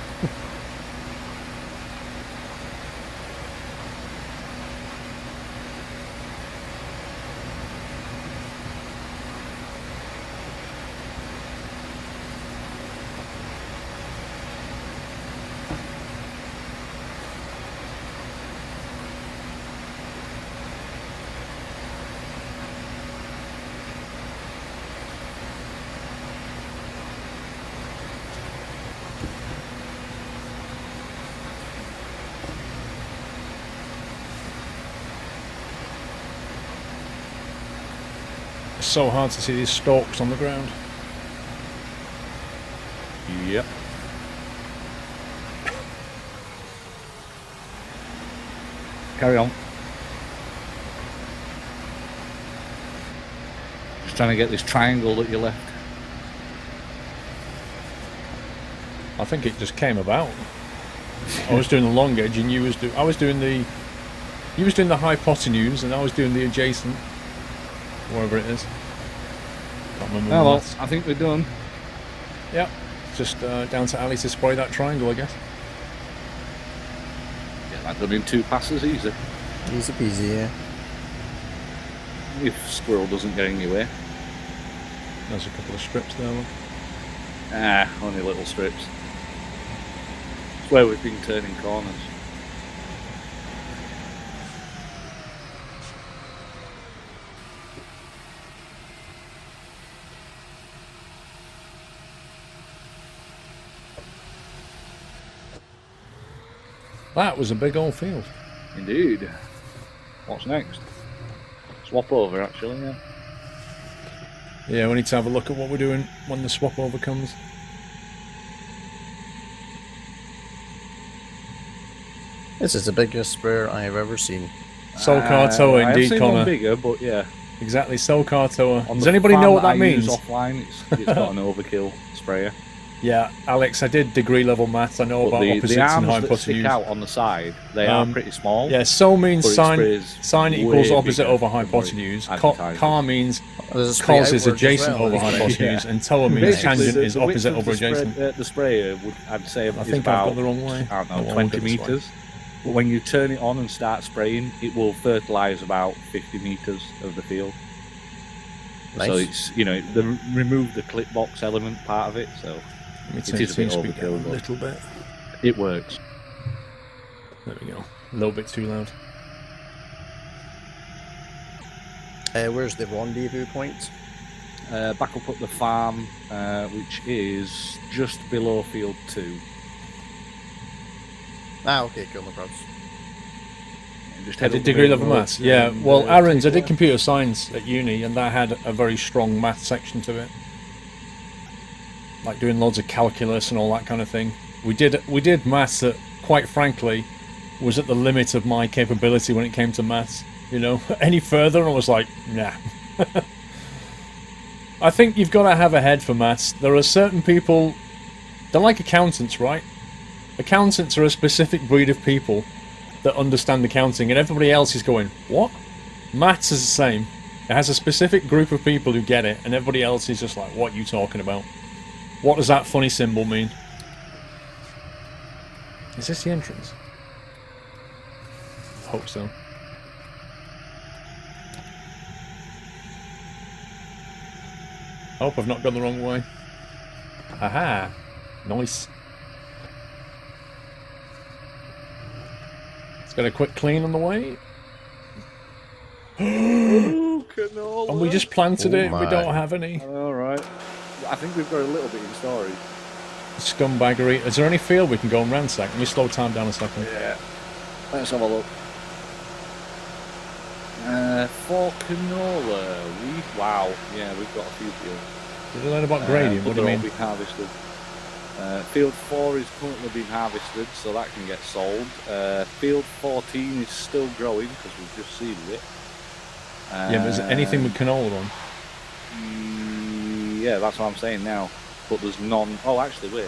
It's so hard to see these stalks on the ground. Yep. Carry on. Just trying to get this triangle that you left. I think it just came about. I was doing the long edge, and you was doing the hypotenuse, and I was doing the adjacent, wherever it is. Can't remember. Oh the well, maths. I think we're done. Yeah, just down to Ali to spray that triangle, I guess. Get that done in 2 passes, easy. Easy peasy, yeah. If Squirrel doesn't get in your way. There's a couple of strips there. Look. Ah, only little strips. It's where we've been turning corners. That was a big old field. Indeed. What's next? Swap over, actually, yeah. Yeah, we need to have a look at what we're doing when the swap over comes. This is the biggest sprayer I have ever seen. Soul Car Tower, I indeed, have seen Connor. one bigger, but yeah. Exactly, Soul Car Tower. On Does the anybody know farm what that I use means? offline, it's got an overkill sprayer. Yeah, Alex, I did degree level maths. I know But about the opposites and arms that stick hypotenuse. out on the side, they are pretty small. Yeah, so means but it sine sprays sine way equals opposite bigger over than what it hypotenuse. advertises. Car means There's a spray cos is outwards as adjacent well. over Yeah. hypotenuse, and tower means Basically, tangent the is width opposite of over adjacent. The sprayer would, I'd say, I is think I've about got the wrong way. I don't know, No, I'll 20 get this way. meters. But when you turn it on and start spraying, it will fertilise about 50 meters of the field. Nice. So it's, you know, remove the clip box element part of it, so Let me it turn is a bit speaker down overkill, a but little bit. it works. There we go. A little bit too loud. Where's the rendezvous point? Back up at the farm, which is just below field 2. Ah, okay, cool, no problems. Just I head did up the degree main level road maths. Yeah, and, well, Aaron's, I take did away. computer science at uni, and that had a very strong math section to it. Like doing loads of calculus and all that kind of thing. We did maths that, quite frankly, was at the limit of my capability when it came to maths. You know, any further, I was like, nah. I think you've got to have a head for maths. There are certain people, they're like accountants, right? Accountants are a specific breed of people that understand accounting, and everybody else is going, what? Maths is the same. It has a specific group of people who get it, and everybody else is just like, what are you talking about? What does that funny symbol mean? Is this the entrance? I hope so. I hope I've not gone the wrong way. Aha! Nice. Let's get a quick clean on the way. Ooh, canola. And we just planted Oh it, we my. don't have any. Alright. I think we've got a little bit in storage. Scumbaggery. Is there any field we can go and ransack? Let me slow time down a second. Yeah. Let's have a look. For canola, wow, yeah, we've got a few fields. Did you learn about gradient? But What do you they're all mean? being harvested. Field 4 is currently being harvested, so that can get sold. Field 14 is still growing because we've just seeded it. Yeah, but is there anything with canola on? Yeah, that's what I'm saying now. But there's none. Oh, actually, wait.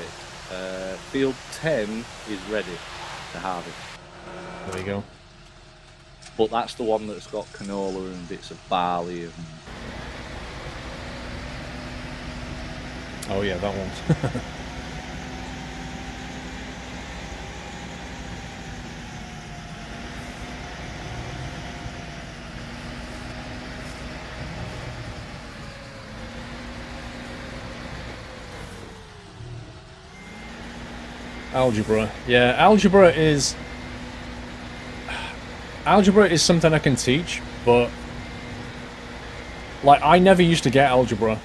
Field 10 is ready to harvest. There you go. But that's the one that's got canola and bits of barley and... Oh yeah, that one. Algebra. Yeah, algebra is something I can teach, but like I never used to get algebra.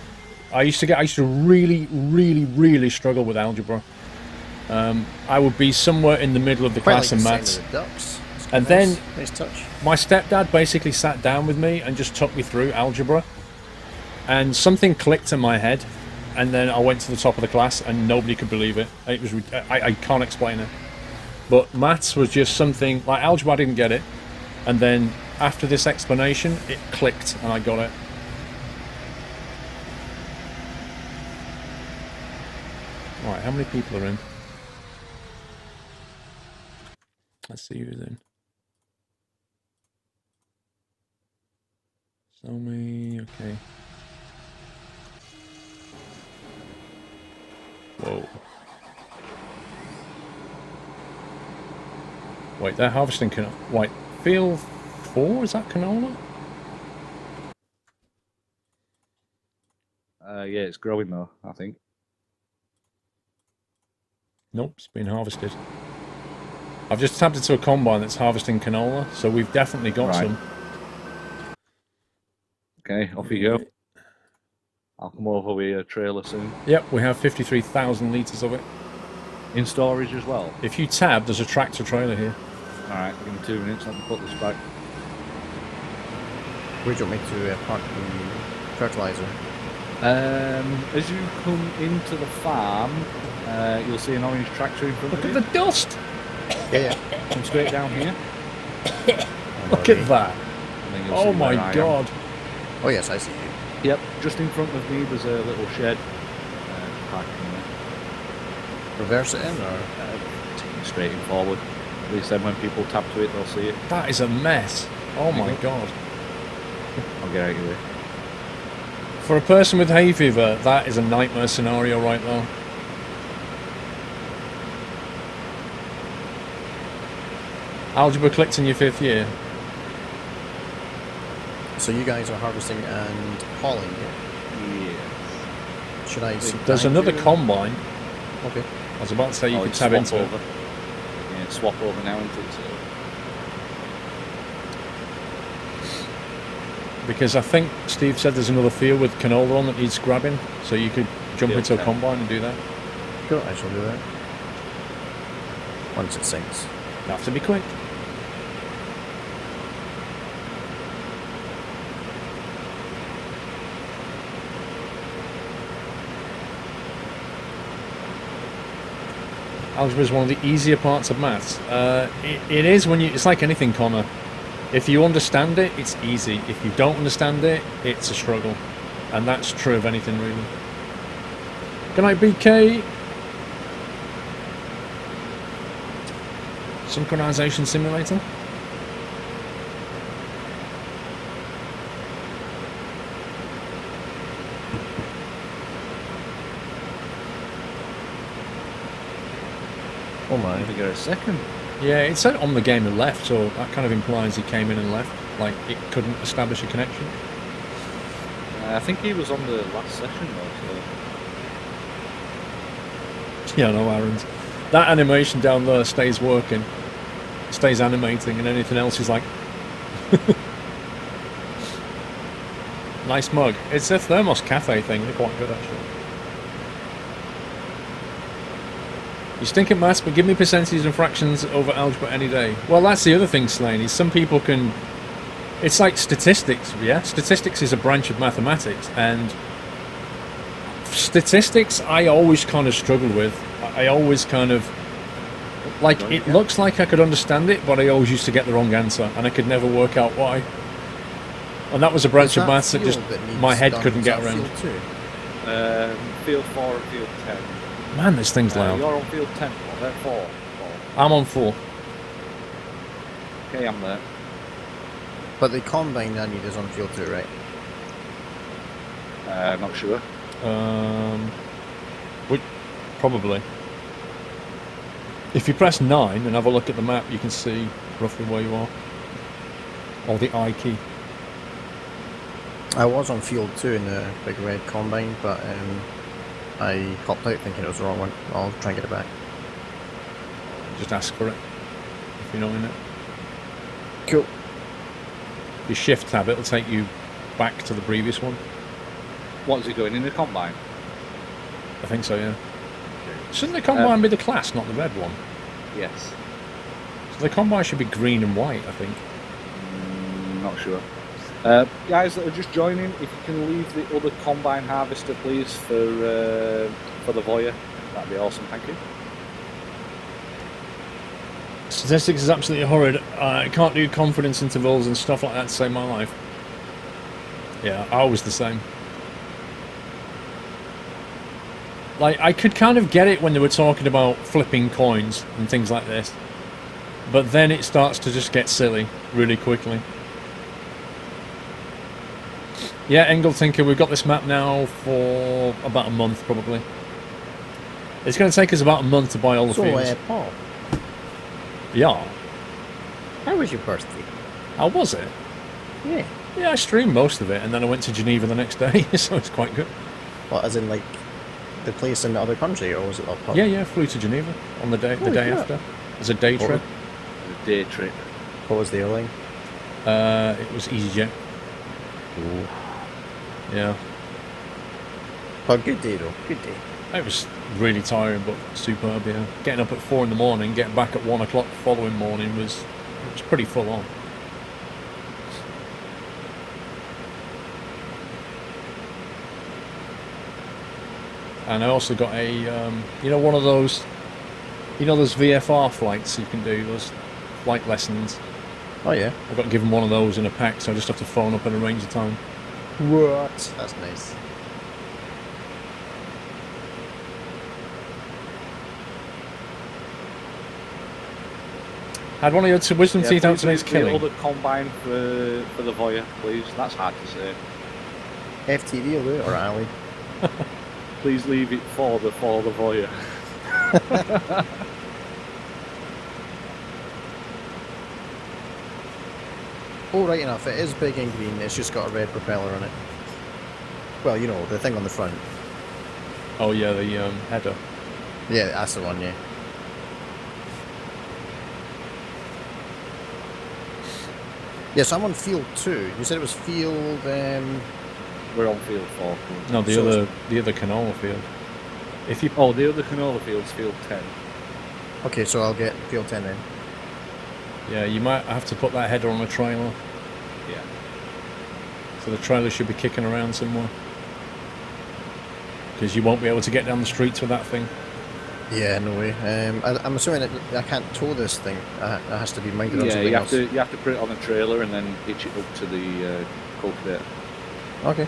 I used to really struggle with algebra. I would be somewhere in the middle of the class in maths. And then nice touch. My stepdad basically sat down with me and just took me through algebra. And something clicked in my head. And then I went to the top of the class and nobody could believe it. It was I can't explain it. But maths was just something... Like algebra, I didn't get it. And then after this explanation, it clicked and I got it. Alright, how many people are in? Let's see who's in. So many... Okay. Whoa. Wait, they're harvesting canola. Wait, field 4? Is that canola? Yeah, it's growing though, I think. Nope, it's been harvested. I've just tapped into a combine that's harvesting canola, so we've definitely got some. Okay, off you go. I'll come over with a trailer soon. Yep, we have 53,000 litres of it. In storage as well? If you tab, there's a tractor trailer here. Alright, give me 2 minutes, let me put this back. Where do you want me to park the fertiliser? As you come into the farm, you'll see an orange tractor in front of you. Look at the dust! Yeah. Come straight down here. Look at that! Oh my god! Oh yes, I see you. Yep, just in front of me there's a little shed. Parking there. Reverse it in or? Taking straight in forward. At least then when people tap to it, they'll see it. That is a mess. Oh my god. I'll get out of your way. For a person with hay fever, that is a nightmare scenario right now. Algebra clicked in your 5th year. So you guys are harvesting and hauling it? Yeah. Should I... There's another combine. Okay. I was about to say you could tab swap into over. it. Yeah, swap over now into it. Because I think Steve said there's another field with canola on that needs grabbing, so you could jump Field into a 10. combine and do that. Cool, I shall do that. Once it sinks. You have to be quick. Algebra is one of the easier parts of maths. It is when you... It's like anything, Connor. If you understand it, it's easy. If you don't understand it, it's a struggle. And that's true of anything, really. Good night, BK. Synchronization simulator. Oh my, I think you're a second. Yeah, it said on the game and left, so that kind of implies he came in and left. Like, it couldn't establish a connection. I think he was on the last session though, so... Yeah, no, Aaron's. That animation down there stays working. Stays animating, and anything else is like... Nice mug. It's a Thermos Cafe thing. They're quite good, actually. You stink at maths, but give me percentages and fractions over algebra any day. Well, that's the other thing, Slaney. Some people can... It's like statistics, yeah? Statistics is a branch of mathematics, and... Statistics, I always kind of struggle with. I always kind of... Like, it looks like I could understand it, but I always used to get the wrong answer, and I could never work out why. And that was a branch of maths that just... My head couldn't get around. Field 4 and Field 10. Man, this thing's loud. You're on field 10, or 4. I'm on 4. Okay, I'm there. But the combine I need is on field 2, right? Not sure. Probably. If you press 9 and have a look at the map, you can see roughly where you are. Or the I key. I was on field 2 in the big red combine, but I hopped out thinking it was the wrong one. I'll try and get it back. Just ask for it, if you're not in it. Cool. If you shift tab, it'll take you back to the previous one. What is it going in the combine? I think so, yeah. Shouldn't the combine be the class, not the red one? Yes. So the combine should be green and white, I think. Not sure. Guys that are just joining, if you can leave the other combine harvester, please, for the Voya, that'd be awesome. Thank you. Statistics is absolutely horrid. I can't do confidence intervals and stuff like that to save my life. Yeah, I was the same. Like, I could kind of get it when they were talking about flipping coins and things like this. But then it starts to just get silly really quickly. Yeah, Engel Tinker, we've got this map now for about a month, probably. It's going to take us about a month to buy all the fields. Paul, Yeah. how was your birthday? How was it? Yeah. Yeah, I streamed most of it, and then I went to Geneva the next day, so it's quite good. What, as in, like, the place in the other country, or was it up? Yeah, flew to Geneva on the day Holy crap. after. As a day trip. The day trip. What was the airline? It was EasyJet. Ooh. Yeah. Oh, good day, though. Good day. It was really tiring, but superb, yeah. Getting up at 4 in the morning, getting back at 1 o'clock the following morning was pretty full on. And I also got a, you know, one of those, you know, those VFR flights you can do, those flight lessons. Oh, yeah. I got given one of those in a pack, so I just have to phone up and arrange the time. What? That's nice. Had one of your wisdom teeth out today's The killing. other combine for the Voya, please. That's hard to say. FTV will do it, or Ali. Please leave it for the Voya. Oh, right enough. It is big and green. It's just got a red propeller on it. Well, you know, the thing on the front. Oh yeah, the header. Yeah, that's the one, yeah. Yes, I'm on field 2. You said it was field... We're on field 4. No, the So other canola field. If you Oh, the other canola field's field 10. Okay, so I'll get field 10 then. yeah, you might have to put that header on a trailer, Yeah. so the trailer should be kicking around somewhere. Because you won't be able to get down the streets with that thing. Yeah, no way. I'm assuming I can't tow this thing. It has to be mounted on Yeah, something you else. have to put it on a trailer and then hitch it up to the cultivator. Okay.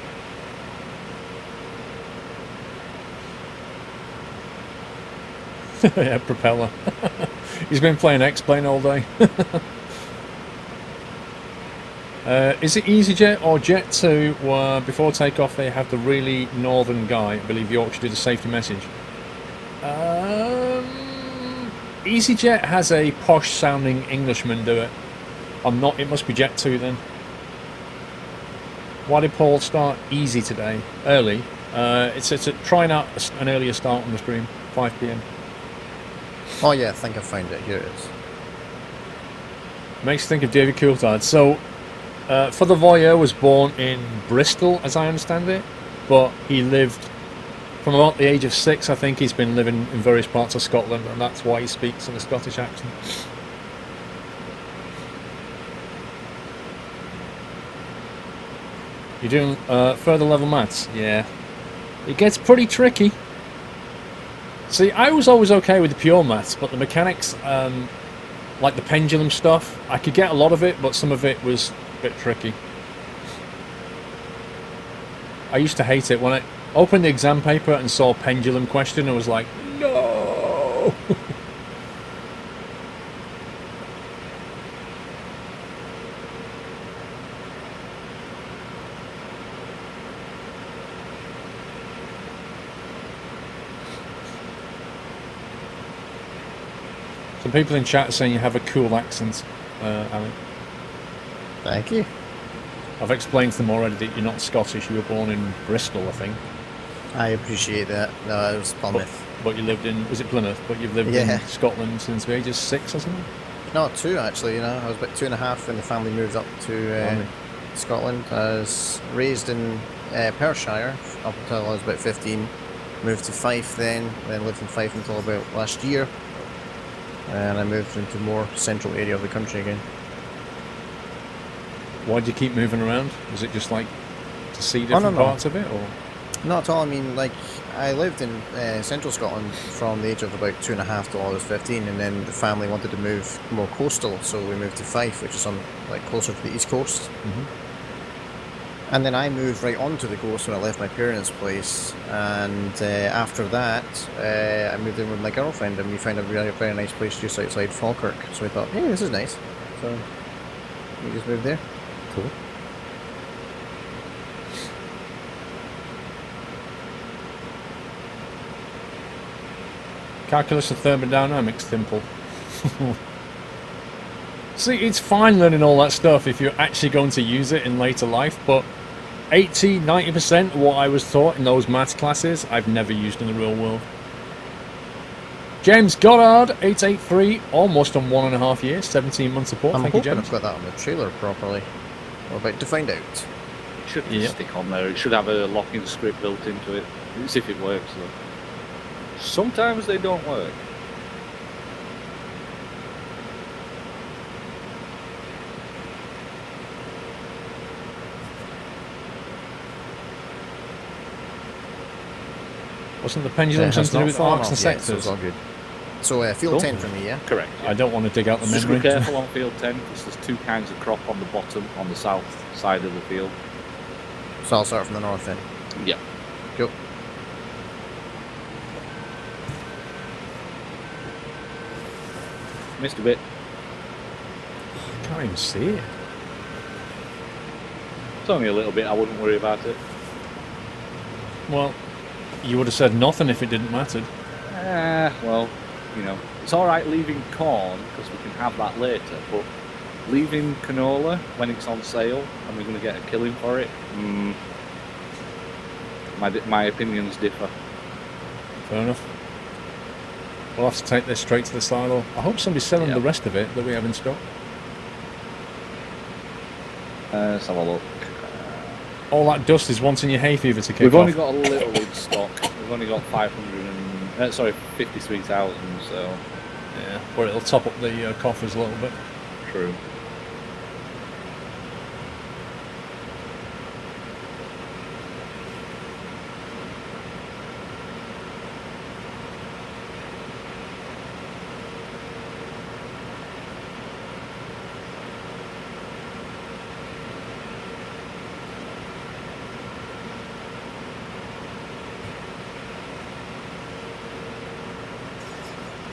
Yeah, propeller. He's been playing X-Plane all day. Is it EasyJet or Jet2 where before takeoff they have the really northern guy, I believe Yorkshire, did a safety message? EasyJet has a posh sounding Englishman do it. It must be Jet2 then. Why did Paul start easy today? Early. It's trying out an earlier start on the stream, 5 PM. Oh yeah, I think I found it. Here it is. Makes you think of David Coulthard. So, for the Voya was born in Bristol, as I understand it, but he lived from about the age of 6. I think he's been living in various parts of Scotland, and that's why he speaks in a Scottish accent. You're doing further level maths? Yeah. It gets pretty tricky. See, I was always okay with the pure maths, but the mechanics, like the pendulum stuff, I could get a lot of it, but some of it was a bit tricky. I used to hate it when I opened the exam paper and saw pendulum question. I was like, no! go. Some people in chat are saying you have a cool accent, Alan. Thank you. I've explained to them already that you're not Scottish. You were born in Bristol, I think. I appreciate that. No, it was Plymouth. But you lived in, was it Plymouth? But you've lived in Scotland since the age of 6 or something? No, 2 actually, you know. I was about 2.5 when the family moved up to Scotland. I was raised in Perthshire up until I was about 15. Moved to Fife then lived in Fife until about last year. And I moved into more central area of the country again. Why do you keep moving around? Was it just like to see different parts of it, or? Not at all. I mean, like, I lived in central Scotland from the age of about 2.5 till I was 15, and then the family wanted to move more coastal, so we moved to Fife, which is on like closer to the east coast. And then I moved right onto the coast when I left my parents' place, and after that, I moved in with my girlfriend, and we found a very, very nice place just outside Falkirk. So we thought, hey, this is nice. So we just moved there. Cool. Calculus of thermodynamics, Thimple. See, it's fine learning all that stuff if you're actually going to use it in later life, but 80-90% of what I was taught in those maths classes, I've never used in the real world. James Goddard, 883, almost on 1.5 years, 17 months support. I'm Thank you, hoping James. I've got that on the trailer properly. We're about to find out. It should stick on there. It should have a locking script built into it. Let's see if it works though. Sometimes they don't work. Wasn't the pendulum something to do with arcs and sectors? So it's all good. So field 10 for me, yeah? Correct. I don't want to dig out the Just memory. be careful on field 10 because there's 2 kinds of crop on the bottom, on the south side of the field. So I'll start from the north then. Yeah. Cool. Missed a bit. I can't even see it. It's only a little bit. I wouldn't worry about it. Well, you would have said nothing if it didn't matter. Well, you know, it's all right leaving corn because we can have that later, but leaving canola when it's on sale and we're going to get a killing for it, my opinions differ. Fair enough. We'll have to take this straight to the silo. I hope somebody's selling the rest of it that we have in stock. Let's have a look. All that dust is wanting your hay fever to kick We've off. only got a little in stock. We've only got 53,000, so... Yeah, but it'll top up the coffers a little bit. True.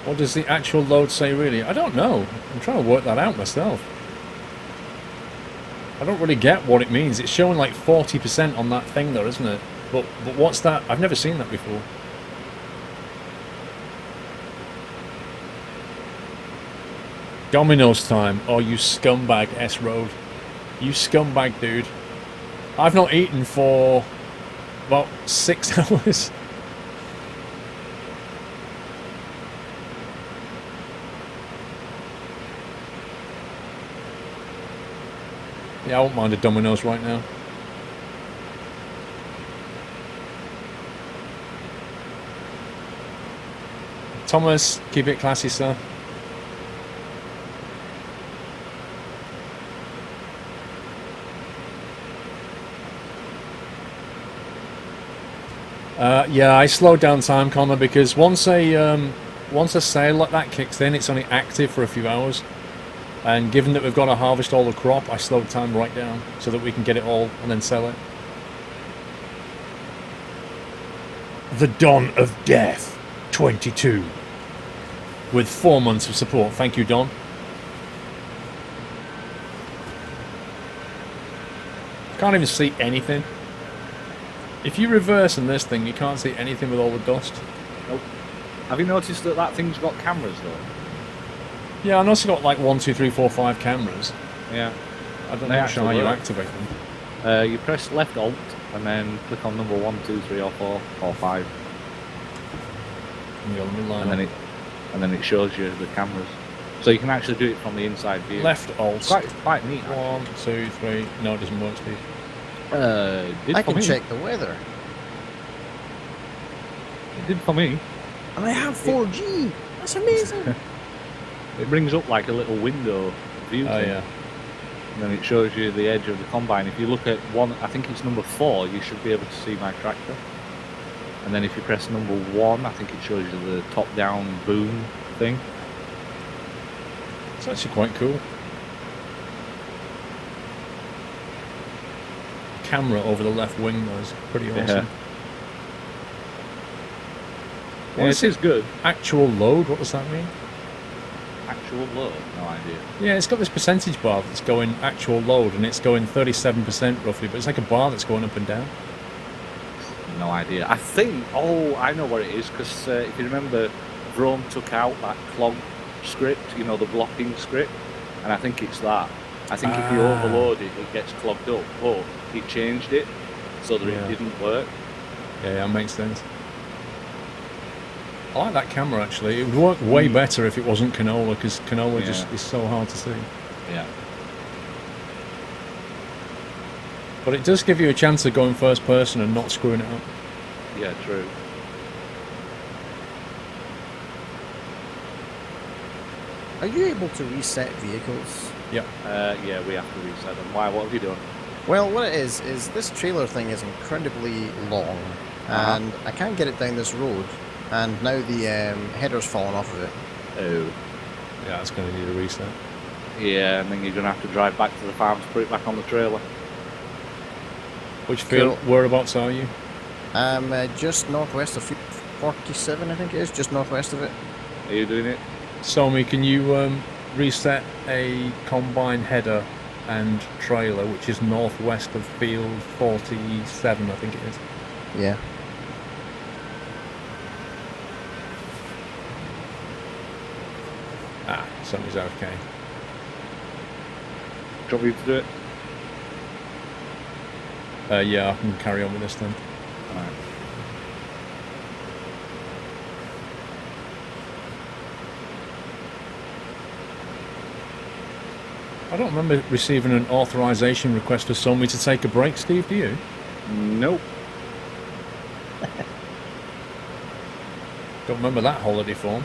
What does the actual load say really? I don't know. I'm trying to work that out myself. I don't really get what it means. It's showing like 40% on that thing there, isn't it? But what's that? I've never seen that before. Domino's time. Oh, you scumbag, S-Road. You scumbag, dude. I've not eaten for about 6 hours. Yeah, I won't mind a Domino's right now. Thomas, keep it classy, sir. Yeah, I slowed down time, Connor, because once a sale like that kicks in, it's only active for a few hours. And given that we've got to harvest all the crop, I slowed time right down so that we can get it all and then sell it. The Dawn of Death, 22. with 4 months of support. Thank you, Don. Can't even see anything. If you reverse in this thing, you can't see anything with all the dust. Nope. Have you noticed that thing's got cameras though? Yeah, I know it's got like 1, 2, 3, 4, 5 cameras. Yeah. I don't know how you activate them. You press left Alt and then click on number 1, 2, 3, or 4, or 5. And then it shows you the cameras. So you can actually do it from the inside view. Left Alt. Quite neat. 1, 2, 3. No, it doesn't work, Steve. I can check the weather. It did for me. And I have 4G. That's amazing. It brings up like a little window view thing. Yeah. And then it shows you the edge of the combine. If you look at one, I think it's number 4, you should be able to see my tractor. And then if you press number 1, I think it shows you the top-down boom thing. It's actually quite cool. Camera over the left wing though is pretty awesome. Yeah, it is good. Actual load, what does that mean? Actual load? No idea. Yeah, it's got this percentage bar that's going actual load, and it's going 37% roughly, but it's like a bar that's going up and down. No idea. I think, I know what it is, because if you remember, Vrome took out that clog script, you know, the blocking script, and I think it's that. I think if you overload it, it gets clogged up, but he changed it so that it didn't work. Yeah, that makes sense. I like that camera actually. It would work way better if it wasn't canola, because canola just is so hard to see. Yeah. But it does give you a chance of going first person and not screwing it up. Yeah, true. Are you able to reset vehicles? Yeah. Yeah, we have to reset them. Why? What have you done? Well, what it is this trailer thing is incredibly long, and I can't get it down this road, and now the header's fallen off of it. Oh. Yeah, it's going to need a reset. Yeah, and then you're going to have to drive back to the farm to put it back on the trailer. Which field, whereabouts are you? Just northwest of 47, I think it is, just northwest of it. Are you doing it? Somi, can you reset a combine header and trailer, which is northwest of field 47, I think it is? Yeah. Somi's okay. Do you want me to do it? Yeah, I can carry on with this then. Alright. I don't remember receiving an authorization request for Somi to take a break, Steve, do you? Nope. Don't remember that holiday form.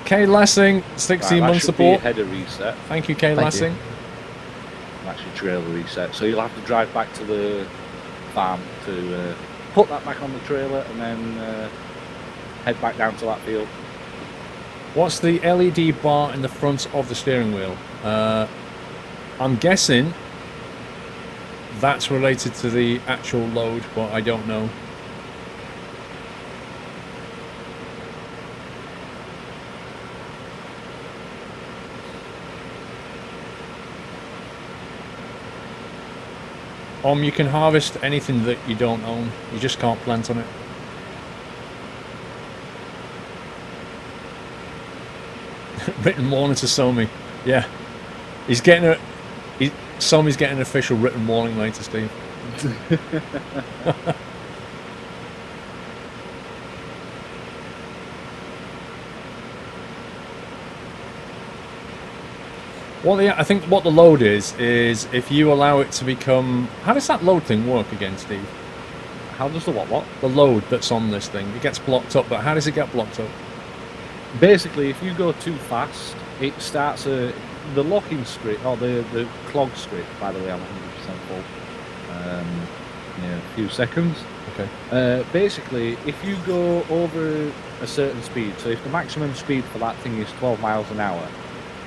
Kay Lessing, 16 month support. Header reset. Thank you, Kay Lessing. Actually, trailer reset. So you'll have to drive back to the farm to put that back on the trailer and then head back down to that field. What's the LED bar in the front of the steering wheel? I'm guessing that's related to the actual load, but I don't know. You can harvest anything that you don't own. You just can't plant on it. Written warning to Somi. Yeah. He's getting Somi's getting an official written warning later, Steve. Well, yeah, I think what the load is if you allow it to become... How does that load thing work again, Steve? How does the what? The load that's on this thing. It gets blocked up, but how does it get blocked up? Basically, if you go too fast, it starts the locking script, or the clog script, by the way, I'm 100% full. Yeah, a few seconds. Okay. Basically, if you go over a certain speed, so if the maximum speed for that thing is 12 miles an hour,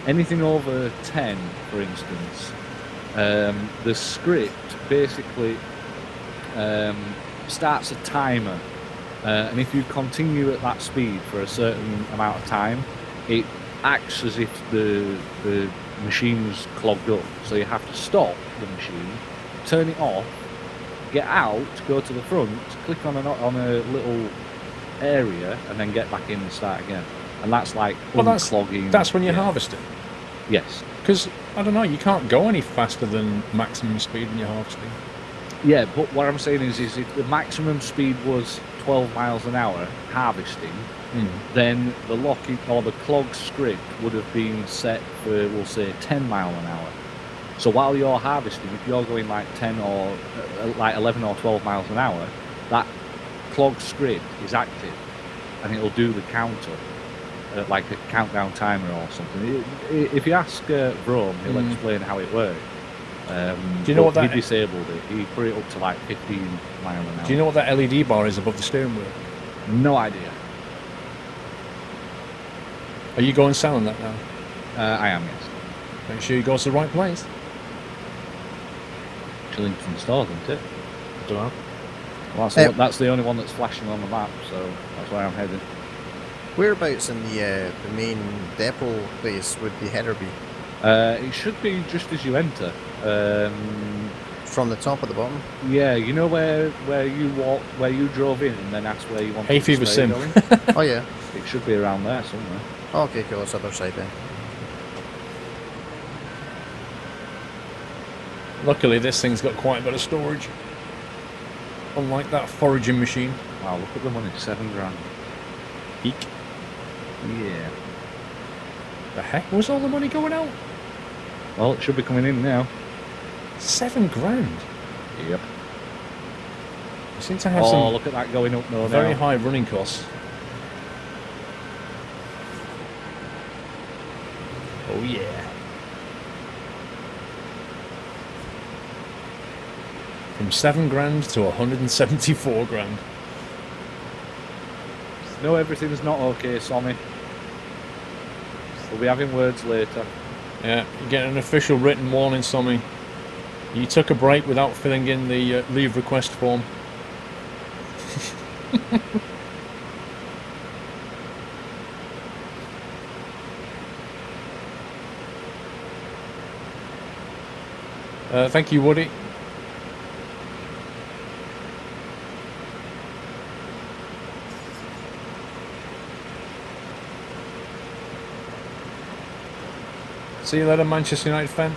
anything over 10, for instance, the script basically starts a timer And if you continue at that speed for a certain amount of time, it acts as if the machine's clogged up. So you have to stop the machine, turn it off, get out, go to the front, click on a little area, and then get back in and start again. And that's like unclogging. That's when you're harvesting. Yes. Because, I don't know, you can't go any faster than maximum speed when you're harvesting. Yeah, but what I'm saying is if the maximum speed was 12 miles an hour harvesting, then the locking or the clog script would have been set for, we'll say, 10 mile an hour. So while you're harvesting, if you're going like 10 or like 11 or 12 miles an hour, that clog script is active and it'll do the counter, like a countdown timer or something. If you ask Vrome, he'll explain how it works. Do you know what that? He disabled it. He put it up to like 15 miles an hour. Do you know what that LED bar is above the steering wheel? No idea. Are you going selling that now? I am, yes. Make sure you go to the right place. Chillington Stores, isn't it? I don't know. Well, that's the only one that's flashing on the map, so that's where I'm heading. Whereabouts in the main depot place would the header be? It should be just as you enter. From the top or the bottom? Yeah, you know where you drove in and then that's where you want Hay fever sim. going? Oh yeah. It should be around there somewhere. Okay, cool. It's other side then. Luckily, this thing's got quite a bit of storage. Unlike that foraging machine. Wow, look at the money, $7,000. Eek. Yeah. The heck was all the money going out? Well, it should be coming in now. $7,000. Yep. You seem to have look at that going up now. very high running costs. Oh yeah. From $7,000 to $174,000. No, everything's not okay, Sommy. We'll be having words later. Yeah, you get an official written warning, Sommy. You took a break without filling in the leave request form. Thank you, Woody. See you later, Manchester United fan.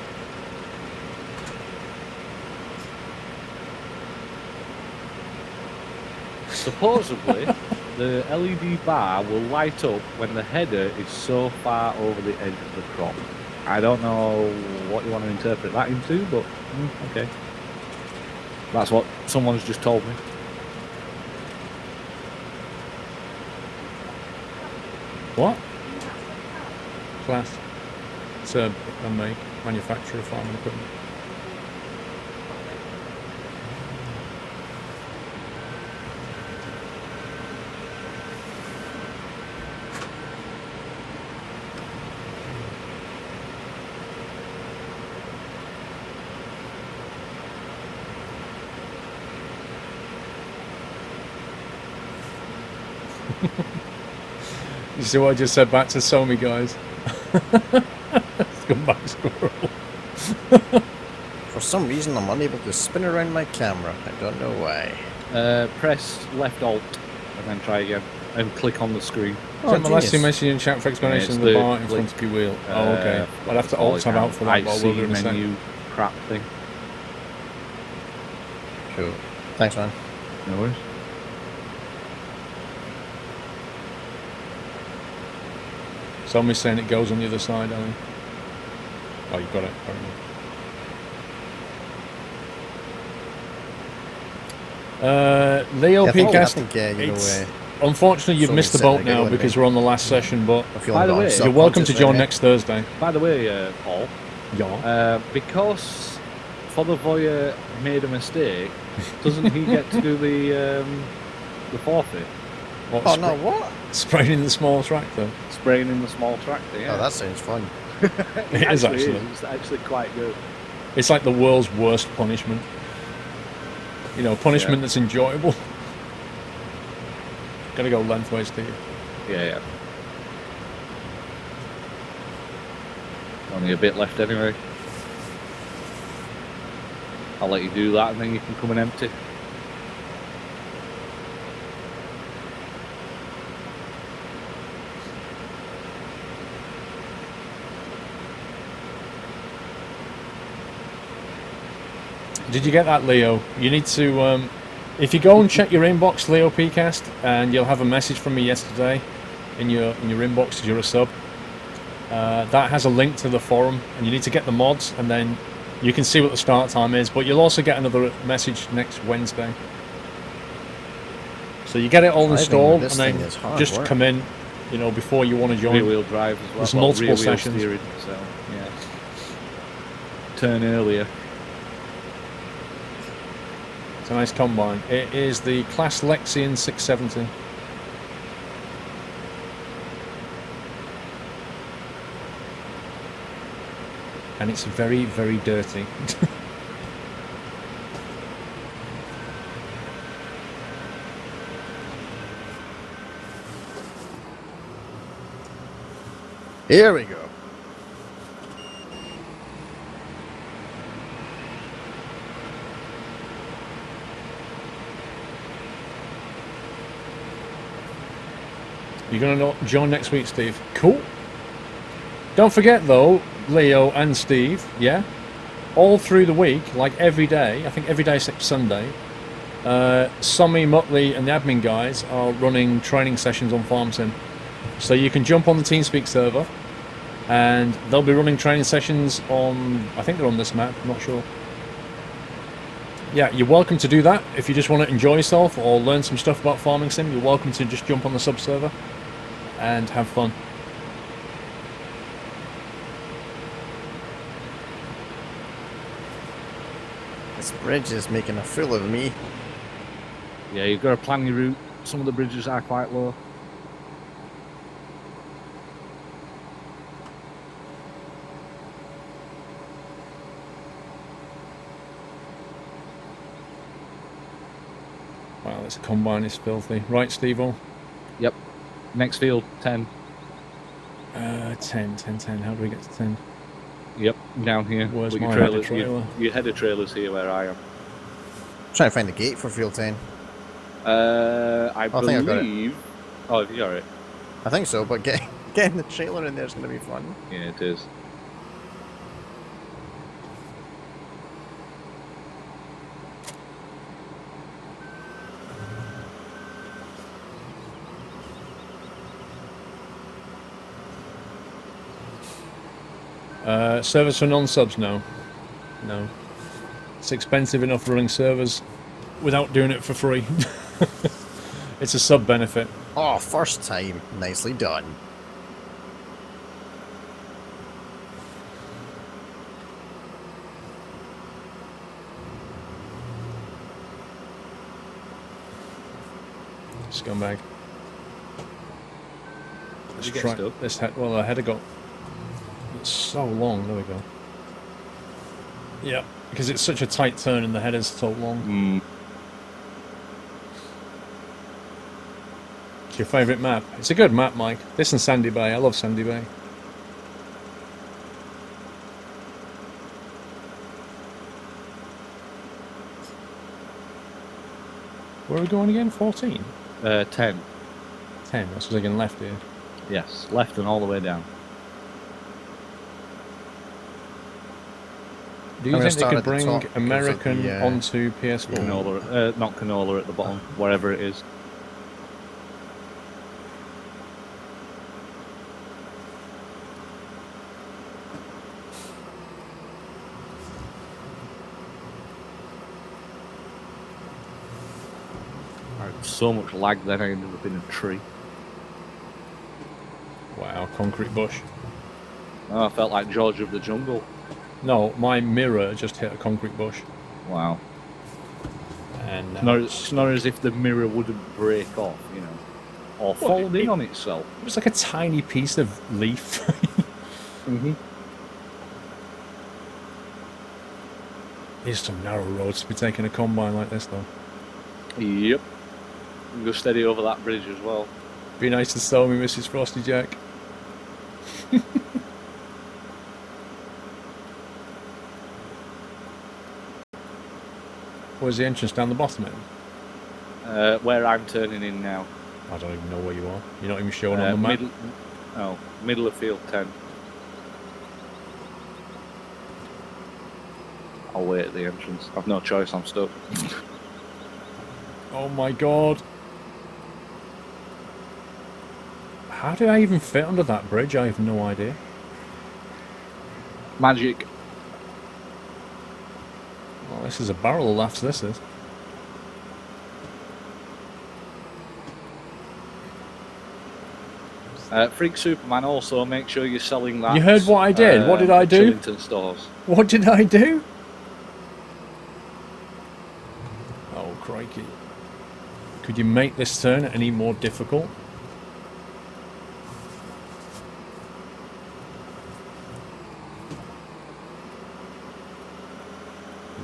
Supposedly, the LED bar will light up when the header is so far over the edge of the crop. I don't know what you want to interpret that into, but okay. That's what someone's just told me. What? Class. It's a manufacturer of farming equipment. You see what I just said back to Somi, guys? Scumbag squirrel. For some reason, I'm unable to spin around my camera. I don't know why. Press left alt and then try again and click on the screen. Is that my last message in chat for explanation of the bar in front of your wheel? Oh, okay. I'd have to alt tab out for that while we're doing a menu crap thing. Cool. Thanks, man. No worries. Somebody's saying it goes on the other side, Ali. Oh, you've got it. Leo PCast. Unfortunately, you've missed the boat now because we're on the last session, but by the way, you're welcome to join next Thursday. By the way, Paul. Yeah. Because Father Voyer made a mistake, doesn't he get to do the forfeit? What? Spraying in the small tractor. Spraying in the small tractor, yeah. Oh, that sounds fun. It is actually. It's actually quite good. It's like the world's worst punishment. You know, punishment that's enjoyable. Gotta go lengthways, Steve. Yeah. Only a bit left anyway. I'll let you do that and then you can come and empty. Did you get that, Leo? You need to, if you go and check your inbox, Leo PCast, and you'll have a message from me yesterday in your inbox because you're a sub. That has a link to the forum, and you need to get the mods, and then you can see what the start time is. But you'll also get another message next Wednesday. So you get it all installed, and then just come in, you know, before you want to join. Rear-wheel drive as well. There's multiple sessions. Steering, so yeah. Turn earlier. It's a nice combine. It is the Class Lexion 670. And it's very, very dirty. Here we go. You're going to join next week, Steve. Cool. Don't forget, though, Leo and Steve, yeah? All through the week, like every day, I think every day except Sunday, Sommy, Muttley, and the admin guys are running training sessions on FarmSim. So you can jump on the TeamSpeak server, and they'll be running training sessions on, I think they're on this map, I'm not sure. Yeah, you're welcome to do that. If you just want to enjoy yourself or learn some stuff about farming sim, you're welcome to just jump on the sub server and have fun. This bridge is making a fool of me. Yeah, you've got to plan your route. Some of the bridges are quite low. Wow, this combine is filthy. Right, Steve-O? Yep. Next field, 10. 10. How do we get to 10? Yep, down here. Where's With my your trailers, header trailer? your header trailer's here where I am. Trying to find the gate for field 10. I think I've got it. believe... Oh, have you got it? I think so, but getting the trailer in there is going to be fun. Yeah, it is. Servers for non-subs? No. It's expensive enough running servers without doing it for free. It's a sub benefit. Oh, first time. Nicely done. Scumbag. Did you get stuck? This well, the header got... It's so long. There we go. Yeah, because it's such a tight turn and the header's so long. It's your favourite map? It's a good map, Mike. This and Sandy Bay. I love Sandy Bay. Where are we going again? 14? 10. 10. That's again left here. Yes, left and all the way down. Do you I'm think they gonna could start at the bring top because of American the, onto PS4? Canola, not canola at the bottom, wherever it is. I had so much lag then I ended up in a tree. Wow, concrete bush. Oh, I felt like George of the Jungle. No, my mirror just hit a concrete bush. Wow. And It's not as if the mirror wouldn't break off, you know, or fold in on itself. It was like a tiny piece of leaf. There's some narrow roads to be taking a combine like this, though. Yep. can go steady over that bridge as well. Be nice to sell me, Mrs. Frosty Jack. Where's the entrance down the bottom end? Where I'm turning in now. I don't even know where you are. You're not even showing on the map. Middle of field 10. I'll wait at the entrance. I've no choice, I'm stuck. Oh my god. How did I even fit under that bridge? I have no idea. Magic. Well, this is a barrel of laughs, this is. Freak Superman, also make sure you're selling that. You heard what I did? What did I do? Chillington stores. What did I do? Oh, crikey. Could you make this turn any more difficult?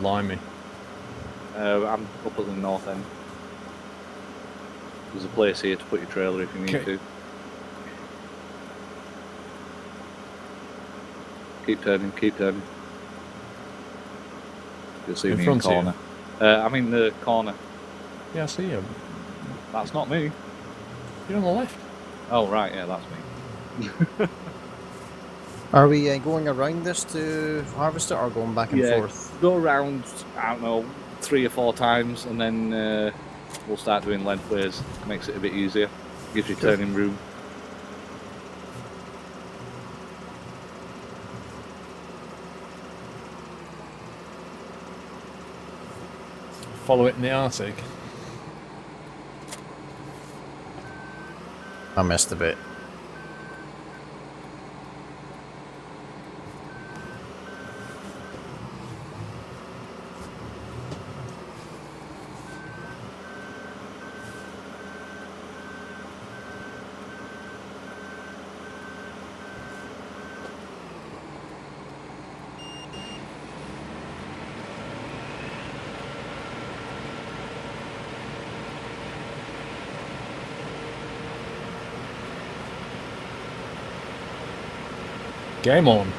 Limey. I'm up at the north end. There's a place here to put your trailer if you need to. Keep turning, keep turning. You'll see me in the corner. I'm in the corner. Yeah, I see you. That's not me. You're on the left. Oh, right, yeah, that's me. Are we going around this to harvest it, or going back and forth? Go around, I don't know, 3 or 4 times, and then we'll start doing lengthways. Makes it a bit easier. Gives you turning room. Follow it in the Arctic. I missed a bit. Game on.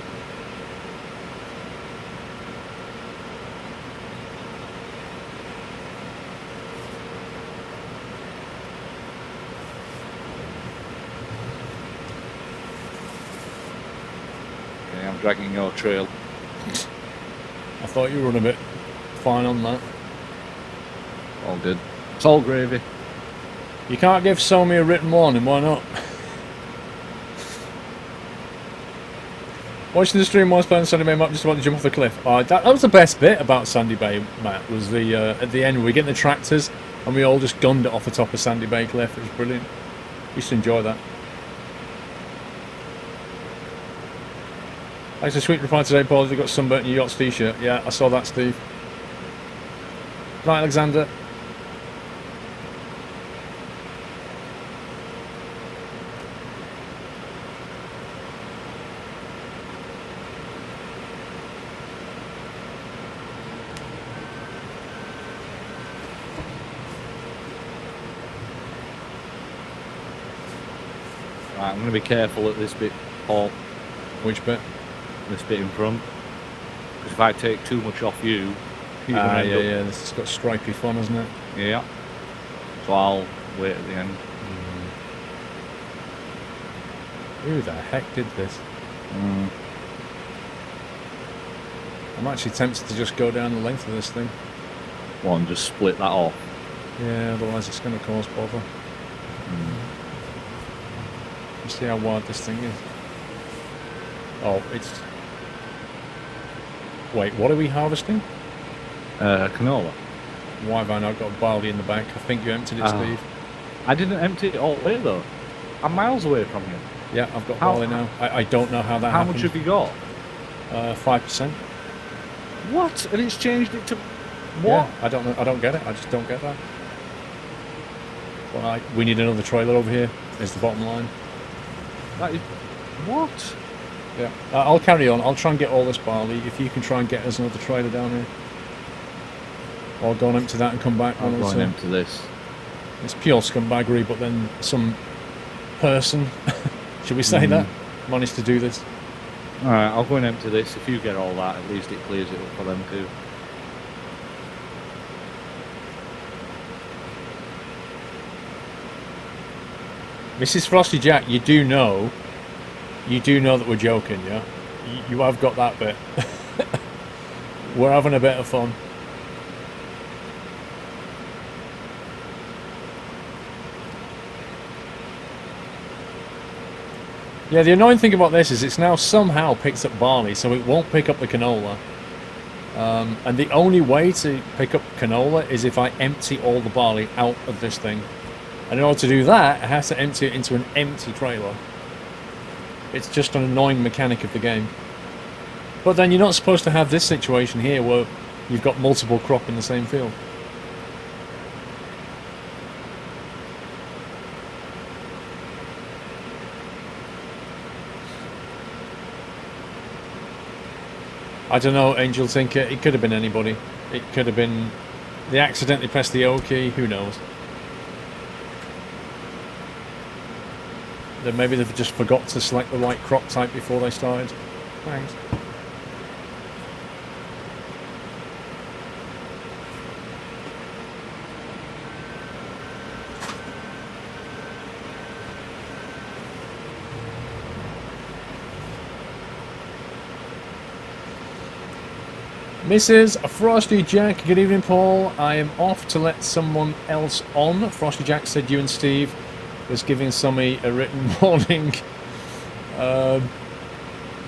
Okay, I'm dragging your trail. I thought you were on a bit fine on that. All good. It's all gravy. You can't give Somi a written warning, why not? Watching the stream whilst playing Sandy Bay map, just about to jump off the cliff. That was the best bit about Sandy Bay, Matt, was the at the end we get the tractors and we all just gunned it off the top of Sandy Bay cliff. It was brilliant. Used to enjoy that. Thanks for a sweet reply today, Paul. You got sunburnt in your yacht's t-shirt. Yeah, I saw that, Steve. Good night, Alexander. Right, I'm going to be careful at this bit, Paul. Which bit? This bit in front. Because if I take too much off you, you're going to end up... Yeah, this has got stripy fun, hasn't it? Yeah. So I'll wait at the end. Who the heck did this? I'm actually tempted to just go down the length of this thing. Well, and just split that off. Yeah, otherwise it's going to cause bother. Let's see how wide this thing is. Oh, it's... Wait, what are we harvesting? Canola. Why have I not got a barley in the bank? I think you emptied it, Steve. I didn't empty it all the way, though. I'm miles away from you. Yeah, I've got barley now. I don't know how that happened. How much have you got? 5%. What? And it's changed it to... What? Yeah, I don't know. I don't get it. I just don't get that. Well, we need another trailer over here. Is the bottom line. That is... What? Yeah. I'll carry on. I'll try and get all this barley. If you can try and get us another trailer down here. Or go and empty that and come back. I'll go and empty this. It's pure scumbaggery, but then some person, should we say that, managed to do this. Alright, I'll go and empty this. If you get all that, at least it clears it up for them too. Mrs. Frosty Jack, you do know that we're joking, yeah? You have got that bit. We're having a bit of fun. Yeah, the annoying thing about this is it's now somehow picks up barley, so it won't pick up the canola. And the only way to pick up canola is if I empty all the barley out of this thing. And in order to do that, I have to empty it into an empty trailer. It's just an annoying mechanic of the game. But then you're not supposed to have this situation here where you've got multiple crop in the same field. I don't know, Angel Tinker, it could have been anybody. It could have been... They accidentally pressed the O key, who knows. Then maybe they've just forgot to select the right crop type before they started. Thanks. Mrs. Frosty Jack, good evening, Paul. I am off to let someone else on. Frosty Jack said you and Steve was giving Summy a written warning.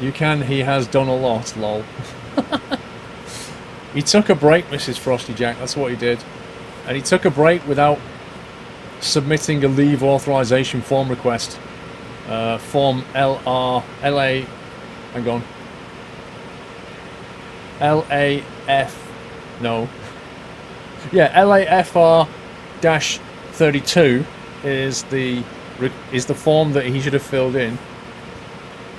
You can, he has done a lot, lol. He took a break, Mrs. Frosty Jack, that's what he did. And he took a break without submitting a leave authorization form request. Form LA, hang on. LAF, no. Yeah, LAFR-32 is the form that he should have filled in,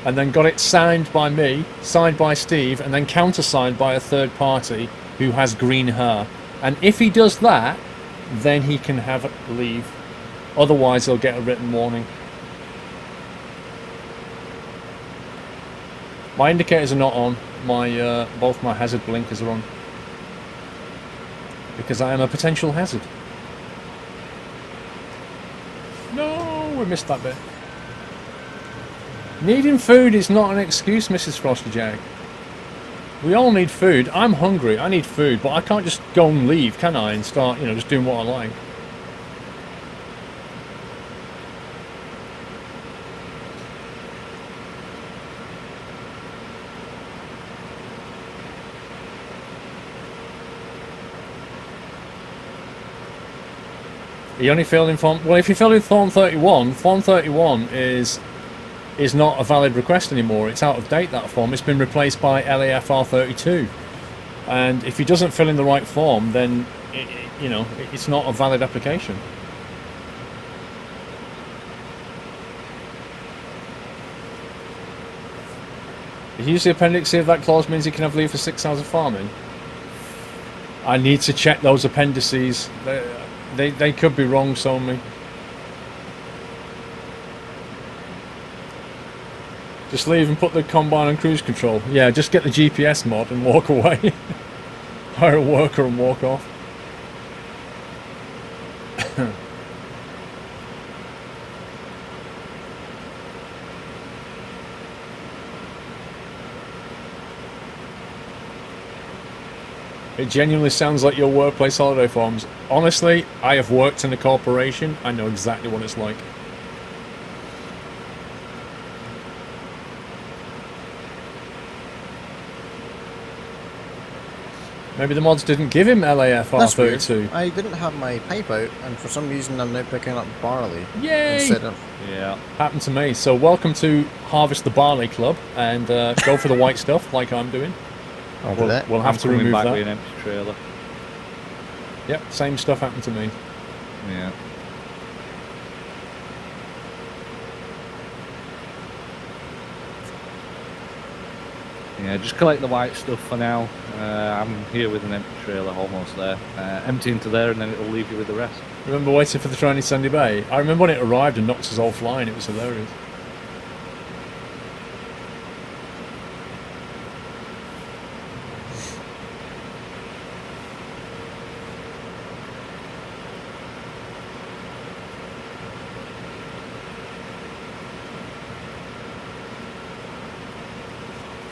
and then got it signed by me, signed by Steve, and then countersigned by a third party who has green hair. And if he does that, then he can have leave. Otherwise, he'll get a written warning. My indicators are not on. My both my hazard blinkers are on. Because I am a potential hazard. No, we missed that bit. Needing food is not an excuse, Mrs. Frosty Jack. We all need food. I'm hungry. I need food, but I can't just go and leave, can I? And start, just doing what I like. He only filled in form... Well, if you fill in form 31 is not a valid request anymore. It's out of date, that form. It's been replaced by LAFR 32. And if he doesn't fill in the right form, then, it's not a valid application. If you use the appendix, see if that clause means he can have leave for 6 hours of farming. I need to check those appendices. They could be wrong, Somi. Just leave and put the combine on cruise control. Yeah, just get the GPS mod and walk away. Hire a worker and walk off. It genuinely sounds like your workplace holiday forms. Honestly, I have worked in a corporation. I know exactly what it's like. Maybe the mods didn't give him LAFR32. I didn't have my pipe out, and for some reason I'm now picking up barley. Yay! Instead of... Yeah. Happened to me. So welcome to Harvest the Barley Club, and go for the white stuff like I'm doing. We'll have to remove back that. With an empty trailer. Yep, same stuff happened to me. Yeah. Yeah, just collect the white stuff for now. I'm here with an empty trailer, almost there. Empty into there, and then it'll leave you with the rest. Remember waiting for the train in Sandy Bay? I remember when it arrived and knocked us all flying. It was hilarious.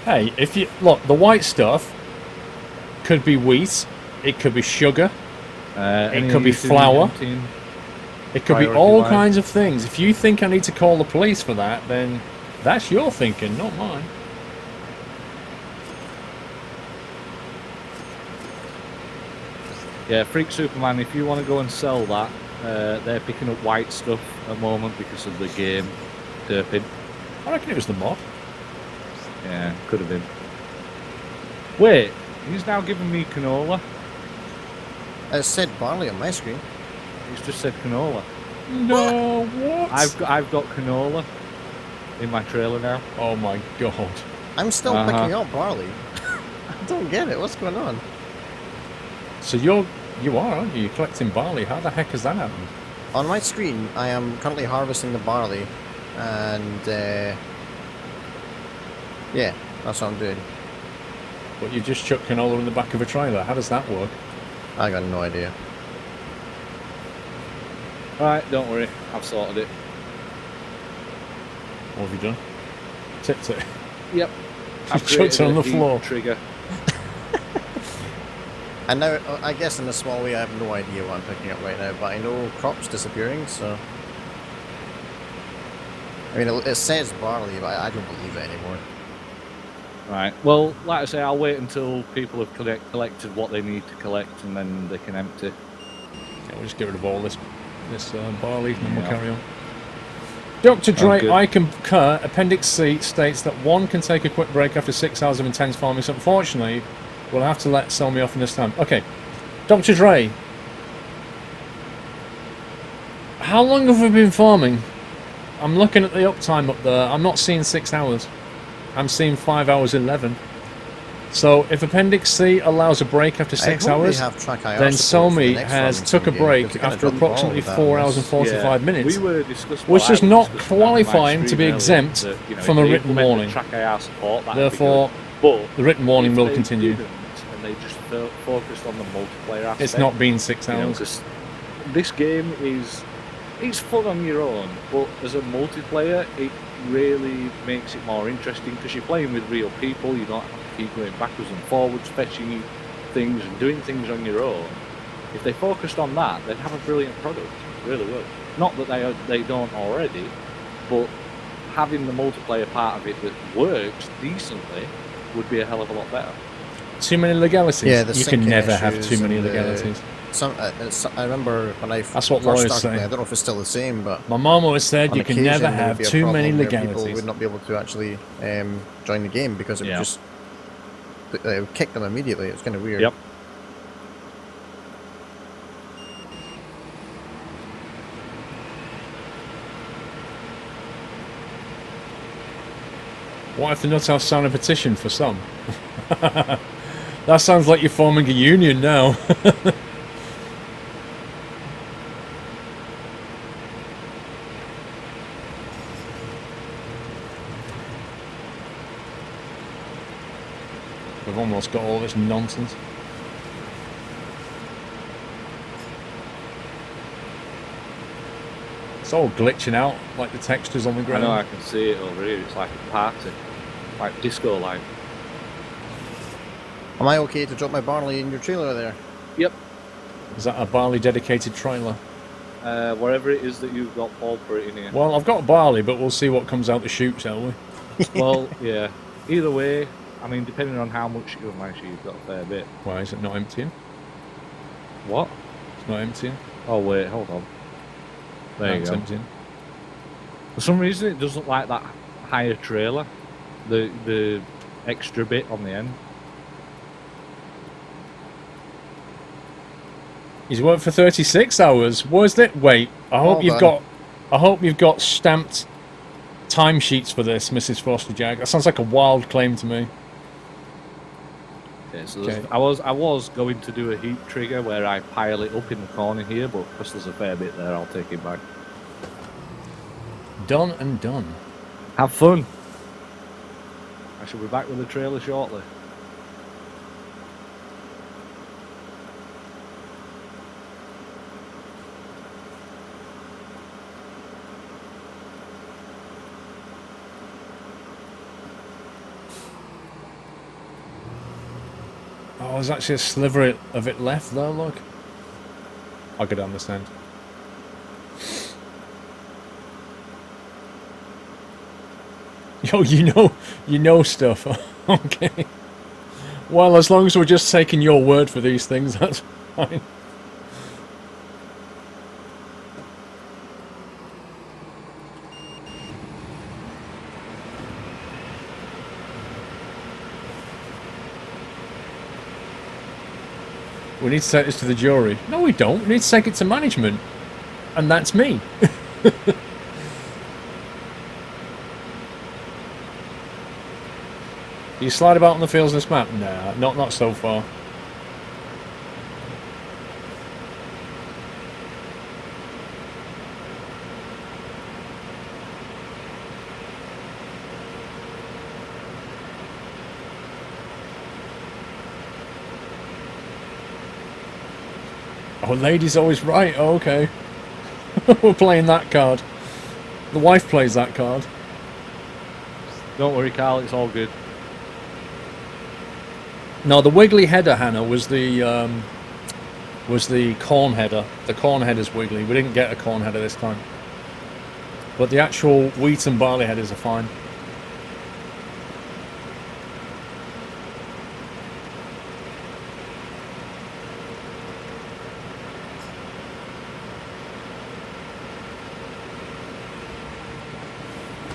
Hey, if you look, the white stuff could be wheat, it could be sugar, it could be flour, it could be all kinds of things. If you think I need to call the police for that, then that's your thinking, not mine. Yeah, Freak Superman, if you want to go and sell that, they're picking up white stuff at the moment because of the game derping. I reckon it was the mod. Yeah, could have been. Wait, he's now giving me canola. It said barley on my screen. He's just said canola. No, what? I've got canola in my trailer now. Oh my god. I'm still picking up barley. I don't get it. What's going on? So you are, aren't you? You're collecting barley. How the heck has that happened? On my screen, I am currently harvesting the barley, and yeah, that's what I'm doing. But you just chucked canola in the back of a trailer. How does that work? I got no idea. Alright, don't worry, I've sorted it. What have you done? Tipped it. Yep. I've chucked it on the floor. Trigger. And now, I guess in a small way, I have no idea what I'm picking up right now, but I know crops disappearing, so... I mean, it says barley, but I don't believe it anymore. Right, well, like I say, I'll wait until people have collected what they need to collect, and then they can empty. Yeah, we'll just get rid of all this barley, and then we'll carry on. Dr. Dre, I concur. Appendix C states that one can take a quick break after 6 hours of intense farming, so unfortunately, we'll have to sell me off in this time. Okay, Dr. Dre, how long have we been farming? I'm looking at the uptime up there. I'm not seeing 6 hours. I'm seeing 5 hours 11. So if Appendix C allows a break after 6 hours, then Somi has took a break after approximately 4 hours and 45 minutes, which is not qualifying to be exempt from a written warning. Therefore, the written warning will continue. And they just focused on the multiplayer aspect. It's not been 6 hours. This game it's fun on your own, but as a multiplayer, it really makes it more interesting because you're playing with real people. You don't have to keep going backwards and forwards, fetching things and doing things on your own. If they focused on that, they'd have a brilliant product. It really would. Not that they don't already, but having the multiplayer part of it that works decently would be a hell of a lot better. Too many legalities. Yeah, you can never have too many legalities. I remember when I That's what first lawyers started, say. I don't know if it's still the same, but my mum always said you can never occasion, there would have be a too many problem where legalities. People would not be able to actually join the game because it would just it would kick them immediately. It's kind of weird. Yep. What if the Nuthouse signed a petition for some? That sounds like you're forming a union now. We've almost got all this nonsense. It's all glitching out, like the textures on the ground. I know, I can see it over here. It's like a party, like disco light. Am I okay to drop my barley in your trailer there? Yep. Is that a barley dedicated trailer? Wherever it is that you've got Paul for it in here. Well, I've got barley, but we'll see what comes out the chute, shall we? Well, yeah. Either way, I mean, depending on how much you've got a fair bit. Why is it not emptying? What? It's not emptying. Oh wait, hold on. There you go. Emptying. For some reason, it doesn't like that higher trailer. The extra bit on the end. He's worked for 36 hours. Was it? Wait. I hope you've got stamped timesheets for this, Mrs. Foster Jack. That sounds like a wild claim to me. Okay, so Okay. I was going to do a heat trigger where I pile it up in the corner here, but because there's a fair bit there, I'll take it back. Done and done. Have fun. I shall be back with the trailer shortly. Oh, there's actually a sliver of it left though, look. I could understand. Yo, you know stuff. Okay. Well, as long as we're just taking your word for these things, that's fine. We need to take this to the jury. No, we don't. We need to take it to management. And that's me. Do you slide about on the fields on this map? Nah, not so far. Oh, lady's always right. Oh, okay. We're playing that card. The wife plays that card. Don't worry, Carl, it's all good. No, the wiggly header, Hannah, was the corn header. The corn header's wiggly. We didn't get a corn header this time. But the actual wheat and barley headers are fine.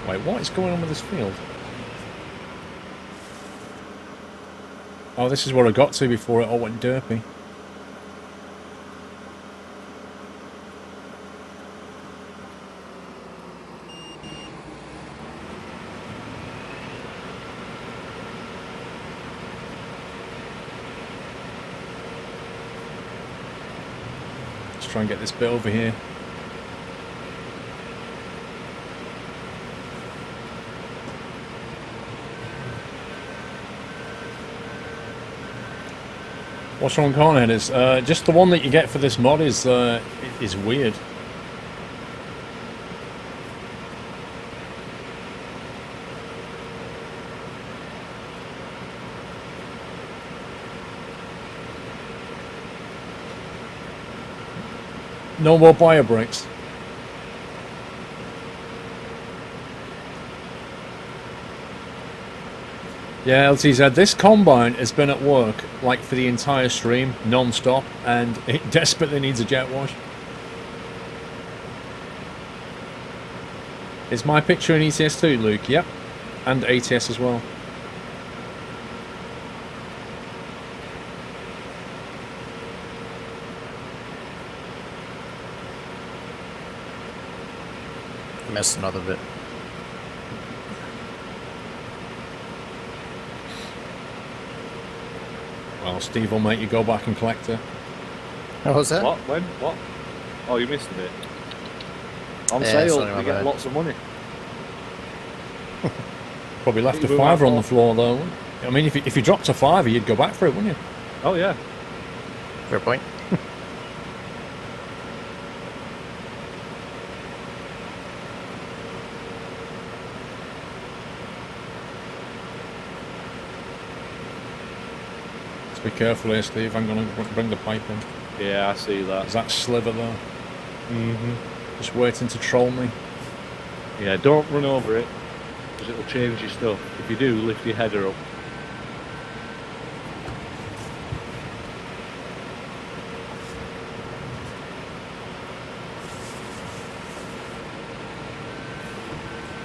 Wait, what is going on with this field? Oh, this is what I got to before it all went derpy. Let's try and get this bit over here. What's wrong with corn headers? Just the one that you get for this mod is weird. No more bio bricks. Yeah, LTZ, this combine has been at work, like, for the entire stream, non-stop, and it desperately needs a jet wash. Is my picture in ETS too, Luke? Yep. And ATS as well. Missed another bit. Well, Steve will make you go back and collect her. What was that? What? When? What? Oh, you missed a bit. On Yeah, sale, sorry, my you get bad. lots of money. Probably left a You move fiver out on the floor, though. I mean, if you dropped a fiver, you'd go back for it, wouldn't you? Oh, yeah. Fair point. Let's be careful here, Steve. I'm going to bring the pipe in. Yeah, I see that. There's that sliver there. Mm-hmm. Just waiting to troll me. Yeah, don't run over it, because it'll change your stuff. If you do, lift your header up.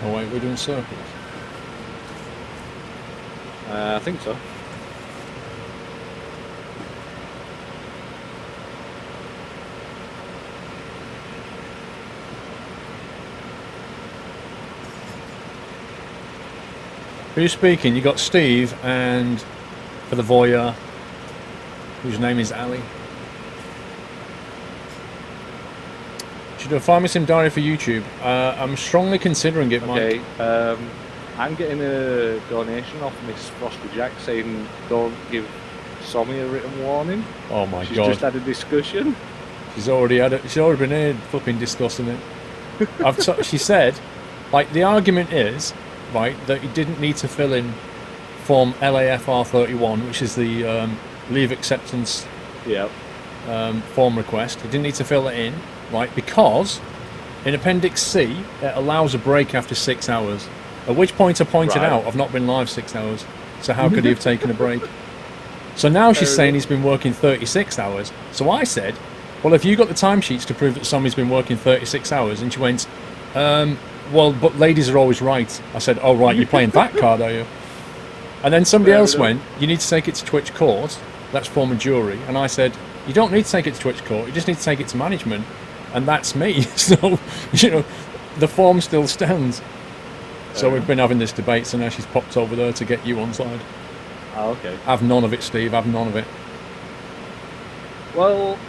Oh wait, we're doing circles. I think so. Who's speaking? You got Steve and for the voyeur, whose name is Ali. Should do a farming sim diary for YouTube. I'm strongly considering it, Mike. Okay, I'm getting a donation off Miss Frosty Jack saying don't give Sommy a written warning. Oh my She's god. just had a discussion. She's already been here flipping discussing it. She said, like, the argument is, right, that you didn't need to fill in form LAFR31, which is the leave acceptance Yep. form request. You didn't need to fill it in, right, because in Appendix C, it allows a break after 6 hours. At which point I pointed Right. out, I've not been live 6 hours, so how could he have taken a break? So now she's saying he's been working 36 hours. So I said, well, have you got the timesheets to prove that somebody's been working 36 hours? And she went, well, but ladies are always right. I said, oh, right, you're playing that card, are you? And then somebody else went, you need to take it to Twitch court. That's form a jury. And I said, you don't need to take it to Twitch court. You just need to take it to management. And that's me. So, you know, the form still stands. So we've been having this debate, so now she's popped over there to get you on side. Oh, okay. Have none of it, Steve. Have none of it. Well,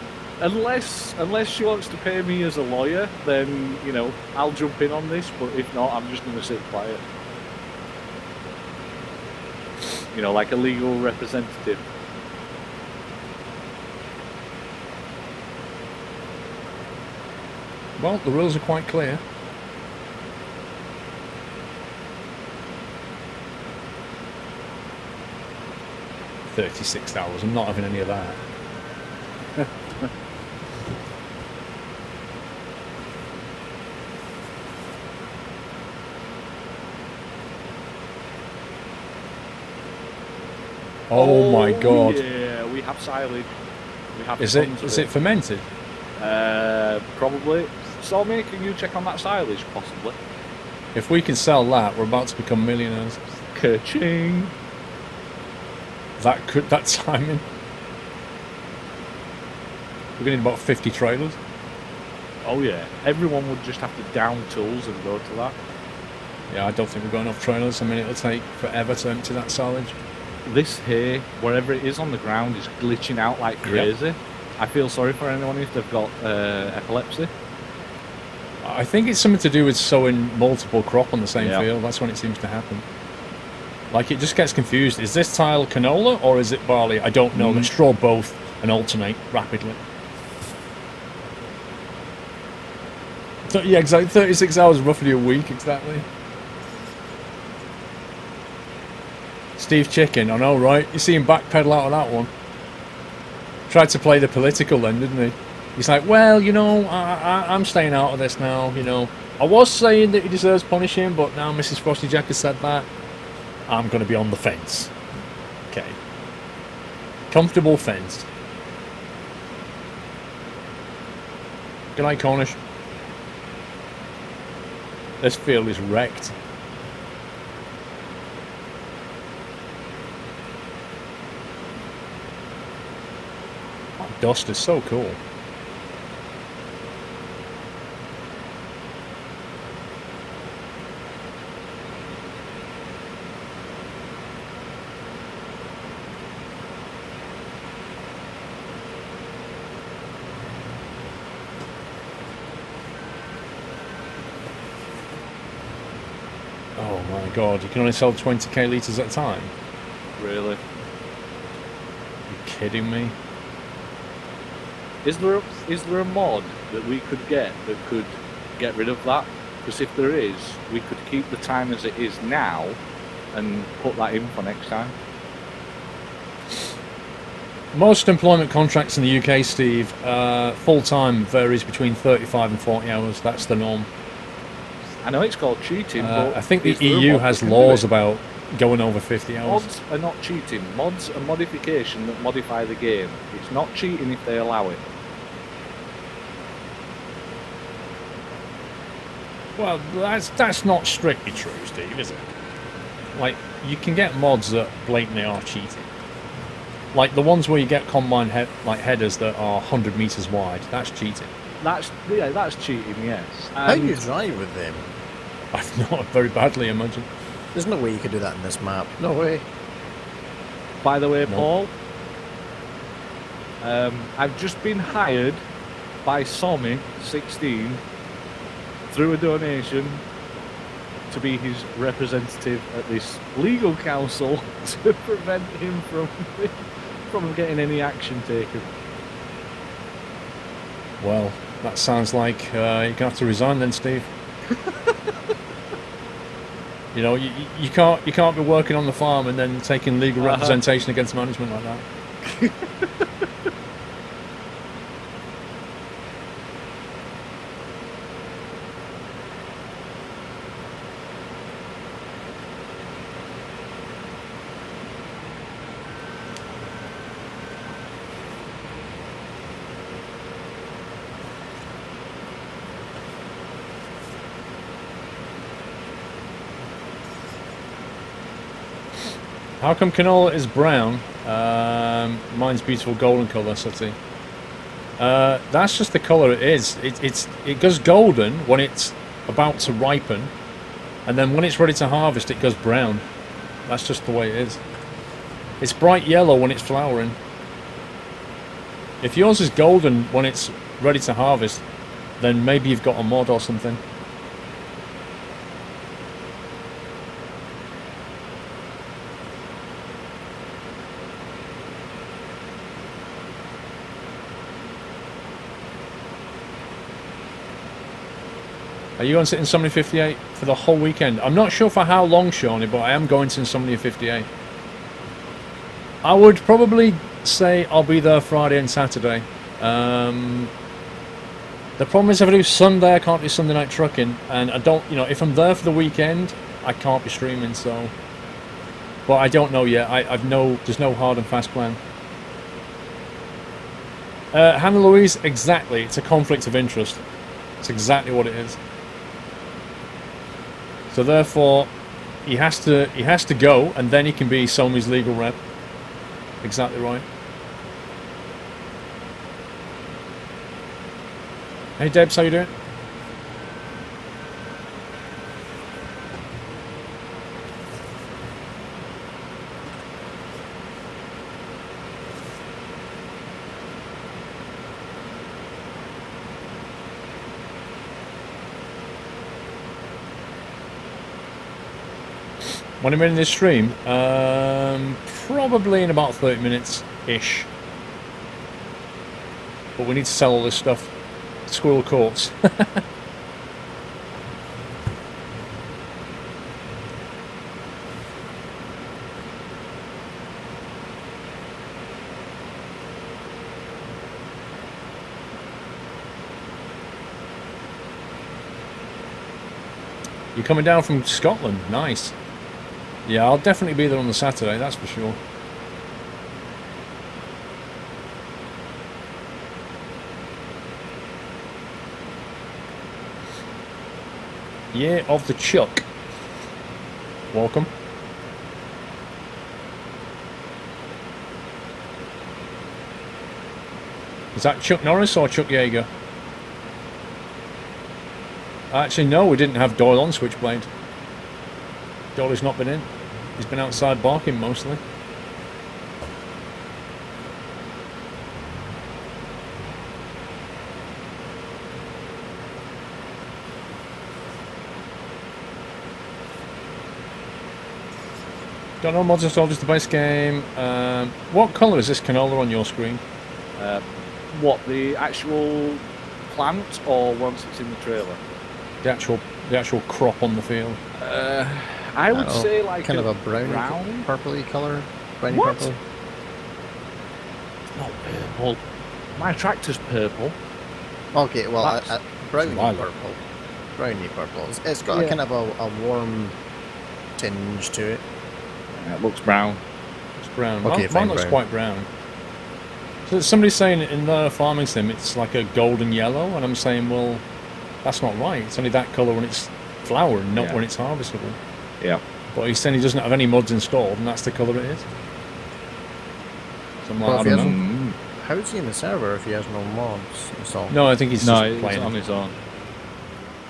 unless she wants to pay me as a lawyer, then, you know, I'll jump in on this, but if not, I'm just going to sit quiet. You know, like a legal representative. Well, the rules are quite clear. $36. I'm not having any of that. Oh my god. Yeah, we have silage. We have Is tons of it fermented? Probably. Stormy, can you check on that silage, possibly? If we can sell that, we're about to become millionaires. Ka-ching! That timing. We're going to need about 50 trailers. Oh yeah, everyone would just have to down tools and go to that. Yeah, I don't think we've got enough trailers. I mean, it'll take forever to empty that silage. This hay, wherever it is on the ground, is glitching out like crazy. Yep. I feel sorry for anyone if they've got epilepsy. I think it's something to do with sowing multiple crop on the same Yep. field. That's when it seems to happen. Like, it just gets confused. Is this tile canola or is it barley? I don't know. Let's draw both and alternate rapidly. So, yeah, exactly. 36 hours, roughly a week, exactly. Steve Chicken, I know, right? You see him backpedal out of that one. Tried to play the political then, didn't he? He's like, well, you know, I'm staying out of this now, you know. I was saying that he deserves punishing, but now Mrs. Frosty Jack has said that. I'm going to be on the fence. Okay. Comfortable fence. Good night, Cornish. This field is wrecked. Oh, dust is so cool. Oh my god, you can only sell 20k litres at a time? Really? Are you kidding me? Is there a mod that we could get that could get rid of that? Because if there is, we could keep the time as it is now and put that in for next time. Most employment contracts in the UK, Steve, full-time varies between 35 and 40 hours. That's the norm. I know it's called cheating, but I think the is there a EU mod has that can do laws it? about going over 50 hours. Mods are not cheating. Mods are modification that modify the game. It's not cheating if they allow it. Well, that's not strictly true, Steve, is it? Like, you can get mods that blatantly are cheating. Like the ones where you get combine headers that are 100 meters wide. That's cheating. That's cheating, yes. How do you drive with them? I've not very badly, imagine. There's no way you could do that in this map. No way. By the way, No. Paul, I've just been hired by Sommy16 through a donation to be his representative at this legal council to prevent him from getting any action taken. Well, that sounds like you're gonna have to resign then, Steve. You know, you can't be working on the farm and then taking legal representation against management like that. How come canola is brown? Mine's beautiful golden colour, Sutty. That's just the colour it is. It goes golden when it's about to ripen, and then when it's ready to harvest, it goes brown. That's just the way it is. It's bright yellow when it's flowering. If yours is golden when it's ready to harvest, then maybe you've got a mod or something. Are you going to sit in Insomnia 58 for the whole weekend? I'm not sure for how long, Shawnee, but I am going to Insomnia 58. I would probably say I'll be there Friday and Saturday. The problem is if I do Sunday, I can't do Sunday night trucking, and I don't, you know, if I'm there for the weekend, I can't be streaming, so... But I don't know yet. There's no hard and fast plan. Hannah Louise, exactly. It's a conflict of interest. It's exactly what it is. So therefore, he has to go, and then he can be Somi's legal rep. Exactly right. Hey Debs, how you doing? When I'm in this stream, probably in about 30 minutes-ish. But we need to sell all this stuff. Squirrel Courts. You're coming down from Scotland, nice. Yeah, I'll definitely be there on the Saturday, that's for sure. Year of the Chuck. Welcome. Is that Chuck Norris or Chuck Yeager? Actually, no, we didn't have Doyle on Switchblade. Doyle's not been in. He's been outside barking mostly. Don't know, Mods and Soldiers, the base game. What colour is this canola on your screen? What, the actual plant or once it's in the trailer? The actual crop on the field. I would say like kind of a brown, purpley colour. Browny purple. Not purple. My tractor's purple. Okay, well, browny lilac. purple. Browny purple. It's got a kind of a warm tinge to it. It looks brown. It's brown. Okay, Mine looks quite brown. So somebody's saying in their farming sim it's like a golden yellow, and I'm saying, well, that's not right. It's only that colour when it's flowering, not when it's harvestable. Yeah. But he's saying he doesn't have any mods installed, and that's the colour it is. So I'm like, Well, I don't know. How's he in the server if he has no mods installed? No, I think he's just He's playing on his own.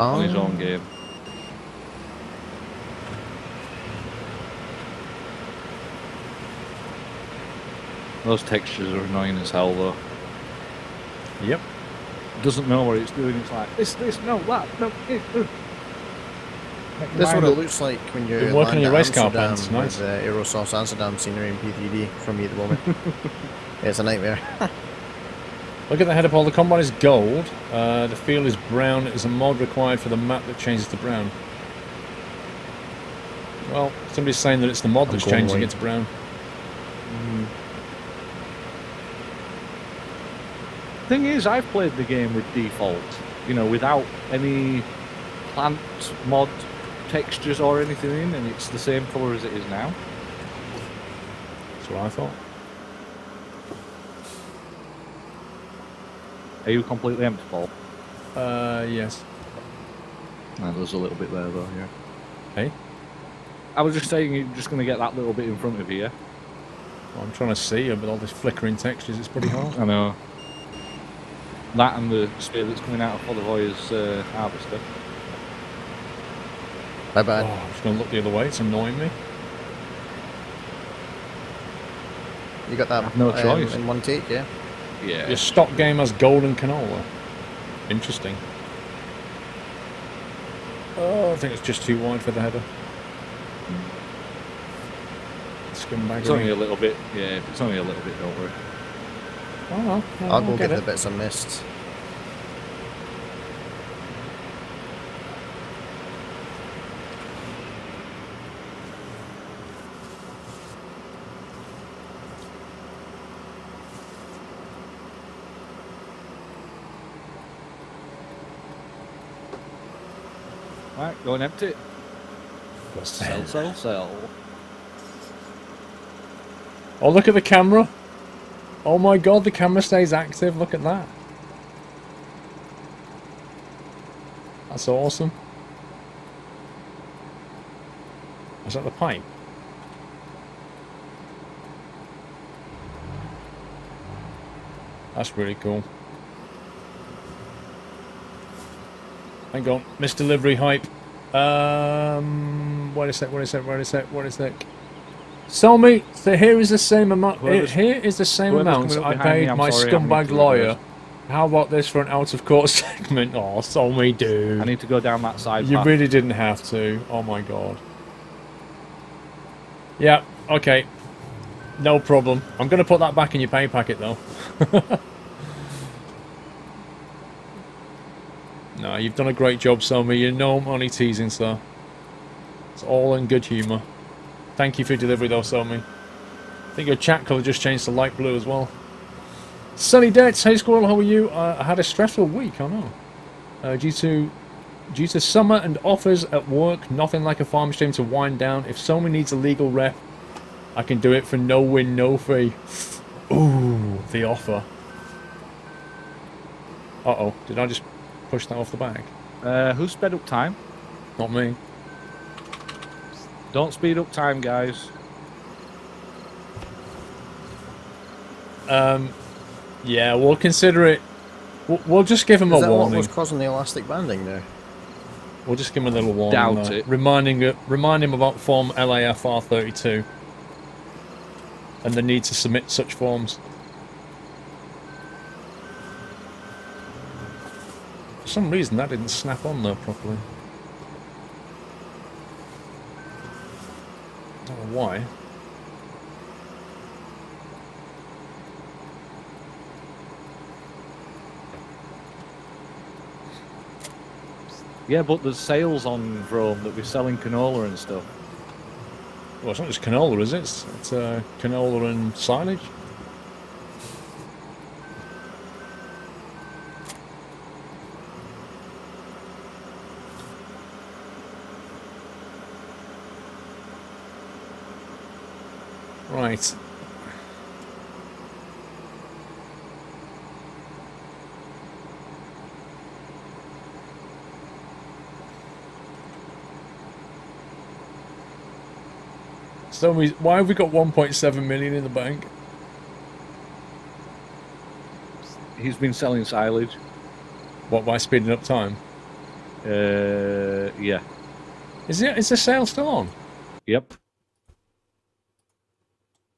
On his own game. Those textures are annoying as hell, though. Yep. Doesn't know what it's doing. It's like this, no, that, no. This is what it looks like when you Been working on land your at race car Amsterdam pants, nice. with Aerosoft Amsterdam scenery in P3D from me at the moment. It's a nightmare. Look at the header pole. The combine is gold. The field is brown. It is a mod required for the map that changes to brown. Well, somebody's saying that it's the mod that's changing it to brown. Thing is, I've played the game with default, you know, without any plant mod textures or anything in, and it's the same colour as it is now. That's what I thought. Are you completely empty, Paul? Yes. No, there's a little bit there, though, yeah. Hey? I was just saying you're just going to get that little bit in front of you, yeah? Well, I'm trying to see it, but all these flickering textures, it's pretty hard. I know. That and the spear that's coming out of Follavoy's harvester. Bye Oh, bye. I'm just going to look the other way. It's annoying me. You got that No choice. in one take, yeah? Yeah. Your stock game has golden canola. Interesting. Oh, I think it's just too wide for the header. Scumbag. It's only a little bit, yeah, if it's only a little bit, don't worry. Oh, well, I'll go get get it. the bits I missed. Right, go and empty it. Sell. Oh, look at the camera. Oh my god, the camera stays active. Look at that. That's awesome. Is that the pipe? That's really cool. Hang on, missed delivery hype. Wait a sec. Sell me. So here is the same amount. Here is the same amount coming up I behind me, paid I'm my sorry, I need scumbag to lawyer. reverse. How about this for an out of court segment? Oh, sell me, dude. I need to go down that side You path. really didn't have to. Oh my god. Yeah, okay. No problem. I'm going to put that back in your pay packet though. No, you've done a great job, Somi. You know I'm only teasing, sir. It's all in good humour. Thank you for your delivery though, Somi. I think your chat colour just changed to light blue as well. Sunny Debts, hey Squirrel, how are you? I had a stressful week, I know. Due to summer and offers at work, nothing like a farm stream to wind down. If someone needs a legal rep, I can do it for no win, no fee. Ooh, the offer. Uh-oh, did I just push that off the bag? Who sped up time? Not me. Don't speed up time, guys. Yeah, we'll consider it. We'll just give him Is a that what warning. was causing the elastic banding there? We'll just give him a little warning. Doubt there. it. Remind him about form LAFR32 and the need to submit such forms. For some reason that didn't snap on there properly. I don't know why. Yeah, but there's sales on Rome that we're selling canola and stuff. Well, it's not just canola, is it? It's canola and silage. Right. So why have we got 1.7 million in the bank? He's been selling silage. What, by speeding up time? Yeah. Is the sale still on? Yep.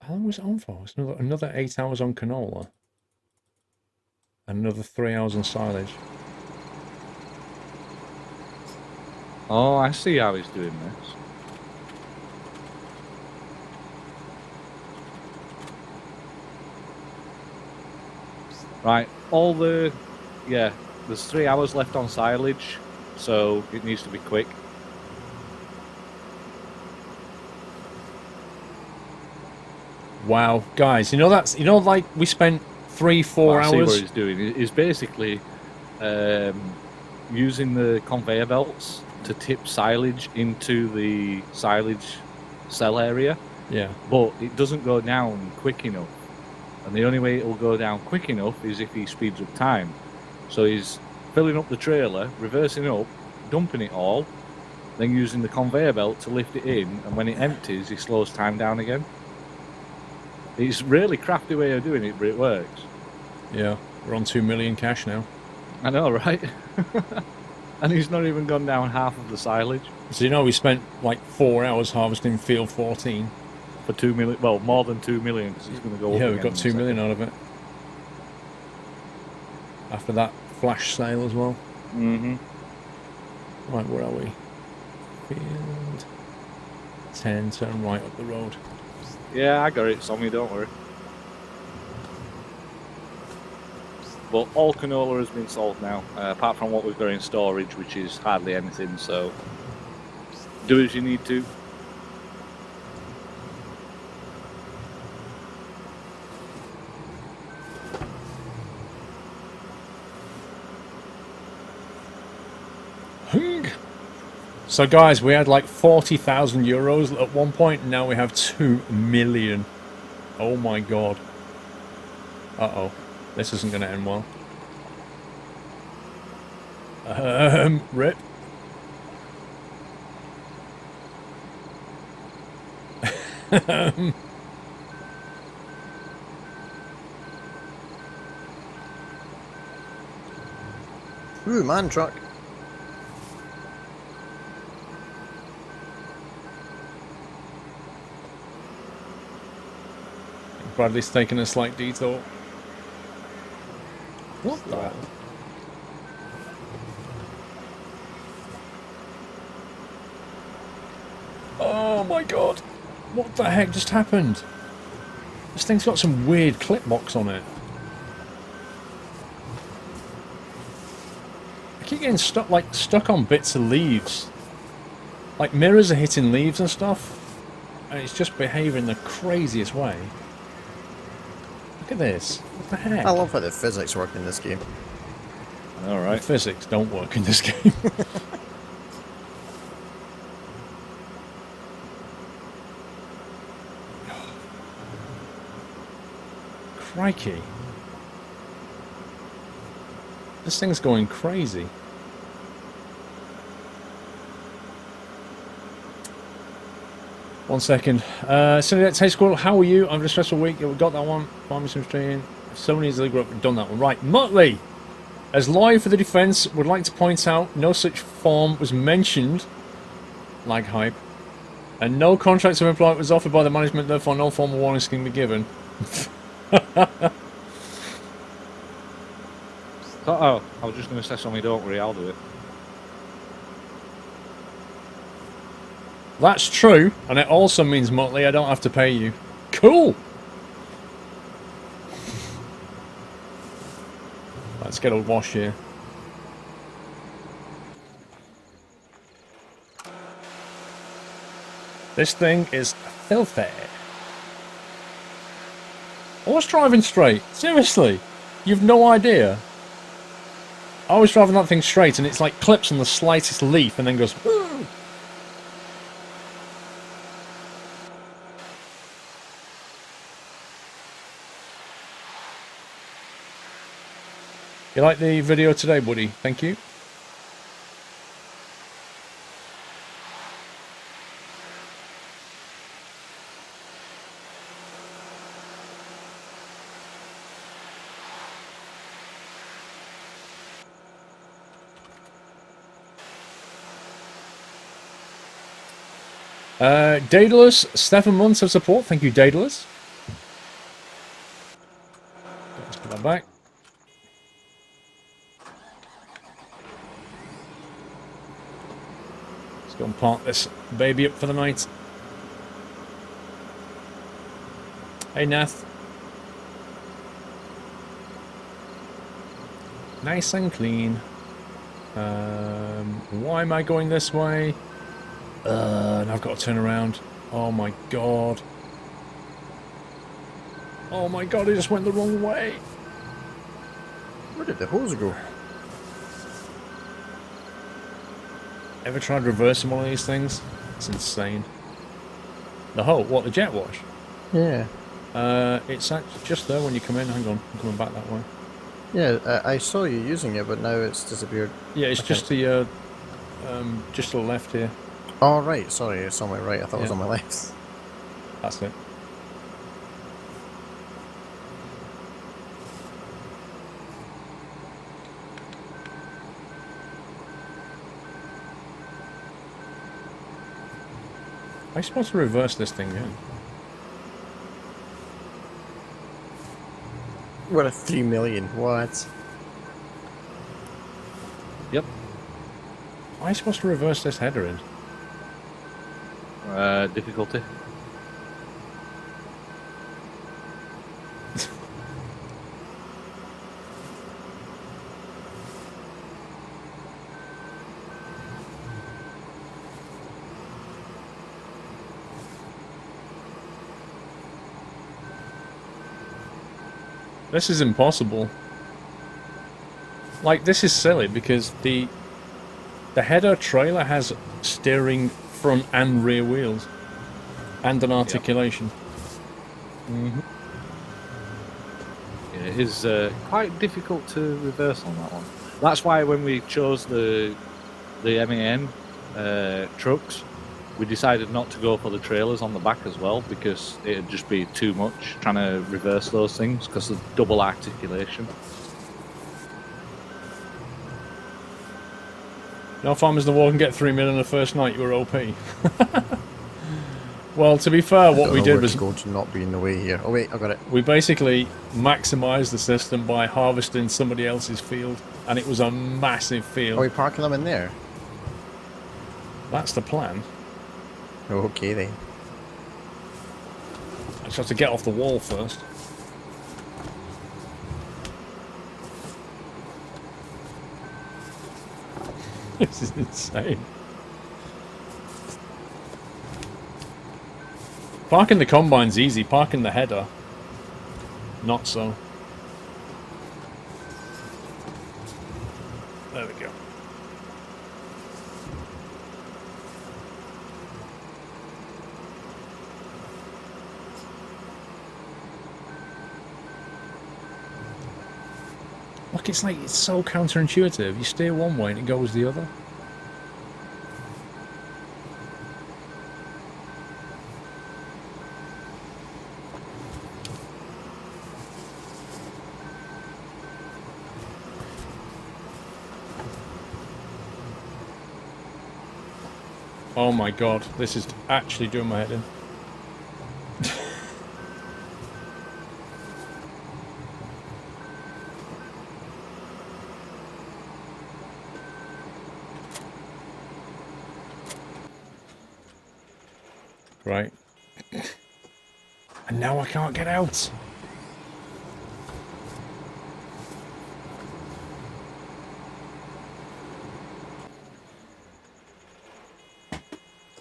How long was it on for? It's another 8 hours on canola. And another 3 hours on silage. Oh, I see how he's doing this. Right, yeah, there's 3 hours left on silage, so it needs to be quick. Wow, guys, like we spent 3-4 I see hours. what he's doing. He's basically using the conveyor belts to tip silage into the silage cell area. Yeah. But it doesn't go down quick enough. And the only way it will go down quick enough is if he speeds up time. So he's filling up the trailer, reversing up, dumping it all, then using the conveyor belt to lift it in, and when it empties, he slows time down again. It's a really crafty way of doing it, but it works. Yeah, we're on 2 million cash now. I know, right? And he's not even gone down half of the silage. So we spent like 4 hours harvesting field 14. For 2 million, well, more than 2 million, because he's going to go up Yeah, we again got in a 2 million second. out of it. After that flash sale as well. Mm-hmm. Right, where are we? Field 10, turn right up the road. Yeah, I got it, Tommy, don't worry. But all canola has been sold now, apart from what we've got in storage, which is hardly anything, so do as you need to. So guys, we had like 40,000 euros at one point, and now we have 2 million. Oh my god. Uh-oh. This isn't going to end well. Rip. Ooh, man truck. Bradley's taking a slight detour. What the hell? Oh my god. What the heck just happened? This thing's got some weird clip box on it. I keep getting stuck on bits of leaves. Like mirrors are hitting leaves and stuff. And it's just behaving the craziest way. Look at this. What the heck? I love how the physics work in this game. All right. The physics don't work in this game. Crikey. This thing's going crazy. One second. Silage, hey Squirrel, how are you? I've had a stressful week. Yeah, we got that one. Farming some stream. So many of the group have done that one. Right, Muttley, as lawyer for the defence, would like to point out no such form was mentioned, like hype, and no contract of employment was offered by the management, therefore no formal warnings can be given. Oh, I was just going to say something, don't worry, I'll do it. That's true, and it also means, Muttley, I don't have to pay you. Cool! Let's get a wash here. This thing is filthy. I was driving straight. Seriously. You've no idea. I was driving that thing straight and it's like clips on the slightest leaf and then goes... Woo! You like the video today, buddy? Thank you. Daedalus, 7 months of support. Thank you, Daedalus. back. Let's go and park this baby up for the night. Hey, Nath. Nice and clean. Why am I going this way? And I've got to turn around. Oh my god. Oh my god, I just went the wrong way. Where did the hose go? Ever tried reversing one of these things? It's insane. The hole? What, the jet wash? Yeah. It's actually just there when you come in. Hang on, I'm coming back that way. Yeah, I saw you using it, but now it's disappeared. Yeah, it's just to the left here. Oh, right, sorry, it's on my right. I thought it was Yeah. on my left. That's it. Am I supposed to reverse this thing in? We're at 3 million. What? Yep. Am I supposed to reverse this header in? Difficulty. This is impossible. Like, this is silly because the header trailer has steering front and rear wheels and an articulation. Yeah, it is quite difficult to reverse on that one. That's why when we chose the MAN trucks, we decided not to go for the trailers on the back as well, because it'd just be too much trying to reverse those things because of double articulation. No farmers in the war can get 3 million the first night. You were OP. Well, to be fair, what we did was going to not be in the way here. Oh wait, I got it. we basically maximised the system by harvesting somebody else's field, and it was a massive field. Are we parking them in there? That's the plan. Okay then. I just have to get off the wall first. This is insane. Parking the combine's easy, parking the header, not so. There we go. Look, it's like, it's so counterintuitive. You steer one way and it goes the other. Oh my god, this is actually doing my head in. Right. And now I can't get out.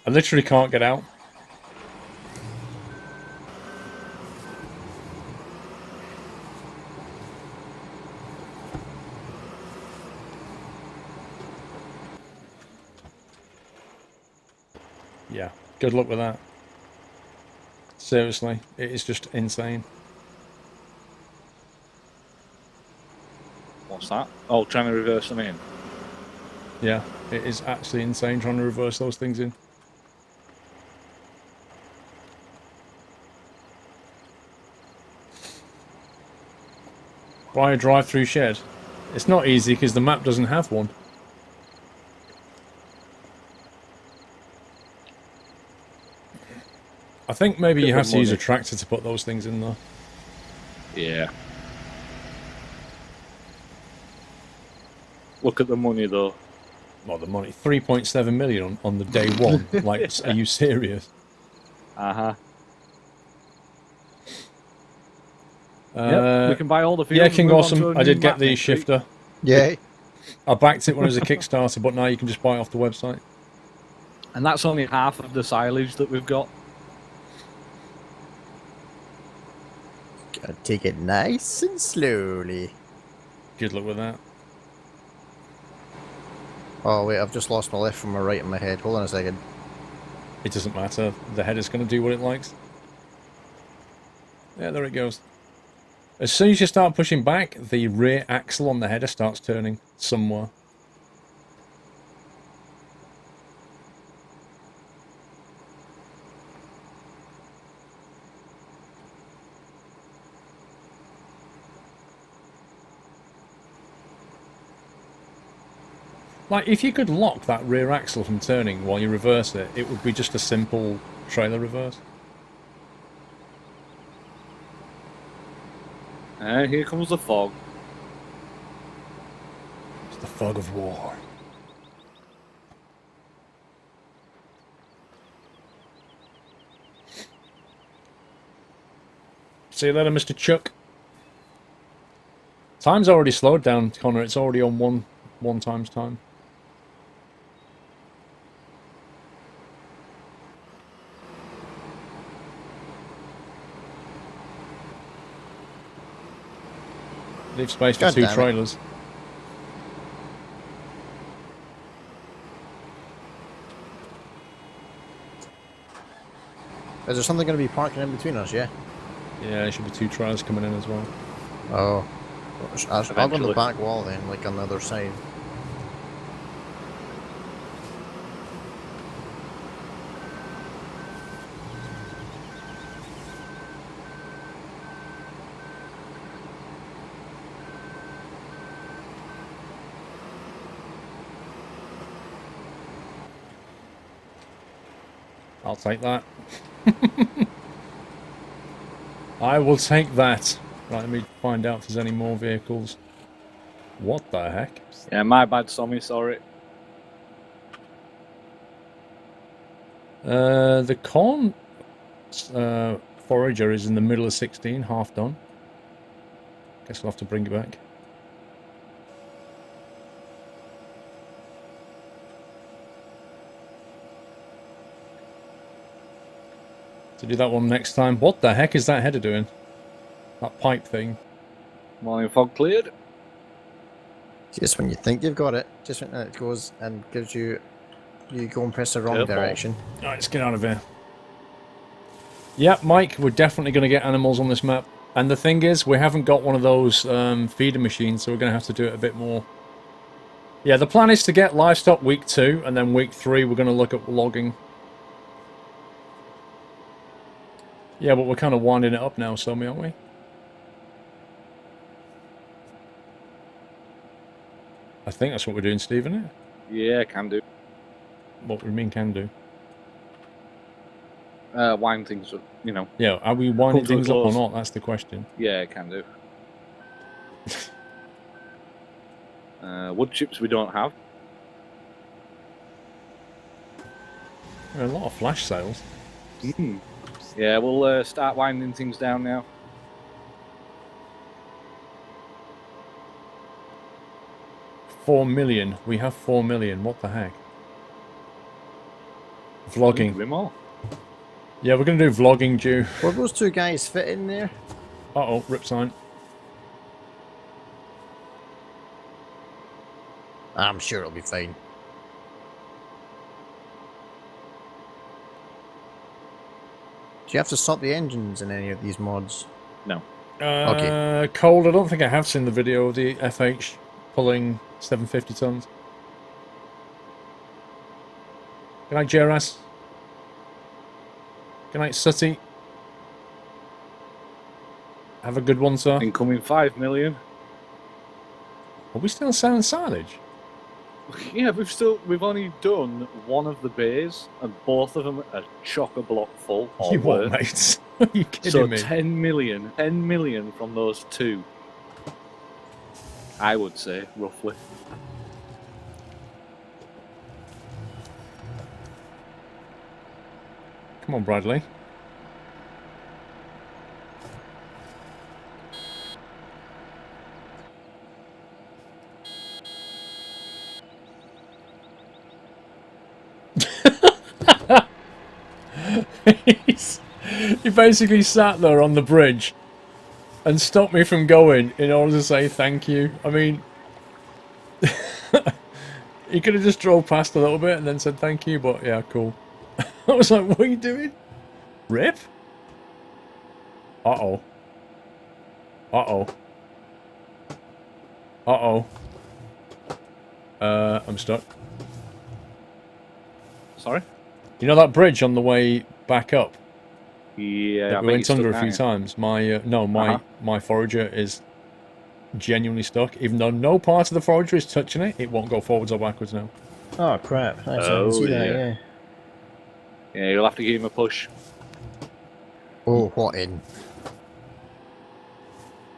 I literally can't get out. Yeah, good luck with that. Seriously, it is just insane. What's that? Oh, trying to reverse them in. Yeah, it is actually insane trying to reverse those things in. Buy a drive-through shed. It's not easy because the map doesn't have one. I think maybe you have to use a tractor to put those things in there. Yeah. Look at the money, though. Well, the money, 3.7 million on the day one. Like, are you serious? Yep, we can buy all the fields. Yeah, and King move on to Awesome. a I new did get map the next week. shifter. Yay. I backed it when it was a Kickstarter, but now you can just buy it off the website. And that's only half of the silage that we've got. Gotta take it nice and slowly. Good luck with that. Oh wait, I've just lost my left from my right in my head. Hold on a second. It doesn't matter. The header's going to do what it likes. Yeah, there it goes. As soon as you start pushing back, the rear axle on the header starts turning somewhere. Like, if you could lock that rear axle from turning while you reverse it, it would be just a simple trailer reverse. And here comes the fog. It's the fog of war. See you later, Mr. Chuck. Time's already slowed down, Connor. It's already on one times time. Leave space for God two damn it. trailers. Is there something going to be parking in between us, yeah? Yeah, there should be two trailers coming in as well. Oh. I'll go on the Eventually. back wall then, like on the other side. I'll take that. I will take that. Right, let me find out if there's any more vehicles. What the heck? Yeah, my bad, Sommy, sorry. The corn forager is in the middle of 16, half done. Guess we'll have to bring it back. To do that one next time. What the heck is that header doing? That pipe thing. Morning fog cleared. Just when you think you've got it, just when it goes and gives you... You go and press the wrong Curveball. direction. Alright, let's get out of here. Yeah, Mike, we're definitely going to get animals on this map. And the thing is, we haven't got one of those feeder machines, so we're going to have to do it a bit more. Yeah, the plan is to get livestock week 2, and then week 3 we're going to look at logging. Yeah, but we're kind of winding it up now, Somi, aren't we? I think that's what we're doing, Steve, isn't it? Yeah, can do. What we mean can do. Wind things up, you know. Yeah, are we winding Come to a things up or close. not? That's the question. Yeah, can do. Wood chips we don't have. There are a lot of flash sales. Yeah, we'll start winding things down now. $4 million. We have 4 million. What the heck? Vlogging. Three more. Yeah, we're going to do vlogging due. Will those two guys fit in there? Uh-oh, rip sign. I'm sure it'll be fine. Do you have to stop the engines in any of these mods? No. Okay. Cold, I don't think I have seen the video of the FH pulling 750 tons. Good night, Jeras. Good night, Sooty. Have a good one, sir. Incoming 5 million. Are we still selling silage? Yeah, we've only done one of the bays, and both of them are chock-a-block full. Or You what, worse. mate? Are you kidding So me? 10 million from those two. I would say, roughly. Come on, Bradley. He basically sat there on the bridge and stopped me from going in order to say thank you. I mean, he could have just drove past a little bit and then said thank you, but yeah, cool. I was like, what are you doing? Rip? Uh-oh. Uh-oh. Uh-oh. I'm stuck. Sorry? You know that bridge on the way back up? Yeah, That I we bet went you're under a stuck few now. times. My forager is genuinely stuck. Even though no part of the forager is touching it, it won't go forwards or backwards now. Oh crap! I can Oh, see that. yeah. Yeah. Yeah, you'll have to give him a push. Oh, what in?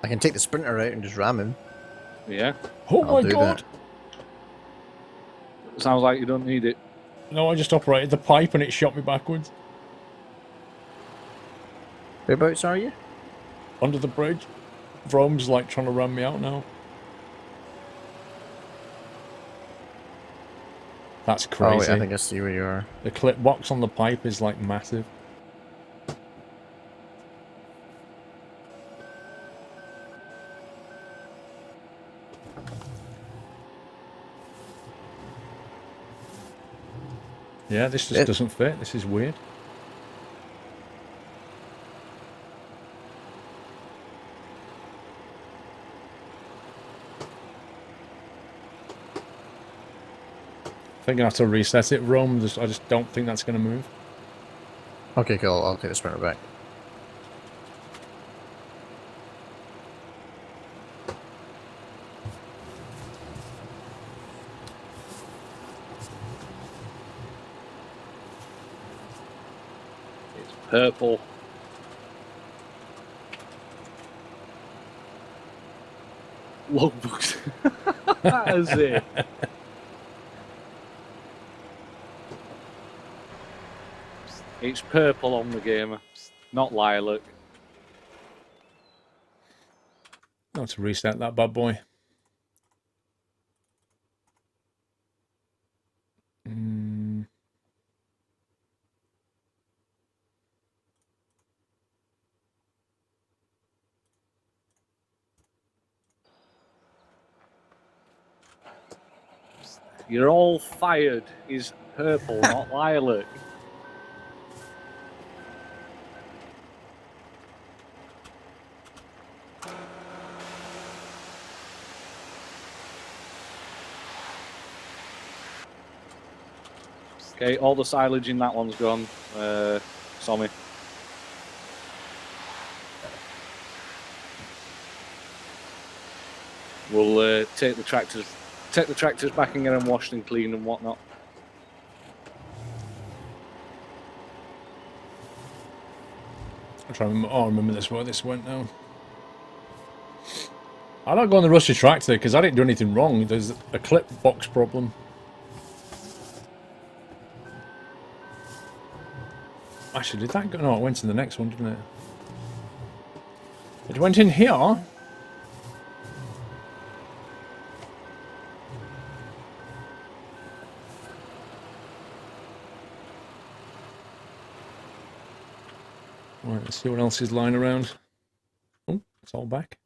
I can take the sprinter out and just ram him. Yeah. Oh I'll my do god! Sounds like you don't need it. No, I just operated the pipe and it shot me backwards. Whereabouts are you? Under the bridge. Vrome's like trying to ram me out now. That's crazy. Oh wait, I think I see where you are. The clip box on the pipe is like massive. Yeah, this just doesn't fit. This is weird. I think I have to reset it, Rome. I just don't think that's going to move. Okay, cool. I'll take the sprinter back. It's purple. Logbooks. That is it. It's purple on the gamer, not lilac. I have to reset that bad boy. You're all fired. Is purple, not lilac. Okay, all the silage in that one's gone. Sommy. We'll take the tractors back and get them washed and cleaned and whatnot. I'm trying to remember. Oh, I remember this where this went now. I don't go on the rusty tractor because I didn't do anything wrong. There's a clip box problem. Actually, did that go? No, it went in the next one, didn't it? It went in here. Right, let's see what else is lying around. Oh, it's all back.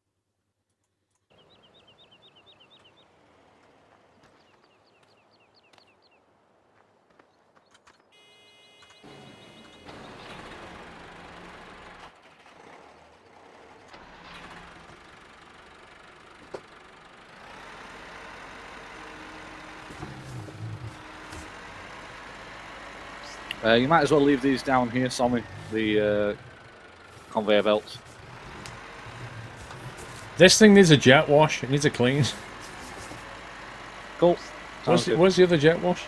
You might as well leave these down here, Sommy. The conveyor belts. This thing needs a jet wash. It needs a clean. Cool. Where's the other jet wash?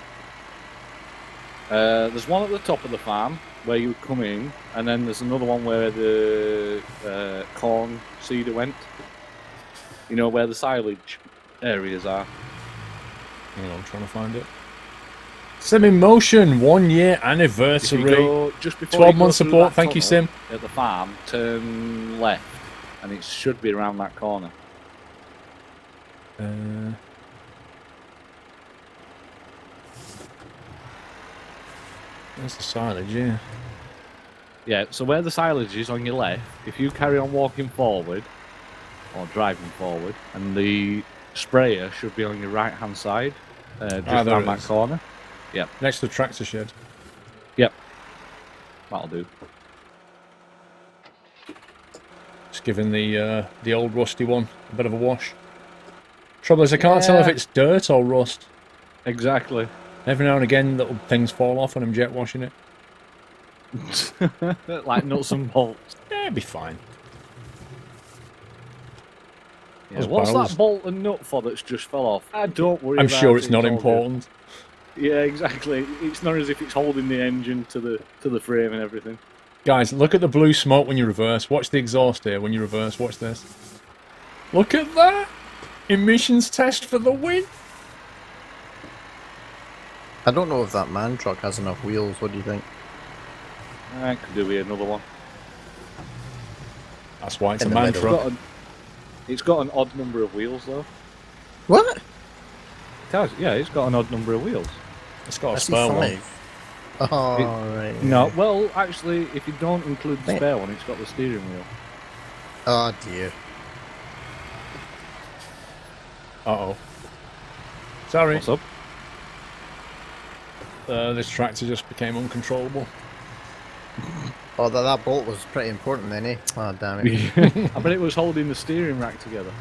There's one at the top of the farm where you come in, and then there's another one where the corn seeder went. You know where the silage areas are. Hang on, I'm trying to find it. Sim in Motion, 1 year If you anniversary. go just before 12 you go month through support, that thank you, tunnel Sim. at the farm, turn left, and it should be around that corner. That's the silage, yeah. Yeah, so where the silage is on your left, if you carry on walking forward, or driving forward, and the sprayer should be on your right-hand side, just there around it that is. corner. Yep, Next to the tractor shed. yep, that'll do. Just giving the old rusty one a bit of a wash. Trouble is, I can't tell if it's dirt or rust. Exactly. Every now and again, little things fall off when I'm jet washing it. Like nuts and bolts. Yeah, it'd be fine. Yeah, Those what's barrels. that bolt and nut for that's just fell off? Don't worry I'm about sure it, it's not all good. important. Yeah, exactly. It's not as if it's holding the engine to the frame and everything. Guys, look at the blue smoke when you reverse. Watch the exhaust here when you reverse. Watch this. Look at that! Emissions test for the win! I don't know if that man truck has enough wheels. What do you think? Could do with another one. That's why it's In a the man middle. truck. It's got an odd number of wheels though. What? It has, yeah, it's got an odd number of wheels. It's got I a see spare one. 5. Oh, right. No, well, actually, if you don't include the Hey. spare one, it's got the steering wheel. Oh, dear. Uh-oh. Sorry. What's up? This tractor just became uncontrollable. Oh, that bolt was pretty important then, eh? Oh, damn it. I bet it was holding the steering rack together.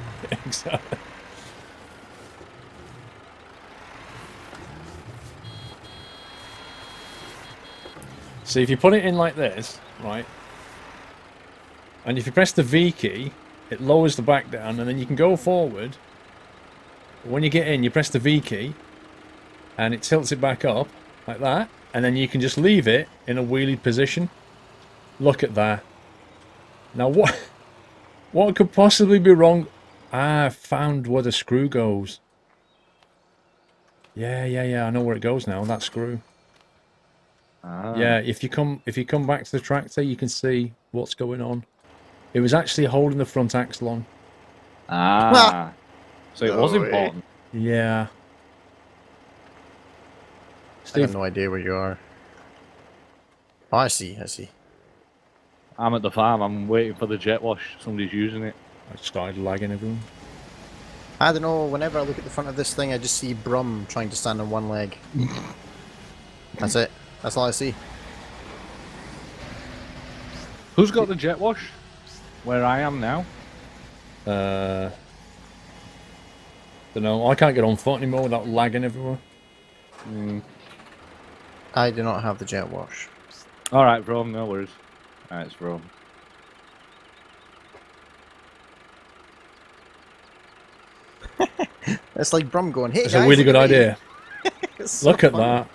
Exactly. See, if you put it in like this, right, and if you press the V key, it lowers the back down, and then you can go forward. When you get in, you press the V key, and it tilts it back up, like that, and then you can just leave it in a wheelie position. Look at that. Now, what could possibly be wrong? Ah, I found where the screw goes. Yeah, I know where it goes now, that screw. Ah. Yeah, if you come back to the tractor, you can see what's going on. It was actually holding the front axle on. Ah. So it No was way. important. Yeah. I Steve, have no idea where you are. Oh, I see. I'm at the farm. I'm waiting for the jet wash. Somebody's using it. I started lagging everyone. I don't know, whenever I look at the front of this thing, I just see Brum trying to stand on one leg. That's it. That's all I see. Who's got the jet wash? Where I am now. Don't know. I can't get on foot anymore without lagging everywhere. I do not have the jet wash. All right, Rome. No worries. All right, it's Rome. It's like Brum going, hey It's guys, a really good look at me." idea. It's so Look at funny. that.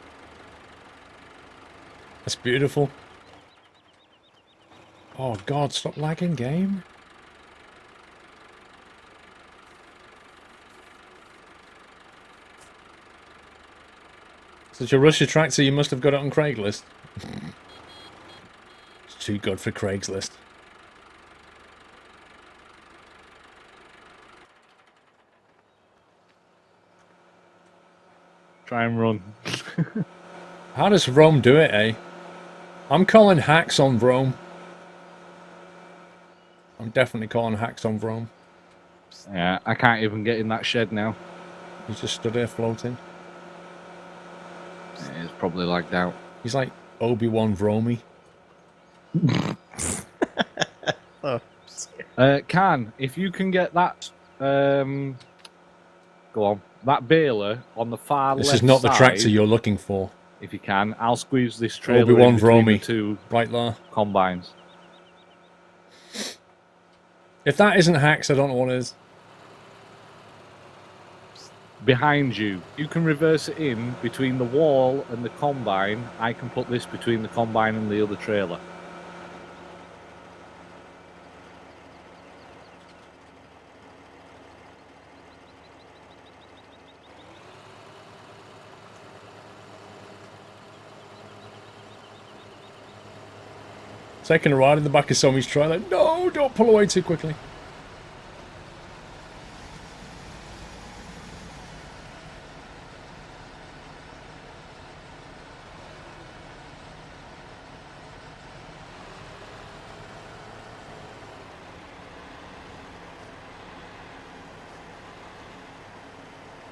That's beautiful. Oh God, stop lagging, game. Such a rusty tractor, you must have got it on Craigslist. It's too good for Craigslist. Try and run. How does Rome do it, eh? I'm calling hacks on Rome. I'm definitely calling hacks on Rome. Yeah, I can't even get in that shed now. He's just stood there floating. Yeah, it's probably lagged out. He's like Obi-Wan Vromy. Can, if you can get that, go on, that baler on the far left This is not the side, tractor you're looking for. if you can, I'll squeeze this trailer Obi-Wan in between the Vromy. two Right there. combines. If that isn't hacks, I don't know what is. Behind you, you can reverse it in between the wall and the combine. I can put this between the combine and the other trailer. Taking a ride in the back of somebody's trailer. No, don't pull away too quickly.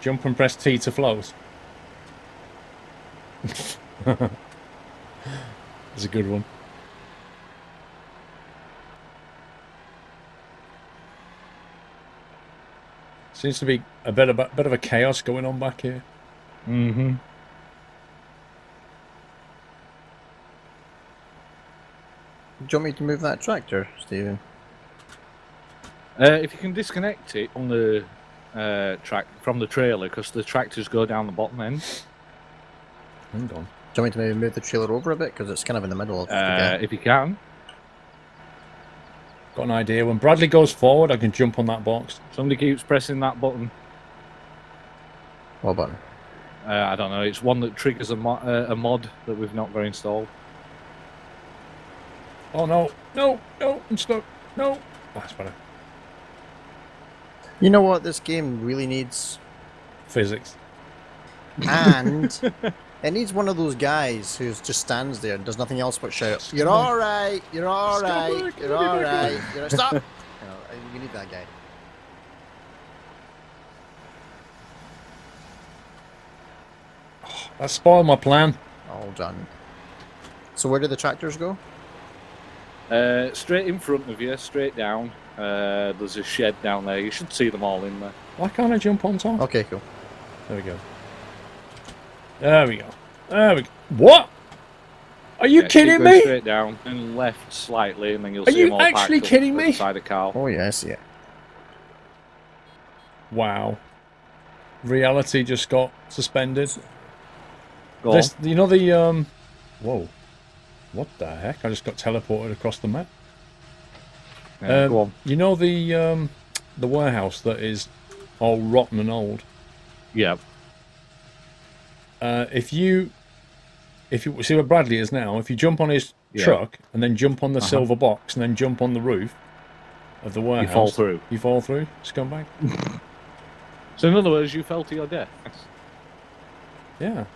Jump and press T to float. That's a good one. Seems to be a bit of a chaos going on back here. Mm-hmm. Do you want me to move that tractor, Stephen? If you can disconnect it on the track from the trailer, because the tractors go down the bottom end. Hang on. Do you want me to maybe move the trailer over a bit? Because it's kind of in the middle of the gap. If you can. Got an idea. When Bradley goes forward, I can jump on that box. Somebody keeps pressing that button. What button? I don't know. It's one that triggers a mod that we've not got installed. Oh no, no, no, I'm stuck. No. That's better. You know what this game really needs? Physics. And it needs one of those guys who just stands there and does nothing else but shout, "You're alright, you're alright, you're alright, stop!" You know, you need that guy. That spoiled my plan. All done. So where do the tractors go? Straight in front of you, straight down. There's a shed down there. You should see them all in there. Why can't I jump on top? Okay, cool. There we go. There we go. There we go. What? Are you kidding keep going me? Straight down and left slightly, and then you'll Are see you them all actually packed kidding up me? inside a car. Oh yeah, I see it. Wow. Reality just got suspended. Go This, on. you know the whoa. What the heck? I just got teleported across the map. Yeah, go on. You know the warehouse that is all rotten and old. Yeah. If you see where Bradley is now, if you jump on his truck and then jump on the silver box and then jump on the roof of the warehouse, You fall through. You fall through, scumbag. So in other words, you fell to your death. Yeah.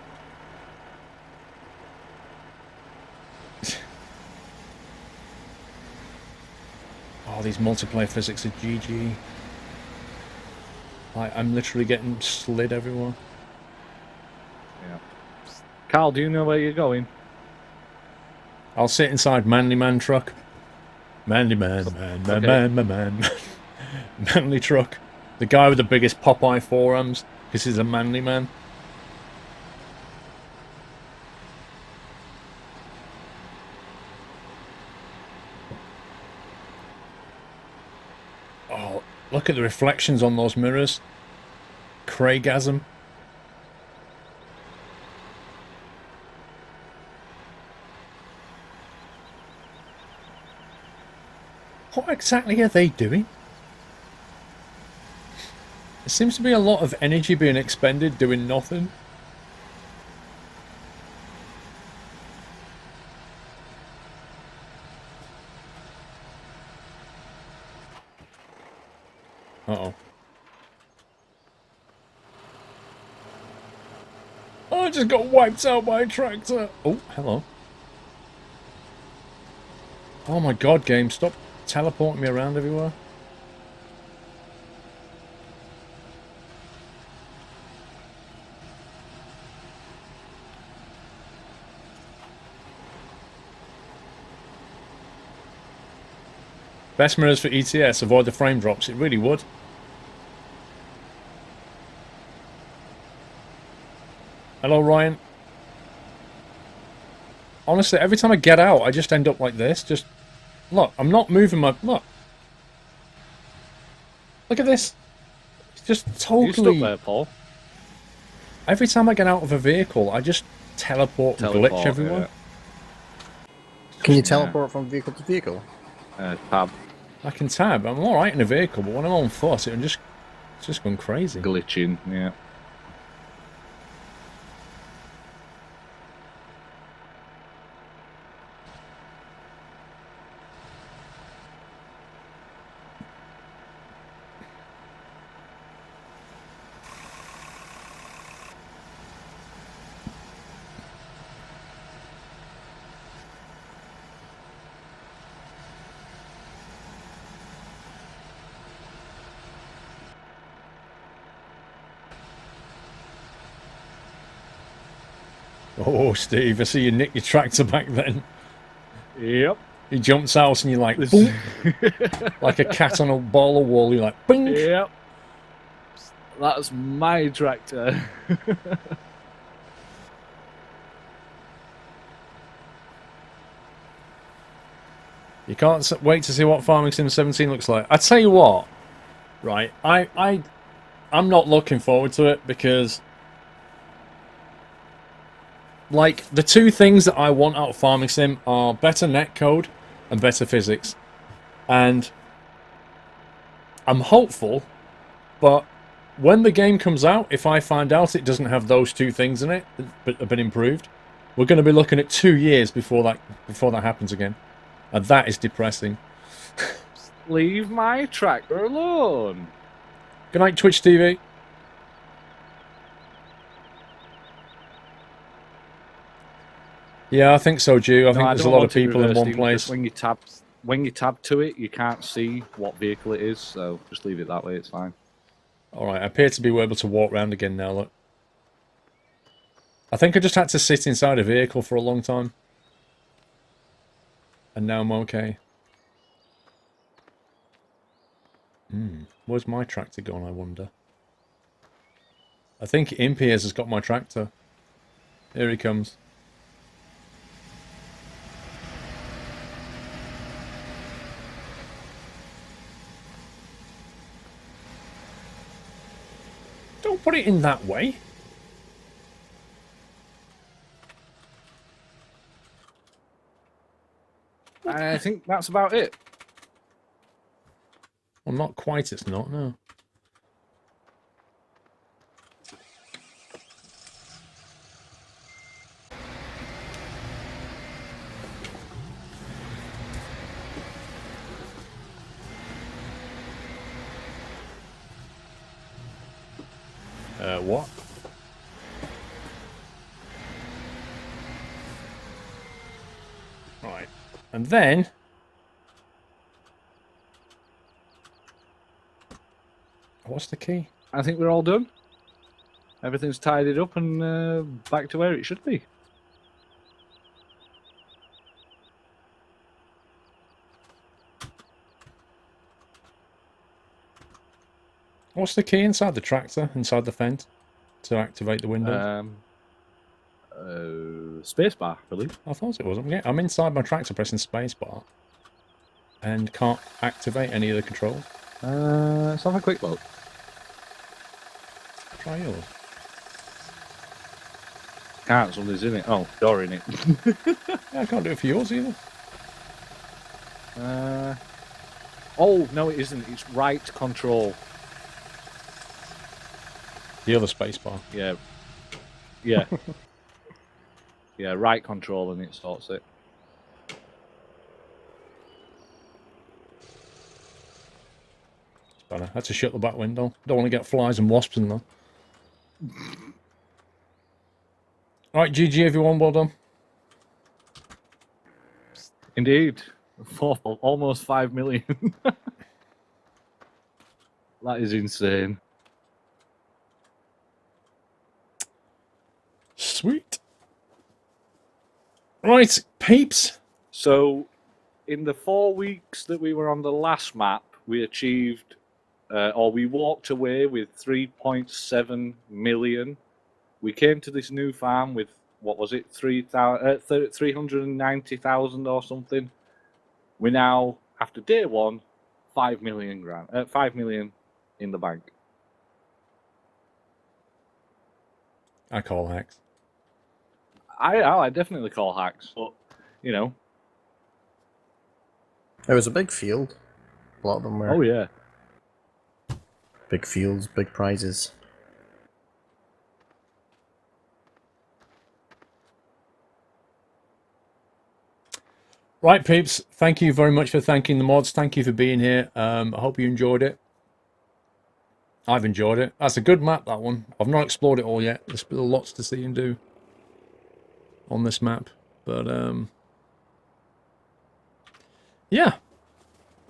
Oh, these multiplayer physics are GG. I'm literally getting slid everywhere. Yeah. Carl, do you know where you're going? I'll sit inside Manly Man truck. Manly Man, man. Manly truck. The guy with the biggest Popeye forearms. This is a manly man. Oh, look at the reflections on those mirrors. Craigasm. What exactly are they doing? There seems to be a lot of energy being expended doing nothing. Uh-oh. Oh, I just got wiped out by a tractor. Oh, hello. Oh my god, game, stop teleporting me around everywhere. Best mirrors for ETS, avoid the frame drops. It really would. Hello, Ryan. Honestly, every time I get out, I just end up like this. Just, look, I'm not moving my... Look. Look at this. It's just totally... You stuck there, Paul? Every time I get out of a vehicle, I just teleport and glitch everywhere. Yeah. Can you teleport from vehicle to vehicle? Tab. I can tab. I'm alright in a vehicle, but when I'm on foot, it's just going crazy. Glitching, yeah. Oh, Steve, I see you nick your tractor back then. Yep. He jumps out and you're like, boom. Like a cat on a ball of wool. You're like, bing. Yep. That's my tractor. You can't wait to see what Farming Sim 17 looks like. I tell you what, right? I'm not looking forward to it because, like, the two things that I want out of Farming Sim are better netcode and better physics. And I'm hopeful, but when the game comes out, if I find out it doesn't have those two things in it but have been improved, we're going to be looking at 2 years before that happens again. And that is depressing. Leave my tractor alone. Good night, Twitch TV. Yeah, I think so, Jew. I think there's a lot of people in one place. When you tab to it, you can't see what vehicle it is, so just leave it that way, it's fine. Alright, I appear to be able to walk around again now, look. I think I just had to sit inside a vehicle for a long time. And now I'm okay. Where's my tractor gone, I wonder? I think Impiers has got my tractor. Here he comes. Don't put it in that way. I think that's about it. Well, not quite, it's not, no. What? Right. And then... What's the key? I think we're all done. Everything's tidied up and back to where it should be. What's the key inside the tractor, inside the fence, to activate the windows? Spacebar, I believe. I thought it was. I'm inside my tractor pressing spacebar and can't activate any of the controls. Let's have a quick look. Try yours. Can't, somebody's in it. Oh, door in it. Yeah, I can't do it for yours either. Oh, no, it isn't. It's right control. The other spacebar. Yeah. Yeah. Yeah, right control and it sorts it. Better. I had to shut the back window. Don't want to get flies and wasps in there. Alright, GG everyone, well done. Indeed. Almost 5 million. That is insane. Sweet. Right, peeps. So, in the 4 weeks that we were on the last map, we achieved, or we walked away with 3.7 million. We came to this new farm with, what was it, 390,000 or something. We now, after day one, 5 million in the bank. I call hacks. I definitely call hacks, but, you know. It was a big field. A lot of them were. Oh, yeah. Big fields, big prizes. Right, peeps. Thank you very much for thanking the mods. Thank you for being here. I hope you enjoyed it. I've enjoyed it. That's a good map, that one. I've not explored it all yet. There's still lots to see and do on this map. But, yeah.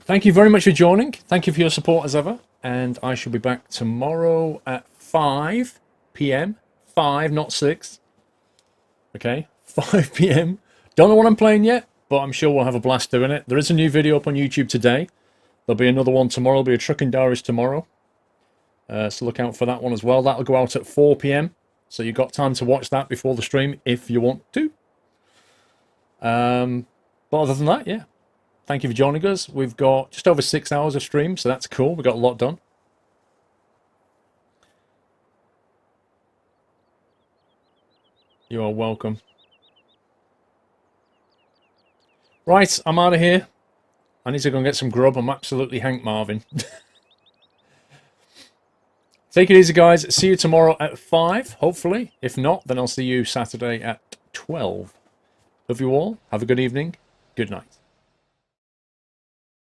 Thank you very much for joining. Thank you for your support as ever. And I shall be back tomorrow at 5 p.m. 5, not 6. Okay, 5 p.m. Don't know what I'm playing yet, but I'm sure we'll have a blast doing it. There is a new video up on YouTube today. There'll be another one tomorrow. There'll be a Trucking Diaries tomorrow. So look out for that one as well. That'll go out at 4 p.m. So you've got time to watch that before the stream if you want to. But other than that, yeah. Thank you for joining us. We've got just over 6 hours of stream, so that's cool. We got a lot done. You are welcome. Right, I'm out of here. I need to go and get some grub. I'm absolutely Hank Marvin. Take it easy, guys. See you tomorrow at 5, hopefully. If not, then I'll see you Saturday at 12. Love you all. Have a good evening. Good night.